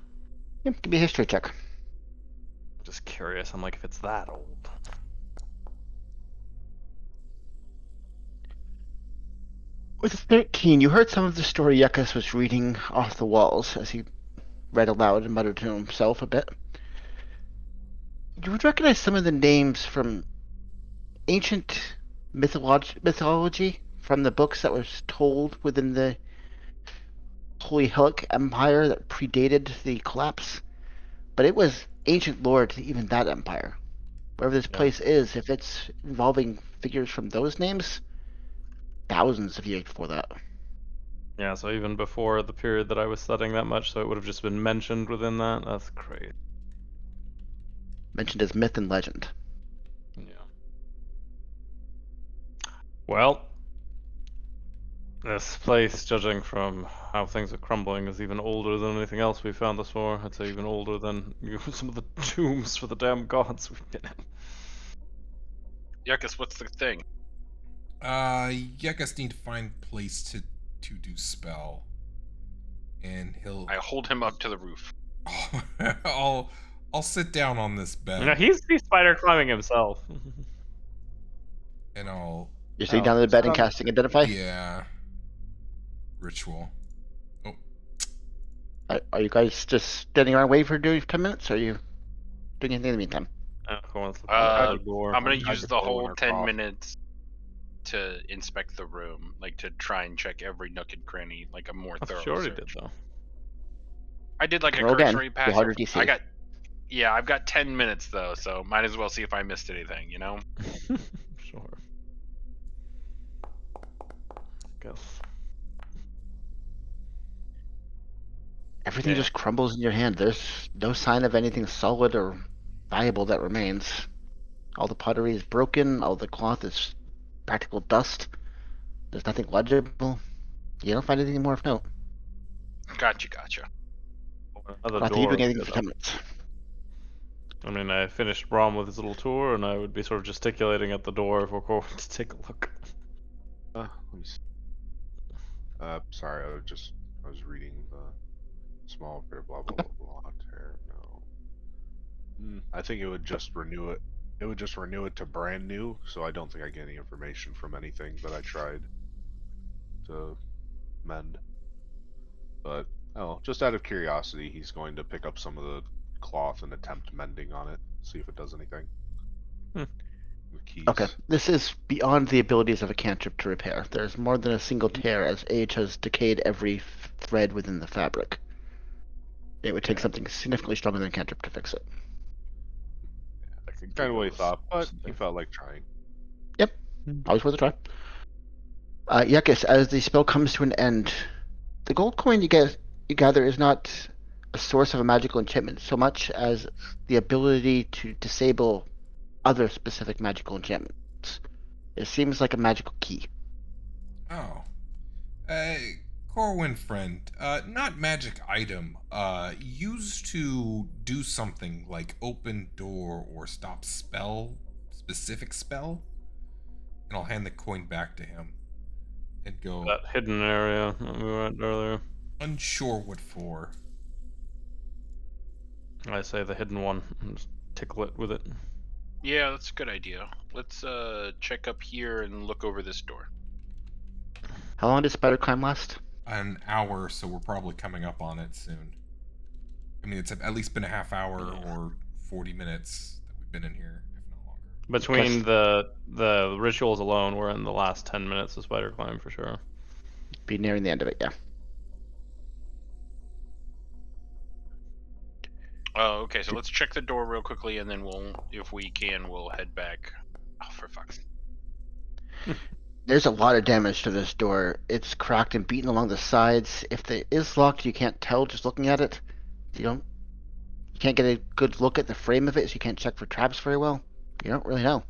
Yeah, give me a history check. just curious. I'm like if it's that old. With 13, you heard some of the story Yuckus was reading off the walls as he read aloud and muttered to himself a bit. You would recognize some of the names from ancient mythology from the books that was told within the Holy Helic Empire that predated the collapse. But it was ancient lore to even that empire. Wherever this Yeah. place is, if it's involving figures from those names, thousands of years before that. Yeah, so even before the period that I was studying that much, so it would have just been mentioned within that. That's crazy. Mentioned as myth and legend. Yeah. Well, this place, judging from how things are crumbling, is even older than anything else we've found thus far. I'd say even older than some of the tombs for the damn gods we've been in. Yuckus, what's the thing? Yekas need to find place to do spell, and he'll. I hold him up to the roof. I'll sit down on this bed. You know, he's spider climbing himself. And I'll. You're sitting down on the bed and casting Identify? Yeah. Ritual. Oh. Are you guys just standing around waiting for doing 10 minutes? Or are you doing anything in the meantime? I'm gonna use the whole 10 cough. minutes to inspect the room, like to try and check every nook and cranny, like a more thorough She already search. did though. I did like a Roll again. cursory pass. Roll harder DC. I've got 10 minutes though, so might as well see if I missed anything, you know? Sure. Guess. Everything Yeah. just crumbles in your hand. There's no sign of anything solid or valuable that remains. All the pottery is broken. All the cloth is practical dust. There's nothing legible. You don't find anything more of note. Gotcha. Another Not that you're door. doing anything for 10 minutes. I mean, I finished Brom with his little tour, and I would be sort of gesticulating at the door for Corbin to take a look. Let me see. Sorry, I was reading the small blah blah blah blah. No. I think it would just renew it. It would just renew it to brand new, so I don't think I get any information from anything that I tried to mend. But oh, just out of curiosity, he's going to pick up some of the cloth and attempt mending on it, see if it does anything. With keys. Okay, this is beyond the abilities of a cantrip to repair. There's more than a single tear, as age has decayed every thread within the fabric. It would take something significantly stronger than a cantrip to fix it. Kind of what he thought, but he felt like trying. Yep, always worth a try. Yuckus, as the spell comes to an end, the gold coin you gather is not a source of a magical enchantment so much as the ability to disable other specific magical enchantments. It seems like a magical key. Oh. Corwin friend, not magic item, used to do something like open door or stop specific spell. And I'll hand the coin back to him and go, That hidden area that we went earlier. unsure what for. I say the hidden one, and just tickle it with it. Yeah, that's a good idea. Let's check up here and look over this door. How long does spider climb last? An hour, so we're probably coming up on it soon. I mean, it's at least been a half hour or 40 minutes that we've been in here, if not longer. Between the rituals alone, we're in the last 10 minutes of spider climb for sure. Be nearing the end of it, yeah. Oh, okay, so let's check the door real quickly, and then if we can, we'll head back. Oh, for fuck's sake. There's a lot of damage to this door. It's cracked and beaten along the sides. If it is locked, you can't tell just looking at it. You can't get a good look at the frame of it, so you can't check for traps very well. You don't really know.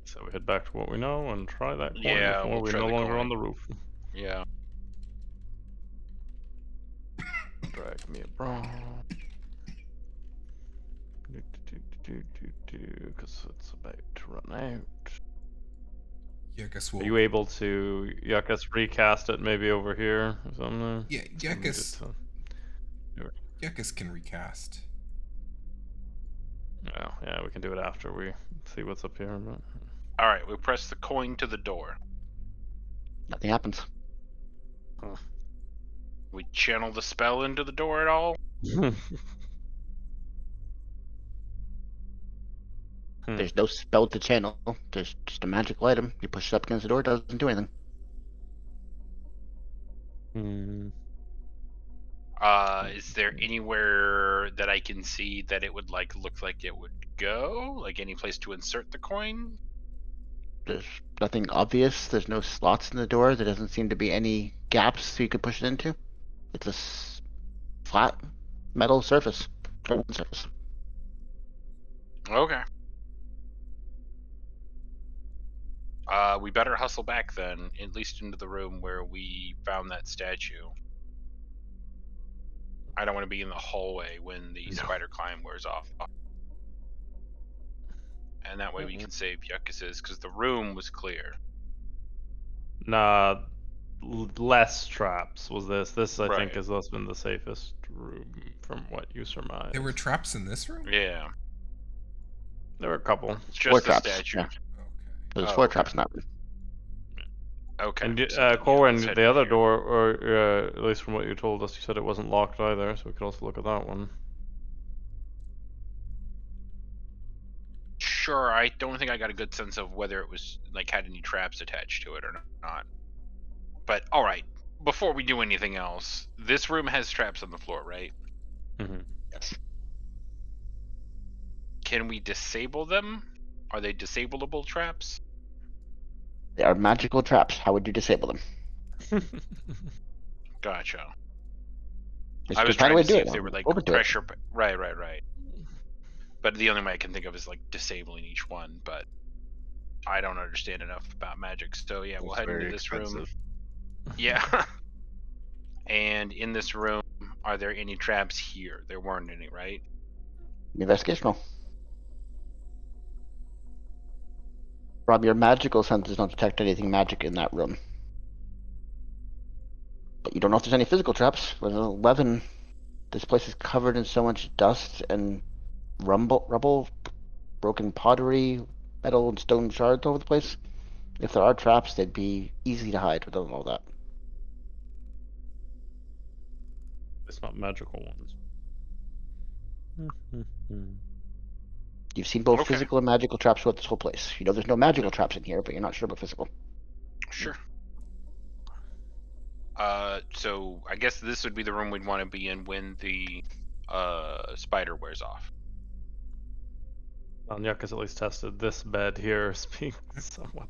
So we head back to what we know and try that coin Yeah, before we'll we're try no the longer coin. on the roof. Yeah. Drag me a bra. Because it's about to run out. Yeah, I guess Are we'll. you able to, Yuckus, recast it maybe over here or something? Yeah, Yekas can recast. Yeah, we can do it after we see what's up here. But... All right, we press the coin to the door. Nothing happens. We channel the spell into the door at all? There's no spell to channel. There's just a magical item. You push it up against the door, it doesn't do anything. Is there anywhere that I can see that it would look like it would go? Like any place to insert the coin? There's nothing obvious. There's no slots in the door. There doesn't seem to be any gaps so you could push it into. It's a flat metal surface. Surface. Okay. We better hustle back then, at least into the room where we found that statue. I don't want to be in the hallway when the spider climb wears off. And that way we can save Yuccas's, because the room was clear. Nah, less traps was this. This, I think, Right. has thus been the safest room from what you surmise. There were traps in this room? Yeah. There were a couple. It's Four just the traps. statue. Yeah. Okay. There's Oh, 4 okay. traps in that room. Okay. And so then, Corwin, let's head the in other here. door, or at least from what you told us, you said it wasn't locked either, so we could also look at that one. Sure, I don't think I got a good sense of whether it was had any traps attached to it or not. But all right, before we do anything else, this room has traps on the floor, right? Mm-hmm. Yes. Can we disable them? Are they disableable traps? They are magical traps. How would you disable them? Gotcha. Just I was find a trying way to to do see it. if they were Open to it. pressure. Right. But the only way I can think of is disabling each one. But I don't understand enough about magic, so yeah, we'll It's head into very this room. expensive. Yeah. And in this room, are there any traps here? There weren't any, right? Investigation roll. Rob, your magical senses don't detect anything magic in that room. But you don't know if there's any physical traps. With an 11, this place is covered in so much dust and rubble, broken pottery, metal and stone shards over the place. If there are traps, they'd be easy to hide with all that. It's not magical ones. You've seen both Okay. physical and magical traps throughout this whole place. You know there's no magical traps in here, but you're not sure about physical. Sure. So I guess this would be the room we'd want to be in when the spider wears off. Well, Yucca's at least tested this bed here as being somewhat.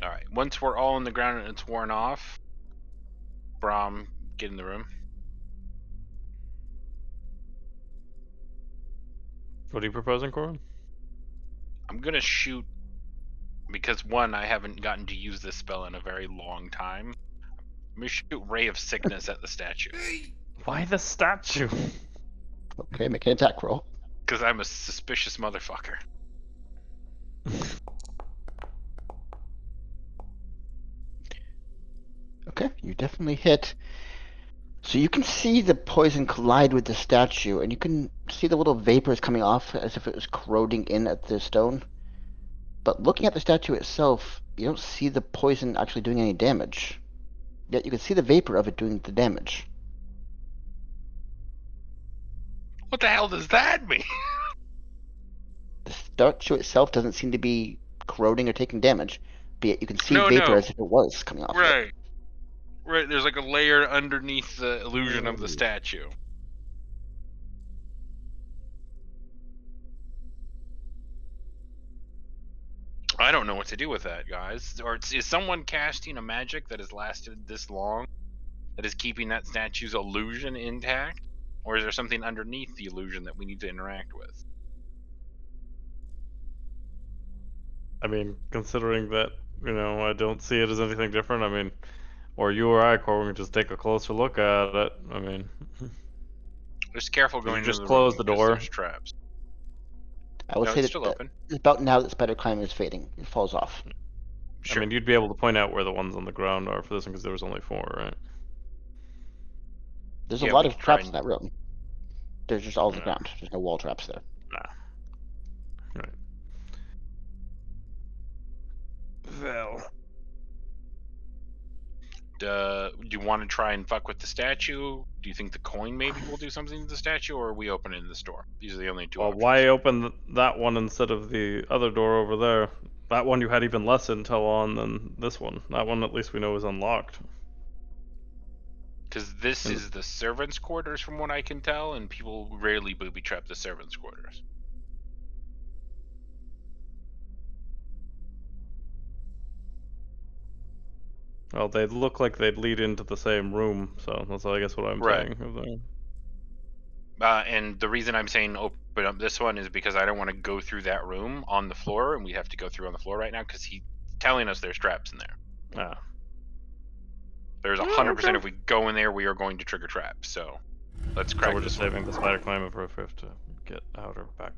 All right. Once we're all on the ground and it's worn off, Brom, get in the room. What are you proposing, Corwin? I'm gonna shoot because one, I haven't gotten to use this spell in a very long time. I'm gonna shoot Ray of Sickness at the statue Why the statue? Okay, make an attack roll. because I'm a suspicious motherfucker. Okay, you definitely hit. So you can see the poison collide with the statue, and you can see the little vapors coming off as if it was corroding in at the stone. But looking at the statue itself, you don't see the poison actually doing any damage. Yet you can see the vapor of it doing the damage. What the hell does that mean? The statue itself doesn't seem to be corroding or taking damage, but yet you can see No, vapor no. as if it was coming off. It. Right. Right, there's a layer underneath the illusion of the statue. I don't know what to do with that, guys. Or is someone casting a magic that has lasted this long that is keeping that statue's illusion intact? Or is there something underneath the illusion that we need to interact with? I mean, considering that, I don't see it as anything different, I mean, or you or I, Corwin, can just take a closer look at it. I mean, Just careful You going just into the close room the because door. There's traps. I would No, say it's that still open. it's about now that spider climb is fading. It falls off. Sure. I mean, you'd be able to point out where the ones on the ground are for this one because there was only 4, right? There's Yeah, a lot we of can try traps in and- that room. There's just all the Yeah. ground. There's no wall traps there. Right. Well. Do you want to try and fuck with the statue? Do you think the coin maybe will do something to the statue, or are we opening this door? These are the only two Well, options. why open that one instead of the other door over there? That one you had even less intel on than this one. That one at least we know is unlocked. Because this And- is the servants' quarters, from what I can tell, and people rarely booby trap the servants' quarters. Well, they look like they'd lead into the same room, so that's I guess what I'm Right. saying. And the reason I'm saying open up this one is because I don't want to go through that room on the floor, and we have to go through on the floor right now because he's telling us there's traps in there. Ah. There's 100% if we go in there, we are going to trigger traps. So let's crack So we're just this one. saving the spider climber for a fifth to get out or back.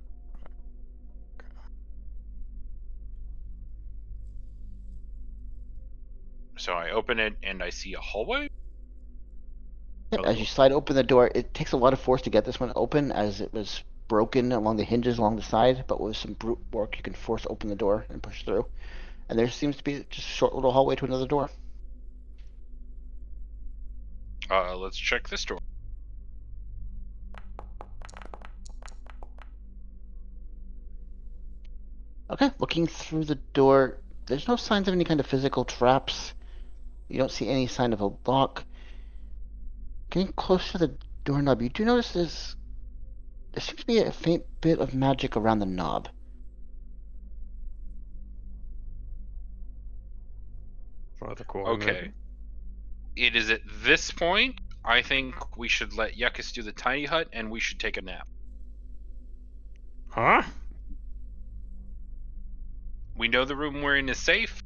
So I open it and I see a hallway. Yep, Oh, as you slide open the door, it takes a lot of force to get this one open, as it was broken along the hinges along the side, but with some brute work you can force open the door and push through. And there seems to be just a short little hallway to another door. Let's check this door. Okay, looking through the door, there's no signs of any kind of physical traps. You don't see any sign of a lock. Getting close to the doorknob, you do notice there seems to be a faint bit of magic around the knob. Try the coin. Okay. It is at this point I think we should let Yuckus do the tiny hut, and we should take a nap. Huh? We know the room we're in is safe.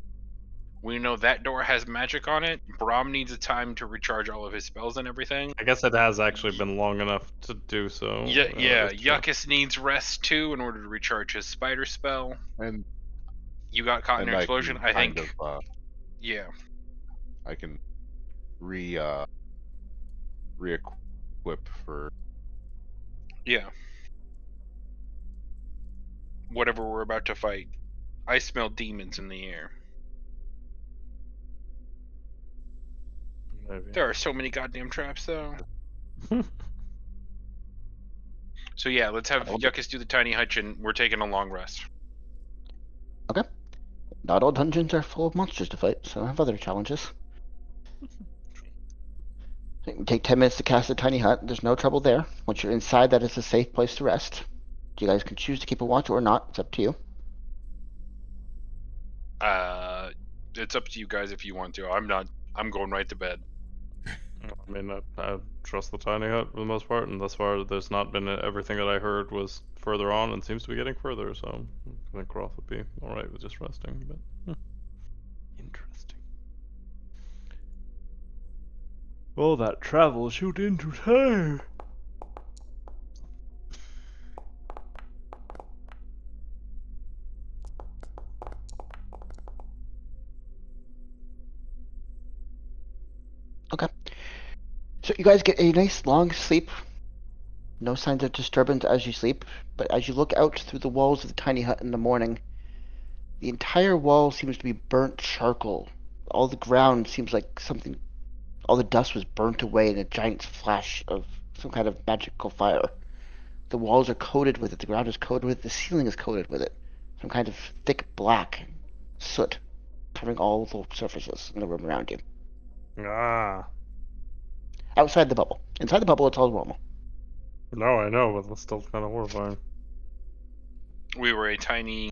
We know that door has magic on it. Brahm needs a time to recharge all of his spells and everything. I guess it has actually been long enough to do so. Yeah. It's true. Yuckus needs rest too in order to recharge his spider spell. And You got caught in an explosion. I think. Yeah. I can re-equip for. Yeah. Whatever we're about to fight. I smell demons in the air. Maybe. There are so many goddamn traps, though. So yeah, let's have Yuckus do the tiny hutch, and we're taking a long rest. Okay. Not all dungeons are full of monsters to fight, so I have other challenges. You take 10 minutes to cast the tiny hut. There's no trouble there. Once you're inside, that is a safe place to rest. You guys can choose to keep a watch or not. It's up to you. It's up to you guys if you want to. I'm not. I'm going right to bed. I mean, I trust the tiny hut for the most part, and thus far there's not been everything that I heard was further on, and seems to be getting further. So I think Roth would be all right with just resting. But interesting. Well, that travel shoot into time. Okay. So you guys get a nice long sleep. No signs of disturbance as you sleep, but as you look out through the walls of the tiny hut in the morning, the entire wall seems to be burnt charcoal. All the ground seems like something, all the dust was burnt away in a giant flash of some kind of magical fire. The walls are coated with it, the ground is coated with it, the ceiling is coated with it. Some kind of thick black soot covering all the surfaces in the room around you. Ah. Outside the bubble. Inside the bubble, it's all normal. No, I know, but that's still kind of horrifying. We were a tiny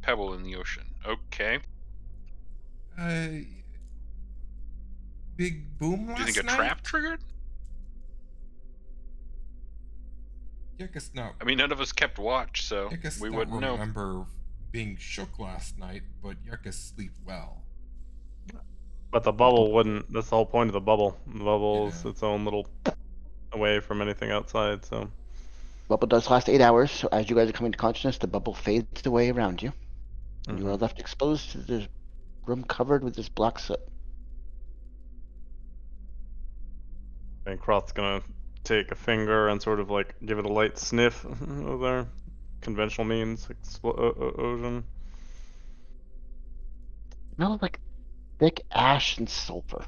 pebble in the ocean. Okay. Big boom last Do you think a night? trap triggered? Yuckus not. I mean, none of us kept watch, so Yuckus we not wouldn't know. remember being shook last night, but Yuckus sleep well. But the bubble wouldn't. That's the whole point of the bubble. The bubble is Yeah. its own little away from anything outside. So Bubble does last 8 hours, so as you guys are coming to consciousness, the bubble fades away around you. And you are left exposed to the room covered with this black soot. And Kroth's gonna take a finger and sort of like give it a light sniff over there. Conventional means explosion. Smells like thick ash and sulfur.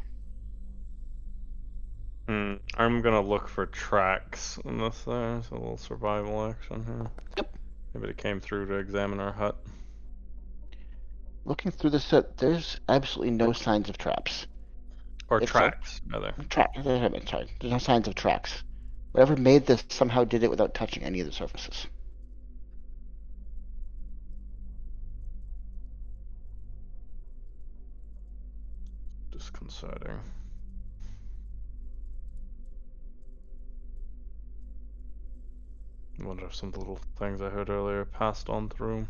I'm gonna look for tracks in this there, so a little survival action here. Yep. Maybe it came through to examine our hut. Looking through the set, there's absolutely no signs of traps. Or If tracks, rather. Sorry, there's no signs of tracks. Whatever made this somehow did it without touching any of the surfaces. Disconcerting. I wonder if some of the little things I heard earlier passed on through.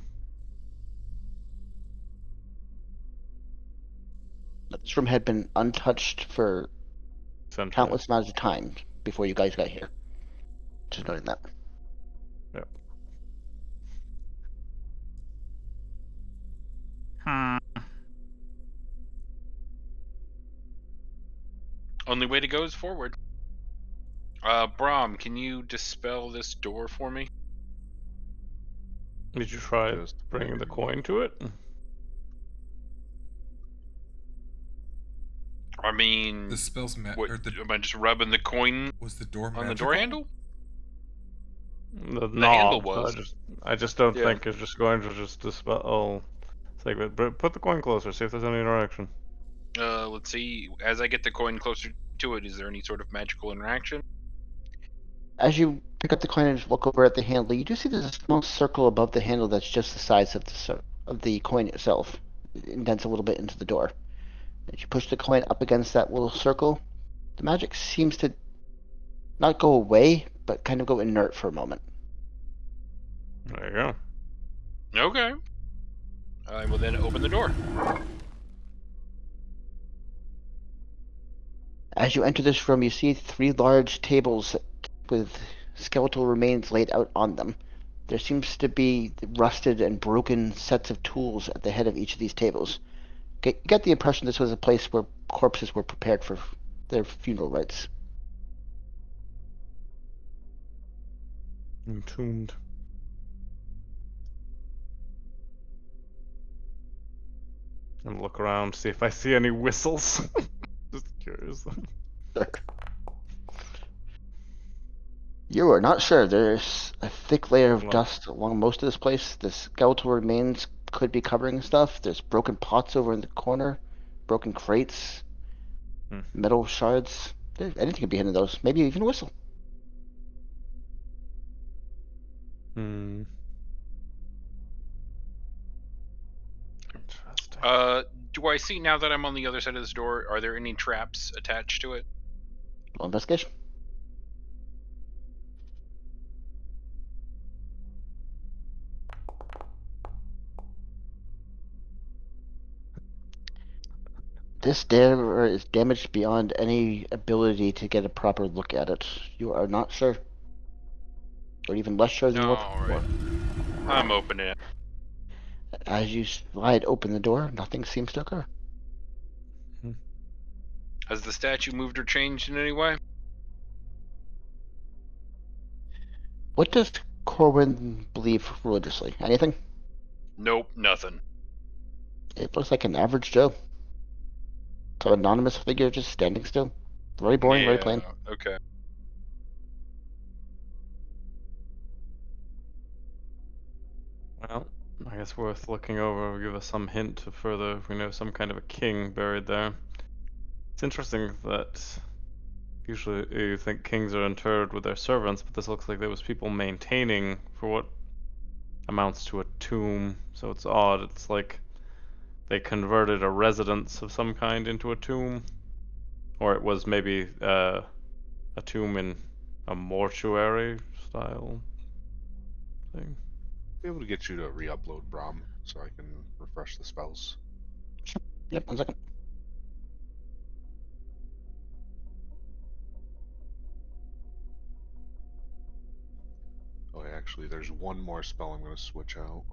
This room had been untouched for Centuries. countless amounts of time before you guys got here. Just noting that. Yep. Only way to go is forward. Brom, can you dispel this door for me? Did you try Just bringing the waiting. coin to it? I mean, The spell's what, or the am I just rubbing the coin was the door on the magical? door handle? The handle knob. was. I just don't Yeah. think it's just going to just dispel. Oh, it's like, but put the coin closer. See if there's any interaction. Let's see. As I get the coin closer to it, is there any sort of magical interaction? As you pick up the coin and look over at the handle, you do see there's a small circle above the handle that's just the size of the coin itself. It indents a little bit into the door. As you push the coin up against that little circle, the magic seems to not go away, but kind of go inert for a moment. There you go. Okay. I will then open the door. As you enter this room, you see 3 large tables with skeletal remains laid out on them. There seems to be rusted and broken sets of tools at the head of each of these tables. You get the impression this was a place where corpses were prepared for their funeral rites. Entombed. And look around, see if I see any whistles. Just curious. You are not sure. There's a thick layer of Well- dust along most of this place. The skeletal remains could be covering stuff. There's broken pots over in the corner, broken crates, metal shards. Anything could be hidden in those. Maybe even a whistle. Hmm. Interesting. Do I see now that I'm on the other side of this door? Are there any traps attached to it? Roll investigation. This door is damaged beyond any ability to get a proper look at it. You are not sure. Or even less sure than you were before. Alright. I'm opening it. As you slide open the door, nothing seems to occur. Has the statue moved or changed in any way? What does Corwin believe religiously? Anything? Nope, nothing. It looks like an average Joe. Some anonymous figure just standing still. Very boring, very plain. Okay. Well, I guess worth looking over will give us some hint to further if we know some kind of a king buried there. It's interesting that usually you think kings are interred with their servants, but this looks like there was people maintaining for what amounts to a tomb, so it's odd. It's like they converted a residence of some kind into a tomb, or it was maybe a tomb in a mortuary style thing. Be able to get you to re-upload Brom so I can refresh the spells. Yep, 1 second. Oh, actually, there's one more spell I'm going to switch out.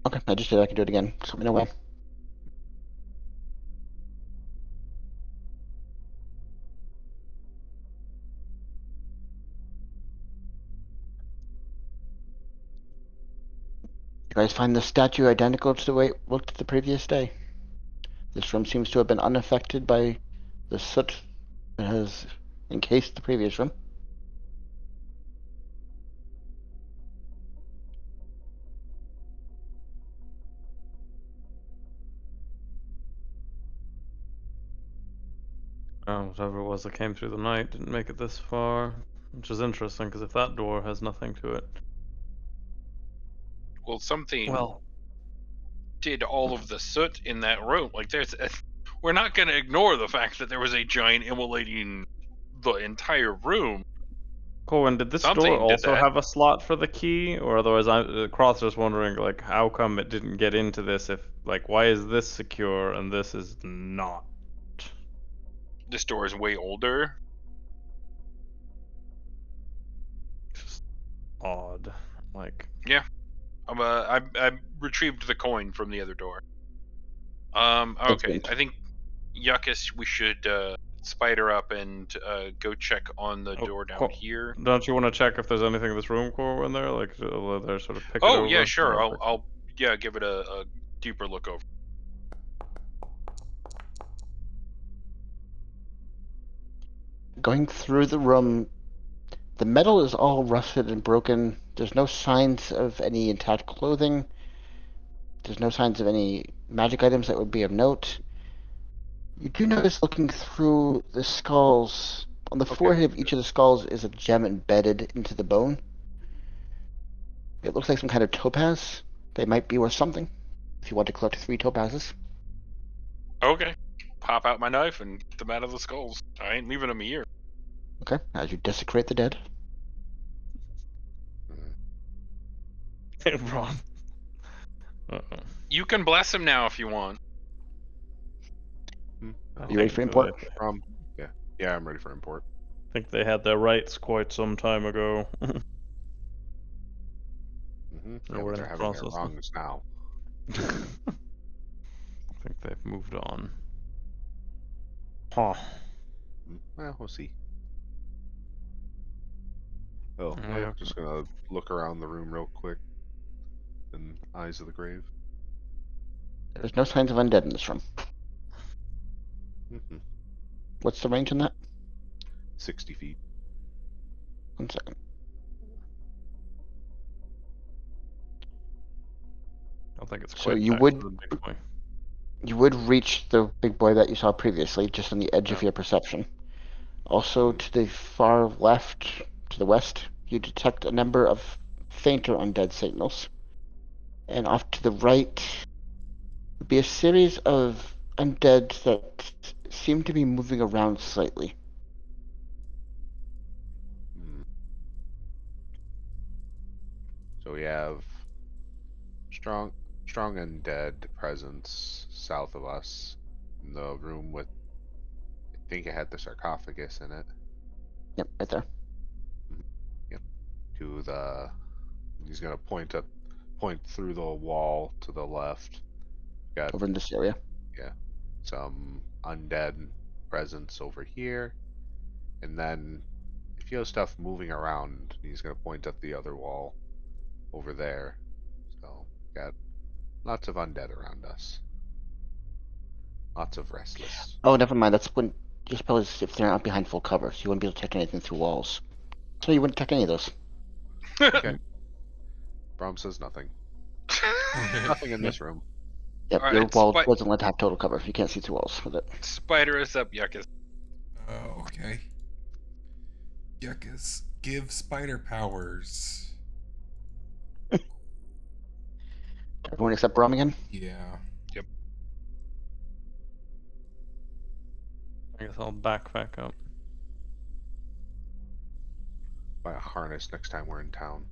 Okay, I just did. I can do it again. Just let me know when. You guys find the statue identical to the way it looked the previous day. This room seems to have been unaffected by the soot that has encased the previous room. Whatever it was that came through the night didn't make it this far, which is interesting because if that door has nothing to it, Well, something well, did all of the soot in that room. Like, we're not going to ignore the fact that there was a giant immolating the entire room. cool. And did this door Something did also that. have a slot for the key, or otherwise, Cross just wondering like how come it didn't get into this? If like why is this secure and this is not? This door is way older. Just odd. Like I retrieved the coin from the other door. Okay. Excellent. I think Yuckus, we should spider up and go check on the Oh, door down cool. here. Don't you want to check if there's anything in this room core in there? Like, they're sort of pick it Oh over. yeah, sure. or- I'll give it a deeper look over. Going through the room, the metal is all rusted and broken. There's no signs of any intact clothing. There's no signs of any magic items that would be of note. You do notice looking through the skulls, on the forehead of each of the skulls is a gem embedded into the bone. It looks like some kind of topaz. They might be worth something if you want to collect 3 topazes. Okay. Pop out my knife and get them out of the skulls. I ain't leaving them here. Okay, as you desecrate the dead. Hey, Ron. Uh-oh. You can bless him now if you want. You ready for import? Yeah, I'm ready for import. I think they had their rights quite some time ago. Mm-hmm. Or Yeah, we're but in they're the having their process. wrongs now. I think they've moved on. Huh. Well, we'll see. Oh, Yeah. yeah, just gonna look around the room real quick. And Eyes of the Grave. There's no signs of undead in this room. Mm-hmm. What's the range on that? 60 feet. 1 second. I don't think it's So quite you back would- to the big boy. You would reach the big boy that you saw previously, just on the edge of Yeah. your perception. Also, to the far left, to the west, you detect a number of fainter undead signals. And off to the right would be a series of undead that seem to be moving around slightly. Hmm. So we have strong undead presence south of us. In the room with, I think it had the sarcophagus in it. Yep, right there. Yep. To the, he's gonna point through the wall to the left. Got Over in this area. some undead presence over here, and then if you have stuff moving around, he's gonna point at the other wall over there. So got lots of undead around us. Lots of restless. Oh, never mind. That's when your spell is if they're not behind full cover, so you wouldn't be able to detect anything through walls. So you wouldn't detect any of those. Okay. Brom says nothing. Nothing in this room. Yep, All your right, wall doesn't let have total cover. You can't see through walls with it. Spider us up, Yuckus. Oh, okay. Yuckus, give spider powers. Everyone except Brom again? Yeah. I guess I'll back up. Buy a harness next time we're in town.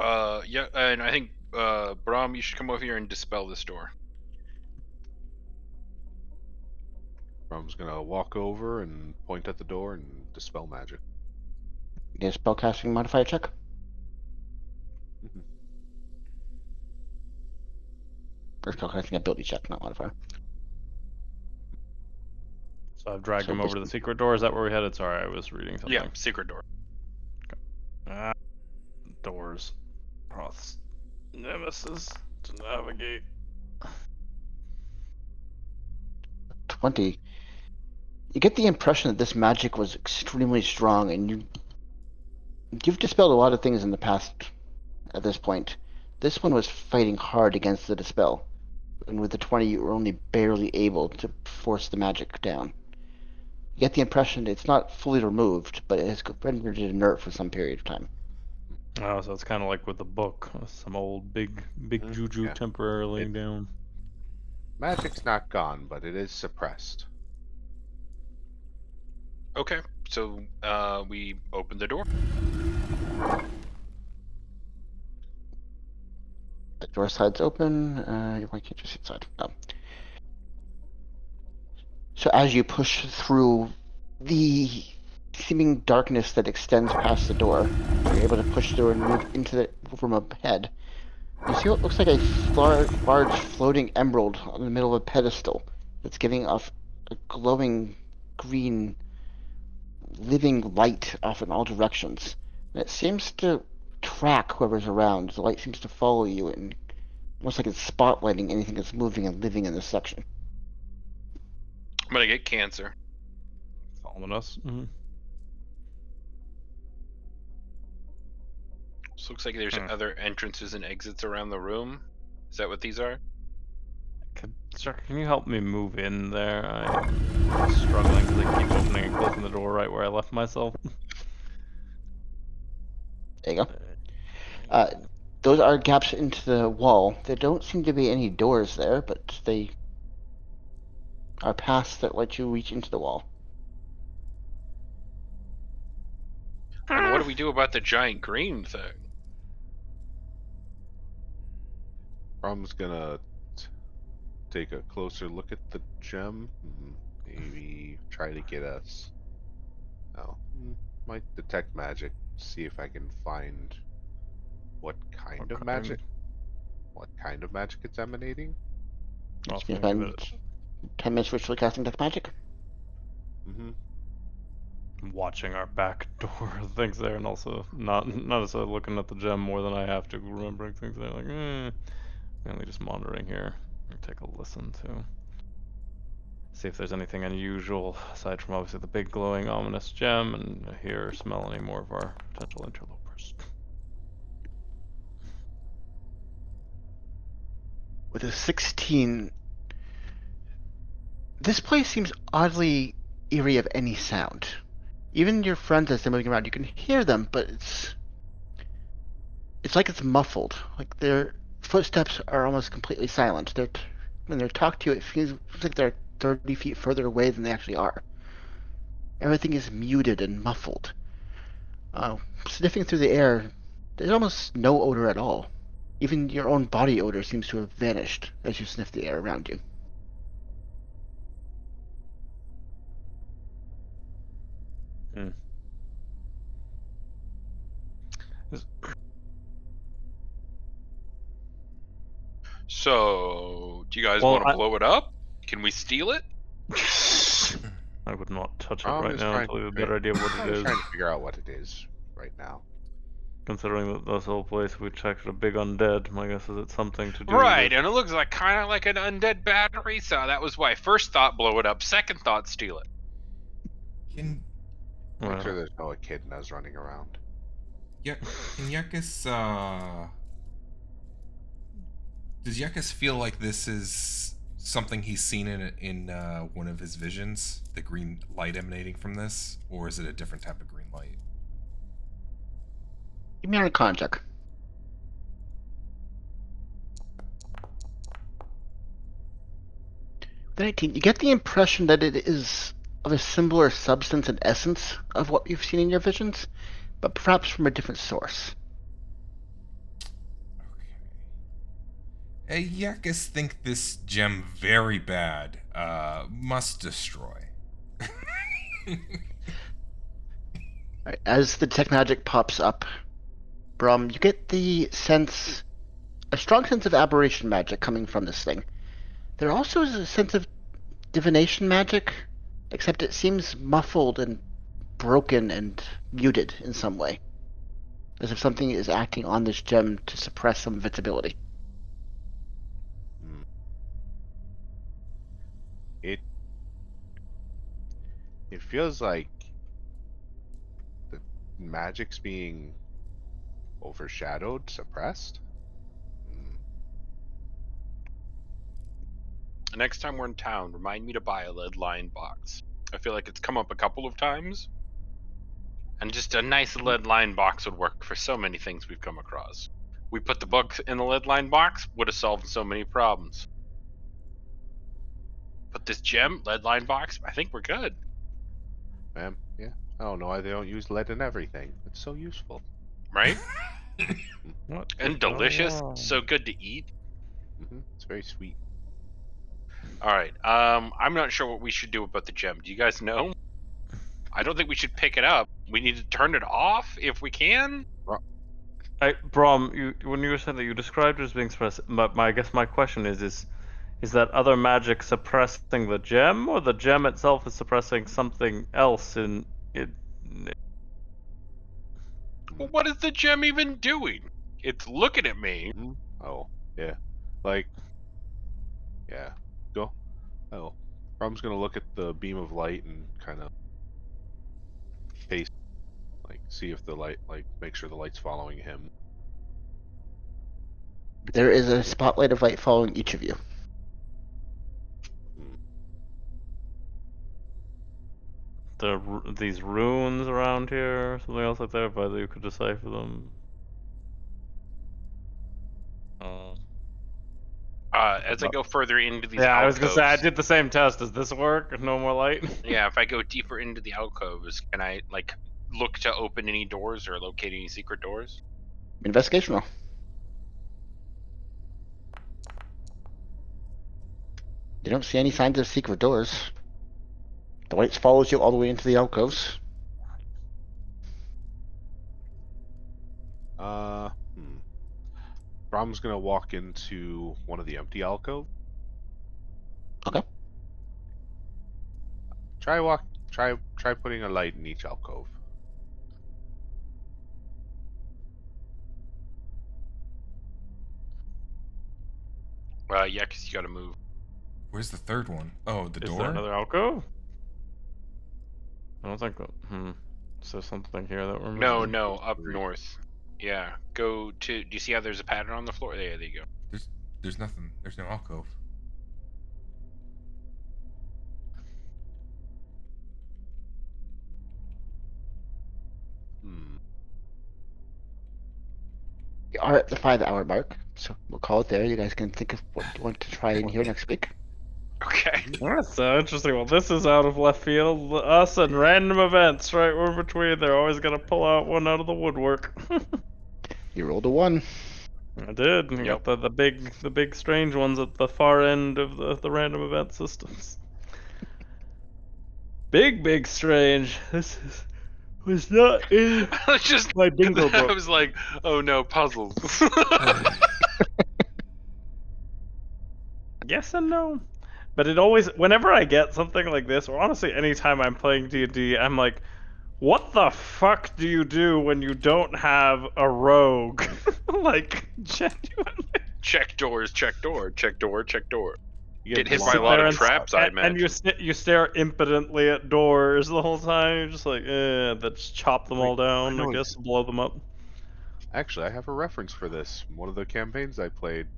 Yeah, and I think Brahm, you should come over here and dispel this door. Brom's gonna walk over and point at the door and dispel magic. Get a spellcasting modifier check. Mhm. Or spellcasting ability check, not modifier. So I've dragged So him over to the secret door. Is that where we headed? Sorry, I was reading something. Yeah, secret door. Ah, doors. Cross. Nemesis to navigate. 20. You get the impression that this magic was extremely strong, and you've dispelled a lot of things in the past at this point. This one was fighting hard against the dispel, and with the 20, you were only barely able to force the magic down. You get the impression that it's not fully removed, but it has rendered it inert for some period of time. Oh, so it's kind of like with the book. Some old big juju Yeah. temporarily down. Magic's not gone, but it is suppressed. Okay, so we open the door. The door side's open. Why can't you see the side? Oh. So as you push through the seeming darkness that extends past the door, you're able to push through and move into the room ahead. You see what looks like a large floating emerald in the middle of a pedestal that's giving off a glowing green living light off in all directions. And it seems to track whoever's around. The light seems to follow you and almost like it's spotlighting anything that's moving and living in this section. I'm gonna get cancer. Following us. Mm-hmm. So looks like there's other entrances and exits around the room. Is that what these are? Sir, can you help me move in there? I'm struggling because I keep opening and closing the door right where I left myself. There you go. Those are gaps into the wall. There don't seem to be any doors there, but they are paths that let you reach into the wall. And what do we do about the giant green thing? Brom's gonna take a closer look at the gem. Maybe try to get us. Oh, might detect magic. See if I can find what kind of magic. What kind of magic it's emanating. I'll You can think of spend it. 10 minutes ritually casting Death Magic. Watching our back door things there, and also not necessarily looking at the gem more than I have to, remembering things there. Like, mainly just monitoring here. Take a listen to see if there's anything unusual aside from obviously the big glowing ominous gem, and hear or smell any more of our potential interlopers. With a 16, this place seems oddly eerie of any sound. Even your friends, as they're moving around, you can hear them, but it's like it's muffled. Like their footsteps are almost completely silent. When they're talking to you, it feels like they're 30 feet further away than they actually are. Everything is muted and muffled. Sniffing through the air, there's almost no odor at all. Even your own body odor seems to have vanished as you sniff the air around you. So, do you guys Well, want to blow it up? Can we steal it? I would not touch it Brom right is now trying until we have a to better idea of what it is. trying to figure out what it is right now. Considering that this whole place we checked a big undead, my guess is it's something to do Right, with... and it looks like kind of like an undead battery, so that was why first thought blow it up, second thought steal it. Can Make sure there's no echidnas running around. can Yakus does Yakus feel like this is something he's seen in one of his visions, the green light emanating from this, or is it a different type of green light? Give me an Arcana check. With 19, you get the impression that it is of a similar substance and essence of what you've seen in your visions, but perhaps from a different source. Okay. Yakus think this gem very bad. Must destroy. Right, as the tech magic pops up, Brum, you get the sense, a strong sense of aberration magic coming from this thing. There also is a sense of divination magic, except it seems muffled and broken and muted in some way, as if something is acting on this gem to suppress some of its ability. It It feels like the magic's being overshadowed, suppressed. Next time we're in town, remind me to buy a lead line box. I feel like it's come up a couple of times. And just a nice lead line box would work for so many things we've come across. We put the book in the lead line box, would have solved so many problems. Put this gem, lead line box, I think we're good. Man, yeah. I don't know why they don't use lead in everything. It's so useful. Right? What And could go delicious. wrong? So good to eat. It's very sweet. Alright, I'm not sure what we should do about the gem. Do you guys know? I don't think we should pick it up. We need to turn it off if we can. Brom, when you said that you described it as being suppressed, I guess my question is that other magic suppressing the gem, or the gem itself is suppressing something else in it? Well, what is the gem even doing? It's looking at me. Oh, yeah. Like, yeah. Go. Oh. Brom's gonna look at the beam of light and kind of pace, like, see if the light, like, make sure the light's following him. There is a spotlight of light following each of you. These runes around here, or something else like that, whether you could decipher them. As I go further into these Yeah, I was alcoves, gonna say I did the same test. Does this work? No more light? yeah, if I go deeper into the alcoves, can I like look to open any doors or locate any secret doors? Investigation roll. You don't see any signs of secret doors. The light follows you all the way into the alcoves. Brom's gonna walk into one of the empty alcoves. Okay. Try putting a light in each alcove. Yeah, because you gotta move. Where's the third one? Oh, the Is door? there another alcove? I don't think. Is there something here that we're missing? No, up north. Yeah, go to. Do you see how there's a pattern on the floor? There you go. There's nothing. There's no alcove. You are at the 5-hour mark, so we'll call it there. You guys can think of what you want to try in here next week. Okay. That's so interesting. Well, this is out of left field. Us and random events, right? We're in between. They're always gonna pull out one out of the woodwork. You rolled a 1. I did. You got the big strange ones at the far end of the random event systems. Big strange. This was not in I was just my bingo I book. was like, oh no, puzzles. Yes and no. But it always, whenever I get something like this, or honestly anytime I'm playing D&D, I'm like, what the fuck do you do when you don't have a rogue? Like, genuinely. Check doors, check door, check door, check door. You Get hit by a Sit lot there of and- traps, I and imagine. you stare impotently at doors the whole time. You're just like, let's chop them all down, I guess, blow them up. Actually, I have a reference for this. One of the campaigns I played,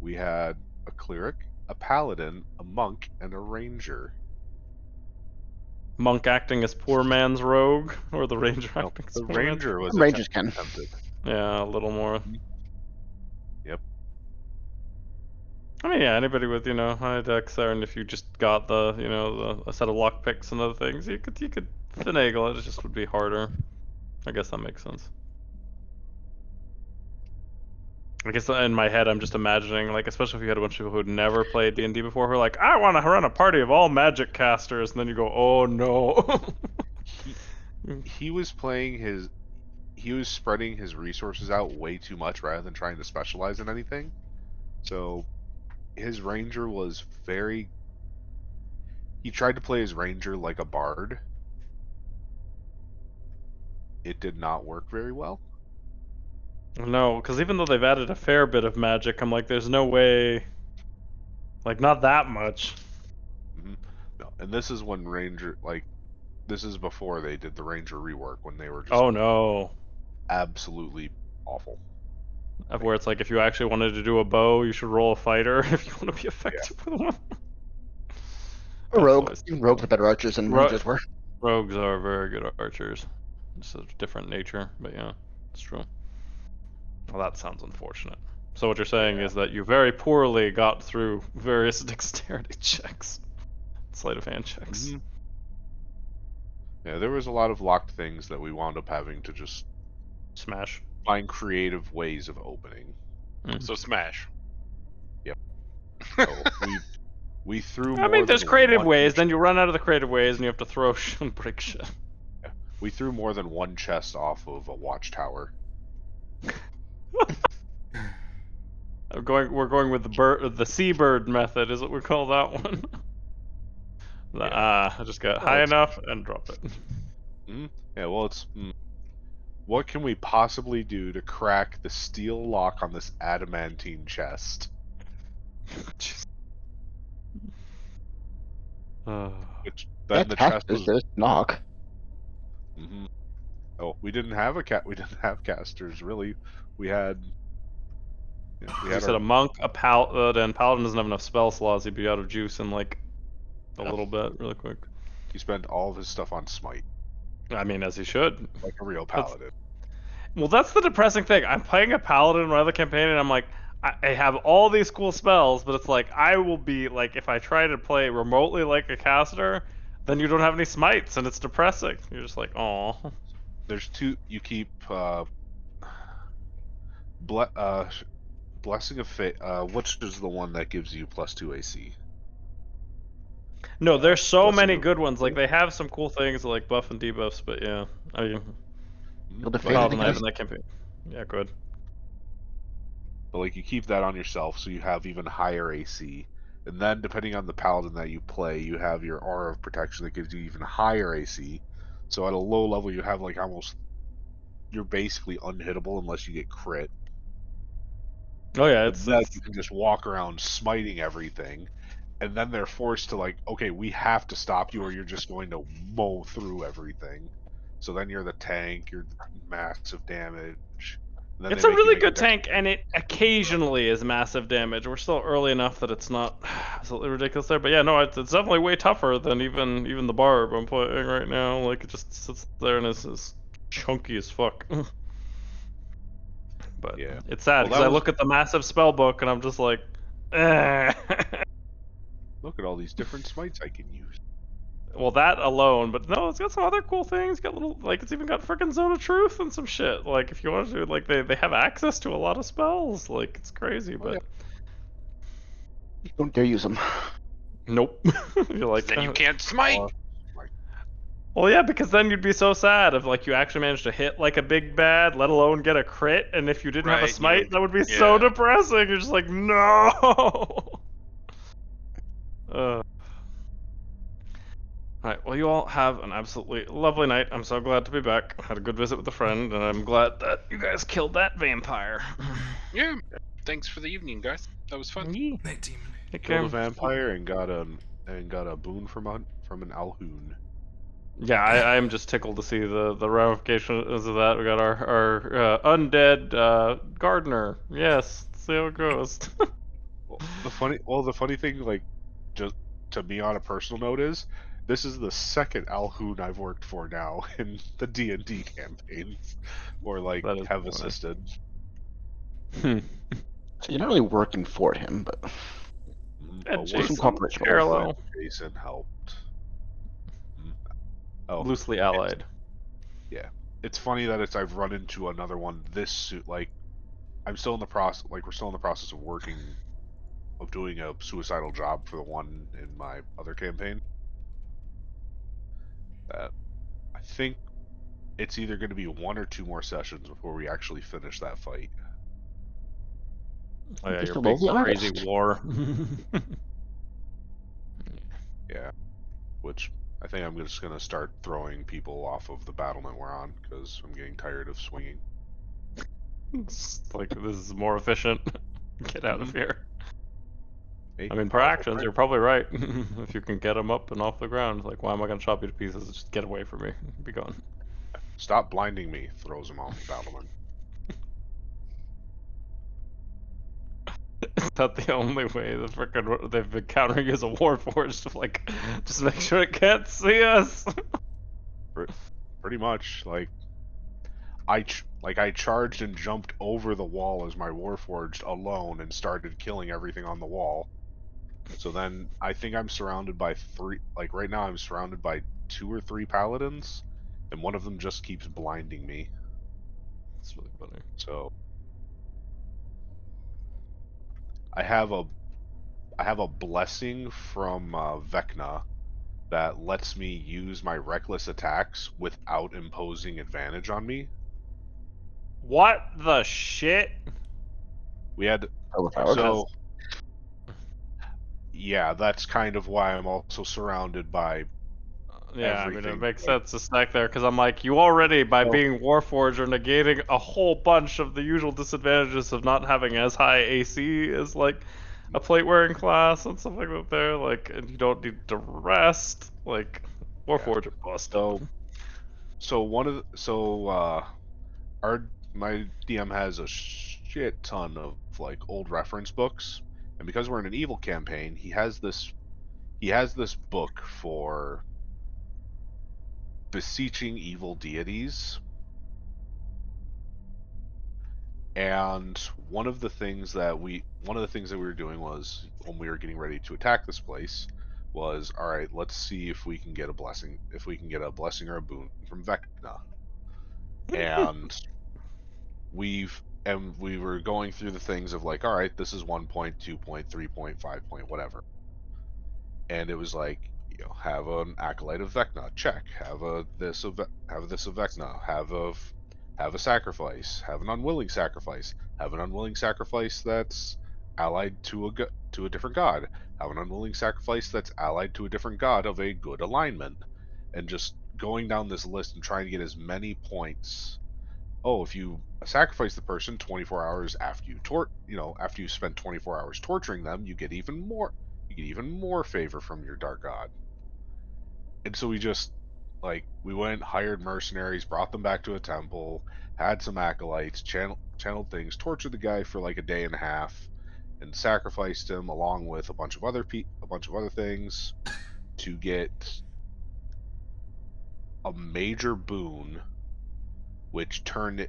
we had a cleric, a paladin, a monk, and a ranger. Monk acting as poor man's rogue, or the ranger No, acting as the poor man's ranger was Rangers can. attempted. Yeah, a little more. Yep. I mean, yeah, anybody with, high dex there, and if you just got a set of lockpicks and other things, you could finagle it. It just would be harder. I guess that makes sense. I guess in my head, I'm just imagining, like, especially if you had a bunch of people who'd never played D&D before, who are like, I want to run a party of all magic casters, and then you go, oh no. He was playing he was spreading his resources out way too much rather than trying to specialize in anything. So his ranger was he tried to play his ranger like a bard. It did not work very well. No, because even though they've added a fair bit of magic, I'm like, there's no way, like, not that much. No, and this is when ranger, like, This is before they did the Ranger rework, when they were just Oh no. absolutely awful. Of where it's like, if you actually wanted to do a bow, you should roll a fighter if you want to be effective with one. A rogue. always- Rogues are better archers than Ro- rangers were. Rogues are very good archers. It's a different nature, but yeah, it's true. Well, that sounds unfortunate. So what you're saying is that you very poorly got through various dexterity checks, sleight of hand checks. Mhm. Yeah, there was a lot of locked things that we wound up having to just Smash. find creative ways of opening. So smash. So we threw I more mean, there's than creative one ways. Then you run out of the creative ways, and you have to throw and break shit. We threw more than one chest off of a watchtower. We're going with the seabird method, is what we call that one. I just got high enough and drop it. Yeah, well, it's what can we possibly do to crack the steel lock on this adamantine chest? Which then the chest was. There's knock. Oh, we didn't have we didn't have casters really. We had. You said a monk, a paladin. Paladin doesn't have enough spell slots. He'd be out of juice in like a little bit, really quick. He spent all of his stuff on smite, I mean, as he should. like a real paladin. Well, that's the depressing thing. I'm playing a paladin in my other campaign, and I'm like, I have all these cool spells, but it's like, I will be like, if I try to play remotely like a caster, then you don't have any smites, and it's depressing. You're just like, oh. There's two. You keep Blessing of Fate. Which is the one that gives you +2 AC? No, there's so Blessing many of good ones. Like, Fate? they have some cool things like buff and debuffs, but yeah. I mean, Field of Fate, I paladin think I it have is. in that campaign. Yeah, good. But like you keep that on yourself, so you have even higher AC. And then depending on the paladin that you play, you have your aura of protection that gives you even higher AC. So at a low level, you have like almost you're basically unhittable unless you get crit. Oh yeah, But it's then you can just walk around smiting everything, and then they're forced to like, okay, we have to stop you, or you're just going to mow through everything. So then you're the tank, you're massive damage. And then it's they a make you really make good tank, and it occasionally is massive damage. We're still early enough that it's not absolutely ridiculous there, but yeah, no, it's definitely way tougher than even the barb I'm playing right now. Like, it just sits there and is chunky as fuck. But Yeah. it's sad Well, because that I was- look at the massive spell book and I'm just like, eh. Look at all these different smites I can use. Well, that alone, but no, it's got some other cool things. Got little, like, it's even got freaking Zone of Truth and some shit. Like, if you want to, like, they have access to a lot of spells. Like, it's crazy, but Don't dare use them. nope. You're like, Then you can't smite. well, yeah, because then you'd be so sad if, like, you actually managed to hit like a big bad, let alone get a crit, and if you didn't have a Right, you smite, would- that would be so yeah. depressing. You're just like, no. Alright, well, you all have an absolutely lovely night. I'm so glad to be back. I had a good visit with a friend, and I'm glad that you guys killed that vampire. Yeah. Thanks for the evening, guys. That was fun. Night demon. Take Killed care. a vampire and got a boon from an Alhoon. Yeah, I'm just tickled to see the ramifications of that. We got our undead gardener. Yes, see how it goes. The funny thing, like, just to me on a personal note, is this is the second Alhoon I've worked for now in the D&D campaigns, or like That is have funny. assisted. So you're not really working for him, but And Jason Jason, cooperation. parallel, Jason helped. Oh, loosely allied. yeah. It's funny that I've run into another one this suit. Like, I'm still in the process. Like, we're still in the process of doing a suicidal job for the one in my other campaign. I think it's either going to be 1 or 2 more sessions before we actually finish that fight. Oh yeah, Just your a big lowly crazy artist. war. Yeah, which I think I'm just going to start throwing people off of the battlement we're on because I'm getting tired of swinging. It's like, this is more efficient. Get out of here. Hey, I mean, per powerful actions, friend. you're probably right. If you can get him up and off the ground, like, why am I gonna chop you to pieces? Just get away from me. Be gone. Stop blinding me, throws him off the battlement. Is that the only way the frickin' they've been countering as a warforged to, like, just make sure it can't see us? Pretty much, like, I charged and jumped over the wall as my warforged alone and started killing everything on the wall. So then I think I'm surrounded by like right now I'm surrounded by 2 or 3 paladins, and one of them just keeps blinding me. That's really funny. So I have a blessing from Vecna that lets me use my reckless attacks without imposing advantage on me. What the shit? We had Overpowered. so yeah, that's kind of why I'm also surrounded by Yeah, I mean, it everything. makes Like, sense to stack there, because I'm like, you already, by well, being Warforged, are negating a whole bunch of the usual disadvantages of not having as high AC as, like, a plate-wearing class and stuff like that there, like, and you don't need to rest, like, yeah. Warforged are busted. So our my DM has a shit ton of like old reference books, and because we're in an evil campaign, he has this book for beseeching evil deities. And one of the things that we were doing was when we were getting ready to attack this place was, all right, let's see if we can get a blessing, or a boon from Vecna. And we were going through the things of like, all right, this is 1 point, 2 point, 3 point, 5 point, whatever. And it was like, have an acolyte of Vecna, check. Have this of Vecna. Have a sacrifice. Have an unwilling sacrifice. Have an unwilling sacrifice that's allied to a different god. Have an unwilling sacrifice that's allied to a different god of a good alignment. And just going down this list and trying to get as many points. Oh, if you sacrifice the person 24 hours after after you spend 24 hours torturing them, you get even more. You get even more favor from your dark god. And so we just we went, hired mercenaries, brought them back to a temple, had some acolytes, channeled things, tortured the guy for like a day and a half, and sacrificed him along with a bunch of other things to get a major boon, which turned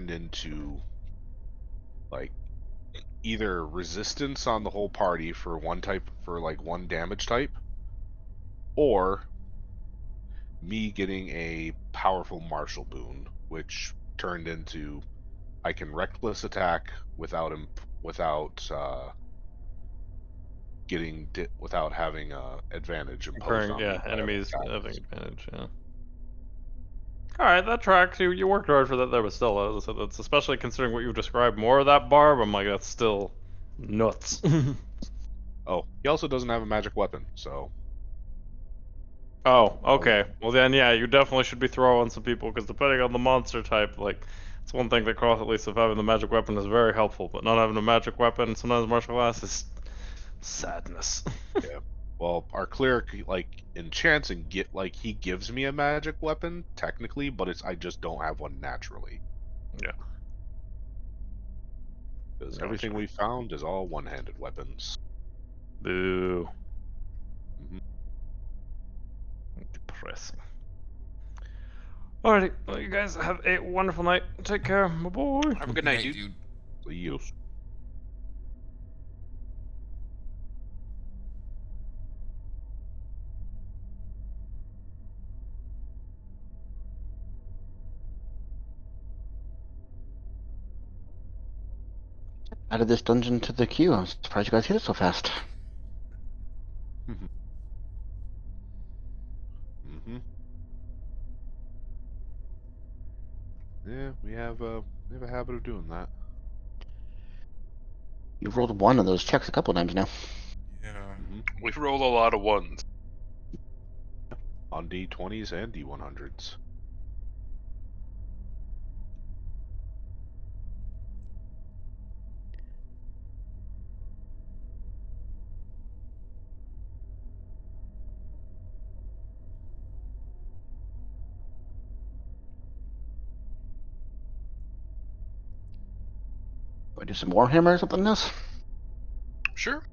into like either resistance on the whole party for one damage type, or me getting a powerful martial boon, which turned into I can reckless attack without having advantage imposed Incurring, on me yeah, by other enemies having classes. advantage, yeah. Alright, that tracks. You worked hard for that there, but still, as I said, that's especially considering what you described more of that barb, I'm like, that's still nuts. Oh, he also doesn't have a magic weapon, so Oh, I was okay. Well then, yeah, you definitely should be throwing some people, because depending on the monster type, like, it's one thing that cross at least of having the magic weapon is very helpful, but not having a magic weapon, sometimes martial class is sadness. yeah. Well, our cleric enchants and he gives me a magic weapon technically, but I just don't have one naturally Yeah, because gotcha. everything we found is all one-handed weapons. Boo. Mhm. Depressing. Alrighty, well, you guys have a wonderful night. Take care, my boy. Have a good Good night, night, dude. dude. So you. Yes. Added this dungeon to the queue. I'm surprised you guys hit it so fast. Mm-hmm. Yeah, we have a habit of doing that. You've rolled one of those checks a couple times now. Yeah. Mm-hmm. We rolled a lot of ones. On D20s and D100s. we do some Warhammer or something else? Sure.